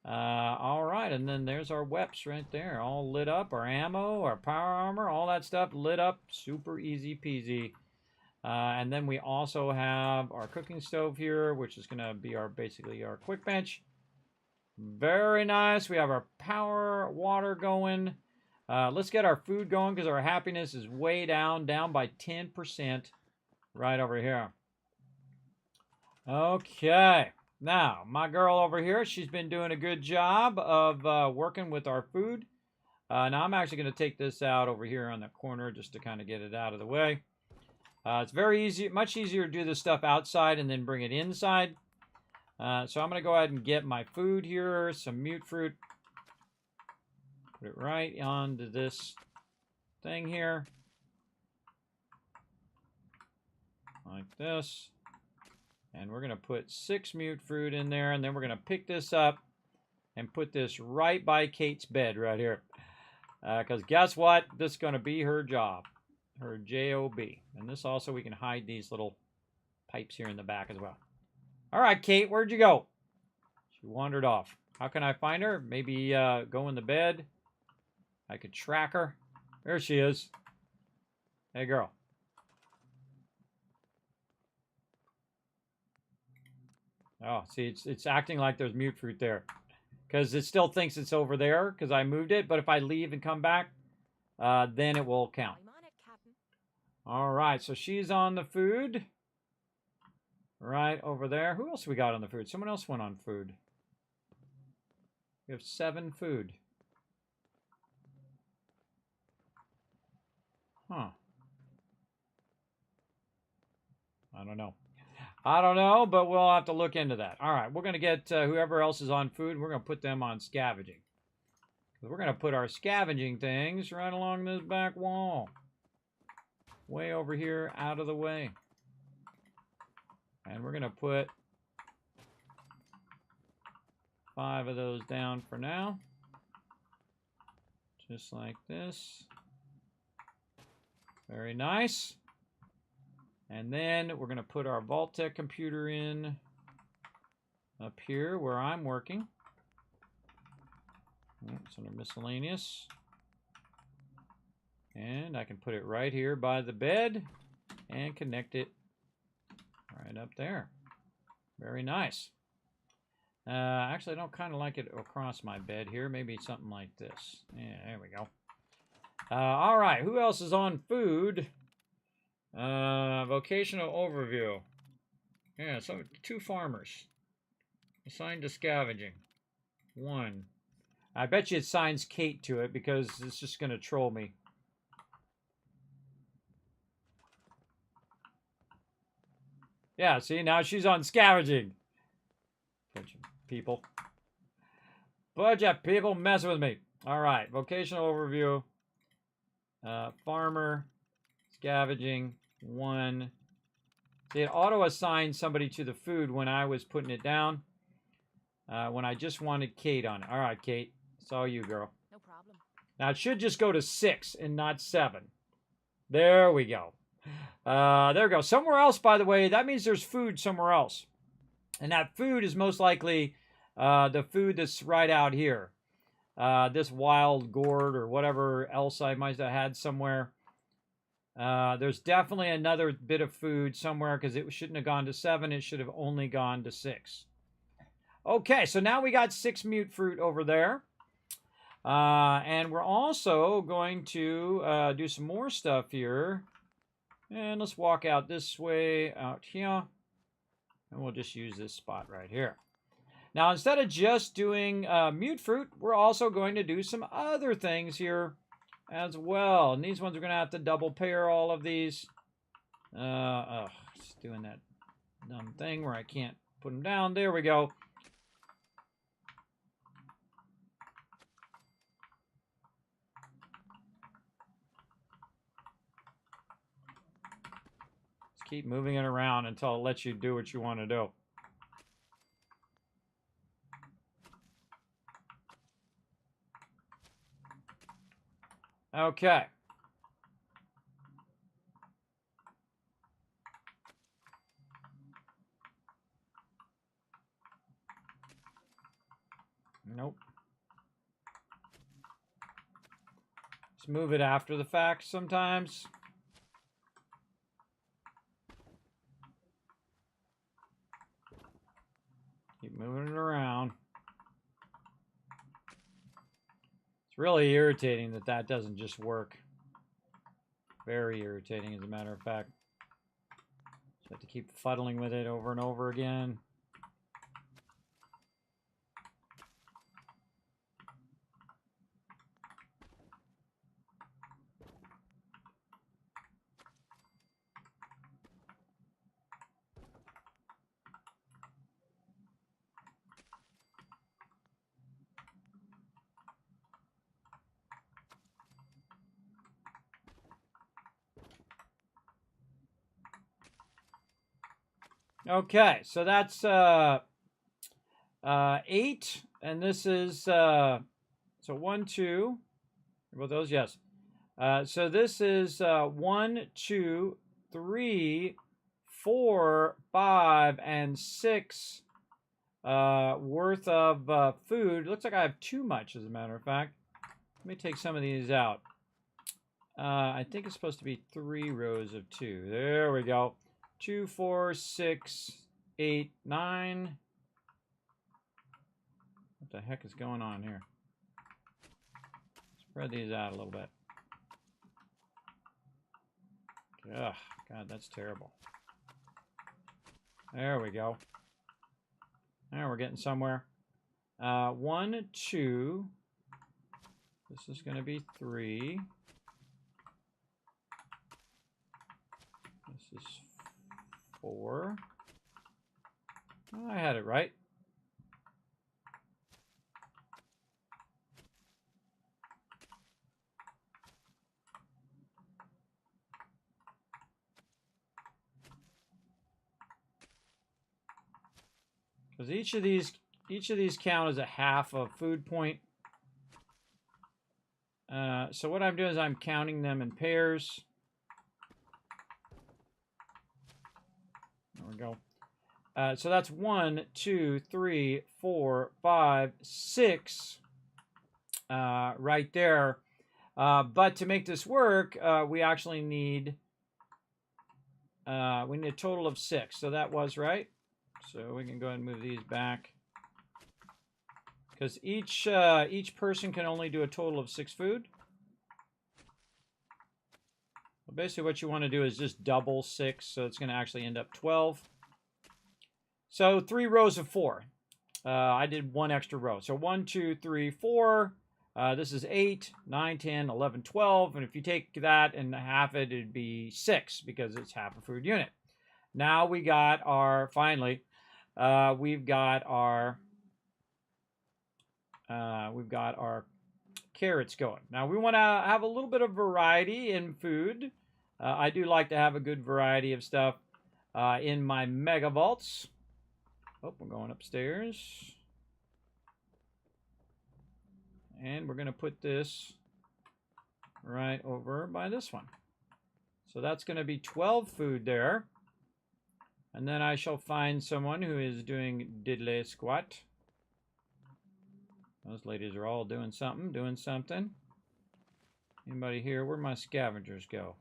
All right, and then there's our weps right there, all lit up. Our ammo, our power armor, all that stuff lit up, super easy peasy. And then we also have our cooking stove here, which is going to be basically our quick bench. Very nice. We have our power, water going. Let's get our food going because our happiness is way down by 10% right over here. Okay. Now, my girl over here, she's been doing a good job of working with our food. Now, I'm actually going to take this out over here on the corner just to kind of get it out of the way. It's very easy, much easier to do this stuff outside and then bring it inside. So I'm going to go ahead and get my food here, some mute fruit. Put it right onto this thing here. Like this. And we're going to put 6 mute fruit in there, and then we're going to pick this up and put this right by Kate's bed right here. Because guess what? This is going to be her job. her J-O-B. And this also, we can hide these little pipes here in the back as well. All right, Kate, where'd you go? She wandered off. How can I find her? Maybe go in the bed. I could track her. There she is. Hey, girl. Oh, see, it's acting like there's mute fruit there. Because it still thinks it's over there because I moved it. But if I leave and come back, then it will count. I'm on it, Captain. All right, so she's on the food. Right over there. Who else we got on the food? Someone else went on food. We have 7 food. Huh. I don't know. I don't know, but we'll have to look into that. All right, we're going to get whoever else is on food, we're going to put them on scavenging. We're going to put our scavenging things right along this back wall. Way over here, out of the way. And we're going to put 5 of those down for now. Just like this. Very nice. And then we're going to put our Vault-Tec computer in up here where I'm working. It's under miscellaneous. And I can put it right here by the bed and connect it right up there. Very nice. Actually, I don't kind of like it across my bed here. Maybe something like this. Yeah, there we go. All right, who else is on food? Vocational overview. Yeah, so 2 farmers. Assigned to scavenging. 1. I bet you it assigns Kate to it because it's just going to troll me. Yeah, see, now she's on scavenging. Bunch of people. Bunch of people messing with me. All right, vocational overview. Farmer, scavenging, 1. See, it auto-assigned somebody to the food when I was putting it down. When I just wanted Kate on it. All right, Kate. It's all you, girl. No problem. Now, it should just go to 6 and not 7. There we go. There we go. Somewhere else, by the way, that means there's food somewhere else. And that food is most likely the food that's right out here. This wild gourd or whatever else I might have had somewhere. There's definitely another bit of food somewhere because it shouldn't have gone to 7. It should have only gone to 6. Okay, so now we got 6 mute fruit over there. And we're also going to do some more stuff here. And let's walk out this way, out here. And we'll just use this spot right here. Now, instead of just doing mute fruit, we're also going to do some other things here as well. And these ones we're going to have to double pair all of these. It's doing that dumb thing where I can't put them down. There we go. Just keep moving it around until it lets you do what you want to do. Okay. Nope. Let's move it after the fact sometimes. Keep moving it around. It's really irritating that that doesn't just work. Very irritating, as a matter of fact. Just have to keep fuddling with it over and over again. Okay, so that's 8, and this is so 1, 2. Well, those, yes. So this is 1, 2, 3, 4, 5, and 6 worth of food. Looks like I have too much, as a matter of fact. Let me take some of these out. I think it's supposed to be 3 rows of 2. There we go. 2, 4, 6, 8, 9. What the heck is going on here? Spread these out a little bit. Ugh, God, that's terrible. There we go. Now we're getting somewhere. 1, 2. This is going to be 3. This is 4. Oh, I had it right. Because each of these count as a half a food point. So what I'm doing is I'm counting them in pairs. There we go. So that's 1, 2, 3, 4, 5, 6 right there. But to make this work, we actually need a total of 6. So that was right. So we can go ahead and move these back. Because each person can only do a total of 6 food. Well, basically what you want to do is just double 6, so it's going to actually end up 12. So 3 rows of 4. I did 1 extra row. So 1, 2, 3, 4. This is 8, 9, 10, 11, 12. And if you take that and half it, it'd be 6 because it's half a food unit. Now we got our, finally, we've got our carrots going. Now we want to have a little bit of variety in food. I do like to have a good variety of stuff in my mega vaults. Oh, we're going upstairs. And we're going to put this right over by this one. So that's going to be 12 food there. And then I shall find someone who is doing diddly squat. Those ladies are all doing something. Anybody here? Where'd my scavengers go?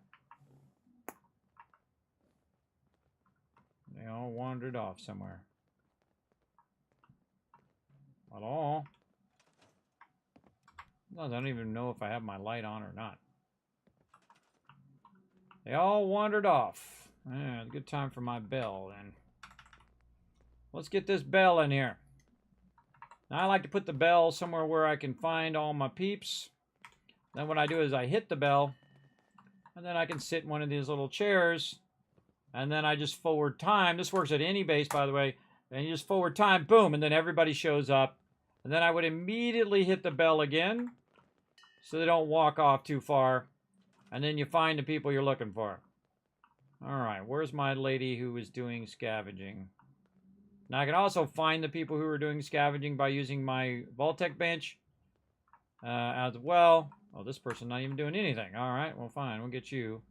They all wandered off somewhere. Not all. I don't even know if I have my light on or not. They all wandered off. Yeah, good time for my bell then. Let's get this bell in here. Now I like to put the bell somewhere where I can find all my peeps. Then what I do is I hit the bell, and then I can sit in one of these little chairs, and then I just forward time. This works at any base, by the way. And you just forward time, boom, and then everybody shows up. And then I would immediately hit the bell again, so they don't walk off too far. And then you find the people you're looking for. All right, where's my lady who was doing scavenging? Now I can also find the people who are doing scavenging by using my Vault-Tec bench as well. Oh, this person's not even doing anything. All right, well, fine. We'll get you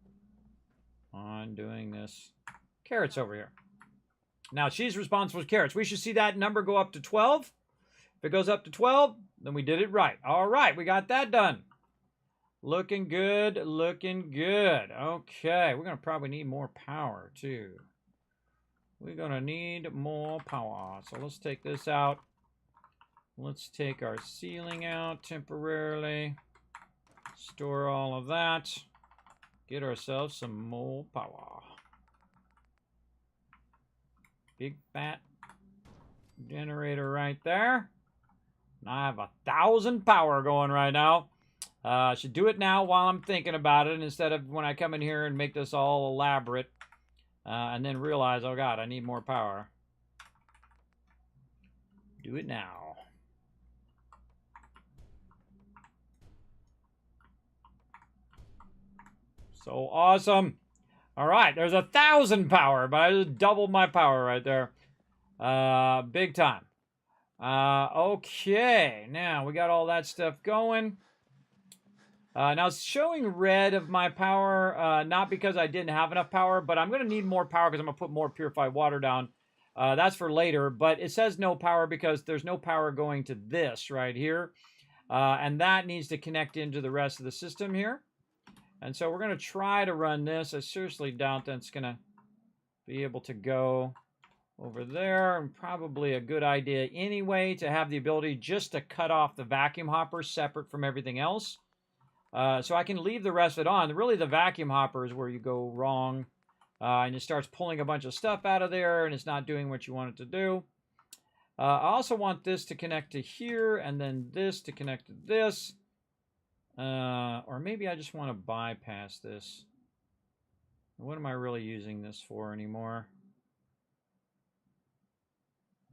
on doing this. Carrots over here. Now, she's responsible for carrots. We should see that number go up to 12. If it goes up to 12, then we did it right. All right, we got that done. Looking good, looking good. Okay, we're going to probably need more power, too. We're going to need more power. So let's take this out. Let's take our ceiling out temporarily. Store all of that. Get ourselves some more power. Big fat generator right there. I have 1,000 power going right now. I should do it now while I'm thinking about it instead of when I come in here and make this all elaborate and then realize, oh God, I need more power. Do it now. So awesome. All right, there's 1,000 power, but I just doubled my power right there. Big time. Okay, now we got all that stuff going. Now it's showing red of my power, not because I didn't have enough power, but I'm going to need more power because I'm going to put more purified water down. That's for later, but it says no power because there's no power going to this right here. And that needs to connect into the rest of the system here. And so we're going to try to run this. I seriously doubt that's going to be able to go over there. And probably a good idea anyway to have the ability just to cut off the vacuum hopper separate from everything else. So I can leave the rest of it on. Really, the vacuum hopper is where you go wrong. And it starts pulling a bunch of stuff out of there, and it's not doing what you want it to do. I also want this to connect to here, and then this to connect to this. Or maybe I just want to bypass this. What am I really using this for anymore?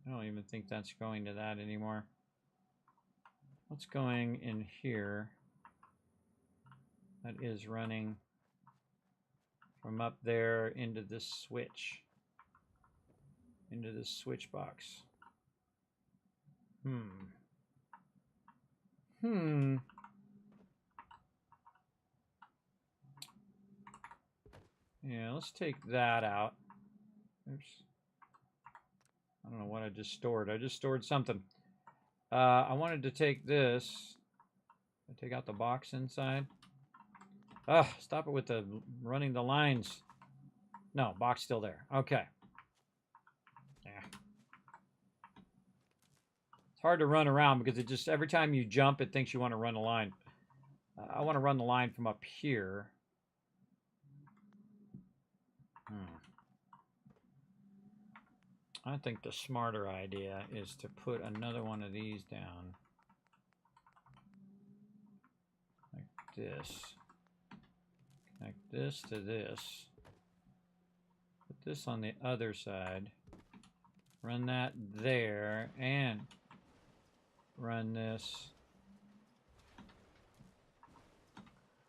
I don't even think that's going to that anymore. What's going in here? That is running from up there into this switch. Into this switch box. Yeah, let's take that out. Oops. I don't know what I just stored. I just stored something. I wanted to take this. Take out the box inside. Stop it with the running the lines. No, box still there. Okay. Yeah. It's hard to run around because it just, every time you jump, it thinks you want to run a line. I want to run the line from up here. I think the smarter idea is to put another one of these down. Like this. Connect this to this. Put this on the other side. Run that there. And run this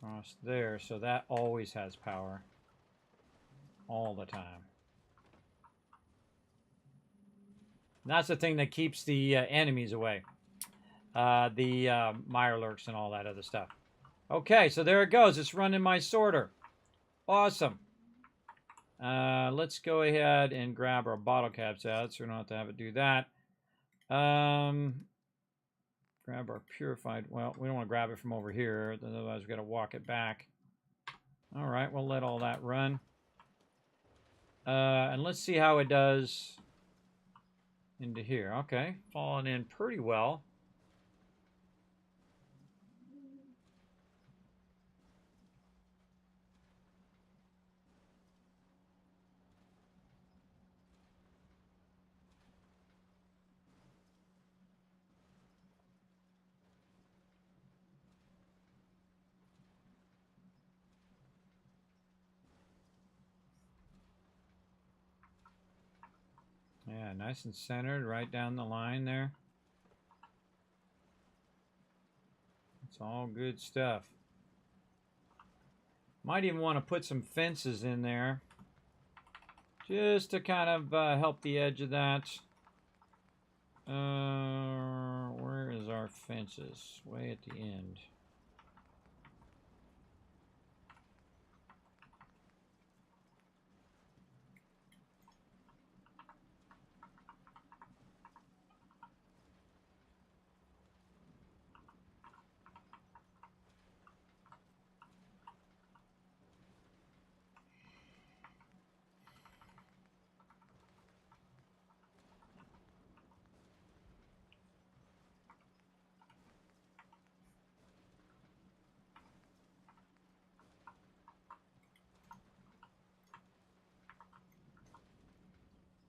across there. So that always has power. All the time. And that's the thing that keeps the enemies away. The Mirelurks and all that other stuff. Okay, so there it goes. It's running my sorter. Awesome. Let's go ahead and grab our bottle caps out so we don't have to have it do that. Grab our purified. Well, we don't want to grab it from over here. Otherwise, we've got to walk it back. All right, we'll let all that run. And let's see how it does into here. Okay, falling in pretty well. Yeah, nice and centered right down the line there. It's all good stuff. Might even want to put some fences in there just to kind of help the edge of that. Where is our fences? Way at the end.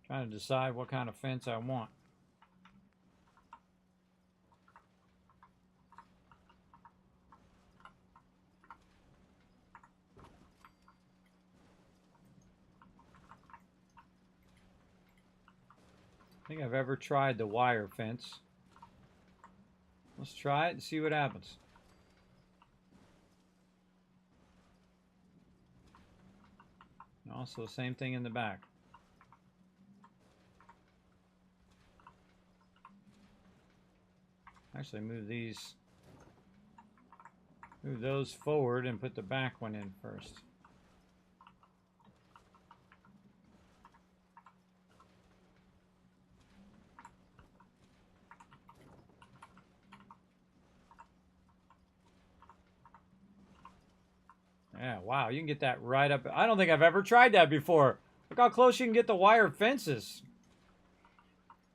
Trying to decide what kind of fence I want. I think I've ever tried the wire fence. Let's try it and see what happens. And also, same thing in the back. Actually, move Move those forward and put the back one in first. Yeah, wow, you can get that right up. I don't think I've ever tried that before. Look how close you can get the wire fences.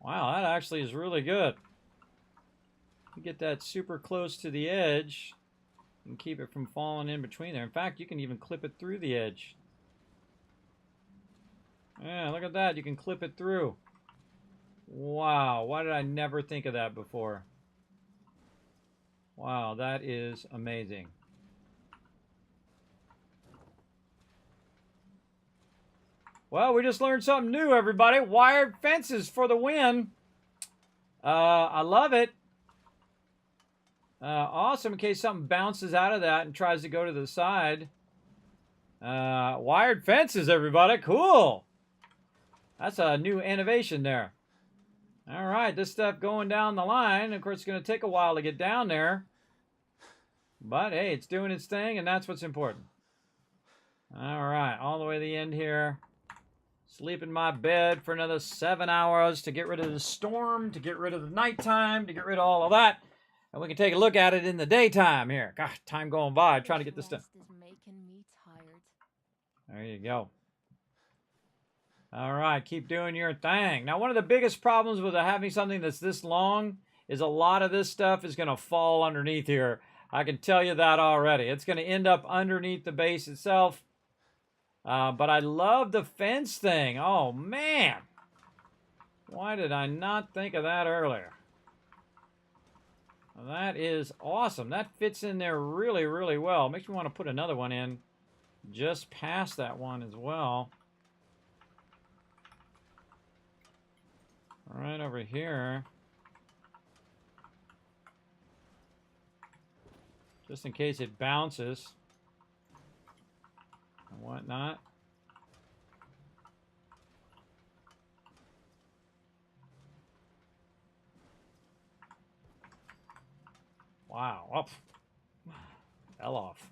Wow, that actually is really good. You get that super close to the edge and keep it from falling in between there. In fact, you can even clip it through the edge. Yeah, look at that. You can clip it through. Wow, why did I never think of that before? Wow, that is amazing. Well, we just learned something new, everybody. Wired fences for the win. I love it. Awesome, in case something bounces out of that and tries to go to the side. Wired fences, everybody. Cool. That's a new innovation there. All right, this stuff going down the line. Of course, it's going to take a while to get down there. But, hey, it's doing its thing, and that's what's important. All right, all the way to the end here. Sleep in my bed for another 7 hours to get rid of the storm, to get rid of the nighttime, to get rid of all of that. And we can take a look at it in the daytime here. God, time going by trying to get this done. Is making me tired. There you go. All right, keep doing your thing. Now, one of the biggest problems with having something that's this long is a lot of this stuff is going to fall underneath here. I can tell you that already. It's going to end up underneath the base itself. But I love the fence thing. Oh, man. Why did I not think of that earlier? Well, that is awesome. That fits in there really, really well. Makes me want to put another one in just past that one as well. Right over here. Just in case it bounces. And whatnot. Wow. Up. Fell off.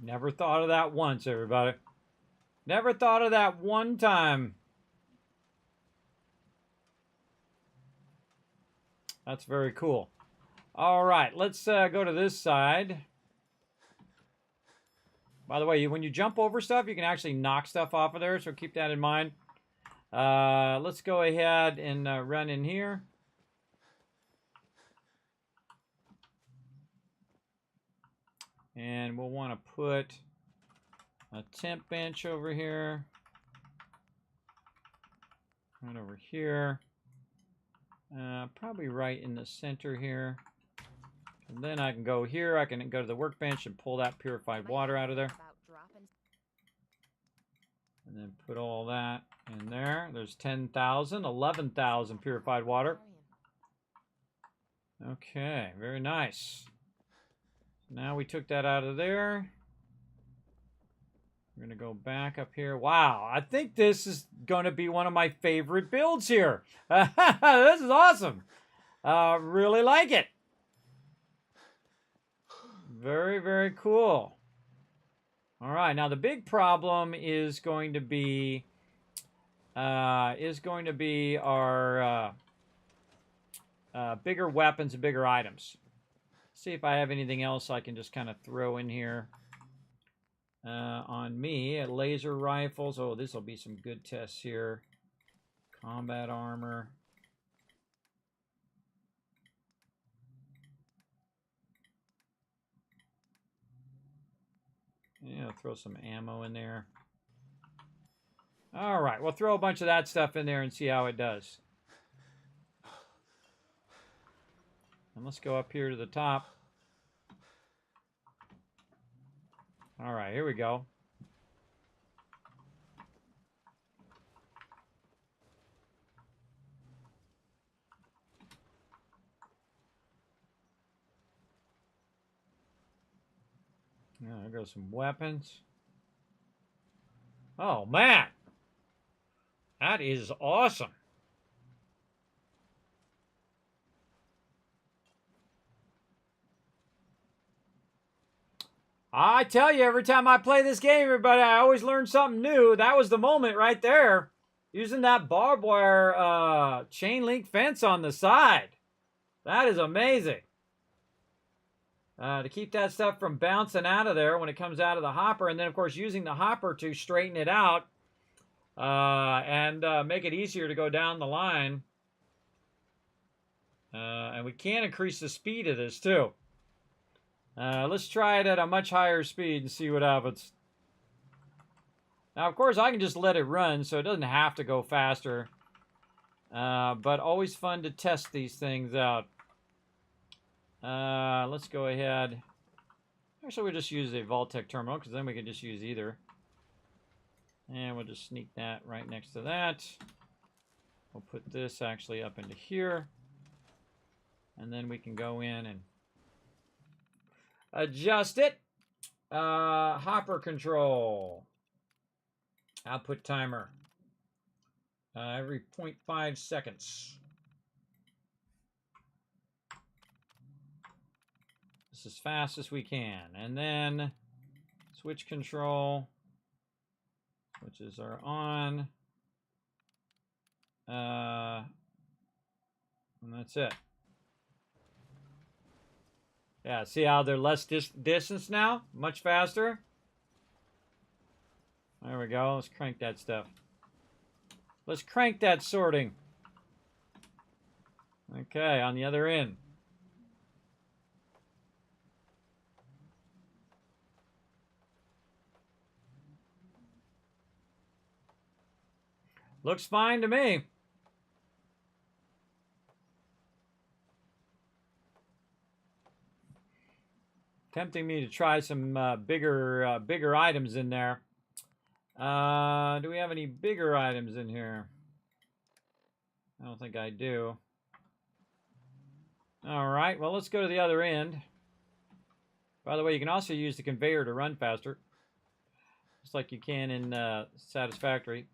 Never thought of that once, everybody. Never thought of that one time. That's very cool. All right, let's go to this side. By the way, when you jump over stuff, you can actually knock stuff off of there, so keep that in mind. Let's go ahead and run in here. And we'll want to put a temp bench over here. Right over here. Probably right in the center here. And then I can go here. I can go to the workbench and pull that purified water out of there. And then put all that in there. There's 10,000, 11,000 purified water. Okay, very nice. Now we took that out of there. We're going to go back up here. Wow, I think this is going to be one of my favorite builds here. This is awesome. Really like it. Very, very cool. All right, now the big problem is going to be our bigger weapons and bigger items. See if I have anything else I can just kind of throw in here on me. Laser rifles. Oh, this will be some good tests here. Combat armor. Yeah, throw some ammo in there. All right, we'll throw a bunch of that stuff in there and see how it does. And let's go up here to the top. All right, here we go. Now, there goes some weapons. Oh, man. That is awesome. I tell you, every time I play this game, everybody, I always learn something new. That was the moment right there. Using that barbed wire chain link fence on the side. That is amazing. To keep that stuff from bouncing out of there when it comes out of the hopper. And then, of course, using the hopper to straighten it out and make it easier to go down the line. And we can increase the speed of this, too. Let's try it at a much higher speed and see what happens. Now, of course, I can just let it run, so it doesn't have to go faster. But always fun to test these things out. Let's go ahead. Actually, we'll just use a Vault-Tec terminal, because then we can just use either. And we'll just sneak that right next to that. We'll put this actually up into here. And then we can go in and adjust it. Hopper control. Output timer. Every 0.5 seconds. This as fast as we can. And then switch control, which is our on. And that's it. Yeah, see how they're less distance now? Much faster. There we go. Let's crank that stuff. Let's crank that sorting. Okay, on the other end. Looks fine to me. Tempting me to try some bigger items in there. Do we have any bigger items in here? I don't think I do. All right, well, let's go to the other end. By the way, you can also use the conveyor to run faster, just like you can in Satisfactory.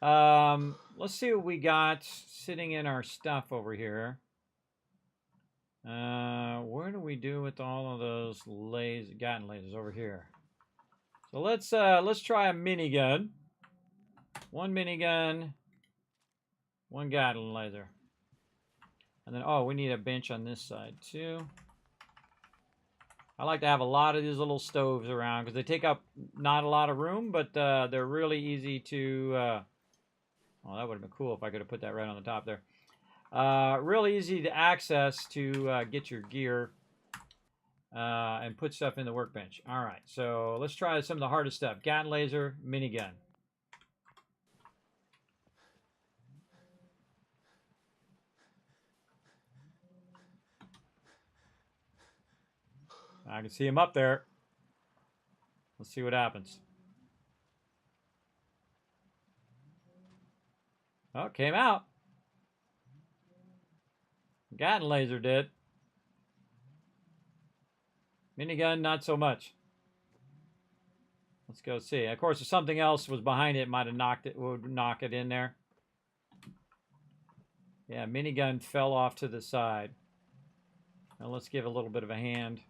Let's see what we got sitting in our stuff over here. Where do we do with all of those Gatling lasers over here? So let's try a minigun. One minigun, one Gatling laser. And then, oh, we need a bench on this side too. I like to have a lot of these little stoves around because they take up not a lot of room, but they're really easy to... well, that would have been cool if I could have put that right on the top there. Really easy to access to get your gear and put stuff in the workbench. All right, so let's try some of the hardest stuff. Gatling laser, minigun. I can see him up there. Let's see what happens. Oh, it came out. Gatling laser did. Minigun, not so much. Let's go see. Of course, if something else was behind it, might have knocked it, would knock it in there. Yeah, minigun fell off to the side. Now let's give a little bit of a hand.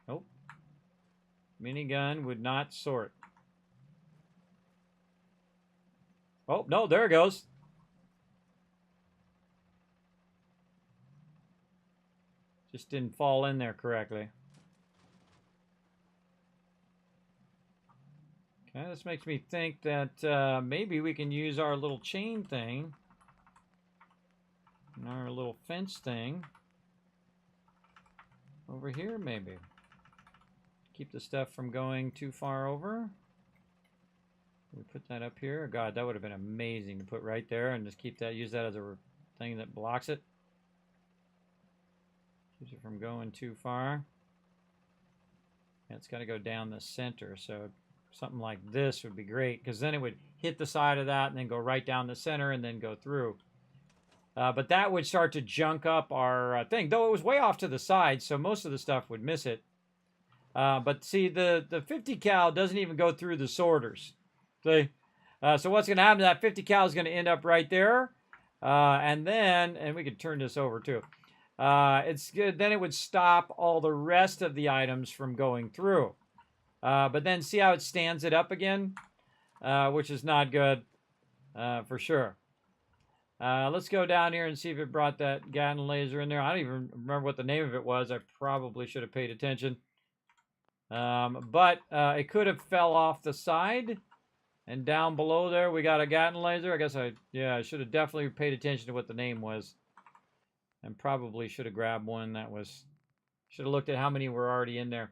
Nope. Minigun would not sort. Oh, no, there it goes. Just didn't fall in there correctly. Okay, this makes me think that maybe we can use our little chain thing and our little fence thing over here, maybe. Keep the stuff from going too far over. We put that up here. God, that would have been amazing to put right there and just keep that, use that as a thing that blocks it. Keeps it from going too far. Yeah, it's got to go down the center, so something like this would be great, because then it would hit the side of that and then go right down the center and then go through. But that would start to junk up our thing, though it was way off to the side, so most of the stuff would miss it. But see, the 50 cal doesn't even go through the sorters. See? So what's going to happen, that 50 cal is going to end up right there. And we could turn this over too. It's good. Then it would stop all the rest of the items from going through. But then see how it stands it up again, which is not good for sure. Let's go down here and see if it brought that Gatling laser in there. I don't even remember what the name of it was. I probably should have paid attention. But it could have fell off the side. And down below there, we got a Gatling laser. I guess I should have definitely paid attention to what the name was. And probably should have grabbed one that was... Should have looked at how many were already in there.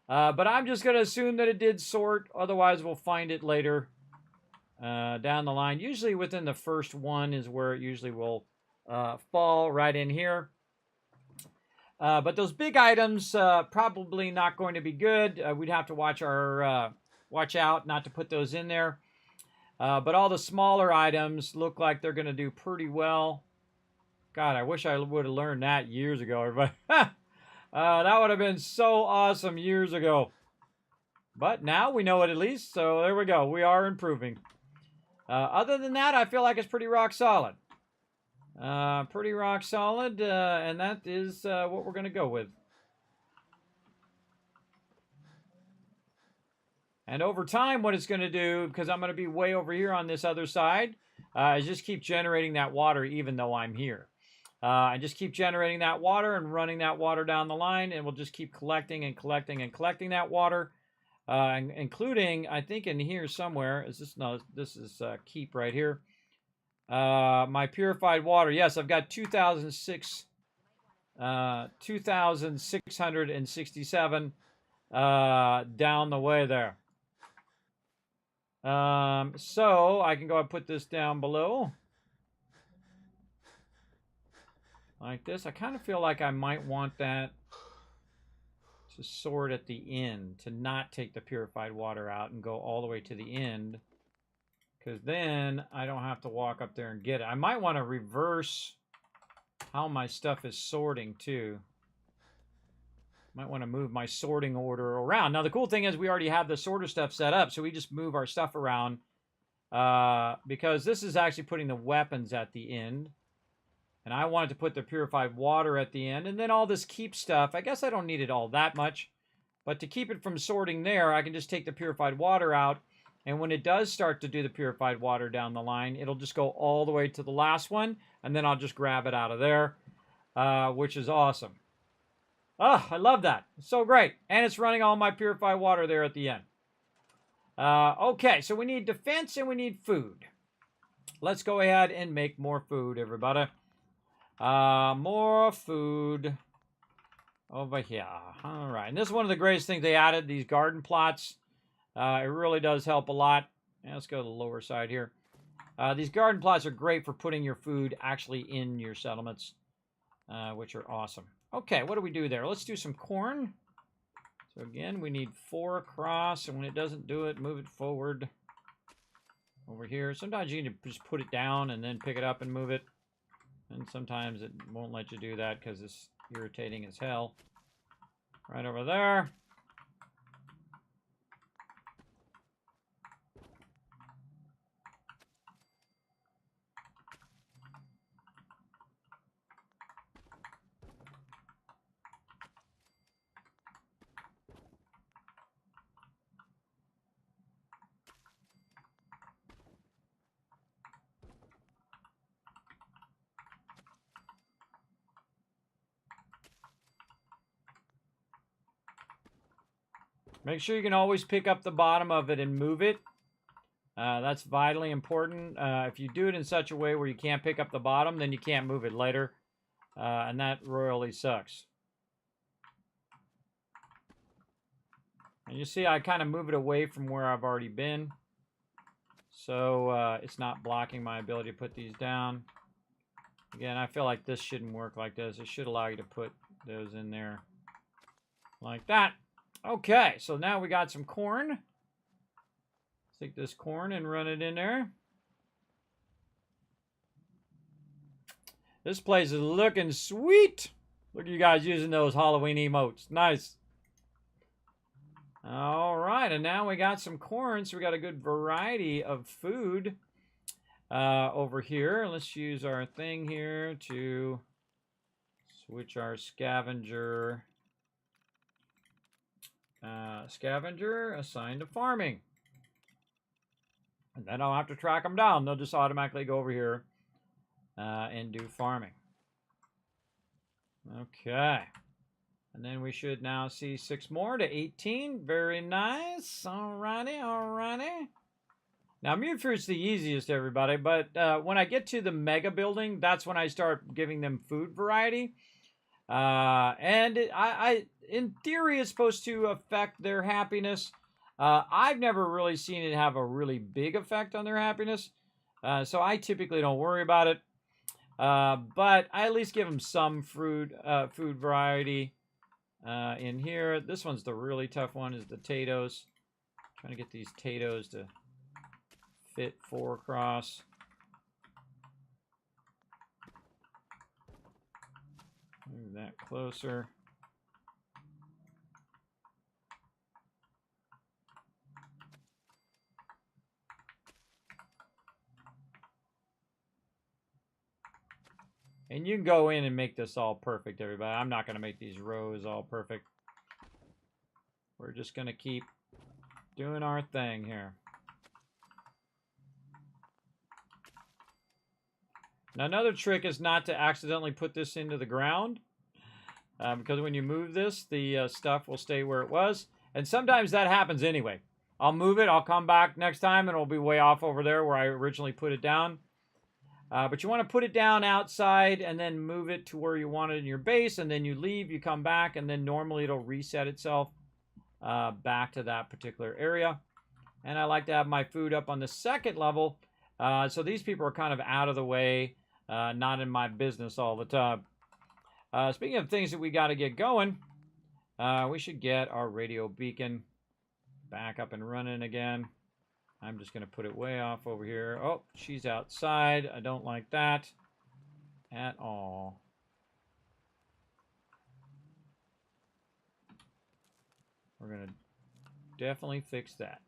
But I'm just going to assume that it did sort. Otherwise, we'll find it later down the line. Usually within the first one is where it usually will fall right in here. But those big items, probably not going to be good. We'd have to watch out not to put those in there. But all the smaller items look like they're going to do pretty well. God, I wish I would have learned that years ago, everybody. That would have been so awesome years ago. But now we know it at least, so there we go. We are improving. Other than that, I feel like it's pretty rock solid. Pretty rock solid, and that is what we're going to go with. And over time, what it's going to do, because I'm going to be way over here on this other side, is just keep generating that water even though I'm here. And just keep generating that water and running that water down the line, and we'll just keep collecting and collecting and collecting that water, including, I think in here somewhere, is this, no, this is keep right here. My purified water, yes, I've got 2,667 down the way there. So I can go and put this down below. Like this. I kind of feel like I might want that to sort at the end, to not take the purified water out and go all the way to the end, because then I don't have to walk up there and get it. I might want to reverse how my stuff is sorting too. Might want to move my sorting order around. Now the cool thing is we already have the sorter stuff set up, so we just move our stuff around because this is actually putting the weapons at the end. And I wanted to put the purified water at the end. And then all this keep stuff, I guess I don't need it all that much. But to keep it from sorting there, I can just take the purified water out. And when it does start to do the purified water down the line, it'll just go all the way to the last one. And then I'll just grab it out of there, which is awesome. Oh, I love that. It's so great. And it's running all my purified water there at the end. Okay, so we need defense and we need food. Let's go ahead and make more food, everybody. More food over here. All right. And this is one of the greatest things they added, these garden plots. It really does help a lot. And let's go to the lower side here. These garden plots are great for putting your food actually in your settlements, which are awesome. Okay, what do we do there? Let's do some corn. So again, we need 4 across, and when it doesn't do it, move it forward over here. Sometimes you need to just put it down and then pick it up and move it. And sometimes it won't let you do that because it's irritating as hell. Right over there. Make sure you can always pick up the bottom of it and move it. That's vitally important. If you do it in such a way where you can't pick up the bottom, then you can't move it later. And that royally sucks. And you see, I kind of move it away from where I've already been. So it's not blocking my ability to put these down. Again, I feel like this shouldn't work like this. It should allow you to put those in there like that. Okay, so now we got some corn. Let's take this corn and run it in there. This place is looking sweet. Look at you guys using those Halloween emotes. Nice. All right, and now we got some corn, so we got a good variety of food. over here. Let's use our thing here to switch our scavenger. Scavenger assigned to farming. And then I'll have to track them down. They'll just automatically go over here and do farming. Okay. And then we should now see 6 more to 18. Very nice. Alrighty, alrighty. Now, mute fruit's the easiest, everybody, but when I get to the mega building, that's when I start giving them food variety. And in theory, it's supposed to affect their happiness. I've never really seen it have a really big effect on their happiness, so I typically don't worry about it. But I at least give them some food variety in here. This one's the really tough one, is the potatoes. Trying to get these potatoes to fit 4 across. Move that closer. And you can go in and make this all perfect, everybody. I'm not going to make these rows all perfect. We're just going to keep doing our thing here. Now, another trick is not to accidentally put this into the ground. Because when you move this, the stuff will stay where it was. And sometimes that happens anyway. I'll move it, I'll come back next time, and it'll be way off over there where I originally put it down. But you want to put it down outside and then move it to where you want it in your base, and then you leave, you come back, and then normally it'll reset itself back to that particular area. And I like to have my food up on the 2nd level, so these people are kind of out of the way, not in my business all the time. Speaking of things that we got to get going, we should get our radio beacon back up and running again. I'm just going to put it way off over here. Oh, she's outside. I don't like that at all. We're going to definitely fix that.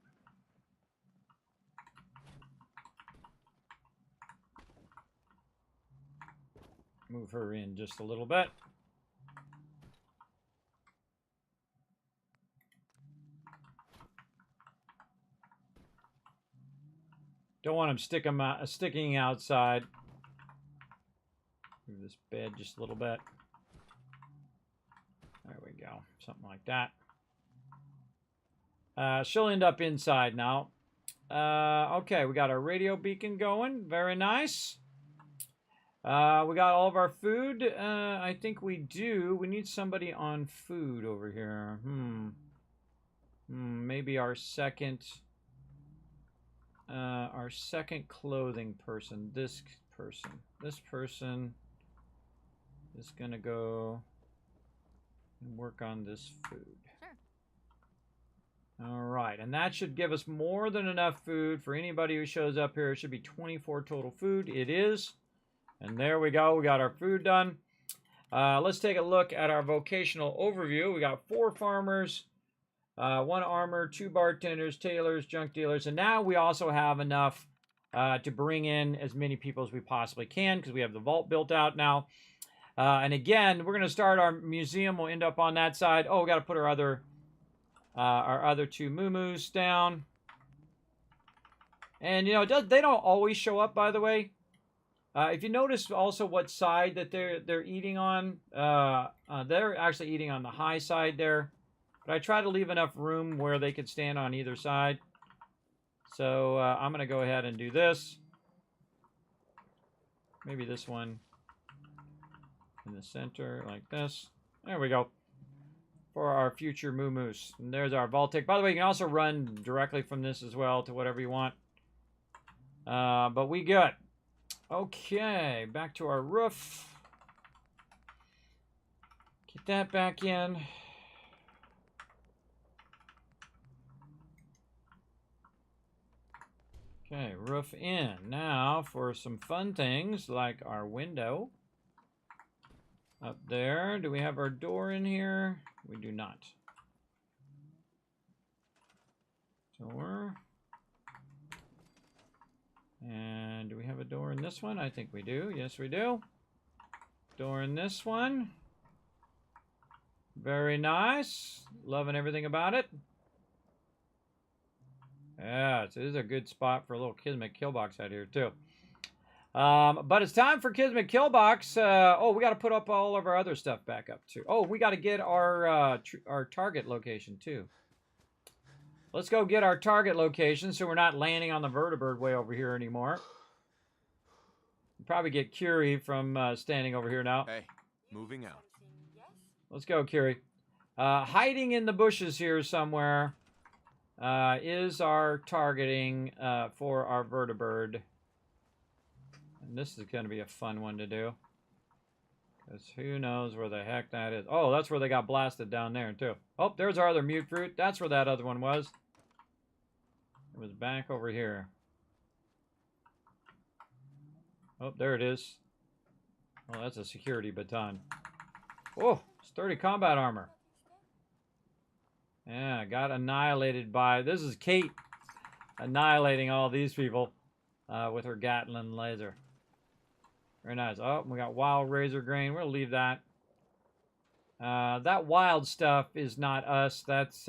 Move her in just a little bit. Don't want them sticking outside. Move this bed just a little bit. There we go. Something like that. She'll end up inside now. Okay, we got our radio beacon going. Very nice. We got all of our food. I think we do. We need somebody on food over here. Maybe our second clothing person. This person is gonna go and work on this food. Sure. All right, and that should give us more than enough food for anybody who shows up here. It should be 24 total food. It is. And there we go. We got our food done. Let's take a look at our vocational overview. We got 4 farmers, 1 armor, 2 bartenders, tailors, junk dealers, and now we also have enough to bring in as many people as we possibly can because we have the vault built out now. And again, we're going to start our museum. We'll end up on that side. Oh, we got to put our other 2 moo-moos down. And you know, they don't always show up, by the way. If you notice also what side that they're eating on, they're actually eating on the high side there. But I try to leave enough room where they could stand on either side. So I'm going to go ahead and do this. Maybe this one in the center like this. There we go. For our future moo-moos. And there's our Vault-Tec. By the way, you can also run directly from this as well to whatever you want. But we good. Okay, back to our roof. Get that back in. Okay, roof in. Now for some fun things like our window. Up there. Do we have our door in here? We do not. Door. And do we have door in this one? I think we do. Yes, we do. Door in this one. Very nice. Loving everything about it. Yeah, this is a good spot for a little Kismet Killbox out here, too. But it's time for Kismet Killbox. Oh, we got to put up all of our other stuff back up, too. Oh, we got to get our target location, too. Let's go get our target location so we're not landing on the vertibird way over here anymore. Probably get Curie from standing over here now. Hey, moving out. Let's go, Curie. Hiding in the bushes here somewhere is our targeting for our vertibird. And this is going to be a fun one to do. Because who knows where the heck that is. Oh, that's where they got blasted down there, too. Oh, there's our other mute fruit. That's where that other one was. It was back over here. Oh, there it is. Oh, that's a security baton. Oh, sturdy combat armor. Yeah, got annihilated by... This is Kate annihilating all these people with her Gatling laser. Very nice. Oh, we got wild razor grain. We'll leave that. That wild stuff is not us. That's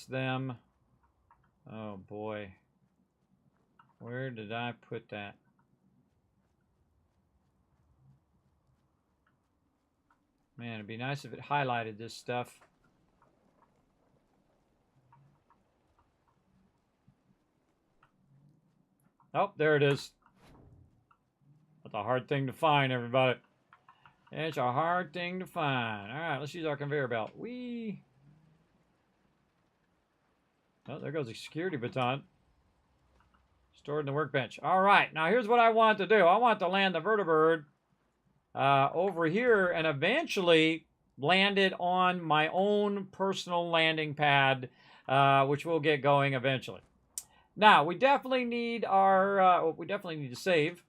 them. Oh, boy. Where did I put that? Man, it'd be nice if it highlighted this stuff. Oh, there it is. That's a hard thing to find, everybody. It's a hard thing to find. All right, let's use our conveyor belt. Whee! Oh, there goes the security baton. Stored in the workbench. All right, now here's what I want to do. I want to land the vertibird over here and eventually land it on my own personal landing pad, which we'll get going eventually. Now, we definitely need our, we definitely need to save.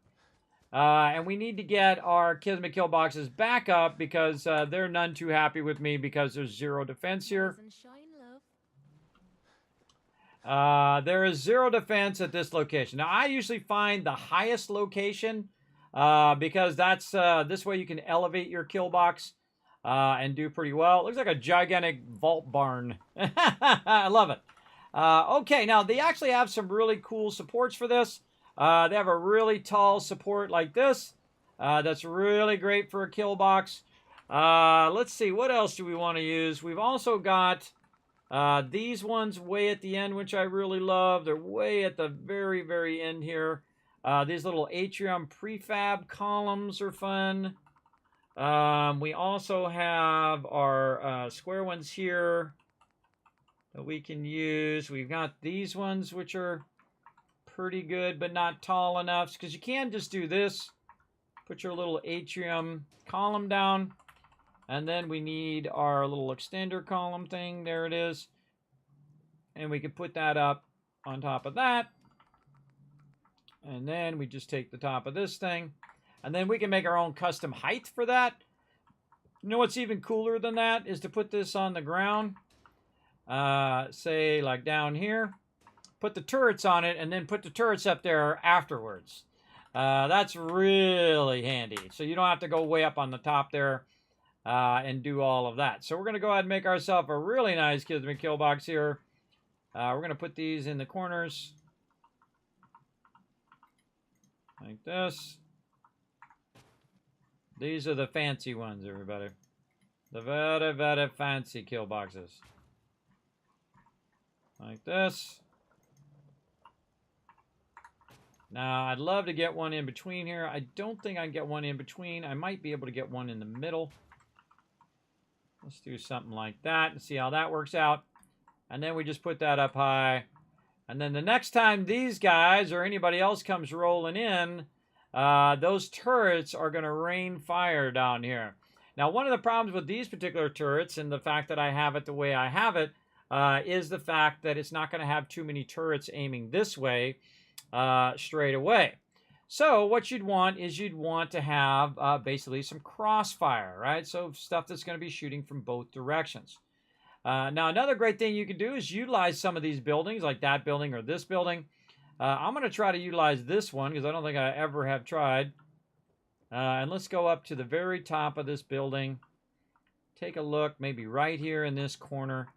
And we need to get our Kismet kill boxes back up because they're none too happy with me because there's 0 defense here. There is 0 defense at this location. Now, I usually find the highest location because that's this way you can elevate your kill box and do pretty well. It looks like a gigantic vault barn. I love it. Okay, now they actually have some really cool supports for this. They have a really tall support like this. That's really great for a kill box. Let's see, what else do we want to use? We've also got these ones way at the end, which I really love. They're way at the very, very end here. These little atrium prefab columns are fun. We also have our square ones here that we can use. We've got these ones, which are pretty good, but not tall enough, because you can just do this. Put your little atrium column down. And then we need our little extender column thing. There it is. And we can put that up on top of that. And then we just take the top of this thing. And then we can make our own custom height for that. You know what's even cooler than that is to put this on the ground. Say like down here. Put the turrets on it and then put the turrets up there afterwards. That's really handy. So you don't have to go way up on the top there. And do all of that. So we're going to go ahead and make ourselves a really nice Kismet kill box here. We're going to put these in the corners. Like this. These are the fancy ones, everybody. The very, very fancy kill boxes. Like this. Now, I'd love to get one in between here. I don't think I can get one in between. I might be able to get one in the middle. Let's do something like that and see how that works out. And then we just put that up high. And then the next time these guys or anybody else comes rolling in, those turrets are going to rain fire down here. Now, one of the problems with these particular turrets and the fact that I have it the way I have it is the fact that it's not going to have too many turrets aiming this way straight away. So what you'd want is you'd want to have basically some crossfire, right? So stuff that's going to be shooting from both directions. Now, another great thing you can do is utilize some of these buildings, like that building or this building, I'm going to try to utilize this one because I don't think I ever have tried. And let's go up to the very top of this building. Take a look, maybe right here in this corner,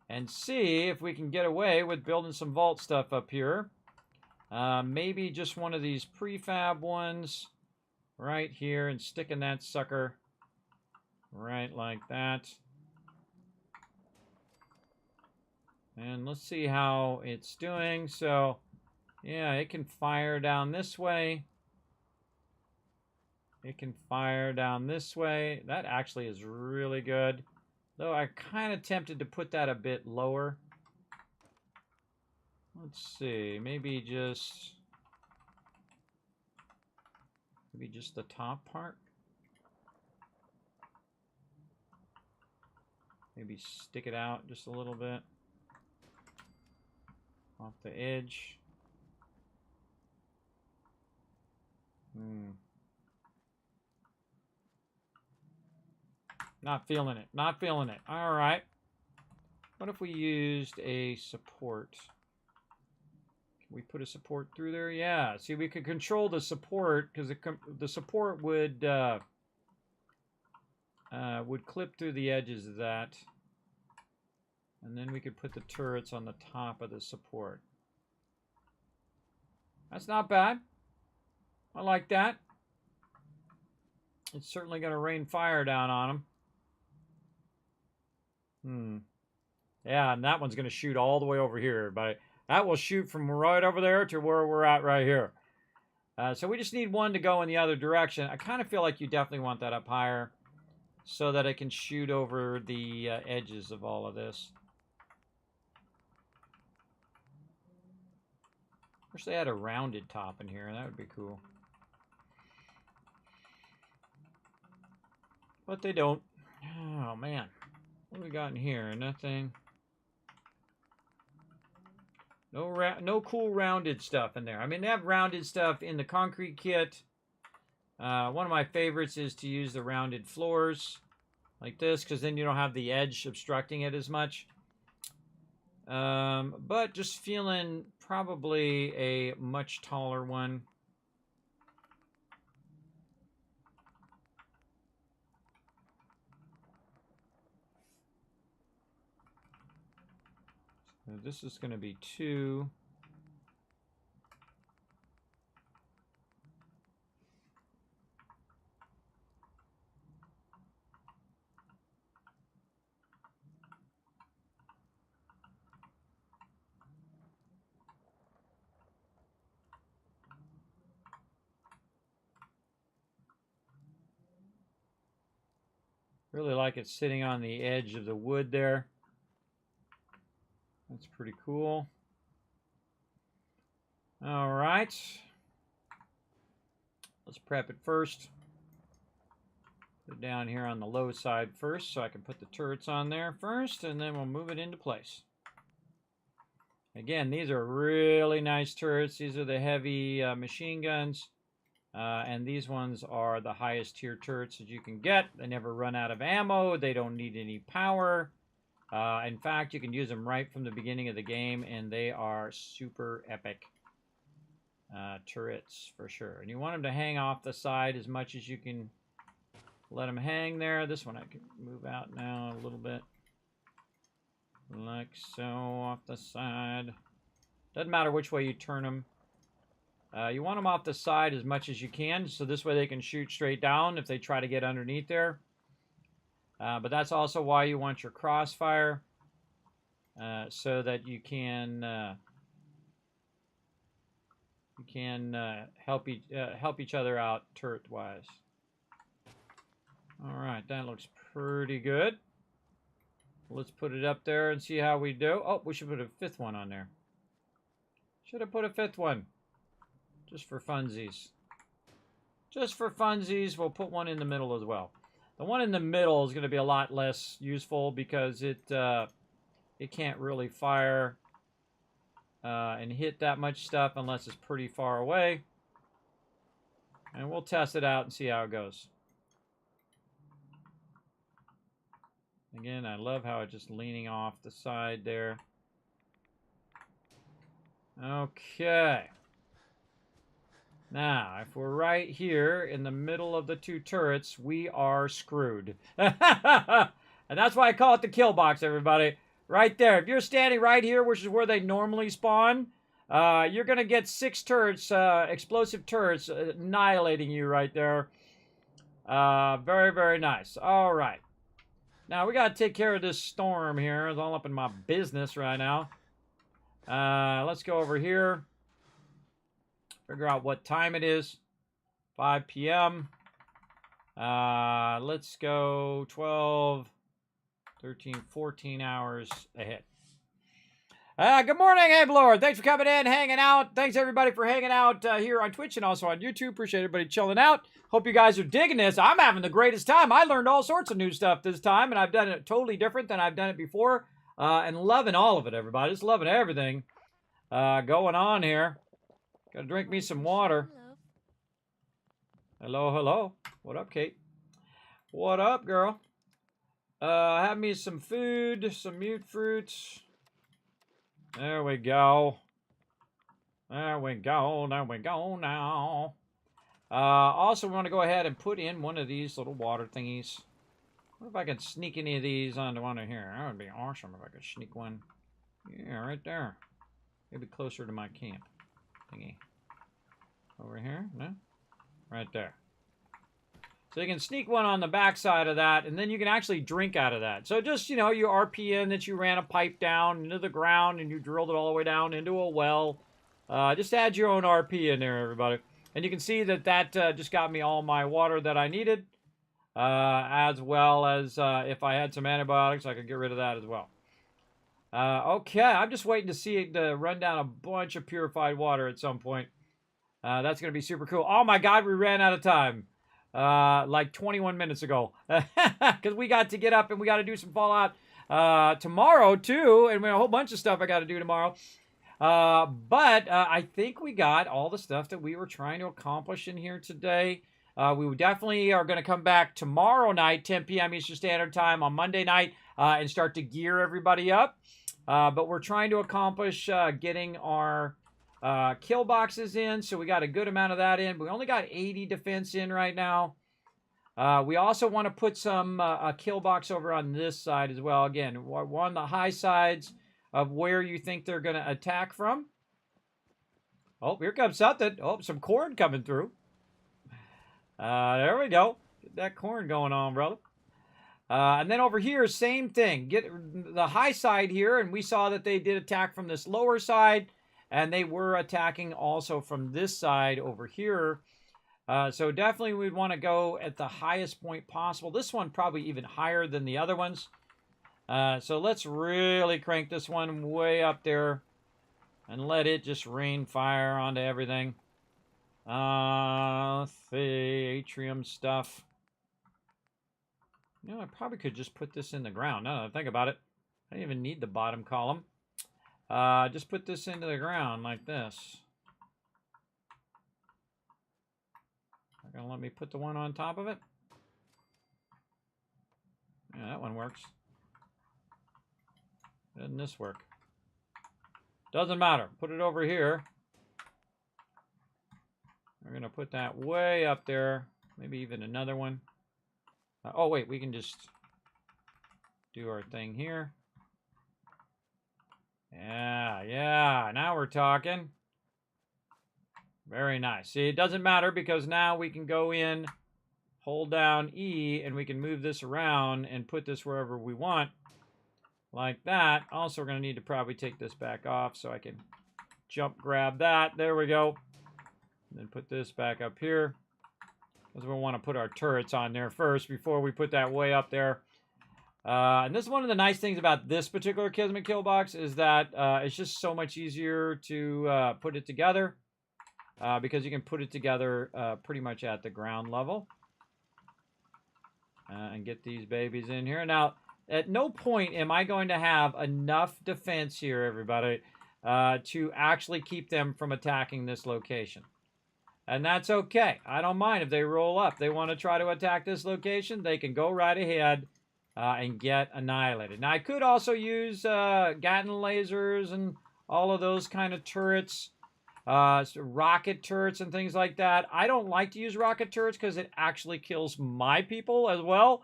and see if we can get away with building some vault stuff up here. Maybe just one of these prefab ones right here and sticking that sucker right like that. And let's see how it's doing. So, yeah, it can fire down this way. It can fire down this way. That actually is really good. Though I'm kind of tempted to put that a bit lower. Let's see. Maybe just the top part. Maybe stick it out just a little bit. Off the edge. Not feeling it. Not feeling it. All right. What if we used a support? Can we put a support through there? Yeah. See, we could control the support because the support would clip through the edges of that. And then we could put the turrets on the top of the support. That's not bad. I like that. It's certainly going to rain fire down on them. Yeah, and that one's going to shoot all the way over here, everybody. That will shoot from right over there to where we're at right here. So we just need one to go in the other direction. I kind of feel like you definitely want that up higher so that it can shoot over the edges of all of this. Wish they had a rounded top in here. That would be cool. But they don't. Oh, man. What do we got in here? Nothing. No cool rounded stuff in there. I mean, they have rounded stuff in the concrete kit. One of my favorites is to use the rounded floors like this, because then you don't have the edge obstructing it as much. But just feeling probably a much taller one. So this is going to be 2. Really like it sitting on the edge of the wood there. That's pretty cool. All right. Let's prep it first. Put it down here on the low side first so I can put the turrets on there first, and then we'll move it into place. Again, these are really nice turrets. These are the heavy machine guns. And these ones are the highest tier turrets that you can get. They never run out of ammo. They don't need any power. In fact, you can use them right from the beginning of the game, and they are super epic turrets for sure. And you want them to hang off the side as much as you can let them hang there. This one I can move out now a little bit. Like so, off the side. Doesn't matter which way you turn them. You want them off the side as much as you can, so this way they can shoot straight down if they try to get underneath there. But that's also why you want your crossfire, so that you can help each other out turret-wise. All right, that looks pretty good. Let's put it up there and see how we do. Oh, we should put a 5th one on there. Should have put a 5th one. Just for funsies. Just for funsies, we'll put one in the middle as well. The one in the middle is going to be a lot less useful because it can't really fire and hit that much stuff unless it's pretty far away. And we'll test it out and see how it goes. Again, I love how it's just leaning off the side there. Okay. Now, if we're right here in the middle of the two turrets, we are screwed. And that's why I call it the kill box, everybody. Right there. If you're standing right here, which is where they normally spawn, you're going to get 6 turrets, explosive turrets, annihilating you right there. Very, very nice. All right. Now, we got to take care of this storm here. It's all up in my business right now. Let's go over here. Figure out what time it is. 5 p.m. Let's go 12, 13, 14 hours ahead. Good morning, Abe Lord. Thanks for coming in, hanging out. Thanks, everybody, for hanging out here on Twitch and also on YouTube. Appreciate everybody chilling out. Hope you guys are digging this. I'm having the greatest time. I learned all sorts of new stuff this time, and I've done it totally different than I've done it before. And loving all of it, everybody. Just loving everything going on here. Gotta drink me some water. Hello, hello. What up, Kate? What up, girl? Have me some food, some mute fruits. There we go. There we go. There we go now. Also, we want to go ahead and put in one of these little water thingies. What if I could sneak any of these onto one of here? That would be awesome if I could sneak one. Yeah, right there. Maybe closer to my camp thingy. Over here? No? Right there. So you can sneak one on the back side of that, and then you can actually drink out of that. So just, you know, you RP in that you ran a pipe down into the ground and you drilled it all the way down into a well. Just add your own RP in there, everybody. And you can see that that just got me all my water that I needed. As well as if I had some antibiotics, I could get rid of that as well. Okay, I'm just waiting to see it run down a bunch of purified water at some point. That's going to be super cool. Oh my god, we ran out of time. Like 21 minutes ago. Because we got to get up and we got to do some Fallout tomorrow too. And we have a whole bunch of stuff I got to do tomorrow. But I think we got all the stuff that we were trying to accomplish in here today. We definitely are going to come back tomorrow night, 10 p.m. Eastern Standard Time on Monday night and start to gear everybody up. But we're trying to accomplish getting our kill boxes in, so we got a good amount of that in. We only got 80 defense in right now. We also want to put some a kill box over on this side as well. Again, one of the high sides of where you think they're going to attack from. Oh, here comes something. Oh, some corn coming through. There we go. Get that corn going on, brother. And then over here, same thing. Get the high side here, and we saw that they did attack from this lower side, and they were attacking also from this side over here. So definitely we'd want to go at the highest point possible. This one probably even higher than the other ones. So let's really crank this one way up there and let it just rain fire onto everything. The atrium stuff. You know, I probably could just put this in the ground. Now that I think about it, I don't even need the bottom column. Just put this into the ground like this. They're going to let me put the one on top of it. Yeah, that one works. Doesn't this work? Doesn't matter. Put it over here. We're going to put that way up there. Maybe even another one. Oh, wait. We can just do our thing here. Yeah. Now we're talking. Very nice. See, it doesn't matter because now we can go in, hold down E, and we can move this around and put this wherever we want. Like that. Also, we're going to need to probably take this back off so I can jump grab that. There we go. And then put this back up here. Because we want to put our turrets on there first before we put that way up there. And this is one of the nice things about this particular Kismet kill box is that it's just so much easier to put it together. Because you can put it together pretty much at the ground level. And get these babies in here. Now, at no point am I going to have enough defense here, everybody, to actually keep them from attacking this location. And that's okay. I don't mind if they roll up. They want to try to attack this location, they can go right ahead and get annihilated. Now, I could also use Gatling lasers and all of those kind of turrets. Rocket turrets and things like that. I don't like to use rocket turrets because it actually kills my people as well,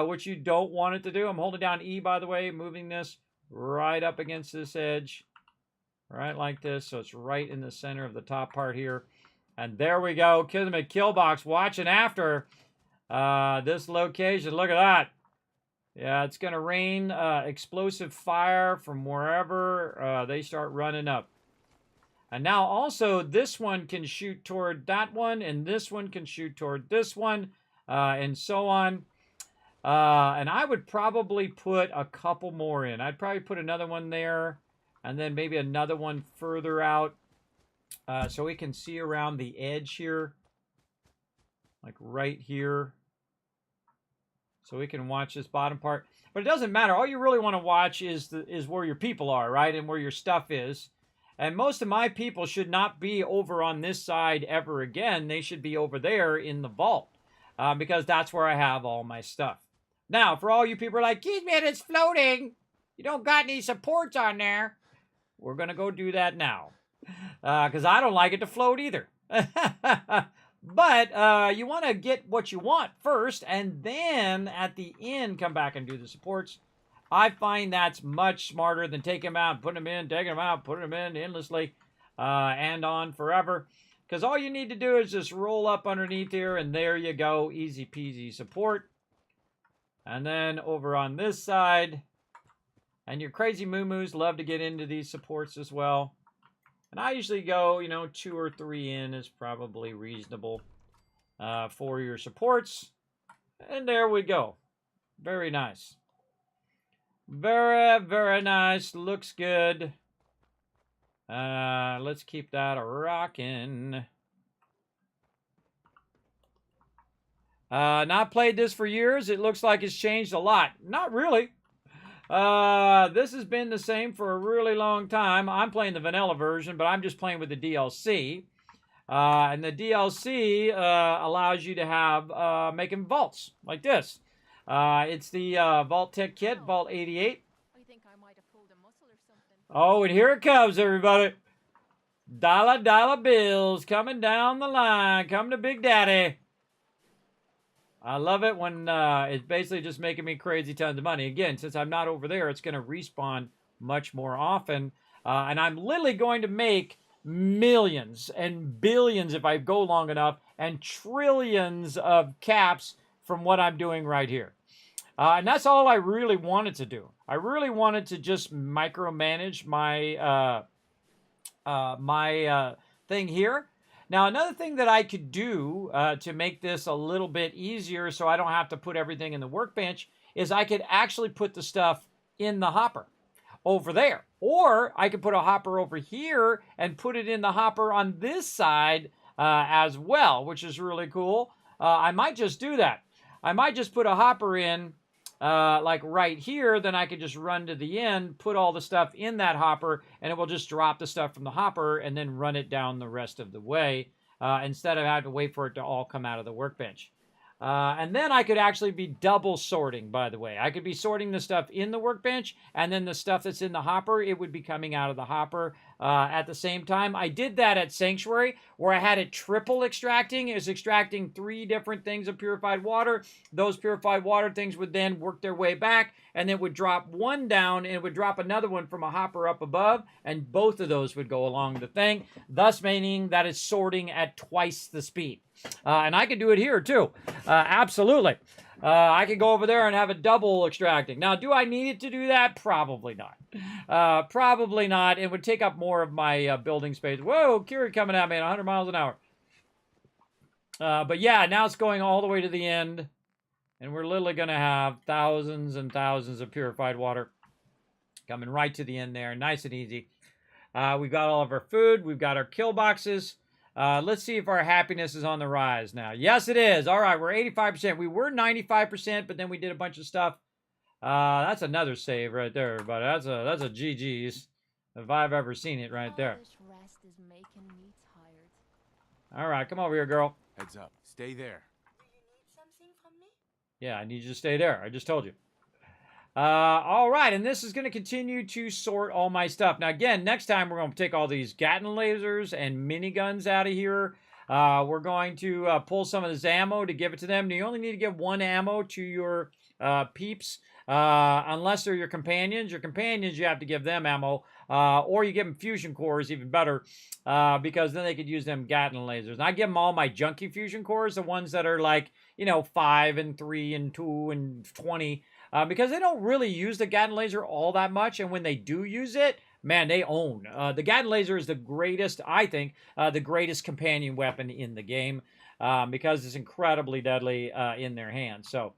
which you don't want it to do. I'm holding down E, by the way, moving this right up against this edge, right like this, so it's right in the center of the top part here. And there we go. Kismet kill box watching after this location. Look at that. Yeah, it's going to rain explosive fire from wherever they start running up. And now also this one can shoot toward that one, and this one can shoot toward this one, and so on. And I would probably put a couple more in. I'd probably put another one there, and then maybe another one further out, so we can see around the edge here, like right here. So we can watch this bottom part. But it doesn't matter. All you really want to watch is where your people are, right, and where your stuff is. And most of my people should not be over on this side ever again. They should be over there in the vault, because that's where I have all my stuff. Now, for all you people who are like, Kismet, it's floating. You don't got any supports on there. We're going to go do that now, because I don't like it to float either. But you want to get what you want first, and then at the end, come back and do the supports. I find that's much smarter than taking them out, putting them in, taking them out, putting them in endlessly, and on forever. Because all you need to do is just roll up underneath here, and there you go. Easy peasy support. And then over on this side, and your crazy moo-moos love to get into these supports as well. And I usually go, you know, 2 or 3 in is probably reasonable for your supports. And there we go. Very nice. Very, very nice. Looks good. Let's keep that rocking. Not played this for years. It looks like it's changed a lot. Not really. This has been the same for a really long time. I'm playing the vanilla version, but I'm just playing with the DLC. And the DLC allows you to have making vaults like this. It's the Vault-Tec kit, Vault 88. I think I might have pulled a muscle or something. Oh, and here it comes, everybody. Dollar bills coming down the line. Come to Big Daddy. I love it when it's basically just making me crazy tons of money. Again, since I'm not over there, it's going to respawn much more often. And I'm literally going to make millions and billions if I go long enough, and trillions of caps from what I'm doing right here. And that's all I really wanted to do. I really wanted to just micromanage my thing here. Now, another thing that I could do to make this a little bit easier so I don't have to put everything in the workbench is I could actually put the stuff in the hopper over there. Or I could put a hopper over here and put it in the hopper on this side as well, which is really cool. I might just do that. I might just put a hopper in like right here, then I could just run to the end, put all the stuff in that hopper, and it will just drop the stuff from the hopper and then run it down the rest of the way instead of having to wait for it to all come out of the workbench. And then I could actually be double sorting, by the way. I could be sorting the stuff in the workbench, and then the stuff that's in the hopper, it would be coming out of the hopper at the same time. I did that at Sanctuary, where I had it triple extracting. It was extracting 3 different things of purified water. Those purified water things would then work their way back, and it would drop one down, and it would drop another one from a hopper up above, and both of those would go along the thing, thus meaning that it's sorting at twice the speed. And I could do it here too. Absolutely. I could go over there and have a double extracting. Now, do I need it to do that? Probably not. Probably not. It would take up more of my building space. Whoa, Kiri coming at me at 100 miles an hour. But yeah, now it's going all the way to the end. And we're literally going to have thousands and thousands of purified water coming right to the end there. Nice and easy. We've got all of our food. We've got our kill boxes. Let's see if our happiness is on the rise now. Yes, it is. All right, we're 85%. We were 95%, but then we did a bunch of stuff. That's another save right there, everybody. That's a GG's if I've ever seen it right there. All this rest is making me tired. All right, come over here, girl. Heads up. Stay there. Do you need something from me? Yeah, I need you to stay there. I just told you. All right, and this is going to continue to sort all my stuff. Now, again, next time we're going to take all these Gatling lasers and miniguns out of here. We're going to pull some of this ammo to give it to them. You only need to give 1 ammo to your peeps, unless they're your companions. Your companions, you have to give them ammo, or you give them fusion cores, even better, because then they could use them Gatling lasers. And I give them all my junky fusion cores, the ones that are like, you know, 5 and 3 and 2 and 20. Because they don't really use the Gatling laser all that much, and when they do use it, man, they own. The Gatling laser is the greatest, I think, the greatest companion weapon in the game, because it's incredibly deadly in their hands. So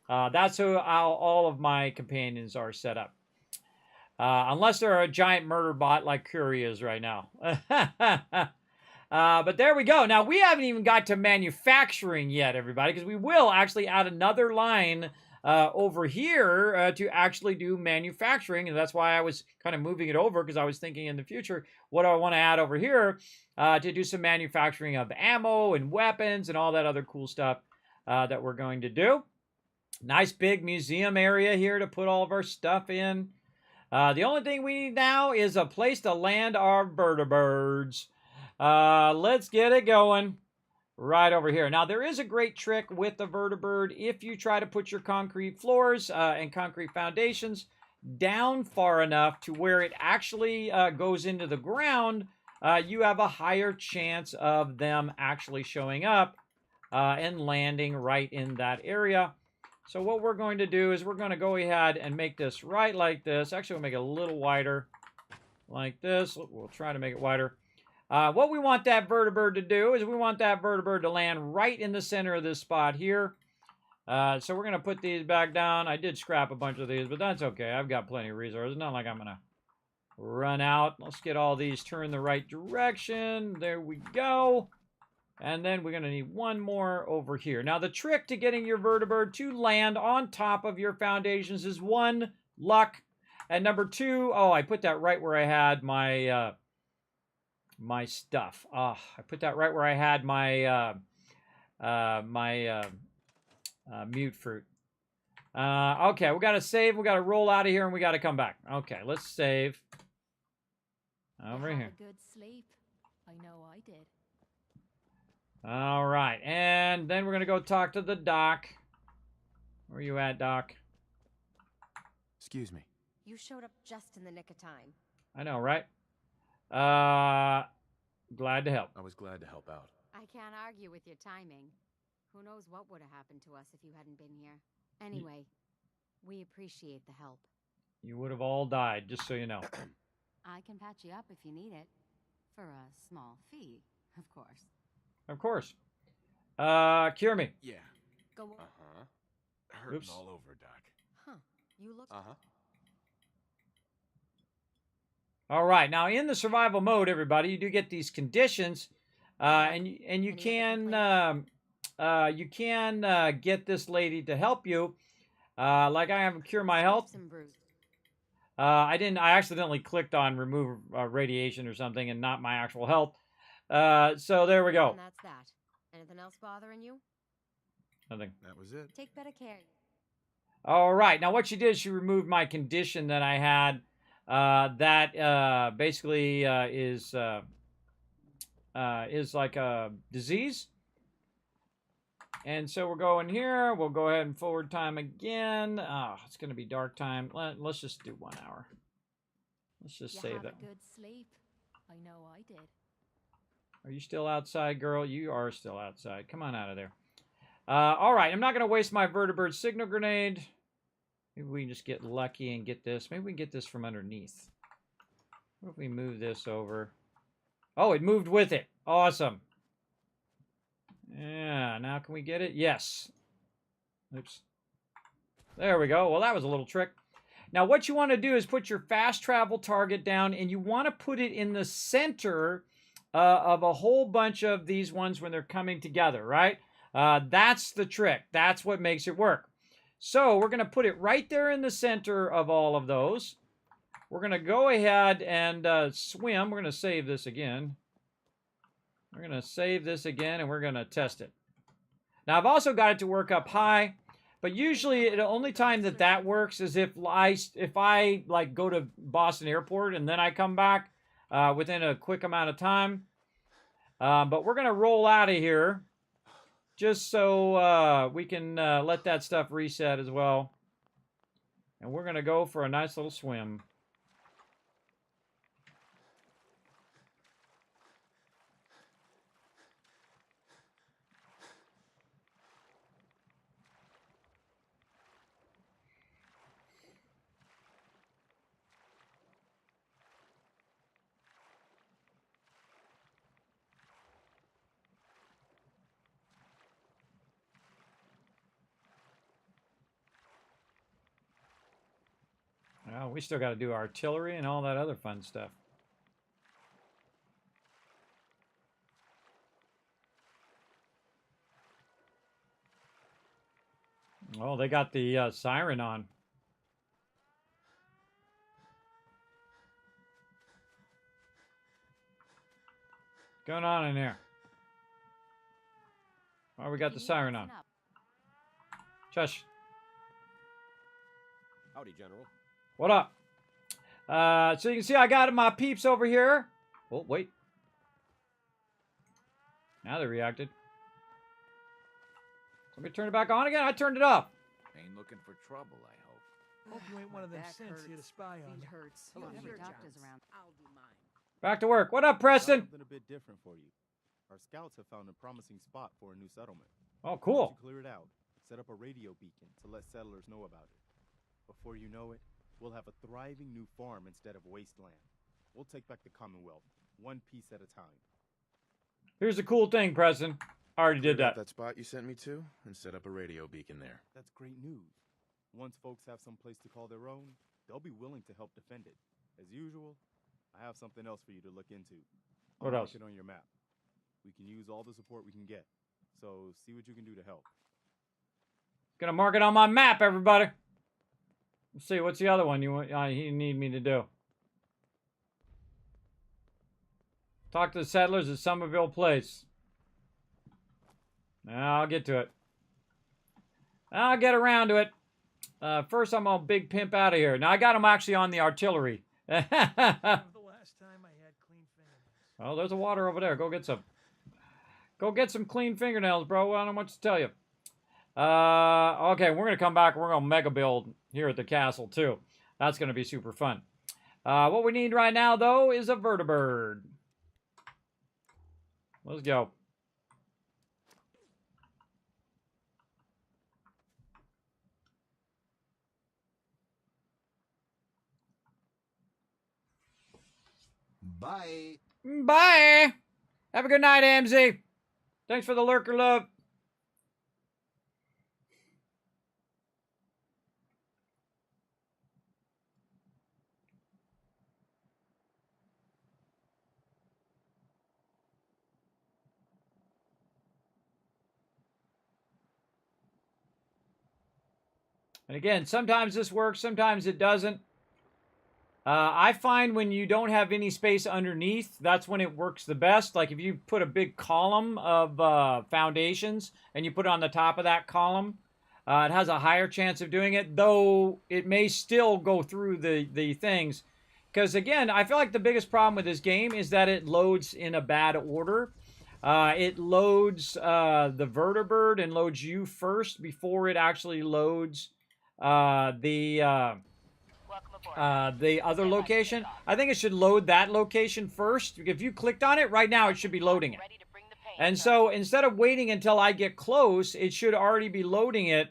that's how all of my companions are set up. Unless they're a giant murder bot like Curie is right now. But there we go. Now, we haven't even got to manufacturing yet, everybody, because we will actually add another line over here to actually do manufacturing, and that's why I was kind of moving it over, because I was thinking in the future, what do I want to add over here to do some manufacturing of ammo and weapons and all that other cool stuff that we're going to do. Nice big museum area here to put all of our stuff in. The only thing we need now is a place to land our vertibirds. Let's get it going. Right over here. Now, there is a great trick with the vertibird. If you try to put your concrete floors and concrete foundations down far enough to where it actually goes into the ground, you have a higher chance of them actually showing up and landing right in that area. So what we're going to do is we're going to go ahead and make this right like this. Actually, we'll make it a little wider like this. We'll try to make it wider. What we want that vertibird to do is we want that vertibird to land right in the center of this spot here. So we're going to put these back down. I did scrap a bunch of these, but that's okay. I've got plenty of resources. Not like I'm going to run out. Let's get all these turned the right direction. There we go. And then we're going to need one more over here. Now, the trick to getting your vertibird to land on top of your foundations is 1, luck. And number 2, oh, I put that right where I had my... my stuff. I put that right where I had my mute fruit. Okay, we got to save. We got to roll out of here, and we got to come back. Okay, let's save. Over You here. had a good sleep. I know I did. All right, and then we're gonna go talk to the doc. Where you at, Doc? Excuse me. You showed up just in the nick of time. I know, right? Glad to help. I was glad to help out. I can't argue with your timing. Who knows what would have happened to us if you hadn't been here. Anyway, we appreciate the help. You would have all died, just so you know. I can patch you up if you need it. For a small fee, of course. Of course. Cure me. Yeah. Go on. Uh-huh. Hurting Oops. all over, Doc. Huh. You look... Uh-huh. All right. Now, in the survival mode, everybody, you do get these conditions, and you can get this lady to help you. Like I have cure my health. Some bruise. I accidentally clicked on remove radiation or something, and not my actual health. So there we go. And that's that. Anything else bothering you? Nothing. That was it. Take better care. All right. Now, what she did, she removed my condition that I had. That basically is like a disease. And so we're going here. We'll go ahead and forward time again. Oh, it's going to be dark time. Let's just do 1 hour. Let's just save that. You had a good sleep. I know I did. Are you still outside, girl? You are still outside. Come on out of there. All right. I'm not going to waste my vertibird signal grenade. Maybe we can just get lucky and get this. Maybe we can get this from underneath. What if we move this over? Oh, it moved with it. Awesome. Yeah, now can we get it? Yes. Oops. There we go. Well, that was a little trick. Now, what you want to do is put your fast travel target down, and you want to put it in the center of a whole bunch of these ones when they're coming together, right? That's the trick. That's what makes it work. So we're going to put it right there in the center of all of those. We're going to go ahead and swim. We're going to save this again. We're going to save this again, and we're going to test it. Now, I've also got it to work up high, But usually the only time that works is if I like go to Boston Airport and then I come back within a quick amount of time. But we're going to roll out of here just so we can let that stuff reset as well. And we're going to go for a nice little swim. Well, we still got to do artillery and all that other fun stuff. Oh, they got the siren on. What's going on in there? Oh, we got the siren on. Shush. Howdy, General. What up? So you can see I got my peeps over here. Oh, wait. Now they reacted. Somebody turn it back on again? I turned it off. Ain't looking for trouble, I hope. Hope you ain't one of them synths here to spy on you. Hurts. Hello, Your Sir doctor's Johns. around. I'll do mine. Back to work. What up, Preston? Something a bit different for you. Our scouts have found a promising spot for a new settlement. Oh, Once cool. you clear it out, set up a radio beacon to let settlers know about it. Before you know it, we'll have a thriving new farm instead of wasteland. We'll take back the Commonwealth, one piece at a time. Here's the cool thing, Preston. I already did Cleared out that. that spot you sent me to and set up a radio beacon there. That's great news. Once folks have some place to call their own, they'll be willing to help defend it. As usual, I have something else for you to look into. I'll What mark else? it on your map. We can use all the support we can get. So see what you can do to help. Gonna mark it on my map, everybody. Let's see, what's the other one you need me to do? Talk to the settlers at Somerville Place. Now I'll get to it. I'll get around to it. First, I'm gonna big pimp out of here. Now I got them actually on the artillery. The last time I had clean fingernails. Oh, there's a water over there. Go get some. Go get some clean fingernails, bro. I don't know what to tell you. Okay, we're gonna come back. We're gonna mega build here at the castle too. That's gonna be super fun. What we need right now, though, is a vertibird. Let's go. Bye. Bye. Have a good night, MZ. Thanks for the lurker love. And again, sometimes this works, sometimes it doesn't. I find when you don't have any space underneath, that's when it works the best. Like if you put a big column of foundations and you put it on the top of that column, it has a higher chance of doing it, though it may still go through the things. Because again, I feel like the biggest problem with this game is that it loads in a bad order. It loads the vertibird and loads you first before it actually loads the other location. I think it should load that location first. If you clicked on it, right now it should be loading it. And so instead of waiting until I get close, it should already be loading it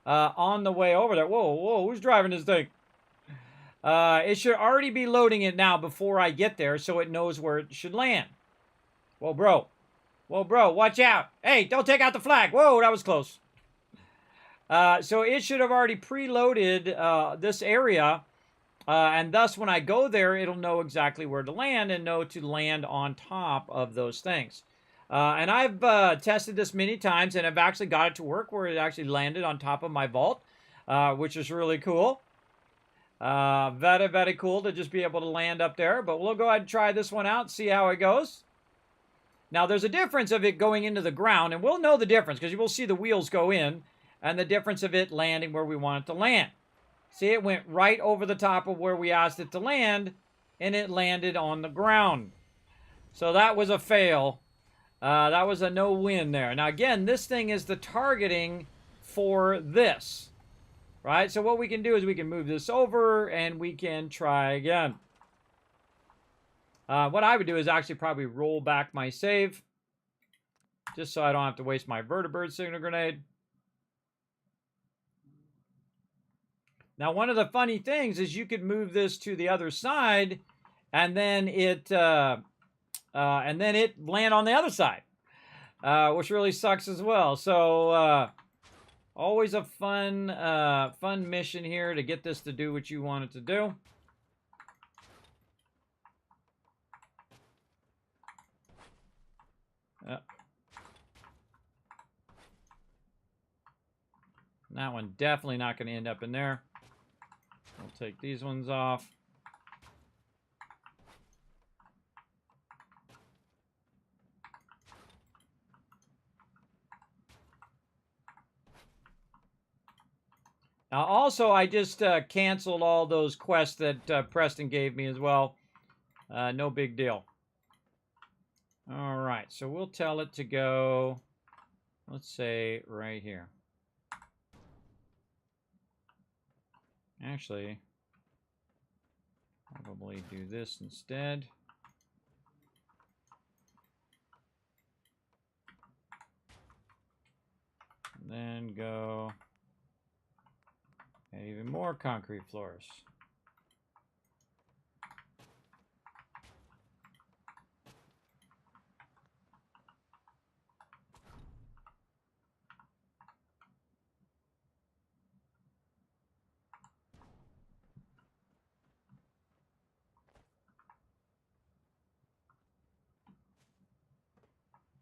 on the way over there. Whoa, whoa, who's driving this thing? It should already be loading it now before I get there so it knows where it should land. Whoa, bro. Whoa, bro, watch out. Hey, don't take out the flag. Whoa, that was close. So it should have already preloaded this area, and thus when I go there, it'll know exactly where to land and know to land on top of those things. And I've tested this many times, and I've actually got it to work where it actually landed on top of my vault, which is really cool. Very, very cool to just be able to land up there, but we'll go ahead and try this one out, see how it goes. Now, there's a difference of it going into the ground, and we'll know the difference because you will see the wheels go in. and the difference of it landing where we want it to land. See, it went right over the top of where we asked it to land, and it landed on the ground. So that was a fail. That was a no-win there. Now, again, this thing is the targeting for this, right? So what we can do is we can move this over, and we can try again. What I would do is actually probably roll back my save, just so I don't have to waste my vertibird signal grenade. Now, one of the funny things is you could move this to the other side, and then it land on the other side, which really sucks as well. So always a fun mission here to get this to do what you want it to do. That one definitely not going to end up in there. We'll take these ones off. Now, also, I just canceled all those quests that Preston gave me as well. No big deal. All right, so we'll tell it to go, let's say, right here. Actually, probably do this instead. And then go add even more concrete floors.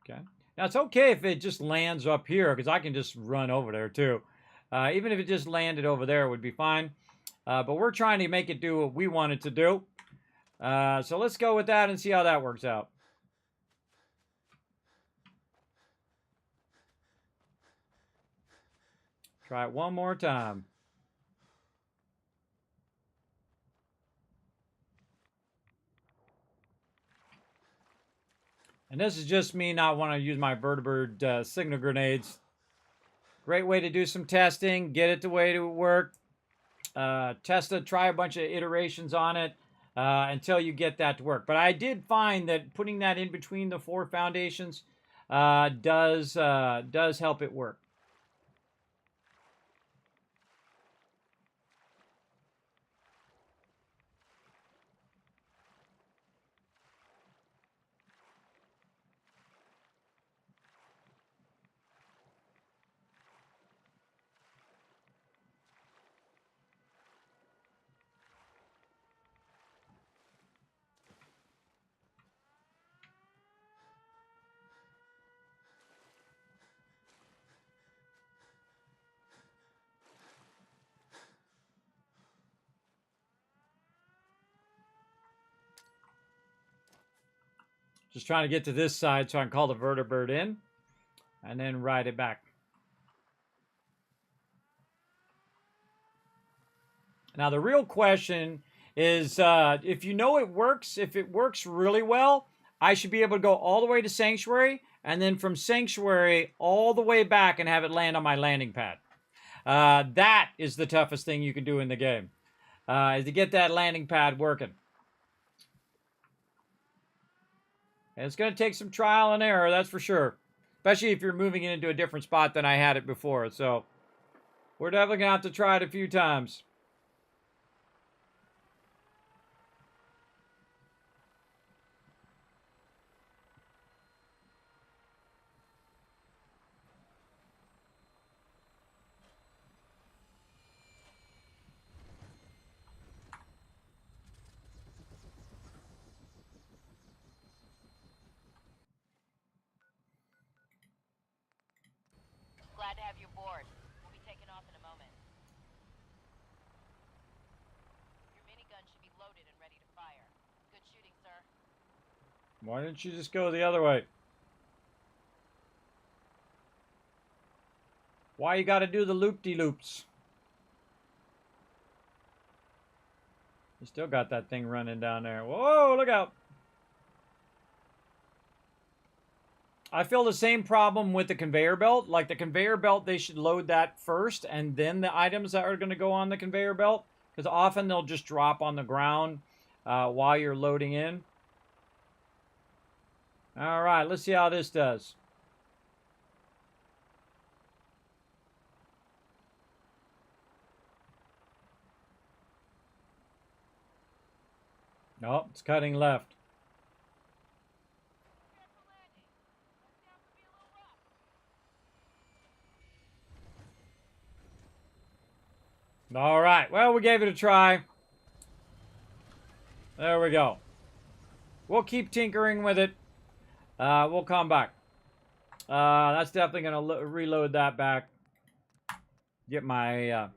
Okay. Now, it's okay if it just lands up here, because I can just run over there, too. Even if it just landed over there, it would be fine. But we're trying to make it do what we want it to do. So let's go with that and see how that works out. Try it one more time. And this is just me not wanting to use my vertibird signal grenades. Great way to do some testing, get it the way to work. Try a bunch of iterations on it until you get that to work. But I did find that putting that in between the 4 foundations does help it work. Just trying to get to this side so I can call the vertibird in and then ride it back. Now, the real question is if you know it works, if it works really well, I should be able to go all the way to Sanctuary and then from Sanctuary all the way back and have it land on my landing pad. That is the toughest thing you can do in the game, is to get that landing pad working. And it's going to take some trial and error, that's for sure. Especially if you're moving it into a different spot than I had it before. So, we're definitely going to have to try it a few times. Glad to have you aboard. We'll be taking off in a moment. Your minigun should be loaded and ready to fire. Good shooting, sir. Why didn't you just go the other way? Why you gotta do the loop-de-loops? You still got that thing running down there. Whoa, look out. I feel the same problem with the conveyor belt. Like the conveyor belt, they should load that first and then the items that are going to go on the conveyor belt. Because often they'll just drop on the ground while you're loading in. All right, let's see how this does. Nope, it's cutting left. All right, well, we gave it a try. There we go. We'll keep tinkering with it. We'll come back. That's definitely going to reload that back. Get my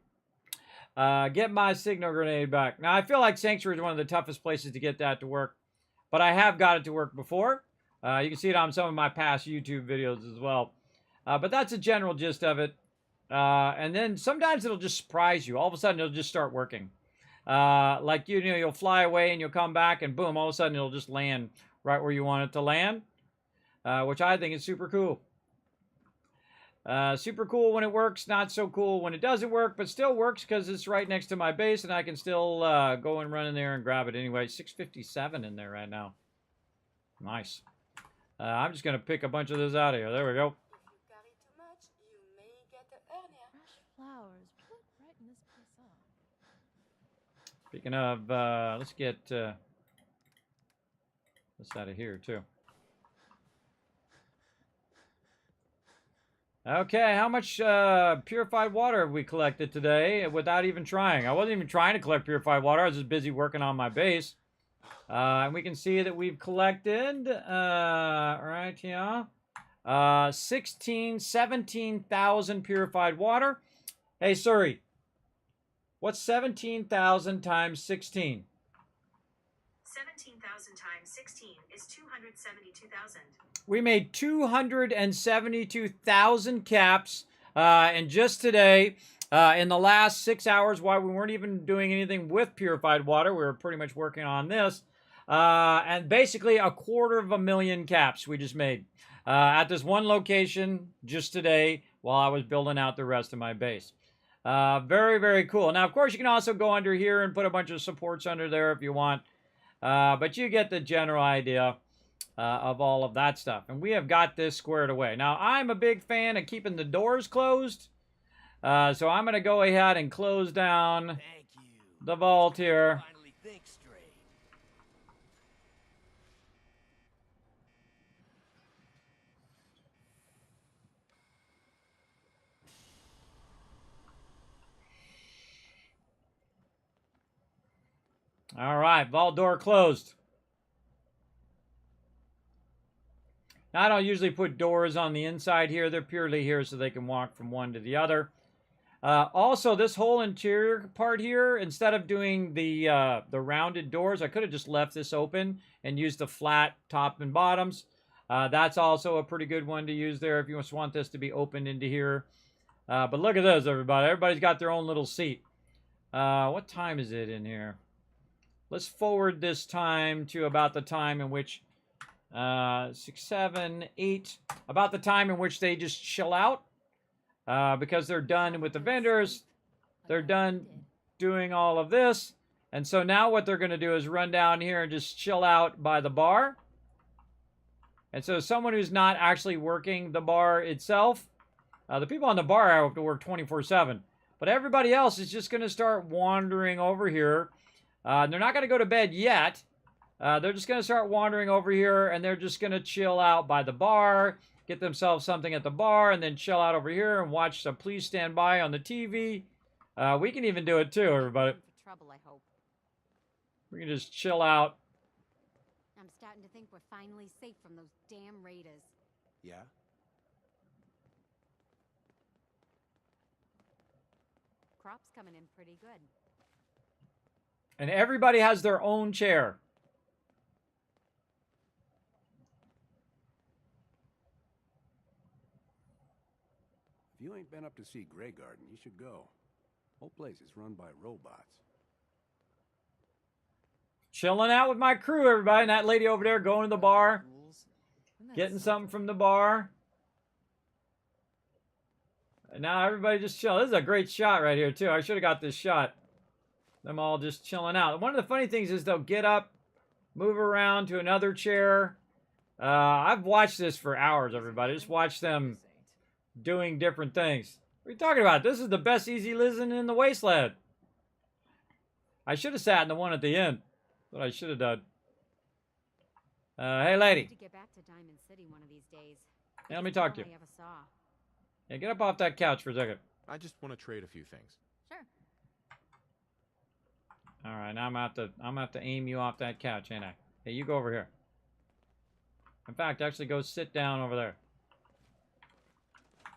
signal grenade back. Now, I feel like Sanctuary is one of the toughest places to get that to work. But I have got it to work before. You can see it on some of my past YouTube videos as well. But that's a general gist of it. And then sometimes it'll just surprise you. All of a sudden, it'll just start working. Like, you know, you'll fly away and you'll come back and boom, all of a sudden it'll just land right where you want it to land. Which I think is super cool. Super cool when it works, not so cool when it doesn't work, but still works because it's right next to my base and I can still go and run in there and grab it anyway. 657 in there right now. Nice. I'm just going to pick a bunch of this out of here. There we go. Flowers, put right in this place up. Speaking of, let's get this out of here too. Okay, how much purified water have we collected today without even trying? I wasn't even trying to collect purified water. I was just busy working on my base. And we can see that we've collected, right here, 17,000 purified water. Hey, Suri, what's 17,000 times 16? 17,000 times 16 is 272,000. We made 272,000 caps, and just today, in the last 6 hours, while we weren't even doing anything with purified water, we were pretty much working on this, and basically 250,000 caps we just made at this one location just today while I was building out the rest of my base. Very, very cool. Now, of course, you can also go under here and put a bunch of supports under there if you want, but you get the general idea. Of all of that stuff. And we have got this squared away. Now, I'm a big fan of keeping the doors closed. So I'm going to go ahead and close down the vault here. All right, vault door closed. Now, I don't usually put doors on the inside here. They're purely here so they can walk from one to the other. Also, this whole interior part here, instead of doing the rounded doors, I could have just left this open and used the flat top and bottoms. That's also a pretty good one to use there if you just want this to be opened into here. But look at this, everybody. Everybody's got their own little seat. What time is it in here? Let's forward this time to about the time in which 6, 7, 8, about the time in which they just chill out, because they're done with the vendors, they're done doing all of this, and so now what they're going to do is run down here and just chill out by the bar. And so someone who's not actually working the bar itself, the people on the bar have to work 24/7, but everybody else is just going to start wandering over here. They're not going to go to bed yet. They're just going to start wandering over here, and they're just going to chill out by the bar, get themselves something at the bar, and then chill out over here and watch some Please Stand By on the TV. We can even do it too, everybody. Trouble, I hope. We can just chill out. I'm starting to think we're finally safe from those damn raiders. Yeah? Crop's coming in pretty good. And everybody has their own chair. If you ain't been up to see Grey Garden, you should go. Whole place is run by robots. Chilling out with my crew, everybody. And that lady over there going to the bar. Getting something from the bar. And now everybody just chill. This is a great shot right here, too. I should have got this shot. Them all just chilling out. One of the funny things is they'll get up, move around to another chair. I've watched this for hours, everybody. Just watch them doing different things. What are you talking about? This is the best easy listening in the wasteland. I should have sat in the one at the end. What I should have done. Hey, lady. To get back to Diamond City one of these days. Hey, let me talk to you. I ever saw. Yeah, get up off that couch for a second. I just want to trade a few things. Sure. All right, now I'm gonna have to aim you off that couch, ain't I? Hey, you go over here. In fact, actually go sit down over there.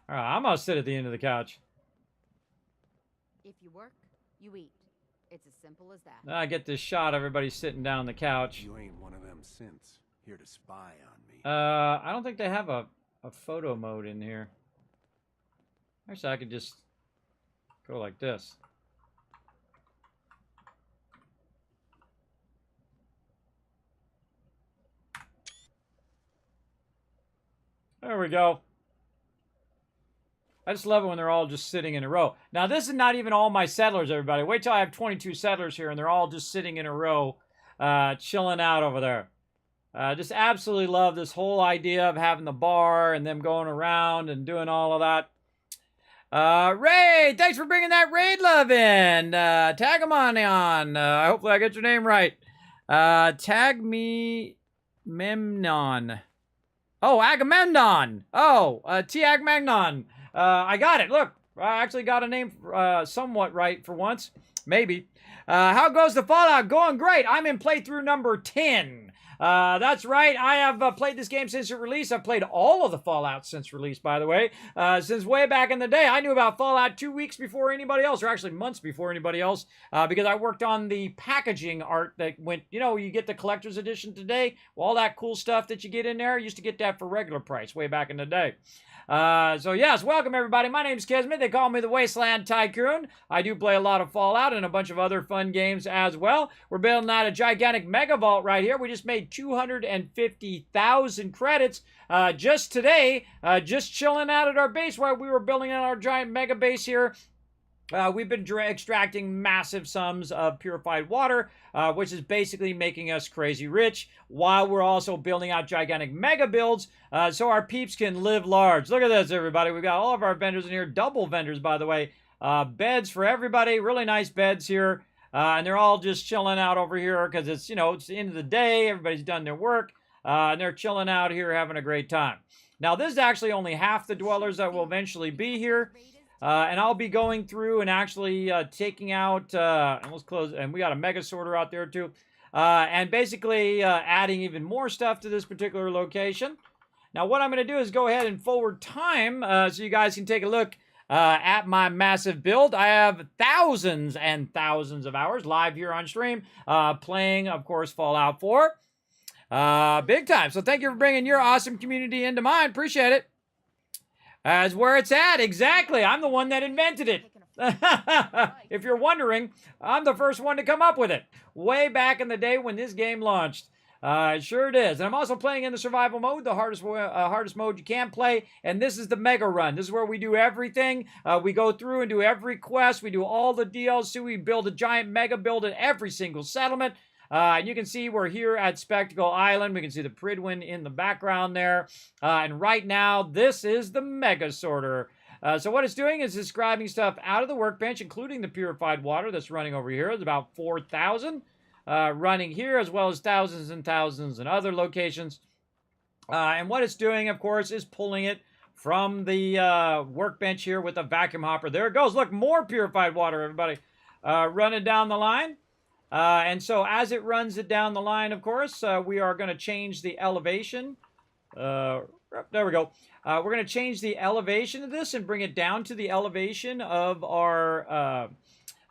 All right, I'm gonna sit at the end of the couch. If you work, you eat. It's as simple as that. Then I get this shot. Everybody's sitting down on the couch. You ain't one of them synths here to spy on me. I don't think they have a photo mode in here. Actually, I could just go like this. There we go. I just love it when they're all just sitting in a row. Now, this is not even all my settlers, everybody. Wait till I have 22 settlers here, and they're all just sitting in a row, chilling out over there. Just absolutely love this whole idea of having the bar and them going around and doing all of that. Raid, thanks for bringing that raid love in. Tag him on. Hopefully I get your name right. Tag me Memnon. Oh, Agamemnon. Oh, T. Agamemnon. I got it. Look, I actually got a name somewhat right for once. Maybe. How goes the Fallout? Going great. I'm in playthrough number 10. That's right. I have played this game since it released. I've played all of the Fallout since release, by the way. Since way back in the day. I knew about Fallout 2 weeks before anybody else, or actually months before anybody else, because I worked on the packaging art that went, you know, you get the collector's edition today. Well, all that cool stuff that you get in there, you used to get that for regular price way back in the day. So yes, welcome everybody. My name's Kismet. They call me the Wasteland Tycoon. I do play a lot of Fallout and a bunch of other fun games as well. We're building out a gigantic mega vault right here. We just made 250,000 credits just today, just chilling out at our base while we were building out our giant mega base here. We've been extracting massive sums of purified water, which is basically making us crazy rich, while we're also building out gigantic mega builds, so our peeps can live large. Look at this, everybody. We've got all of our vendors in here, double vendors, by the way. Beds for everybody, really nice beds here, and they're all just chilling out over here because it's, you know, it's the end of the day, everybody's done their work, and they're chilling out here having a great time. Now, this is actually only half the dwellers that will eventually be here. And I'll be going through and actually taking out, and let's close, and we got a mega sorter out there too, and basically adding even more stuff to this particular location. Now what I'm going to do is go ahead and forward time so you guys can take a look at my massive build. I have thousands and thousands of hours live here on stream, playing, of course, Fallout 4. Big time. So thank you for bringing your awesome community into mine. Appreciate it. As where it's at, exactly. I'm the one that invented it. If you're wondering, I'm the first one to come up with it. Way back in the day when this game launched. It sure it is. And I'm also playing in the survival mode, the hardest mode you can play. And this is the mega run. This is where we do everything. We go through and do every quest. We do all the DLC. We build a giant mega build at every single settlement. You can see we're here at Spectacle Island. We can see the Pridwin in the background there. And right now, this is the Mega Sorter. So what it's doing is it's grabbing stuff out of the workbench, including the purified water that's running over here. It's about 4,000 running here, as well as thousands and thousands in other locations. And what it's doing, of course, is pulling it from the workbench here with a vacuum hopper. There it goes. Look, more purified water, everybody. Running down the line. And so as it runs it down the line, of course, we are going to change the elevation. There we go. We're going to change the elevation of this and bring it down to the elevation of our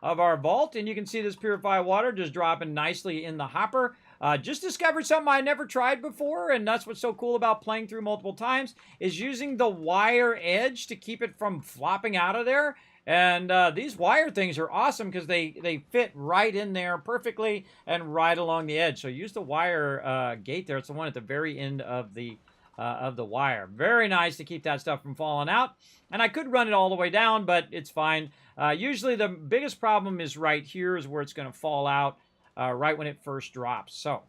vault. And you can see this purified water just dropping nicely in the hopper. Just discovered something I never tried before, and that's what's so cool about playing through multiple times, is using the wire edge to keep it from flopping out of there. And these wire things are awesome because they fit right in there perfectly and right along the edge. So use the wire gate there. It's the one at the very end of the wire. Very nice to keep that stuff from falling out. And I could run it all the way down, but it's fine. Usually the biggest problem is right here is where it's going to fall out right when it first drops. So,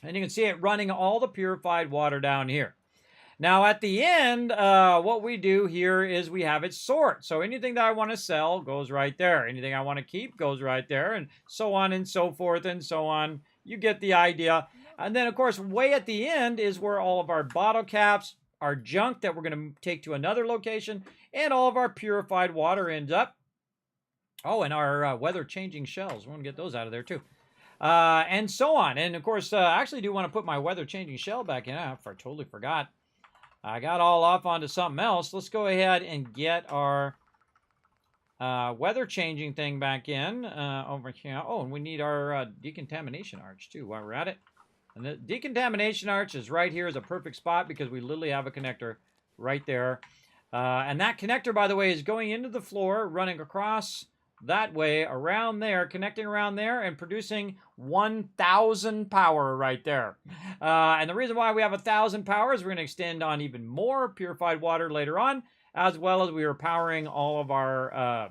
and you can see it running all the purified water down here. Now at the end, what we do here is we have it sort. So anything that I want to sell goes right there. Anything I want to keep goes right there, and so on and so forth and so on. You get the idea. And then, of course, way at the end is where all of our bottle caps, our junk that we're going to take to another location, and all of our purified water ends up. Oh, and our weather-changing shells. We're going to get those out of there, too. And so on. And, of course, I actually do want to put my weather-changing shell back in. I totally forgot. I got all off onto something else. Let's go ahead and get our weather-changing thing back in over here. Oh, and we need our decontamination arch, too, while we're at it. And the decontamination arch is right here is a perfect spot because we literally have a connector right there. And that connector, by the way, is going into the floor, running across that way, around there, connecting around there, and producing 1,000 power right there. And the reason why we have 1,000 power is we're going to extend on even more purified water later on, as well as we are powering all of our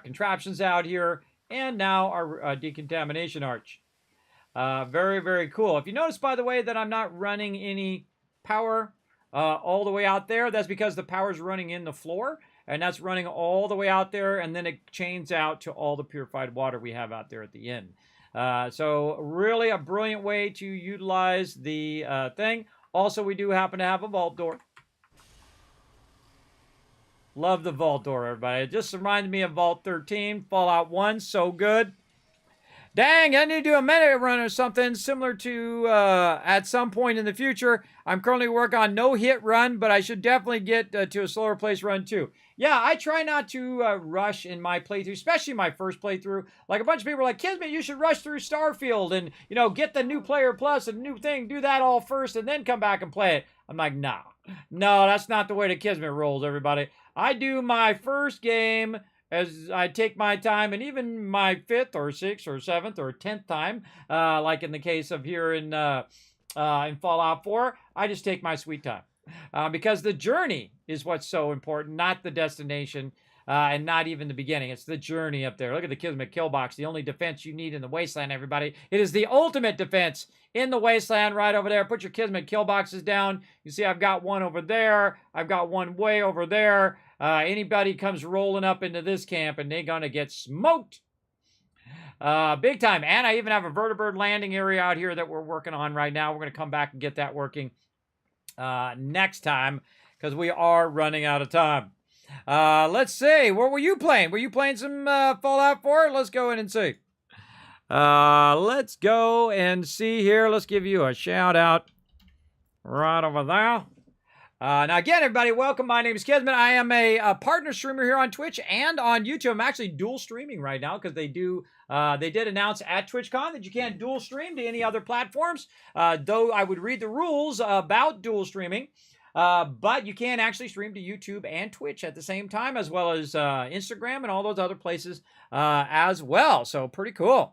contraptions out here, and now our decontamination arch. Very, very cool. If you notice, by the way, that I'm not running any power all the way out there, that's because the power is running in the floor, and that's running all the way out there, and then it chains out to all the purified water we have out there at the end. So really a brilliant way to utilize the thing. Also, we do happen to have a vault door. Love the vault door, everybody. It just reminded me of Vault 13, Fallout 1, so good. Dang, I need to do a meta run or something similar to at some point in the future. I'm currently working on no hit run, but I should definitely get to a slower pace run too. Yeah, I try not to rush in my playthrough, especially my first playthrough. Like a bunch of people are like, Kismet, you should rush through Starfield and, you know, get the new player plus and new thing, do that all first and then come back and play it. I'm like, nah. No, that's not the way the Kismet rolls, everybody. I do my first game as I take my time, and even my 5th or 6th or 7th or 10th time, like in the case of here in Fallout 4, I just take my sweet time. Because the journey is what's so important, not the destination, and not even the beginning. It's the journey up there. Look at the Kismet kill box, the only defense you need in the wasteland, everybody. It is the ultimate defense in the wasteland right over there. Put your Kismet kill boxes down. You see I've got one over there. I've got one way over there. Anybody comes rolling up into this camp and they're going to get smoked. Big time. And I even have a vertibird landing area out here that we're working on right now. We're going to come back and get that working next time because we are running out of time. Let's see. What were you playing? Were you playing some Fallout 4? Let's go in and see. Let's go and see here. Let's give you a shout out right over there. Now, again, everybody, welcome. My name is Kismet. I am a partner streamer here on Twitch and on YouTube. I'm actually dual streaming right now because they did announce at TwitchCon that you can't dual stream to any other platforms, though I would read the rules about dual streaming. But you can actually stream to YouTube and Twitch at the same time, as well as Instagram and all those other places as well. So pretty cool.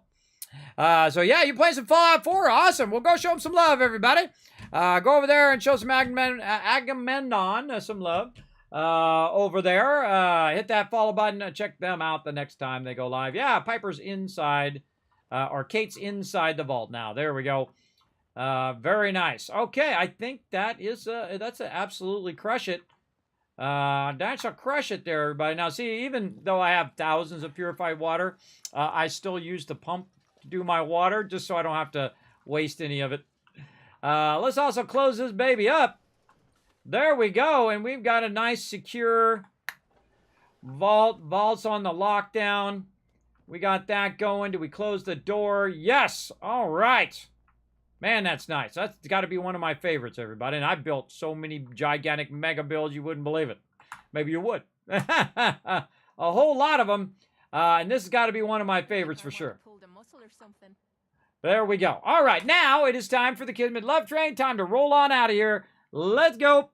So yeah, you play some Fallout 4. Awesome. We'll go show them some love, everybody. Go over there and show some Agamemnon some love over there. Hit that follow button. Check them out the next time they go live. Yeah, Piper's inside, or Kate's inside the vault now. There we go. Very nice. Okay, I think that's a absolutely crush it. That's a crush it there, everybody. Now, see, even though I have thousands of purified water, I still use the pump to do my water just so I don't have to waste any of it. Let's also close this baby up. There we go, and we've got a nice secure vault. Vault's on the lockdown. We got that going. Do we close the door? Yes. All right. Man, that's nice. That's got to be one of my favorites, everybody. And I've built so many gigantic mega builds, you wouldn't believe it. Maybe you would. A whole lot of them. And this has got to be one of my favorites for sure. There we go. All right, now it is time for the Kismet Love Train. Time to roll on out of here. Let's go.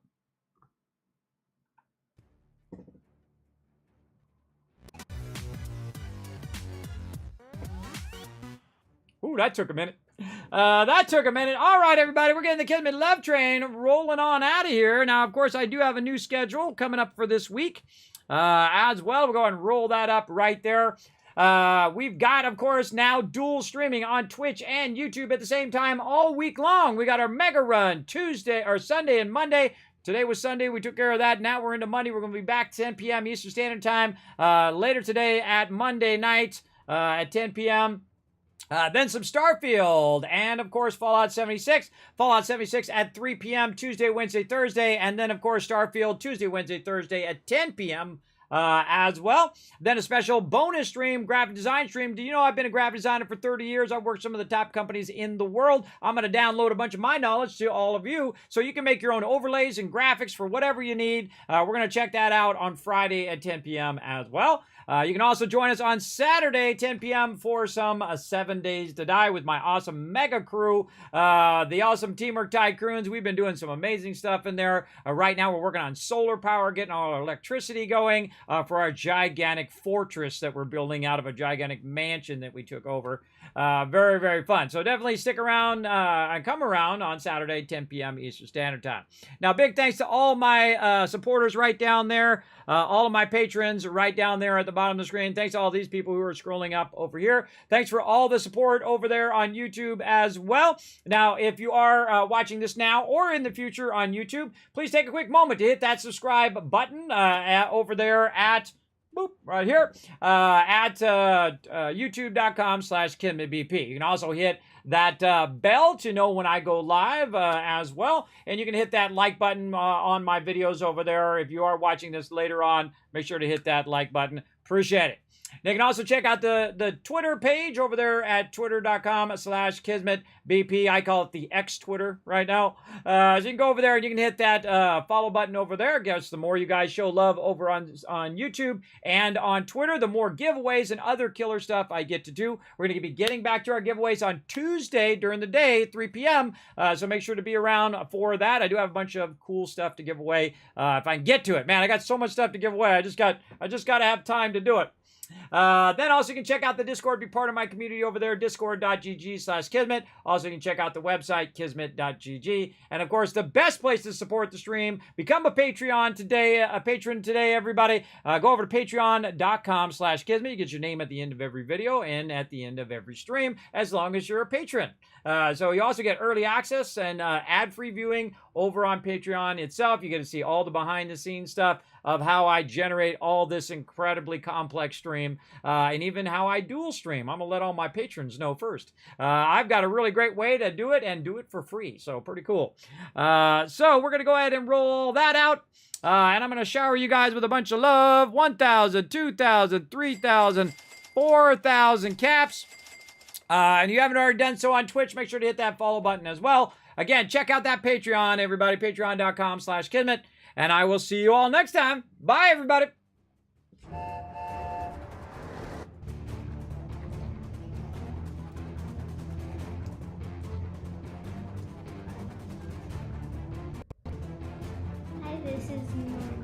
Ooh, that took a minute. That took a minute. All right, everybody, we're getting the Kismet Love Train rolling on out of here. Now, of course, I do have a new schedule coming up for this week as well. We'll go ahead and roll that up right there. We've got, of course, now dual streaming on Twitch and YouTube at the same time all week long. We got our Mega Run Tuesday or Sunday and Monday. Today was Sunday. We took care of that. Now we're into Monday. We're going to be back 10 p.m. Eastern Standard Time later today at Monday night at 10 p.m. Then some Starfield, and of course Fallout 76. Fallout 76 at 3 p.m. Tuesday, Wednesday, Thursday, and then of course Starfield Tuesday, Wednesday, Thursday at 10 p.m. As well. Then a special bonus stream, graphic design stream. Do you know I've been a graphic designer for 30 years? I've worked some of the top companies in the world. I'm going to download a bunch of my knowledge to all of you so you can make your own overlays and graphics for whatever you need. We're going to check that out on Friday at 10 p.m. as well. You can also join us on Saturday, 10 p.m. for some 7 Days to Die with my awesome mega crew, the awesome Teamwork Tycoons. We've been doing some amazing stuff in there. Right now, we're working on solar power, getting all our electricity going for our gigantic fortress that we're building out of a gigantic mansion that we took over. Very, very fun. So definitely stick around and come around on Saturday, 10 p.m. Eastern Standard Time. Now, big thanks to all my supporters right down there. All of my patrons right down there at the bottom of the screen. Thanks to all these people who are scrolling up over here. Thanks for all the support over there on YouTube as well. Now, if you are watching this now or in the future on YouTube, please take a quick moment to hit that subscribe button over there at boop, right here at youtube.com/KismetBP. You can also hit that bell to know when I go live as well. And you can hit that like button on my videos over there. If you are watching this later on, make sure to hit that like button. Appreciate it. Now, you can also check out the Twitter page over there at twitter.com/KismetBP. I call it the X Twitter right now. So you can go over there and you can hit that follow button over there. I guess the more you guys show love over on YouTube and on Twitter, the more giveaways and other killer stuff I get to do. We're going to be getting back to our giveaways on Tuesday during the day, 3 p.m. So make sure to be around for that. I do have a bunch of cool stuff to give away if I can get to it. Man, I got so much stuff to give away. I just got to have time to do it. Then also you can check out the Discord, be part of my community over there, discord.gg/Kismet. Also you can check out the website, kismet.gg. And of course, the best place to support the stream, become a patron today, everybody. Go over to patreon.com/Kismet. You get your name at the end of every video and at the end of every stream, as long as you're a patron. So you also get early access and ad-free viewing over on Patreon itself. You get to see all the behind-the-scenes stuff of how I generate all this incredibly complex stream, and even how I dual stream. I'm going to let all my patrons know first. I've got a really great way to do it, and do it for free, so pretty cool. So we're going to go ahead and roll that out, and I'm going to shower you guys with a bunch of love. 1,000, 2,000, 3,000, 4,000 caps. And you haven't already done so on Twitch, make sure to hit that follow button as well. Again, check out that Patreon, everybody, patreon.com/Kismet. And I will see you all next time. Bye, everybody. Hi, this is Nora.